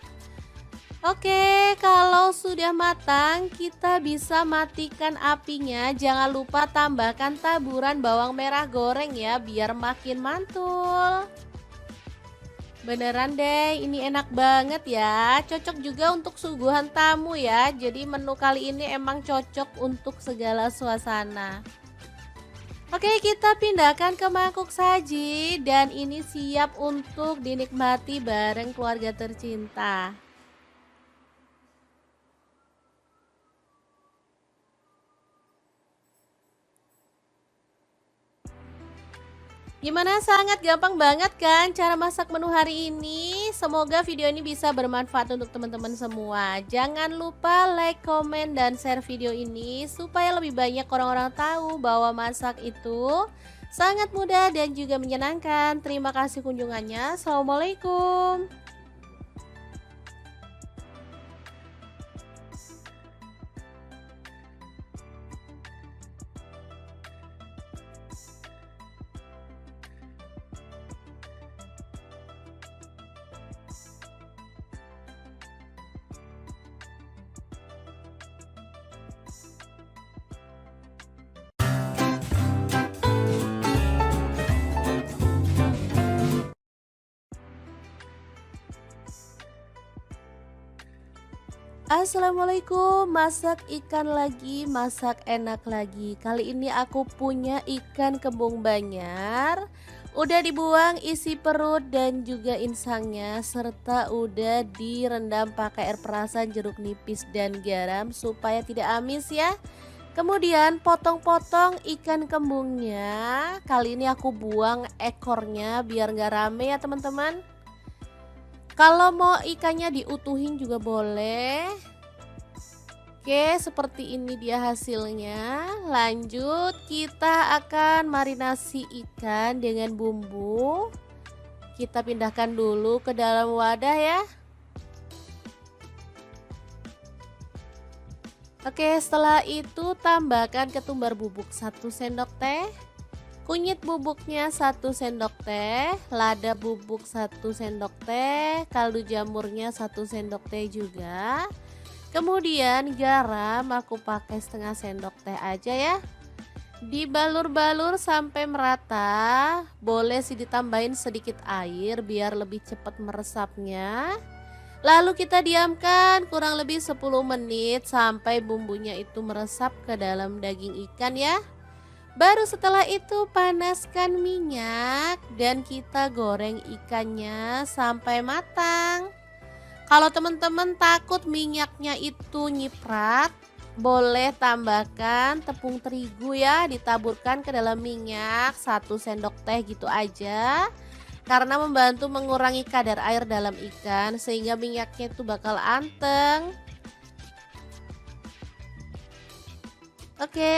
Oke, kalau sudah matang kita bisa matikan apinya. Jangan lupa tambahkan taburan bawang merah goreng ya biar makin mantul. Beneran deh, ini enak banget ya. Cocok juga untuk suguhan tamu ya. Jadi menu kali ini emang cocok untuk segala suasana. Oke, kita pindahkan ke mangkuk saji dan ini siap untuk dinikmati bareng keluarga tercinta. Gimana, sangat gampang banget kan cara masak menu hari ini? Semoga video ini bisa bermanfaat untuk teman-teman semua. Jangan lupa like, komen, dan share video ini supaya lebih banyak orang-orang tahu bahwa masak itu sangat mudah dan juga menyenangkan. Terima kasih kunjungannya. Assalamualaikum. Assalamualaikum, masak ikan lagi, masak enak lagi. Kali ini aku punya ikan kembung Banyar. Udah dibuang isi perut dan juga insangnya, serta udah direndam pakai air perasan, jeruk nipis, dan garam supaya tidak amis ya. Kemudian potong-potong ikan kembungnya. Kali ini aku buang ekornya biar gak rame ya teman-teman. Kalau mau ikannya diutuhin juga boleh. Oke, seperti ini dia hasilnya. Lanjut, kita akan marinasi ikan dengan bumbu. Kita pindahkan dulu ke dalam wadah ya. Oke, setelah itu tambahkan ketumbar bubuk 1 sendok teh. Kunyit bubuknya 1 sendok teh, lada bubuk 1 sendok teh, kaldu jamurnya 1 sendok teh juga. Kemudian garam aku pakai setengah sendok teh aja ya. Dibalur-balur sampai merata. Boleh sih ditambahin sedikit air biar lebih cepat meresapnya. Lalu kita diamkan kurang lebih 10 menit sampai bumbunya itu meresap ke dalam daging ikan ya. Baru setelah itu panaskan minyak dan kita goreng ikannya sampai matang. Kalau teman-teman takut minyaknya itu nyiprat, boleh tambahkan tepung terigu ya, ditaburkan ke dalam minyak 1 sendok teh gitu aja. karena membantu mengurangi kadar air dalam ikan sehingga minyaknya itu bakal anteng. Oke,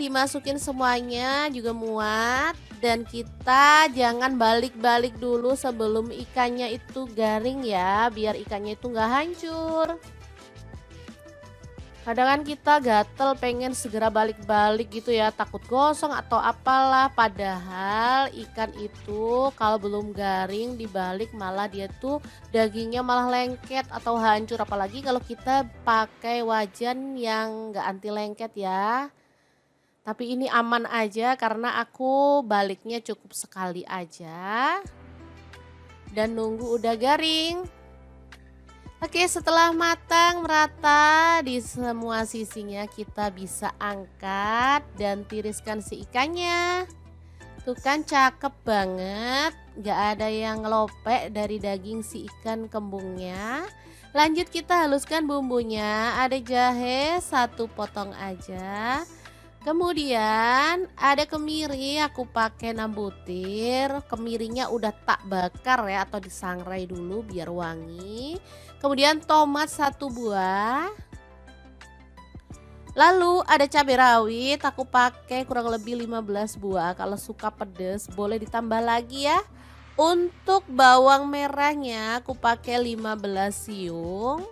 dimasukin semuanya juga muat. Dan kita jangan balik-balik dulu sebelum ikannya itu garing ya, biar ikannya itu nggak hancur. Kadang kan kita gatel pengen segera balik-balik gitu ya, takut gosong atau apalah. Padahal ikan itu kalau belum garing dibalik malah dia tuh dagingnya malah lengket atau hancur. Apalagi kalau kita pakai wajan yang nggak anti lengket ya. Tapi ini aman aja karena aku baliknya cukup sekali aja. Dan nunggu udah garing. Oke, setelah matang merata di semua sisinya, kita bisa angkat dan tiriskan si ikannya. Tuh kan cakep banget, gak ada yang ngelopek dari daging si ikan kembungnya. Lanjut kita haluskan bumbunya, ada jahe 1 potong aja. Kemudian ada kemiri, aku pakai 6 butir. Kemirinya udah tak bakar ya atau disangrai dulu biar wangi. Kemudian tomat 1 buah. Lalu ada cabai rawit, aku pakai kurang lebih 15 buah. Kalau suka pedas boleh ditambah lagi ya. Untuk bawang merahnya aku pakai 15 siung.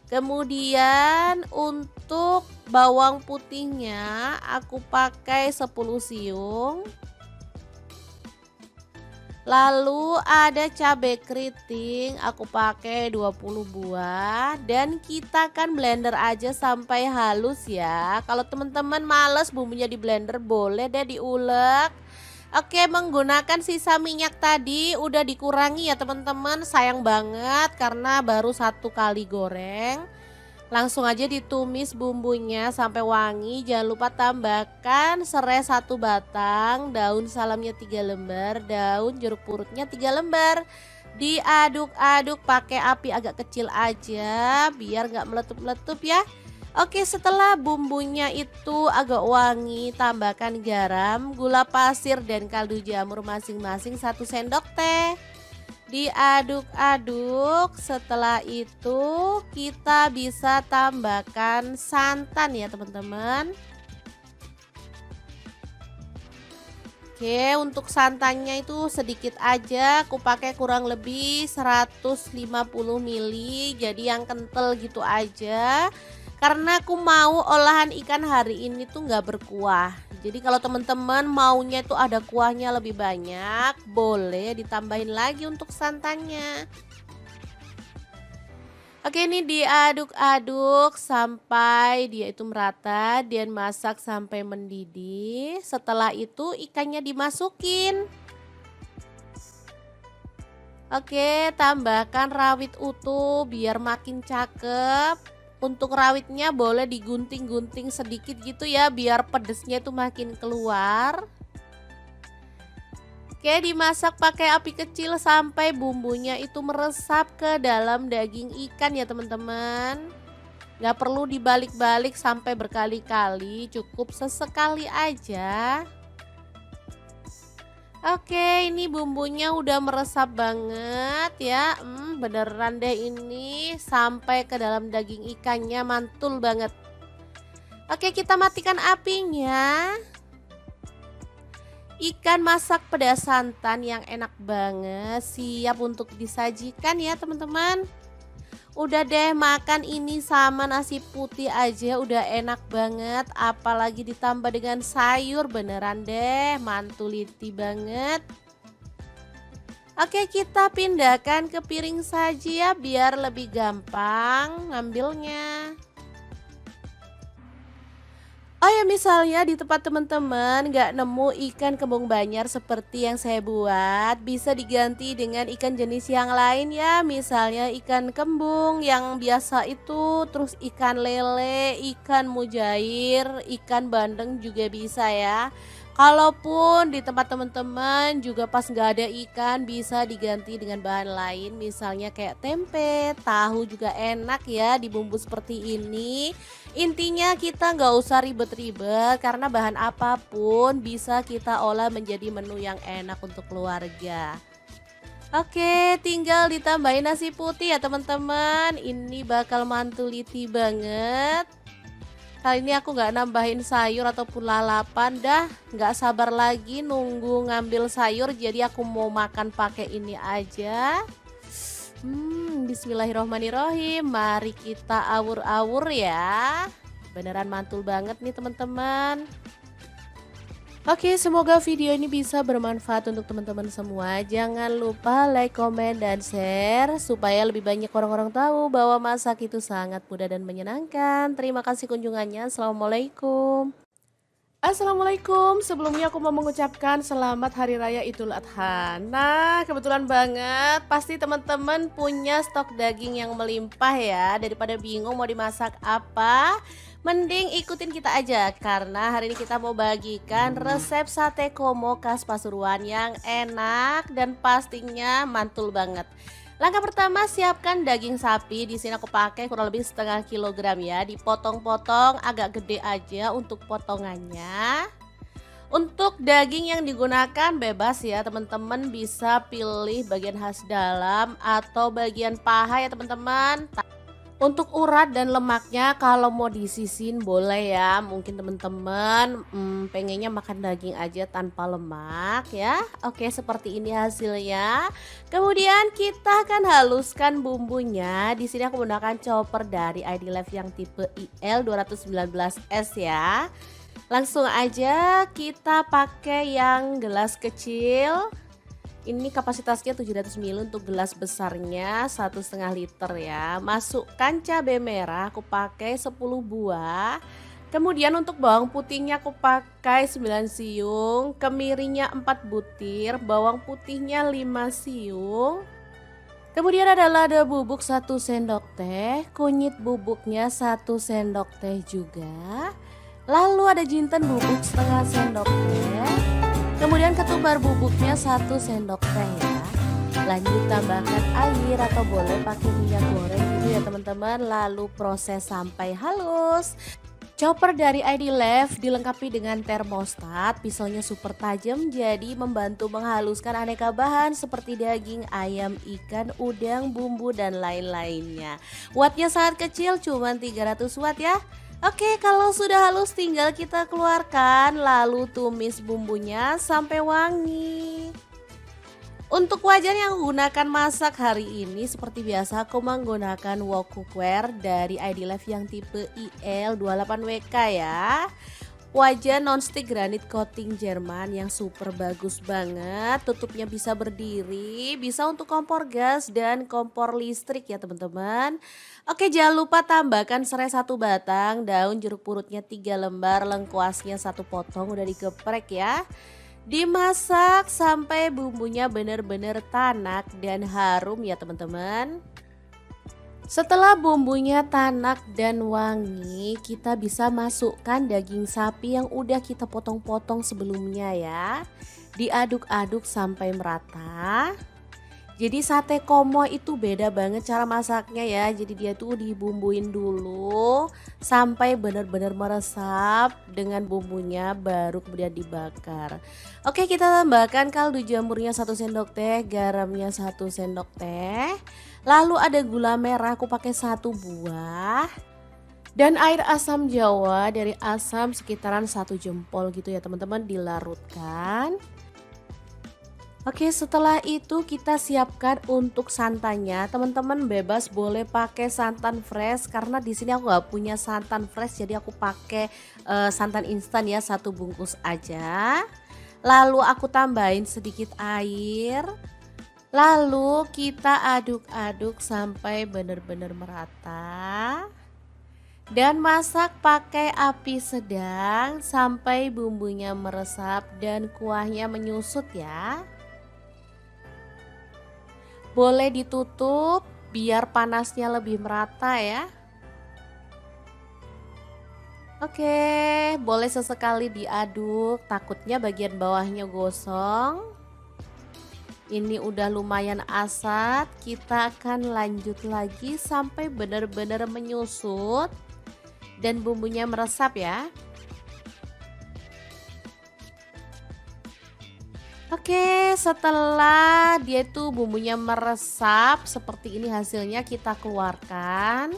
Kemudian untuk bawang putihnya aku pakai 10 siung. Lalu ada cabai keriting, aku pakai 20 buah. Dan kita kan blender aja sampai halus ya. Kalau teman-teman males bumbunya di blender boleh deh diulek. Oke, menggunakan sisa minyak tadi udah dikurangi ya teman-teman. Sayang banget karena baru 1 kali goreng. Langsung aja ditumis bumbunya sampai wangi. Jangan lupa tambahkan serai 1 batang, daun salamnya 3 lembar, daun jeruk purutnya 3 lembar. Diaduk-aduk pakai api agak kecil aja biar nggak meletup-letup ya. Oke, setelah bumbunya itu agak wangi, tambahkan garam, gula pasir dan kaldu jamur masing-masing 1 sendok teh. Diaduk-aduk, setelah itu kita bisa tambahkan santan ya teman-teman. Oke, untuk santannya itu sedikit aja, aku pakai kurang lebih 150 ml, jadi yang kental gitu aja. Karena aku mau olahan ikan hari ini tuh nggak berkuah. Jadi kalau teman-teman maunya itu ada kuahnya lebih banyak, boleh ditambahin lagi untuk santannya. Oke, ini diaduk-aduk sampai dia itu merata dan masak sampai mendidih. Setelah itu ikannya dimasukin. Oke, tambahkan rawit utuh biar makin cakep. Untuk rawitnya boleh digunting-gunting sedikit gitu ya biar pedesnya itu makin keluar. Oke, dimasak pakai api kecil sampai bumbunya itu meresap ke dalam daging ikan ya teman-teman. Gak perlu dibalik-balik sampai berkali-kali, cukup sesekali aja. Oke, ini bumbunya udah meresap banget ya. Beneran deh ini sampai ke dalam daging ikannya, mantul banget. Oke, kita matikan apinya. Ikan masak pedas santan yang enak banget, siap untuk disajikan ya teman-teman. Udah deh, makan ini sama nasi putih aja udah enak banget. Apalagi ditambah dengan sayur, beneran deh mantuliti banget. Oke, kita pindahkan ke piring saji ya biar lebih gampang ngambilnya. Oh ya, misalnya di tempat teman-teman gak nemu ikan kembung Banjar seperti yang saya buat, bisa diganti dengan ikan jenis yang lain ya. Misalnya ikan kembung yang biasa itu, terus ikan lele, ikan mujair, ikan bandeng juga bisa ya. Kalaupun di tempat teman-teman juga pas nggak ada ikan bisa diganti dengan bahan lain misalnya kayak tempe, tahu juga enak ya dibumbu seperti ini. Intinya kita nggak usah ribet-ribet karena bahan apapun bisa kita olah menjadi menu yang enak untuk keluarga. Oke, tinggal ditambahin nasi putih ya teman-teman. Ini bakal mantuliti banget. Kali ini aku nggak nambahin sayur ataupun lalapan dah. Nggak sabar lagi nunggu ngambil sayur. Jadi aku mau makan pakai ini aja. Bismillahirrohmanirrohim. Mari kita awur-awur ya. Beneran mantul banget nih teman-teman. Oke, semoga video ini bisa bermanfaat untuk teman-teman semua. Jangan lupa like, komen, dan share supaya lebih banyak orang-orang tahu bahwa masak itu sangat mudah dan menyenangkan. Terima kasih kunjungannya. Assalamualaikum. Assalamualaikum, sebelumnya aku mau mengucapkan selamat Hari Raya Idul Adha. Nah, kebetulan banget pasti teman-teman punya stok daging yang melimpah ya. Daripada bingung mau dimasak apa, mending ikutin kita aja. Karena hari ini kita mau bagikan resep sate komo khas Pasuruan yang enak dan pastinya mantul banget. Langkah pertama, siapkan daging sapi. Di sini aku pakai kurang lebih setengah kilogram ya. Dipotong-potong agak gede aja untuk potongannya. Untuk daging yang digunakan bebas ya teman-teman, bisa pilih bagian khas dalam atau bagian paha ya teman-teman. Untuk urat dan lemaknya kalau mau disisin boleh ya. Mungkin teman-teman pengennya makan daging aja tanpa lemak ya. Oke, seperti ini hasilnya. Kemudian kita akan haluskan bumbunya. Di sini aku menggunakan chopper dari ID Life yang tipe IL 219S ya. Langsung aja kita pakai yang gelas kecil. Ini kapasitasnya 700 ml untuk gelas besarnya 1,5 liter ya. Masukkan cabai merah, aku pakai 10 buah. Kemudian untuk bawang putihnya aku pakai 9 siung, kemirinya 4 butir, bawang putihnya 5 siung. Kemudian ada lada bubuk 1 sendok teh, kunyit bubuknya 1 sendok teh juga. Lalu ada jinten bubuk setengah sendok teh. Kemudian ketumbar bubuknya 1 sendok teh ya. Lanjut tambahkan air atau boleh pakai minyak goreng gitu ya teman-teman. Lalu proses sampai halus. Chopper dari ID Life dilengkapi dengan termostat, pisaunya super tajam jadi membantu menghaluskan aneka bahan seperti daging, ayam, ikan, udang, bumbu dan lain-lainnya. Wattnya sangat kecil, cuma 300 watt ya. Oke, kalau sudah halus tinggal kita keluarkan lalu tumis bumbunya sampai wangi. Untuk wajan yang gunakan masak hari ini seperti biasa aku menggunakan wok cookware dari ID Life yang tipe IL28WK ya. Wajan nonstick granit coating Jerman yang super bagus banget. Tutupnya bisa berdiri, bisa untuk kompor gas dan kompor listrik ya teman-teman. Oke, jangan lupa tambahkan serai 1 batang, daun jeruk purutnya 3 lembar, lengkuasnya 1 potong udah digeprek ya. Dimasak sampai bumbunya benar-benar tanak dan harum ya teman-teman. Setelah bumbunya tanak dan wangi, kita bisa masukkan daging sapi yang udah kita potong-potong sebelumnya ya. Diaduk-aduk sampai merata. Jadi sate komo itu beda banget cara masaknya ya. Jadi dia tuh dibumbuin dulu sampai benar-benar meresap dengan bumbunya baru kemudian dibakar. Oke, kita tambahkan kaldu jamurnya 1 sendok teh, garamnya 1 sendok teh. Lalu ada gula merah aku pakai 1 buah. Dan air asam jawa dari asam sekitaran 1 jempol gitu ya teman-teman, dilarutkan. Oke, setelah itu kita siapkan untuk santannya. Teman-teman bebas boleh pakai santan fresh karena di sini aku nggak punya santan fresh, jadi aku pakai santan instan ya, 1 bungkus aja. Lalu aku tambahin sedikit air. Lalu kita aduk-aduk sampai benar-benar merata. Dan masak pakai api sedang sampai bumbunya meresap dan kuahnya menyusut ya. Boleh ditutup biar panasnya lebih merata ya. Oke, boleh sesekali diaduk, takutnya bagian bawahnya gosong. Ini udah lumayan asat, kita akan lanjut lagi sampai benar-benar menyusut dan bumbunya meresap ya. Oke, setelah dia tuh bumbunya meresap seperti ini hasilnya kita keluarkan.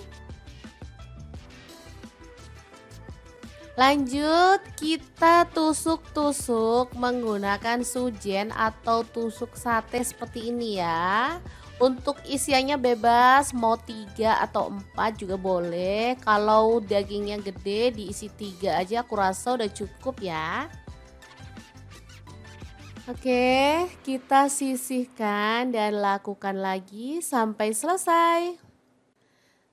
Lanjut kita tusuk-tusuk menggunakan sujen atau tusuk sate seperti ini ya. Untuk isiannya bebas mau 3 atau 4 juga boleh. Kalau dagingnya gede diisi 3 aja aku rasa udah cukup ya. Oke, kita sisihkan dan lakukan lagi sampai selesai.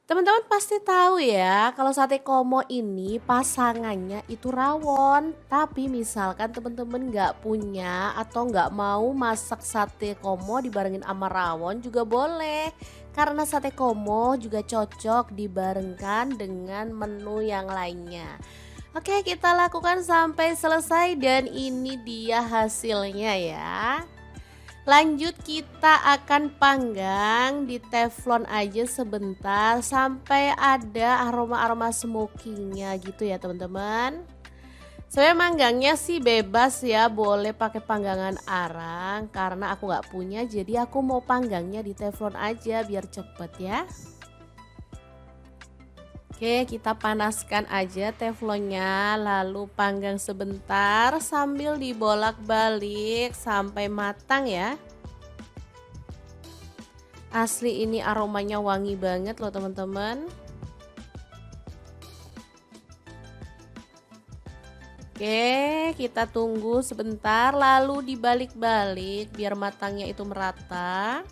Teman-teman pasti tahu ya, kalau sate komo ini pasangannya itu rawon. Tapi misalkan teman-teman nggak punya atau nggak mau masak sate komo dibarengin sama rawon juga boleh. Karena sate komo juga cocok dibarengkan dengan menu yang lainnya. Oke, kita lakukan sampai selesai dan ini dia hasilnya ya. Lanjut kita akan panggang di teflon aja sebentar sampai ada aroma-aroma smokingnya gitu ya teman-teman. Saya manggangnya sih bebas ya, boleh pakai panggangan arang karena aku nggak punya, jadi aku mau panggangnya di teflon aja biar cepet ya. Oke, kita panaskan aja teflonnya lalu panggang sebentar sambil dibolak-balik sampai matang ya. Asli ini aromanya wangi banget loh teman-teman. Oke, kita tunggu sebentar lalu dibalik-balik biar matangnya itu merata.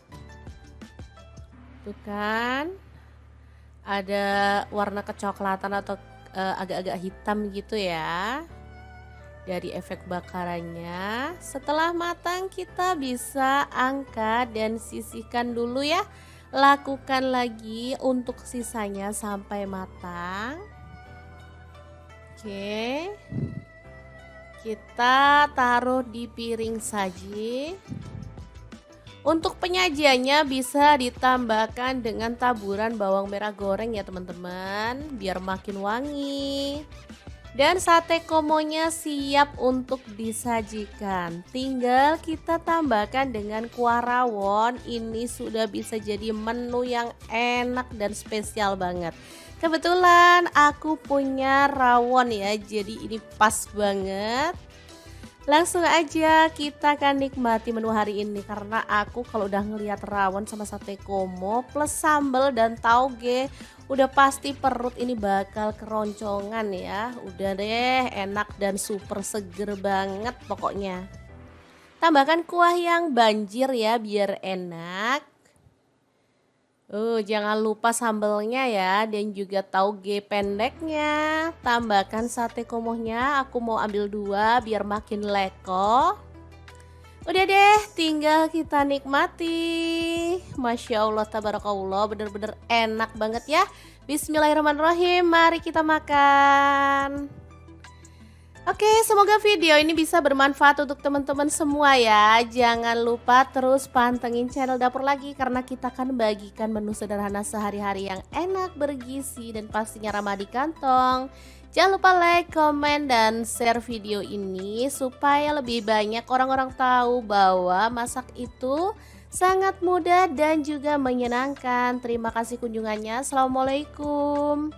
Tuh kan. Ada warna kecoklatan atau agak-agak hitam gitu ya dari efek bakarannya. Setelah matang kita bisa angkat dan sisihkan dulu ya. Lakukan lagi untuk sisanya sampai matang. Oke, kita taruh di piring saji. Untuk penyajiannya bisa ditambahkan dengan taburan bawang merah goreng ya teman-teman, biar makin wangi. Dan sate komonya siap untuk disajikan. Tinggal kita tambahkan dengan kuah rawon. Ini sudah bisa jadi menu yang enak dan spesial banget. Kebetulan aku punya rawon ya, jadi ini pas banget. Langsung aja kita akan nikmati menu hari ini karena aku kalau udah ngelihat rawon sama sate komo plus sambal dan tauge udah pasti perut ini bakal keroncongan ya. Udah deh enak dan super seger banget pokoknya. Tambahkan kuah yang banjir ya biar enak. Jangan lupa sambelnya ya dan juga tauge pendeknya. Tambahkan sate komohnya, aku mau ambil 2 biar makin leko. Udah deh, tinggal kita nikmati. Masya Allah, tabarakallah, bener-bener enak banget ya. Bismillahirrahmanirrahim, mari kita makan. Oke, semoga video ini bisa bermanfaat untuk teman-teman semua ya. Jangan lupa terus pantengin channel Dapur Lagi karena kita akan bagikan menu sederhana sehari-hari yang enak, bergizi, dan pastinya ramah di kantong. Jangan lupa like, komen, dan share video ini supaya lebih banyak orang-orang tahu bahwa masak itu sangat mudah dan juga menyenangkan. Terima kasih kunjungannya. Assalamualaikum.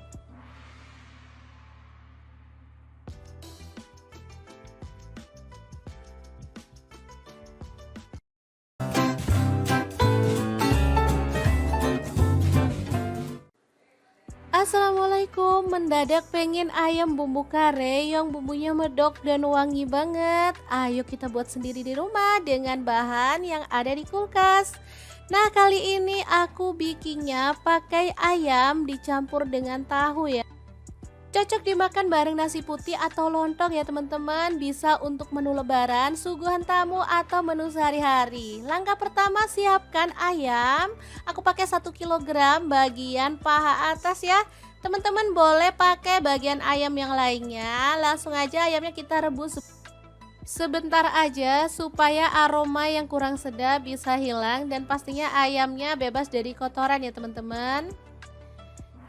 Assalamualaikum, mendadak pengen ayam bumbu kare yang bumbunya medok dan wangi banget. Ayo kita buat sendiri di rumah dengan bahan yang ada di kulkas. Nah, kali ini aku bikinnya pakai ayam dicampur dengan tahu ya. Cocok dimakan bareng nasi putih atau lontong ya teman-teman. Bisa untuk menu lebaran, suguhan tamu, atau menu sehari-hari. Langkah pertama, siapkan ayam. Aku pakai 1 kg bagian paha atas ya. Teman-teman boleh pakai bagian ayam yang lainnya, langsung aja ayamnya kita rebus sebentar aja supaya aroma yang kurang sedap bisa hilang dan pastinya ayamnya bebas dari kotoran ya teman-teman.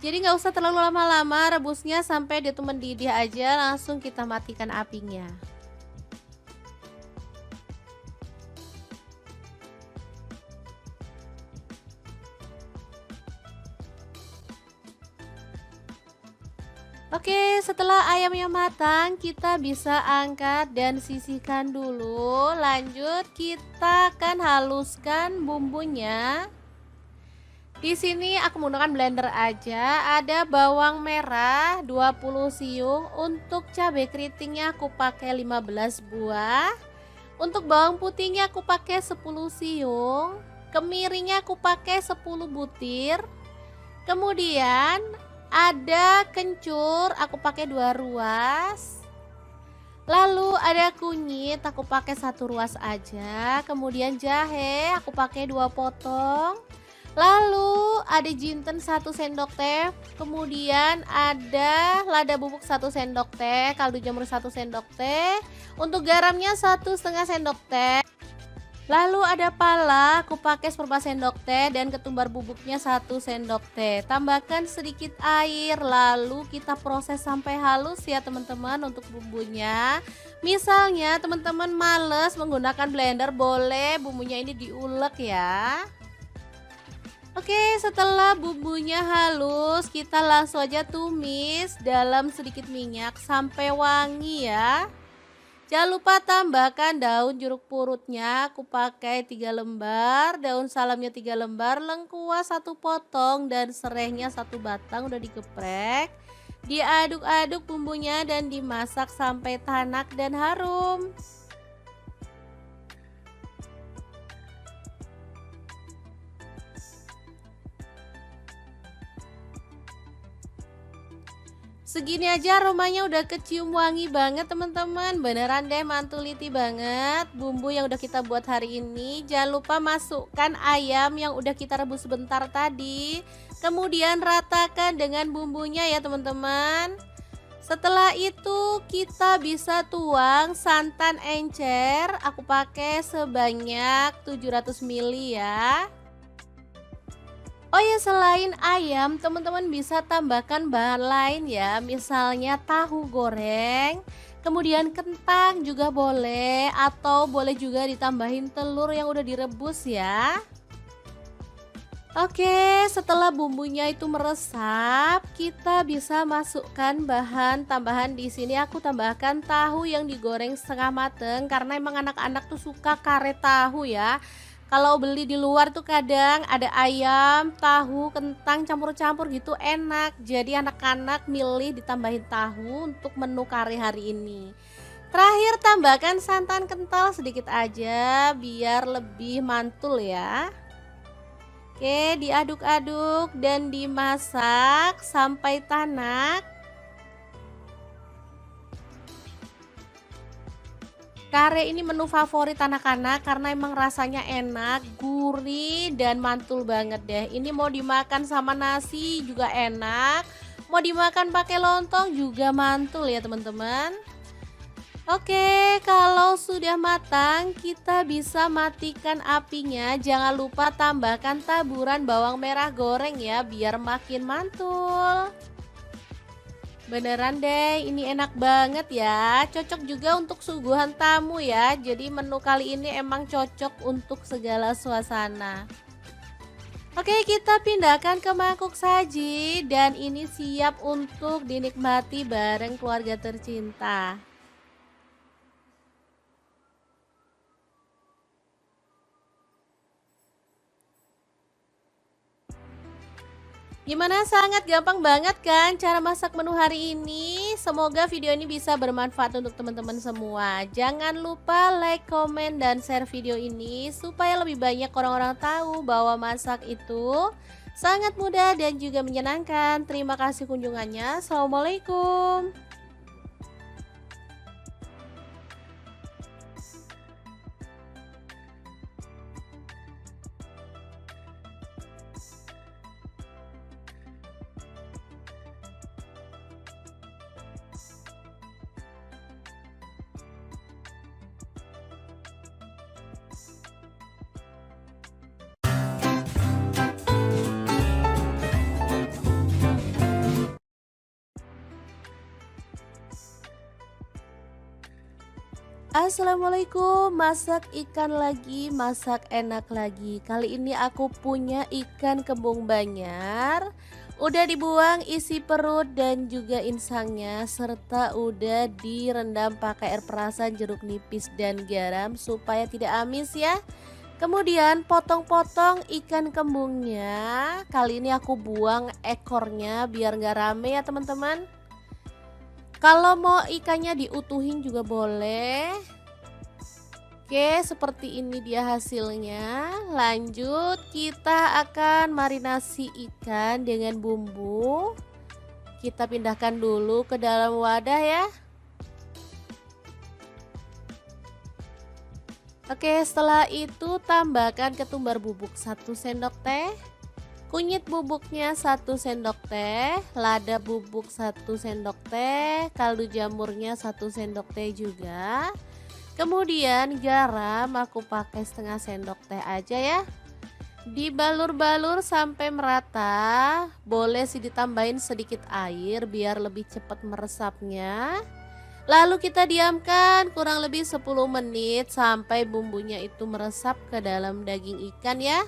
Jadi nggak usah terlalu lama-lama rebusnya, sampai dia tuh mendidih aja langsung kita matikan apinya. Oke, setelah ayamnya matang, kita bisa angkat dan sisihkan dulu. Lanjut, kita akan haluskan bumbunya. Di sini aku menggunakan blender aja. Ada bawang merah 20 siung, untuk cabai keritingnya aku pakai 15 buah. Untuk bawang putihnya aku pakai 10 siung, kemiringnya aku pakai 10 butir. Kemudian ada kencur, aku pakai 2 ruas. Lalu ada kunyit, aku pakai 1 ruas aja. Kemudian jahe, aku pakai 2 potong. Lalu ada jinten 1 sendok teh. Kemudian ada lada bubuk 1 sendok teh, kaldu jamur 1 sendok teh. Untuk garamnya 1,5 sendok teh. Lalu ada pala, aku pakai 1/4 sendok teh, dan ketumbar bubuknya 1 sendok teh. Tambahkan sedikit air, lalu kita proses sampai halus ya teman-teman untuk bumbunya. Misalnya teman-teman males menggunakan blender, boleh bumbunya ini diulek ya. Oke, setelah bumbunya halus, kita langsung aja tumis dalam sedikit minyak sampai wangi ya. Jangan lupa tambahkan daun jeruk purutnya, aku pakai 3 lembar, daun salamnya 3 lembar, lengkuas 1 potong, dan serehnya 1 batang udah digeprek. Diaduk-aduk bumbunya dan dimasak sampai tanak dan harum. Segini aja aromanya udah kecium wangi banget teman-teman. Beneran deh mantuliti banget bumbu yang udah kita buat hari ini. Jangan lupa masukkan ayam yang udah kita rebus sebentar tadi. Kemudian ratakan dengan bumbunya ya teman-teman. Setelah itu kita bisa tuang santan encer. Aku pakai sebanyak 700 ml ya. Oh ya, selain ayam, teman-teman bisa tambahkan bahan lain ya, misalnya tahu goreng, kemudian kentang juga boleh, atau boleh juga ditambahin telur yang udah direbus ya. Oke, setelah bumbunya itu meresap, kita bisa masukkan bahan tambahan. Di sini aku tambahkan tahu yang digoreng setengah mateng karena emang anak-anak tuh suka karet tahu ya. Kalau beli di luar tuh kadang ada ayam, tahu, kentang campur-campur gitu enak. Jadi anak-anak milih ditambahin tahu untuk menu kari hari ini. Terakhir tambahkan santan kental sedikit aja biar lebih mantul ya. Oke, diaduk-aduk dan dimasak sampai tanak. Kare ini menu favorit anak-anak karena emang rasanya enak, gurih, dan mantul banget deh. Ini mau dimakan sama nasi juga enak, mau dimakan pakai lontong juga mantul ya teman-teman. Oke, kalau sudah matang kita bisa matikan apinya. Jangan lupa tambahkan taburan bawang merah goreng ya biar makin mantul. Beneran deh, ini enak banget ya. Cocok juga untuk suguhan tamu ya. Jadi menu kali ini emang cocok untuk segala suasana. Oke, kita pindahkan ke mangkuk saji dan ini siap untuk dinikmati bareng keluarga tercinta. Gimana, sangat gampang banget kan cara masak menu hari ini? Semoga video ini bisa bermanfaat untuk teman-teman semua. Jangan lupa like, komen, dan share video ini supaya lebih banyak orang-orang tahu bahwa masak itu sangat mudah dan juga menyenangkan. Terima kasih kunjungannya. Assalamualaikum. Assalamualaikum, masak ikan lagi, masak enak lagi. Kali ini aku punya ikan kembung banyar. Udah dibuang isi perut dan juga insangnya, serta udah direndam pakai air perasan, jeruk nipis dan garam supaya tidak amis ya. Kemudian potong-potong ikan kembungnya. Kali ini aku buang ekornya biar nggak rame ya teman-teman. Kalau mau ikannya diutuhin juga boleh. Oke, seperti ini dia hasilnya. Lanjut, kita akan marinasi ikan dengan bumbu. Kita pindahkan dulu ke dalam wadah ya. Oke, setelah itu tambahkan ketumbar bubuk 1 sendok teh. Kunyit bubuknya 1 sendok teh, lada bubuk 1 sendok teh, kaldu jamurnya 1 sendok teh juga. Kemudian garam aku pakai setengah sendok teh aja ya. Dibalur-balur sampai merata. Boleh sih ditambahin sedikit air biar lebih cepat meresapnya. Lalu kita diamkan kurang lebih 10 menit sampai bumbunya itu meresap ke dalam daging ikan ya.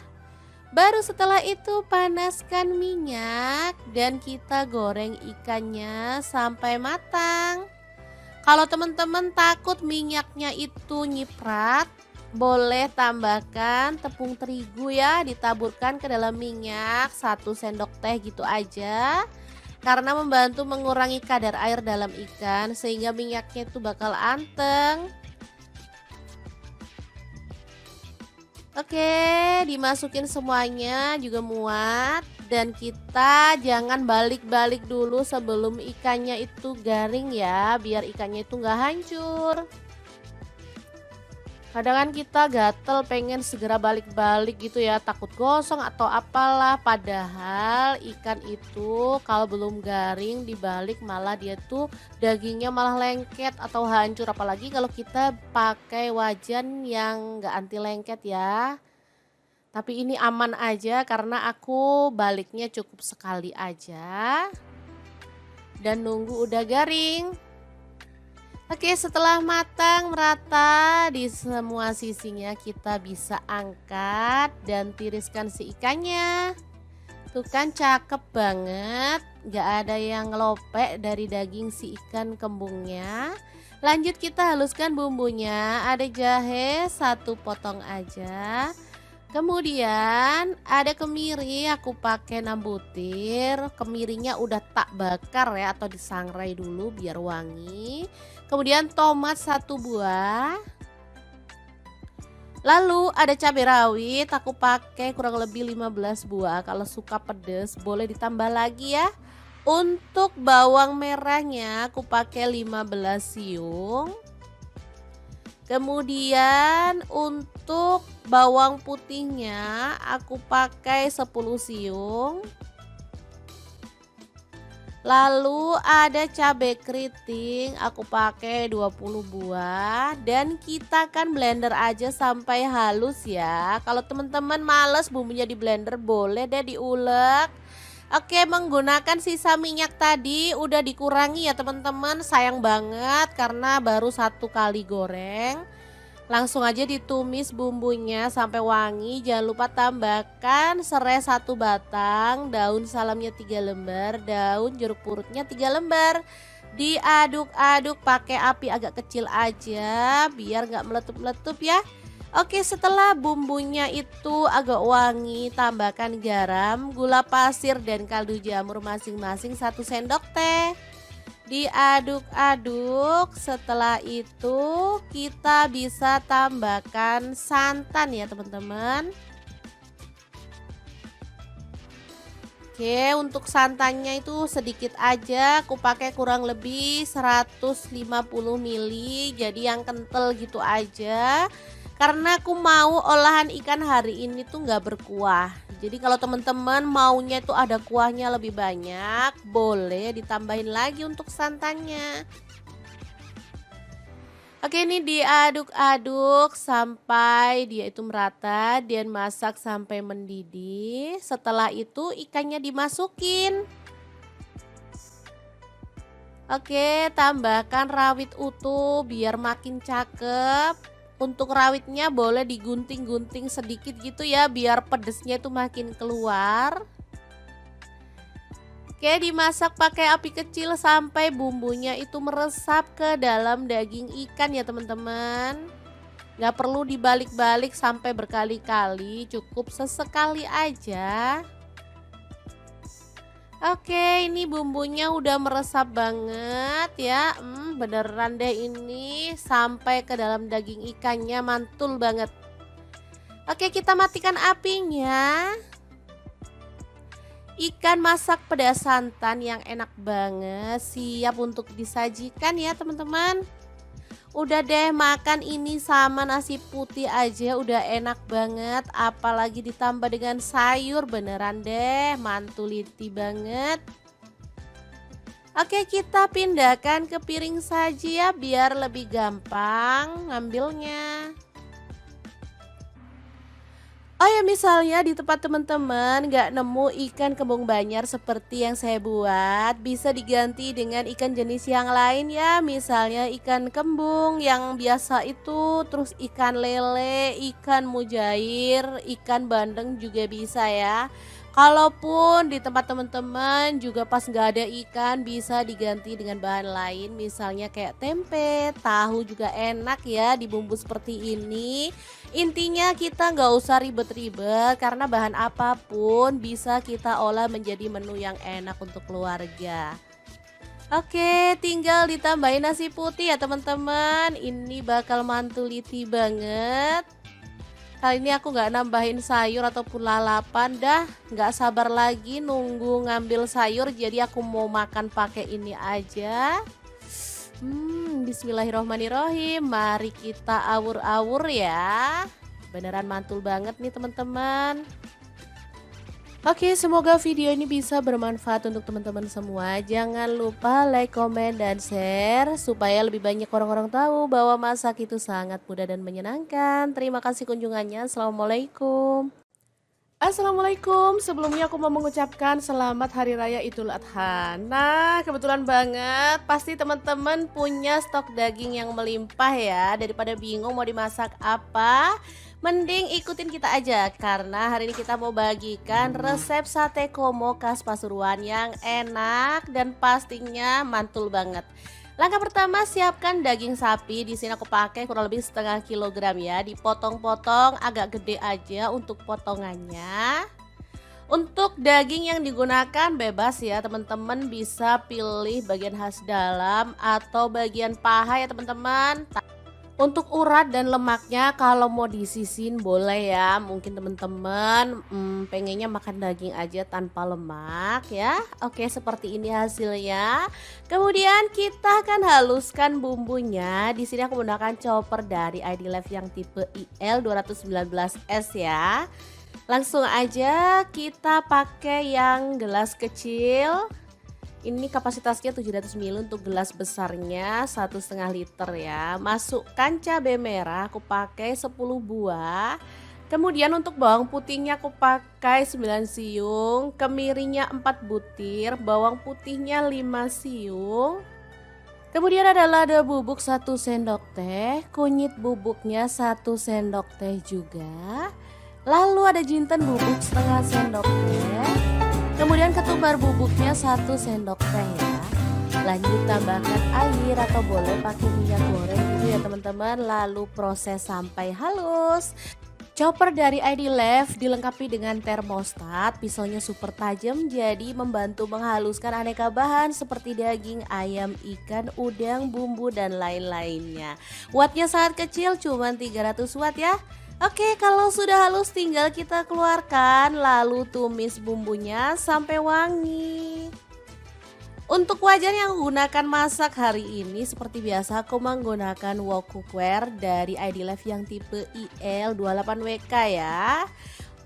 Baru setelah itu panaskan minyak dan kita goreng ikannya sampai matang. Kalau teman-teman takut minyaknya itu nyiprat, boleh tambahkan tepung terigu ya, ditaburkan ke dalam minyak 1 sendok teh gitu aja. Karena membantu mengurangi kadar air dalam ikan sehingga minyaknya itu bakal anteng. Oke, dimasukin semuanya juga muat dan kita jangan balik-balik dulu sebelum ikannya itu garing ya, biar ikannya itu nggak hancur. Kadang kan kita gatel pengen segera balik-balik gitu ya, takut gosong atau apalah, padahal ikan itu kalau belum garing dibalik malah dia tuh dagingnya malah lengket atau hancur, apalagi kalau kita pakai wajan yang nggak anti lengket ya. Tapi ini aman aja karena aku baliknya cukup sekali aja dan nunggu udah garing. Oke, setelah matang merata di semua sisinya, kita bisa angkat dan tiriskan si ikannya. Tuh kan cakep banget, gak ada yang ngelopek dari daging si ikan kembungnya. Lanjut kita haluskan bumbunya, ada jahe 1 potong aja. Kemudian ada kemiri, aku pakai 6 butir. Kemirinya udah tak bakar ya atau disangrai dulu biar wangi. Kemudian tomat 1 buah. Lalu ada cabai rawit, aku pakai kurang lebih 15 buah. Kalau suka pedas boleh ditambah lagi ya. Untuk bawang merahnya aku pakai 15 siung. Kemudian untuk bawang putihnya aku pakai 10 siung. Lalu ada cabai keriting, aku pakai 20 buah. Dan kita akan blender aja sampai halus ya. Kalau teman-teman males bumbunya di blender, boleh deh diulek. Oke, menggunakan sisa minyak tadi udah dikurangi ya teman-teman. Sayang banget karena baru 1 kali goreng. Langsung aja ditumis bumbunya sampai wangi. Jangan lupa tambahkan serai 1 batang, daun salamnya 3 lembar, daun jeruk purutnya 3 lembar. Diaduk-aduk pakai api agak kecil aja biar nggak meletup-meletup ya. Oke, setelah bumbunya itu agak wangi, tambahkan garam, gula pasir dan kaldu jamur masing-masing 1 sendok teh. Diaduk-aduk, setelah itu kita bisa tambahkan santan ya teman-teman. Oke, untuk santannya itu sedikit aja, aku pakai kurang lebih 150 ml, jadi yang kental gitu aja. Karena aku mau olahan ikan hari ini tuh nggak berkuah. Jadi kalau teman-teman maunya itu ada kuahnya lebih banyak, boleh ditambahin lagi untuk santannya. Oke, ini diaduk-aduk sampai dia itu merata dan masak sampai mendidih. Setelah itu ikannya dimasukin. Oke, tambahkan rawit utuh biar makin cakep. Untuk rawitnya boleh digunting-gunting sedikit gitu ya biar pedesnya itu makin keluar. Oke, dimasak pakai api kecil sampai bumbunya itu meresap ke dalam daging ikan ya teman-teman. Nggak perlu dibalik-balik sampai berkali-kali, cukup sesekali aja. Oke, ini bumbunya udah meresap banget ya. Beneran deh ini sampai ke dalam daging ikannya mantul banget. Oke, kita matikan apinya. Ikan masak pedas santan yang enak banget, siap untuk disajikan ya teman-teman. Udah deh, makan ini sama nasi putih aja udah enak banget, apalagi ditambah dengan sayur, beneran deh mantuliti banget. Oke, kita pindahkan ke piring saji ya biar lebih gampang ngambilnya. Oh ya, misalnya di tempat teman-teman nggak nemu ikan kembung Banjar seperti yang saya buat, bisa diganti dengan ikan jenis yang lain ya. Misalnya ikan kembung yang biasa itu, terus ikan lele, ikan mujair, ikan bandeng juga bisa ya. Kalaupun di tempat teman-teman juga pas nggak ada ikan, bisa diganti dengan bahan lain, misalnya kayak tempe, tahu juga enak ya dibumbu seperti ini. Intinya kita nggak usah ribet-ribet karena bahan apapun bisa kita olah menjadi menu yang enak untuk keluarga. Oke, tinggal ditambahin nasi putih ya teman-teman. Ini bakal mantuliti banget. Kali ini aku nggak nambahin sayur ataupun lalapan dah. Nggak sabar lagi nunggu ngambil sayur, jadi aku mau makan pakai ini aja. Bismillahirrohmanirrohim. Mari kita awur-awur ya. Beneran mantul banget nih teman-teman. Oke, semoga video ini bisa bermanfaat untuk teman-teman semua. Jangan lupa like, komen, dan share supaya lebih banyak orang-orang tahu bahwa masak itu sangat mudah dan menyenangkan. Terima kasih kunjungannya. Assalamualaikum. Assalamualaikum, sebelumnya aku mau mengucapkan selamat Hari Raya Idul Adha. Nah, kebetulan banget pasti teman-teman punya stok daging yang melimpah ya. Daripada bingung mau dimasak apa, mending ikutin kita aja. Karena hari ini kita mau bagikan resep sate komo khas Pasuruan yang enak dan pastinya mantul banget. Langkah pertama, siapkan daging sapi. Di sini aku pakai kurang lebih setengah kilogram ya. Dipotong-potong agak gede aja untuk potongannya. Untuk daging yang digunakan bebas ya teman-teman, bisa pilih bagian khas dalam atau bagian paha ya teman-teman. Untuk urat dan lemaknya kalau mau disisin boleh ya. Mungkin teman-teman pengennya makan daging aja tanpa lemak ya. Oke, seperti ini hasilnya. Kemudian kita akan haluskan bumbunya. Di sini aku menggunakan chopper dari ID Life yang tipe IL 219S ya. Langsung aja kita pakai yang gelas kecil. Ini kapasitasnya 700 ml untuk gelas besarnya 1,5 liter ya. Masukkan cabai merah, aku pakai 10 buah. Kemudian untuk bawang putihnya aku pakai 9 siung, kemirinya 4 butir, bawang putihnya 5 siung. Kemudian ada lada bubuk 1 sendok teh, kunyit bubuknya 1 sendok teh juga. Lalu ada jinten bubuk setengah sendok teh. Kemudian ketumbar bubuknya 1 sendok teh ya. Lanjut tambahkan air atau boleh pakai minyak goreng gitu ya teman-teman. Lalu proses sampai halus. Chopper dari ID Life dilengkapi dengan termostat. Pisaunya super tajam jadi membantu menghaluskan aneka bahan seperti daging, ayam, ikan, udang, bumbu, dan lain-lainnya. Wattnya sangat kecil, cuma 300 watt ya. Oke, kalau sudah halus tinggal kita keluarkan lalu tumis bumbunya sampai wangi. Untuk wajan yang gunakan masak hari ini seperti biasa aku menggunakan wok cookware dari ID Life yang tipe IL28WK ya.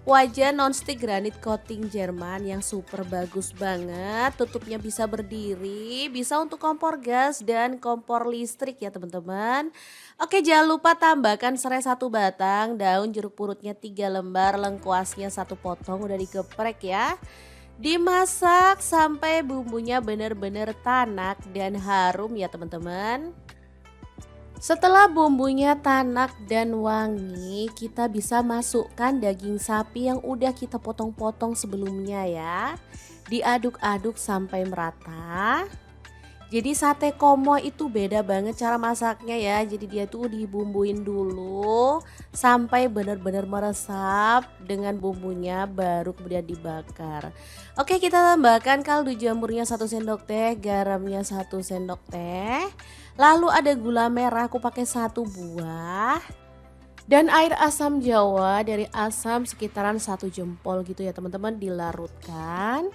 Wajan nonstick granit coating Jerman yang super bagus banget. Tutupnya bisa berdiri, bisa untuk kompor gas dan kompor listrik ya teman-teman. Oke, jangan lupa tambahkan serai 1 batang, daun jeruk purutnya 3 lembar, lengkuasnya 1 potong udah digeprek ya. Dimasak sampai bumbunya benar-benar tanak dan harum ya teman-teman. Setelah bumbunya tanak dan wangi, kita bisa masukkan daging sapi yang udah kita potong-potong sebelumnya ya. Diaduk-aduk sampai merata. Jadi sate komo itu beda banget cara masaknya ya. Jadi dia tuh dibumbuin dulu sampai benar-benar meresap dengan bumbunya, baru kemudian dibakar. Oke, kita tambahkan kaldu jamurnya 1 sendok teh, garamnya 1 sendok teh. Lalu ada gula merah, aku pakai 1 buah. Dan air asam jawa dari asam sekitaran 1 jempol gitu ya teman-teman, dilarutkan.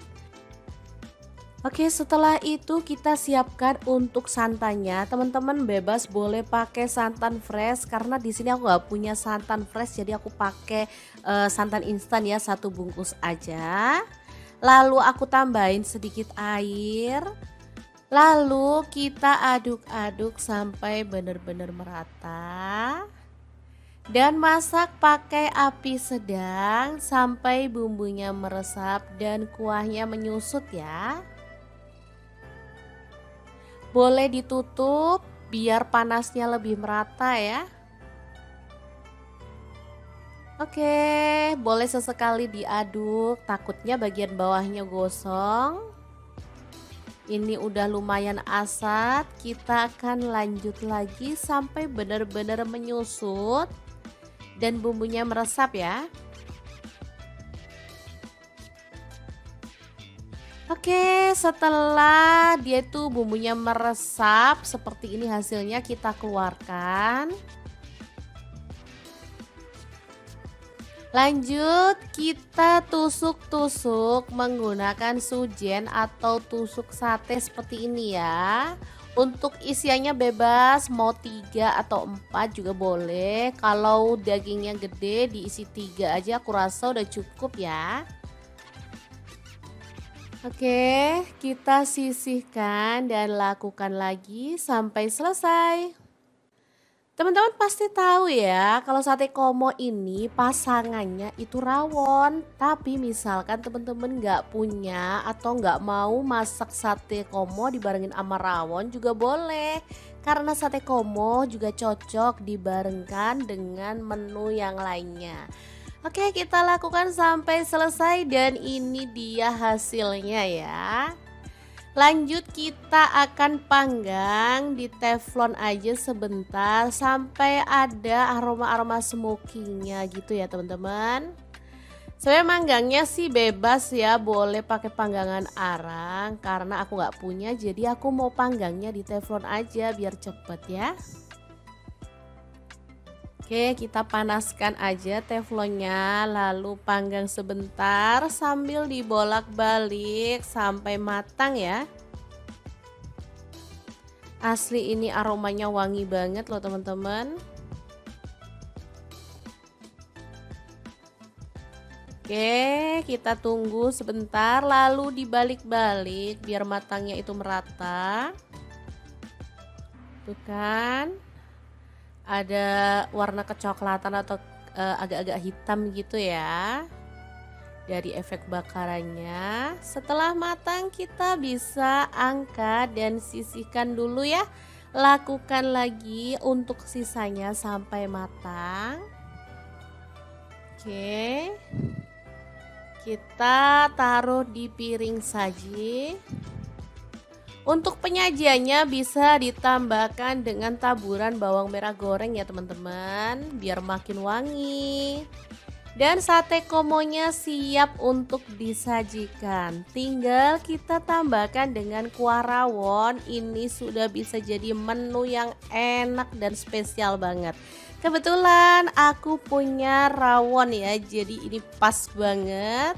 Oke, setelah itu kita siapkan untuk santannya. Teman-teman bebas boleh pakai santan fresh karena di sini aku nggak punya santan fresh, jadi aku pakai santan instan ya, 1 bungkus aja. Lalu aku tambahin sedikit air. Lalu kita aduk-aduk sampai benar-benar merata. Dan masak pakai api sedang sampai bumbunya meresap dan kuahnya menyusut ya. Boleh ditutup biar panasnya lebih merata ya. Oke, boleh sesekali diaduk, takutnya bagian bawahnya gosong. Ini udah lumayan asat, kita akan lanjut lagi sampai benar-benar menyusut dan bumbunya meresap ya. Oke, setelah dia tuh bumbunya meresap seperti ini hasilnya, kita keluarkan. Lanjut kita tusuk-tusuk menggunakan sujen atau tusuk sate seperti ini ya. Untuk isiannya bebas, mau 3 atau 4 juga boleh. Kalau dagingnya gede diisi 3 aja, aku rasa udah cukup ya. Oke, kita sisihkan dan lakukan lagi sampai selesai. Teman-teman pasti tahu ya, kalau sate komo ini pasangannya itu rawon. Tapi misalkan teman-teman nggak punya atau nggak mau masak sate komo dibarengin sama rawon juga boleh. Karena sate komo juga cocok dibarengkan dengan menu yang lainnya. Oke, kita lakukan sampai selesai dan ini dia hasilnya ya. Lanjut kita akan panggang di teflon aja sebentar sampai ada aroma-aroma smokingnya gitu ya teman-teman. Sebenarnya manggangnya sih bebas ya, boleh pakai panggangan arang. Karena aku nggak punya, jadi aku mau panggangnya di teflon aja biar cepet ya. Oke, kita panaskan aja teflonnya, lalu panggang sebentar sambil dibolak-balik sampai matang ya. Asli ini aromanya wangi banget loh teman-teman. Oke, kita tunggu sebentar lalu dibalik-balik biar matangnya itu merata. Tuh kan. Ada warna kecoklatan atau agak-agak hitam gitu ya dari efek bakarannya. Setelah matang kita bisa angkat dan sisihkan dulu ya. Lakukan lagi untuk sisanya sampai matang. Oke, kita taruh di piring saji. Untuk penyajiannya bisa ditambahkan dengan taburan bawang merah goreng ya teman-teman, biar makin wangi. Dan sate komonya siap untuk disajikan. Tinggal kita tambahkan dengan kuah rawon. Ini sudah bisa jadi menu yang enak dan spesial banget. Kebetulan aku punya rawon ya, jadi ini pas banget.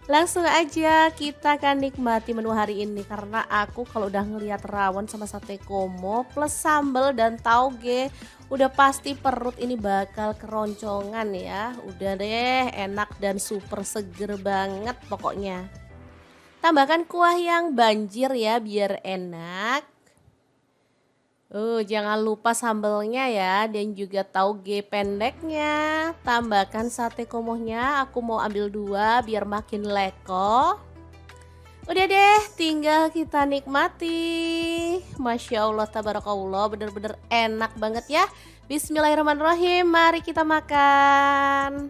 Langsung aja kita akan nikmati menu hari ini karena aku kalau udah ngelihat rawon sama sate komo plus sambal dan tauge udah pasti perut ini bakal keroncongan ya. Udah deh, enak dan super seger banget pokoknya. Tambahkan kuah yang banjir ya biar enak. Jangan lupa sambelnya ya dan juga tauge pendeknya. Tambahkan sate komohnya, aku mau ambil 2 biar makin leko. Udah deh, tinggal kita nikmati. Masya Allah, tabarakallah, bener-bener enak banget ya. Bismillahirrahmanirrahim, mari kita makan.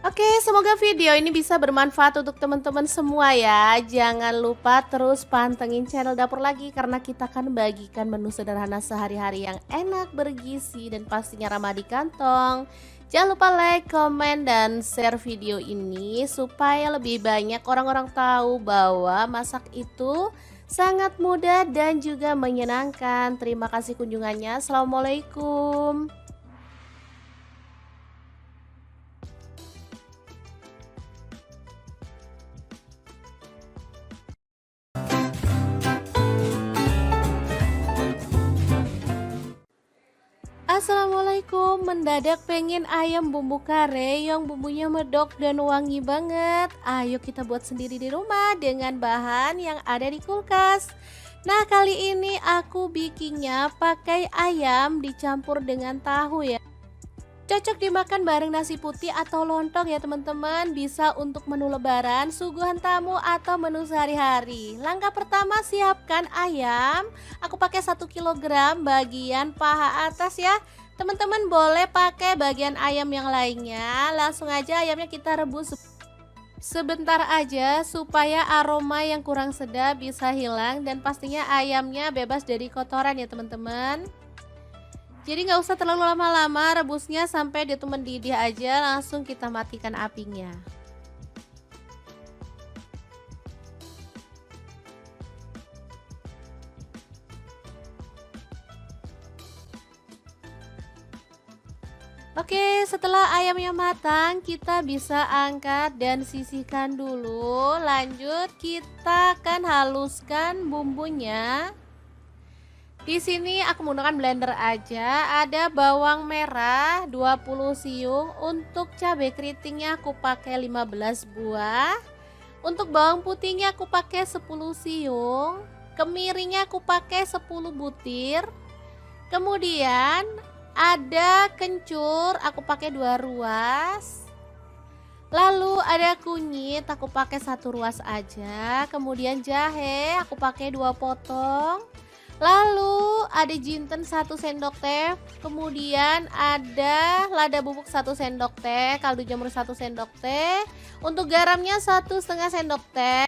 Oke, semoga video ini bisa bermanfaat untuk teman-teman semua ya. Jangan lupa terus pantengin channel Dapur Lagi karena kita akan bagikan menu sederhana sehari-hari yang enak, bergizi, dan pastinya ramah di kantong. Jangan lupa like, komen, dan share video ini supaya lebih banyak orang-orang tahu bahwa masak itu sangat mudah dan juga menyenangkan. Terima kasih kunjungannya. Assalamualaikum. Assalamualaikum, mendadak pengen ayam bumbu kare yang bumbunya medok dan wangi banget. Ayo kita buat sendiri di rumah dengan bahan yang ada di kulkas. Nah, kali ini aku bikinnya pakai ayam dicampur dengan tahu ya. Cocok dimakan bareng nasi putih atau lontong ya teman-teman. Bisa untuk menu lebaran, suguhan tamu, atau menu sehari-hari. Langkah pertama, siapkan ayam. Aku pakai 1 kg bagian paha atas ya. Teman-teman boleh pakai bagian ayam yang lainnya. Langsung aja ayamnya kita rebus sebentar aja supaya aroma yang kurang sedap bisa hilang. Dan pastinya ayamnya bebas dari kotoran ya teman-teman. Jadi nggak usah terlalu lama-lama rebusnya, sampai dia tuh mendidih aja, langsung kita matikan apinya. Oke, setelah ayamnya matang, kita bisa angkat dan sisihkan dulu. Lanjut, kita akan haluskan bumbunya. Di sini aku menggunakan blender aja. Ada bawang merah 20 siung, untuk cabai keritingnya aku pakai 15 buah. Untuk bawang putihnya aku pakai 10 siung, kemiringnya aku pakai 10 butir. Kemudian ada kencur, aku pakai 2 ruas. Lalu ada kunyit, aku pakai 1 ruas aja. Kemudian jahe aku pakai 2 potong. Lalu ada jinten 1 sendok teh, kemudian ada lada bubuk 1 sendok teh, kaldu jamur 1 sendok teh, untuk garamnya 1,5 sendok teh.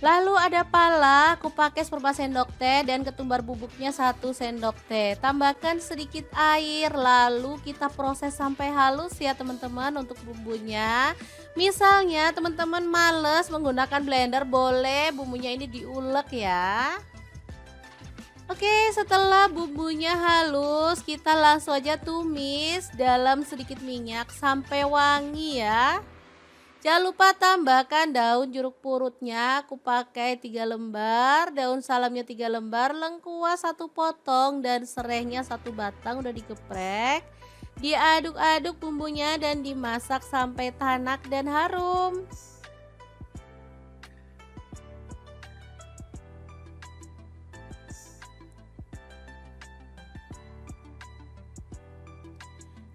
Lalu ada pala, aku pakai 1/4 sendok teh, dan ketumbar bubuknya 1 sendok teh. Tambahkan sedikit air, lalu kita proses sampai halus ya teman-teman untuk bumbunya. Misalnya teman-teman males menggunakan blender, boleh bumbunya ini diulek ya. Oke, setelah bumbunya halus, kita langsung aja tumis dalam sedikit minyak sampai wangi ya. Jangan lupa tambahkan daun jeruk purutnya, aku pakai 3 lembar, daun salamnya 3 lembar, lengkuas 1 potong, dan serehnya 1 batang udah digeprek. Diaduk-aduk bumbunya dan dimasak sampai tanak dan harum.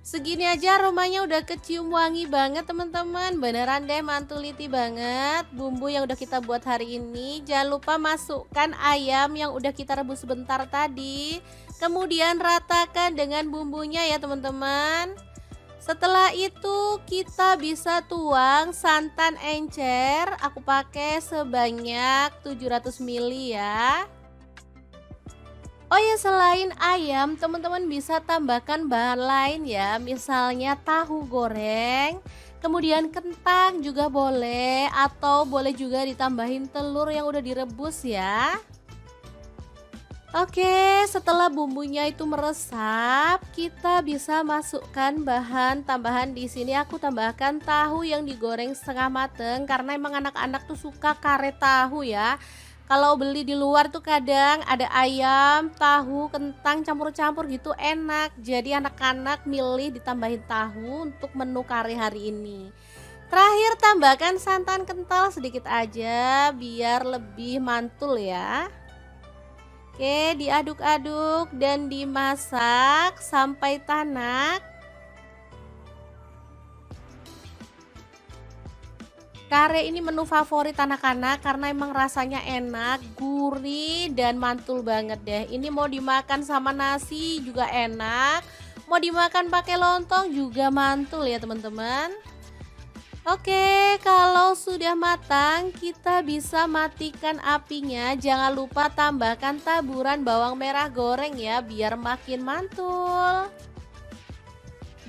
Segini aja aromanya udah kecium wangi banget teman-teman. Beneran deh mantuliti banget bumbu yang udah kita buat hari ini. Jangan lupa masukkan ayam yang udah kita rebus sebentar tadi. Kemudian ratakan dengan bumbunya ya teman-teman. Setelah itu kita bisa tuang santan encer. Aku pakai sebanyak 700 ml ya. Oh ya, selain ayam, teman-teman bisa tambahkan bahan lain ya, misalnya tahu goreng, kemudian kentang juga boleh, atau boleh juga ditambahin telur yang udah direbus ya. Oke, setelah bumbunya itu meresap, kita bisa masukkan bahan tambahan. Di sini aku tambahkan tahu yang digoreng setengah mateng karena emang anak-anak tuh suka kare tahu ya. Kalau beli di luar tuh kadang ada ayam, tahu, kentang campur-campur gitu enak. Jadi anak-anak milih ditambahin tahu untuk menu kari hari ini. Terakhir tambahkan santan kental sedikit aja biar lebih mantul ya. Oke, diaduk-aduk dan dimasak sampai tanak. Kare ini menu favorit anak-anak karena emang rasanya enak, gurih, dan mantul banget deh. Ini mau dimakan sama nasi juga enak, mau dimakan pakai lontong juga mantul ya teman-teman. Oke, kalau sudah matang, kita bisa matikan apinya. Jangan lupa tambahkan taburan bawang merah goreng ya, biar makin mantul.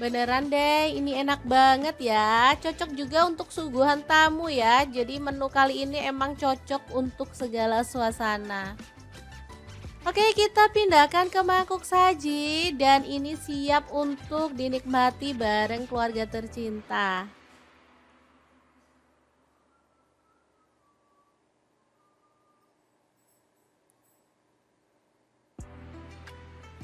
Beneran deh, ini enak banget ya. Cocok juga untuk suguhan tamu ya. Jadi menu kali ini emang cocok untuk segala suasana. Oke, kita pindahkan ke mangkuk saji dan ini siap untuk dinikmati bareng keluarga tercinta.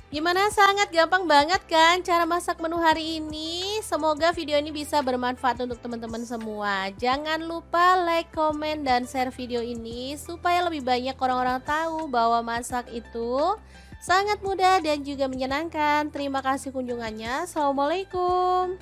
Gimana, sangat gampang banget kan cara masak menu hari ini? Semoga video ini bisa bermanfaat untuk teman-teman semua. Jangan lupa like, komen, dan share video ini supaya lebih banyak orang-orang tahu bahwa masak itu sangat mudah dan juga menyenangkan. Terima kasih kunjungannya. Assalamualaikum.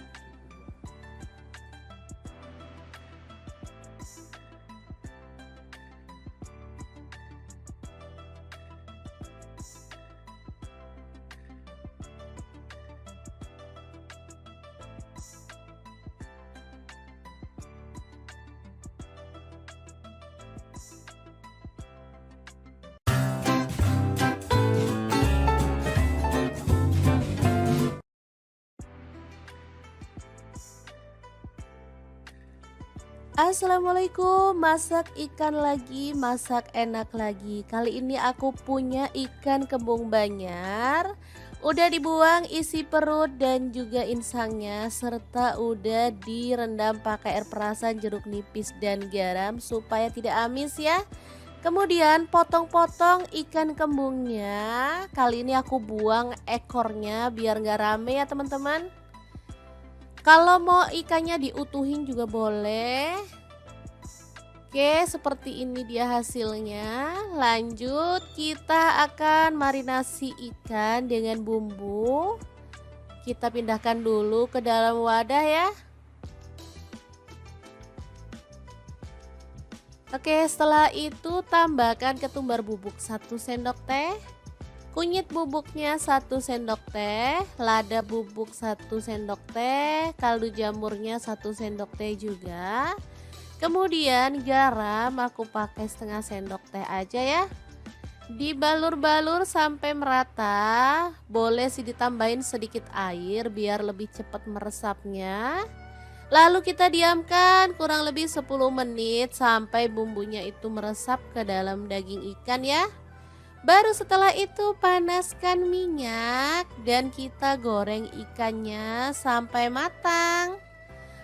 Assalamualaikum, masak ikan lagi, masak enak lagi. Kali ini aku punya ikan kembung Banyar. Udah dibuang isi perut dan juga insangnya, serta udah direndam pakai air perasan, jeruk nipis, dan garam supaya tidak amis ya. Kemudian potong-potong ikan kembungnya. Kali ini aku buang ekornya biar nggak rame ya teman-teman. Kalau mau ikannya diutuhin juga boleh. Oke, seperti ini dia hasilnya. Lanjut, kita akan marinasi ikan dengan bumbu. Kita pindahkan dulu ke dalam wadah ya. Oke, setelah itu tambahkan ketumbar bubuk 1 sendok teh. Kunyit bubuknya 1 sendok teh, lada bubuk 1 sendok teh, kaldu jamurnya 1 sendok teh juga. Kemudian garam aku pakai setengah sendok teh aja ya. Dibalur-balur sampai merata, boleh sih ditambahin sedikit air biar lebih cepat meresapnya. Lalu kita diamkan kurang lebih 10 menit sampai bumbunya itu meresap ke dalam daging ikan ya. Baru setelah itu panaskan minyak dan kita goreng ikannya sampai matang.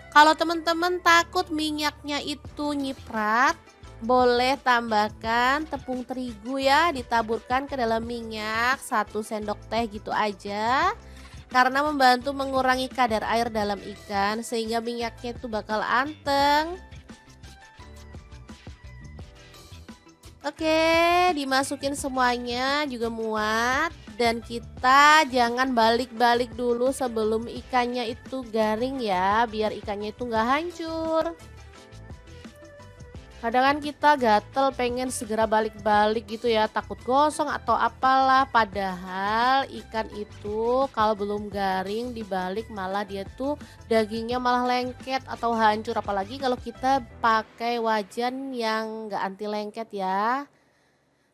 Kalau teman-teman takut minyaknya itu nyiprat, boleh tambahkan tepung terigu ya, ditaburkan ke dalam minyak 1 sendok teh gitu aja. Karena membantu mengurangi kadar air dalam ikan sehingga minyaknya itu bakal anteng. Oke, dimasukin semuanya juga muat dan kita jangan balik-balik dulu sebelum ikannya itu garing ya, biar ikannya itu nggak hancur. Kadang kan kita gatel pengen segera balik-balik gitu ya, takut gosong atau apalah, padahal ikan itu kalau belum garing dibalik malah dia tuh dagingnya malah lengket atau hancur, apalagi kalau kita pakai wajan yang nggak anti lengket ya.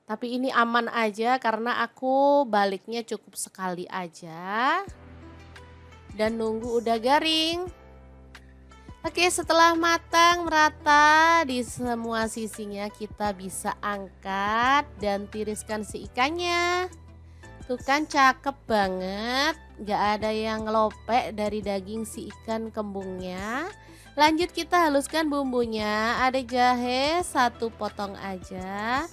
Tapi ini aman aja karena aku baliknya cukup sekali aja dan nunggu udah garing. Oke, setelah matang merata di semua sisinya, kita bisa angkat dan tiriskan si ikannya. Tuh kan cakep banget, gak ada yang ngelopek dari daging si ikan kembungnya. Lanjut kita haluskan bumbunya, ada jahe 1 potong aja.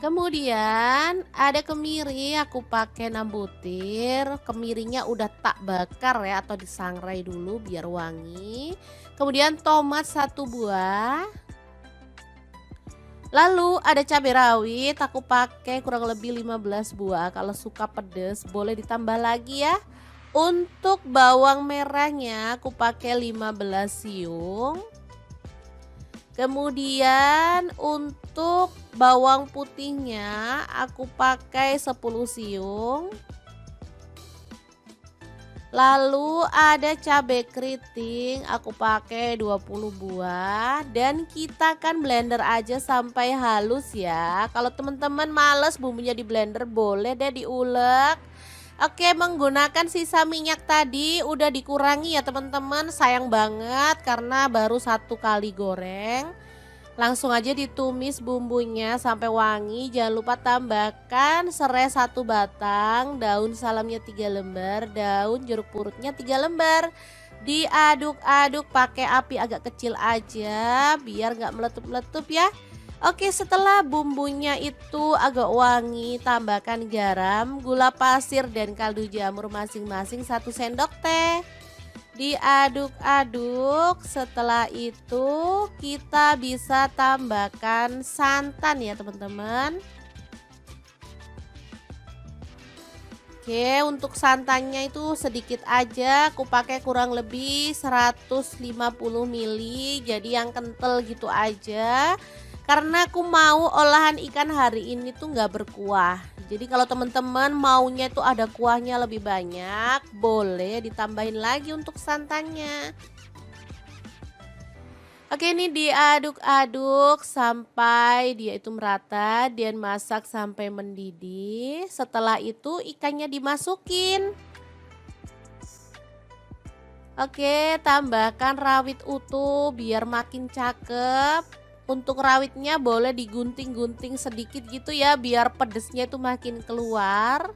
Kemudian ada kemiri, aku pakai 6 butir. Kemirinya udah tak bakar ya atau disangrai dulu biar wangi. Kemudian tomat 1 buah. Lalu ada cabai rawit, aku pakai kurang lebih 15 buah. Kalau suka pedas boleh ditambah lagi ya. Untuk bawang merahnya aku pakai 15 siung. Kemudian untuk bawang putihnya aku pakai 10 siung. Lalu ada cabai keriting, aku pakai 20 buah dan kita kan blender aja sampai halus ya. Kalau teman-teman males bumbunya di blender boleh deh diulek. Oke, menggunakan sisa minyak tadi udah dikurangi ya teman-teman. Sayang banget karena baru 1 kali goreng. Langsung aja ditumis bumbunya sampai wangi. Jangan lupa tambahkan serai 1 batang, daun salamnya 3 lembar, daun jeruk purutnya 3 lembar. Diaduk-aduk pakai api agak kecil aja biar nggak meletup-letup ya. Oke, setelah bumbunya itu agak wangi, tambahkan garam, gula pasir dan kaldu jamur masing-masing 1 sendok teh. Diaduk-aduk, setelah itu kita bisa tambahkan santan ya teman-teman. Oke, untuk santannya itu sedikit aja, aku pakai kurang lebih 150 ml, jadi yang kental gitu aja. Karena aku mau olahan ikan hari ini tuh nggak berkuah. Jadi kalau teman-teman maunya itu ada kuahnya lebih banyak, boleh ditambahin lagi untuk santannya. Oke, ini diaduk-aduk sampai dia itu merata dan masak sampai mendidih. Setelah itu ikannya dimasukin. Oke, tambahkan rawit utuh biar makin cakep. Untuk rawitnya boleh digunting-gunting sedikit gitu ya biar pedesnya itu makin keluar.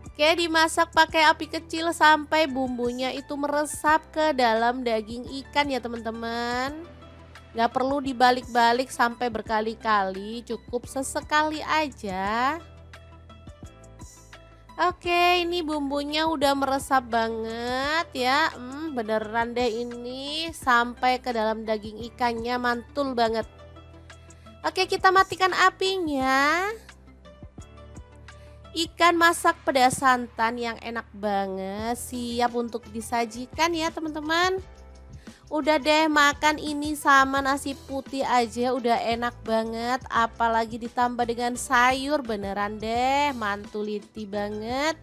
Oke, dimasak pakai api kecil sampai bumbunya itu meresap ke dalam daging ikan ya teman-teman. Nggak perlu dibalik-balik sampai berkali-kali, cukup sesekali aja. Oke, ini bumbunya udah meresap banget ya. Beneran deh ini sampai ke dalam daging ikannya, mantul banget. Oke, kita matikan apinya. Ikan masak pedas santan yang enak banget, siap untuk disajikan ya teman-teman. Udah deh, makan ini sama nasi putih aja udah enak banget, apalagi ditambah dengan sayur, beneran deh mantuliti banget.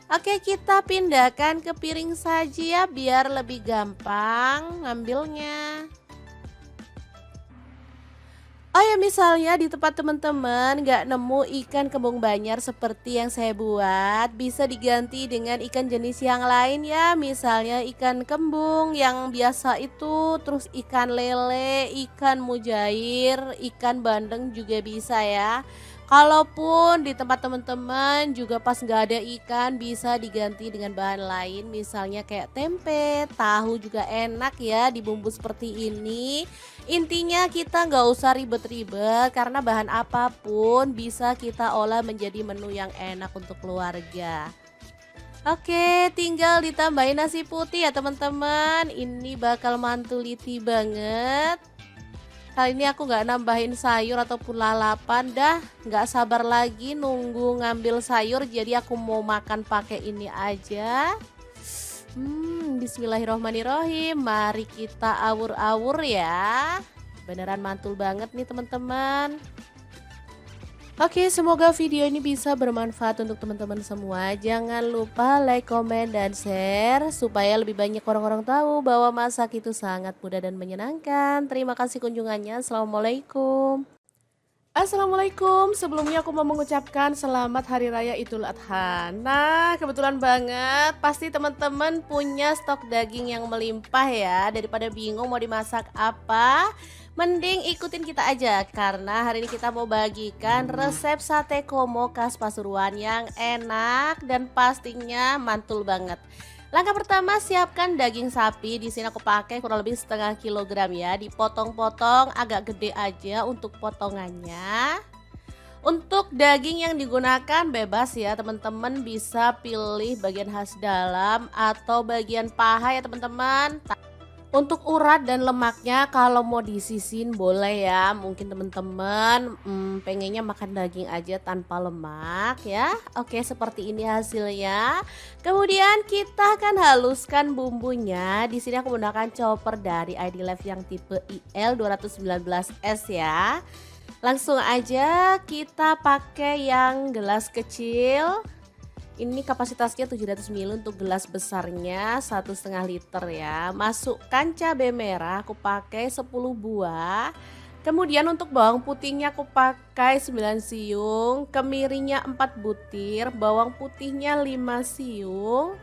Oke, kita pindahkan ke piring saji ya biar lebih gampang ngambilnya. Oh ya, misalnya di tempat teman-teman nggak nemu ikan kembung Banjar seperti yang saya buat, bisa diganti dengan ikan jenis yang lain ya. Misalnya ikan kembung yang biasa itu, terus ikan lele, ikan mujair, ikan bandeng juga bisa ya. Kalaupun di tempat teman-teman juga pas nggak ada ikan, bisa diganti dengan bahan lain, misalnya kayak tempe, tahu juga enak ya dibumbu seperti ini. Intinya kita nggak usah ribet-ribet karena bahan apapun bisa kita olah menjadi menu yang enak untuk keluarga. Oke, tinggal ditambahin nasi putih ya teman-teman. Ini bakal mantuliti banget. Kali ini aku nggak nambahin sayur ataupun lalapan, dah nggak sabar lagi nunggu ngambil sayur, jadi aku mau makan pakai ini aja. Bismillahirrohmanirrohim, mari kita awur-awur ya. Beneran mantul banget nih teman-teman. Oke, semoga video ini bisa bermanfaat untuk teman-teman semua. Jangan lupa like, komen, dan share supaya lebih banyak orang-orang tahu bahwa masak itu sangat mudah dan menyenangkan. Terima kasih kunjungannya. Assalamualaikum. Assalamualaikum, sebelumnya aku mau mengucapkan selamat Hari Raya Idul Adha. Nah, kebetulan banget pasti teman-teman punya stok daging yang melimpah ya. Daripada bingung mau dimasak apa, mending ikutin kita aja. Karena hari ini kita mau bagikan resep sate komo khas Pasuruan yang enak dan pastinya mantul banget. Langkah pertama, siapkan daging sapi. Di sini aku pakai kurang lebih setengah kilogram ya. Dipotong-potong agak gede aja untuk potongannya. Untuk daging yang digunakan bebas ya teman-teman, bisa pilih bagian khas dalam atau bagian paha ya teman-teman. Untuk urat dan lemaknya kalau mau disisin boleh ya, mungkin teman-teman pengennya makan daging aja tanpa lemak ya. Oke, seperti ini hasilnya. Kemudian kita akan haluskan bumbunya. Di sini aku menggunakan chopper dari ID Life yang tipe IL 219S ya. Langsung aja kita pakai yang gelas kecil. Ini kapasitasnya 700 ml untuk gelas besarnya 1,5 liter ya. Masukkan cabai merah, aku pakai 10 buah. Kemudian untuk bawang putihnya aku pakai 9 siung, kemirinya 4 butir, bawang putihnya 5 siung.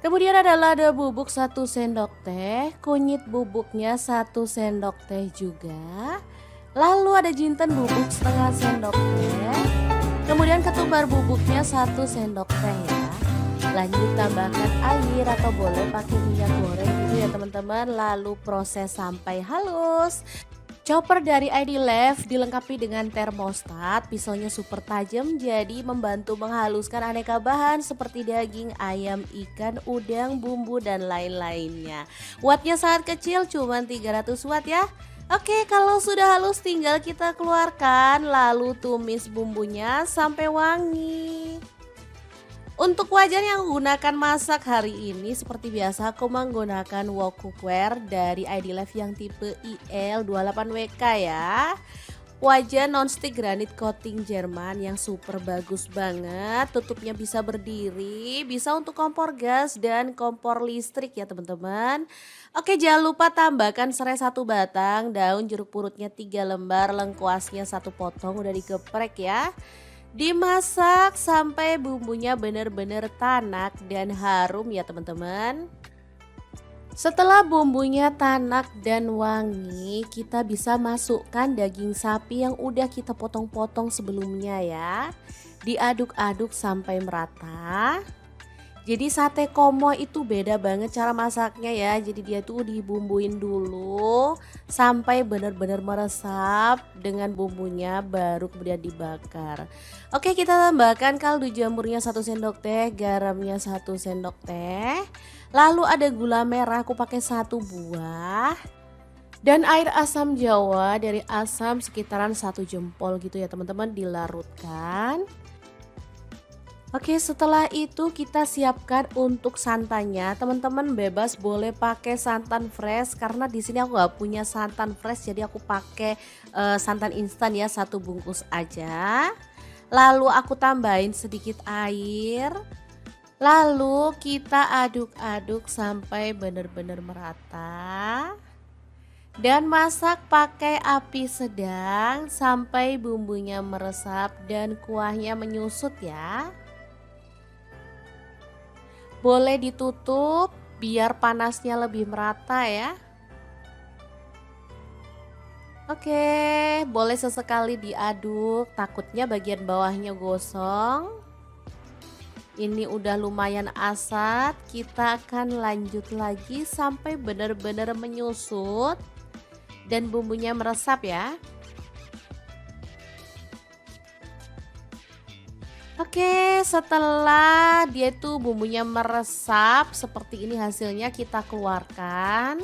Kemudian ada lada bubuk 1 sendok teh, kunyit bubuknya 1 sendok teh juga. Lalu ada jinten bubuk setengah sendok teh. Kemudian ketumbar bubuknya 1 sendok teh ya. Lanjut tambahkan air atau boleh pakai minyak goreng gitu ya teman-teman. Lalu proses sampai halus. Chopper dari ID Life dilengkapi dengan termostat, pisaunya super tajam jadi membantu menghaluskan aneka bahan seperti daging, ayam, ikan, udang, bumbu dan lain-lainnya. Wattnya sangat kecil, cuma 300 watt ya. Oke, kalau sudah halus tinggal kita keluarkan lalu tumis bumbunya sampai wangi. Untuk wajan yang gunakan masak hari ini seperti biasa aku menggunakan wok cookware dari ID Life yang tipe IL28WK ya. Wajan nonstick granit coating Jerman yang super bagus banget. Tutupnya bisa berdiri, bisa untuk kompor gas dan kompor listrik ya teman-teman. Oke, jangan lupa tambahkan serai 1 batang, daun jeruk purutnya 3 lembar, lengkuasnya 1 potong udah digeprek ya. Dimasak sampai bumbunya benar-benar tanak dan harum ya teman-teman. Setelah bumbunya tanak dan wangi, kita bisa masukkan daging sapi yang udah kita potong-potong sebelumnya ya. Diaduk-aduk sampai merata. Jadi sate komo itu beda banget cara masaknya ya. Jadi dia tuh dibumbuin dulu sampai benar-benar meresap dengan bumbunya baru kemudian dibakar. Oke, kita tambahkan kaldu jamurnya 1 sendok teh, garamnya 1 sendok teh. Lalu ada gula merah aku pakai 1 buah. Dan air asam jawa dari asam sekitaran 1 jempol gitu ya teman-teman, dilarutkan. Oke, setelah itu kita siapkan untuk santannya. Teman-teman bebas boleh pakai santan fresh karena di sini aku nggak punya santan fresh, jadi aku pakai santan instan ya, 1 bungkus aja. Lalu aku tambahin sedikit air. Lalu kita aduk-aduk sampai benar-benar merata. Dan masak pakai api sedang sampai bumbunya meresap dan kuahnya menyusut ya. Boleh ditutup biar panasnya lebih merata ya. Oke, boleh sesekali diaduk, takutnya bagian bawahnya gosong. Ini udah lumayan asat, kita akan lanjut lagi sampai benar-benar menyusut dan bumbunya meresap ya. Oke, setelah dia tuh bumbunya meresap seperti ini hasilnya, kita keluarkan.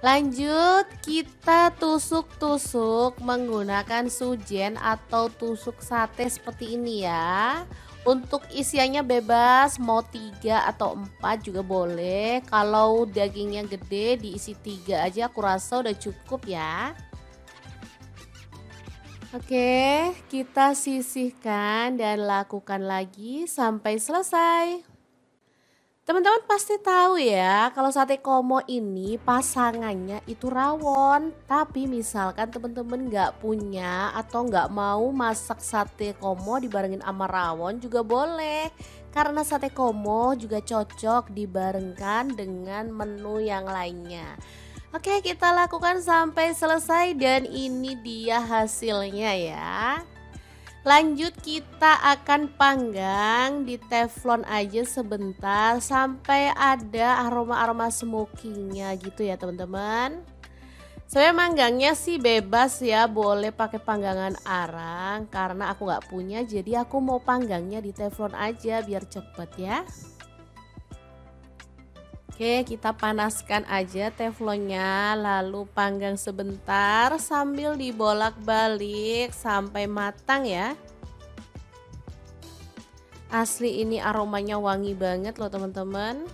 Lanjut kita tusuk-tusuk menggunakan sujen atau tusuk sate seperti ini ya. Untuk isiannya bebas, mau 3 atau 4 juga boleh. Kalau dagingnya gede diisi 3 aja aku rasa udah cukup ya. Oke, kita sisihkan dan lakukan lagi sampai selesai. Teman-teman pasti tahu ya, kalau sate komo ini pasangannya itu rawon. Tapi misalkan teman-teman nggak punya atau nggak mau masak sate komo dibarengin sama rawon juga boleh. Karena sate komo juga cocok dibarengkan dengan menu yang lainnya. Oke, kita lakukan sampai selesai dan ini dia hasilnya ya. Lanjut kita akan panggang di teflon aja sebentar sampai ada aroma-aroma smokingnya gitu ya teman-teman. Saya manggangnya sih bebas ya, boleh pakai panggangan arang karena aku nggak punya, jadi aku mau panggangnya di teflon aja biar cepet ya. Oke, kita panaskan aja teflonnya, lalu panggang sebentar sambil dibolak-balik sampai matang ya. Asli ini aromanya wangi banget loh teman-teman.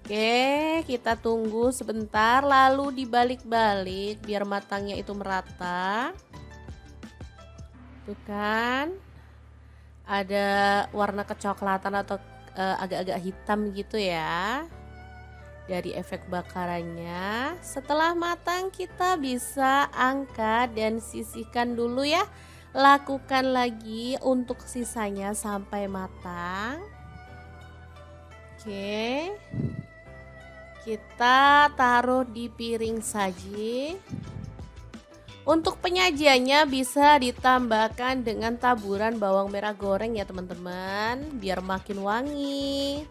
Oke, kita tunggu sebentar lalu dibalik-balik biar matangnya itu merata. Tuh kan, ada warna kecoklatan atau agak-agak hitam gitu ya. Dari efek bakarannya. Setelah matang kita bisa angkat dan sisihkan dulu ya. Lakukan lagi untuk sisanya sampai matang. Oke. Kita taruh di piring saji. Untuk penyajiannya bisa ditambahkan dengan taburan bawang merah goreng ya teman-teman, biar makin wangi.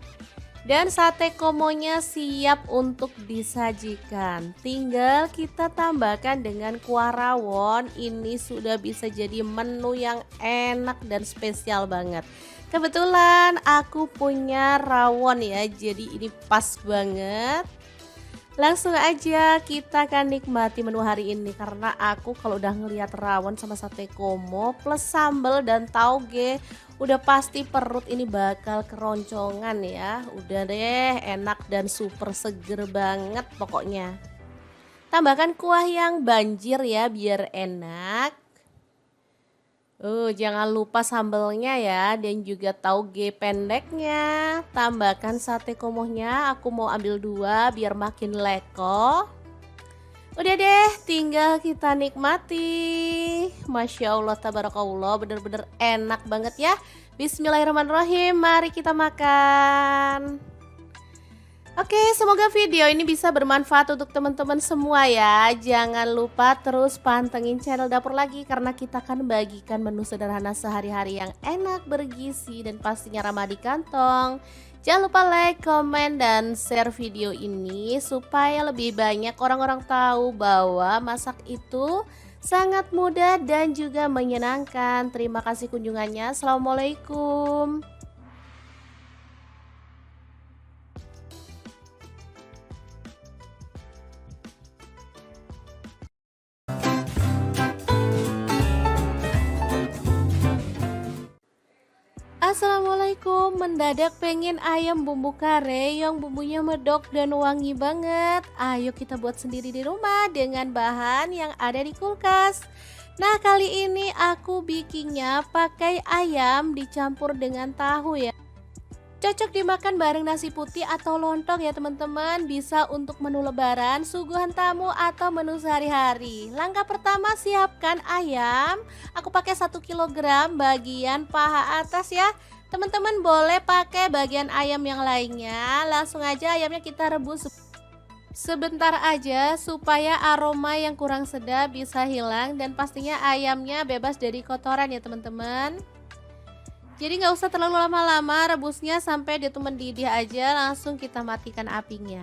Dan sate komonya siap untuk disajikan. Tinggal kita tambahkan dengan kuah rawon. Ini sudah bisa jadi menu yang enak dan spesial banget. Kebetulan aku punya rawon ya, jadi ini pas banget. Langsung aja kita akan nikmati menu hari ini, karena aku kalau udah ngelihat rawon sama sate komo plus sambal dan tauge udah pasti perut ini bakal keroncongan ya. Udah deh, enak dan super seger banget pokoknya. Tambahkan kuah yang banjir ya biar enak. Jangan lupa sambelnya ya, dan juga tauge pendeknya. Tambahkan sate komohnya, aku mau ambil 2 biar makin leko. Udah deh, tinggal kita nikmati. Masya Allah, tabarakallah, bener-bener enak banget ya. Bismillahirrahmanirrahim, mari kita makan. Oke, semoga video ini bisa bermanfaat untuk teman-teman semua ya. Jangan lupa terus pantengin channel Dapur Lagi, karena kita akan bagikan menu sederhana sehari-hari yang enak, bergizi, dan pastinya ramah di kantong. Jangan lupa like, komen, dan share video ini supaya lebih banyak orang-orang tahu bahwa masak itu sangat mudah dan juga menyenangkan. Terima kasih kunjungannya. Assalamualaikum. Assalamualaikum, mendadak pengen ayam bumbu kare yang bumbunya medok dan wangi banget. Ayo kita buat sendiri di rumah dengan bahan yang ada di kulkas. Nah, kali ini aku bikinnya pakai ayam dicampur dengan tahu ya. Cocok dimakan bareng nasi putih atau lontong ya teman-teman. Bisa untuk menu lebaran, suguhan tamu, atau menu sehari-hari. Langkah pertama, siapkan ayam. Aku pakai 1 kg bagian paha atas ya. Teman-teman boleh pakai bagian ayam yang lainnya. Langsung aja ayamnya kita rebus sebentar aja supaya aroma yang kurang sedap bisa hilang. Dan pastinya ayamnya bebas dari kotoran ya teman-teman. Jadi nggak usah terlalu lama-lama rebusnya, sampai dia tuh mendidih aja, langsung kita matikan apinya.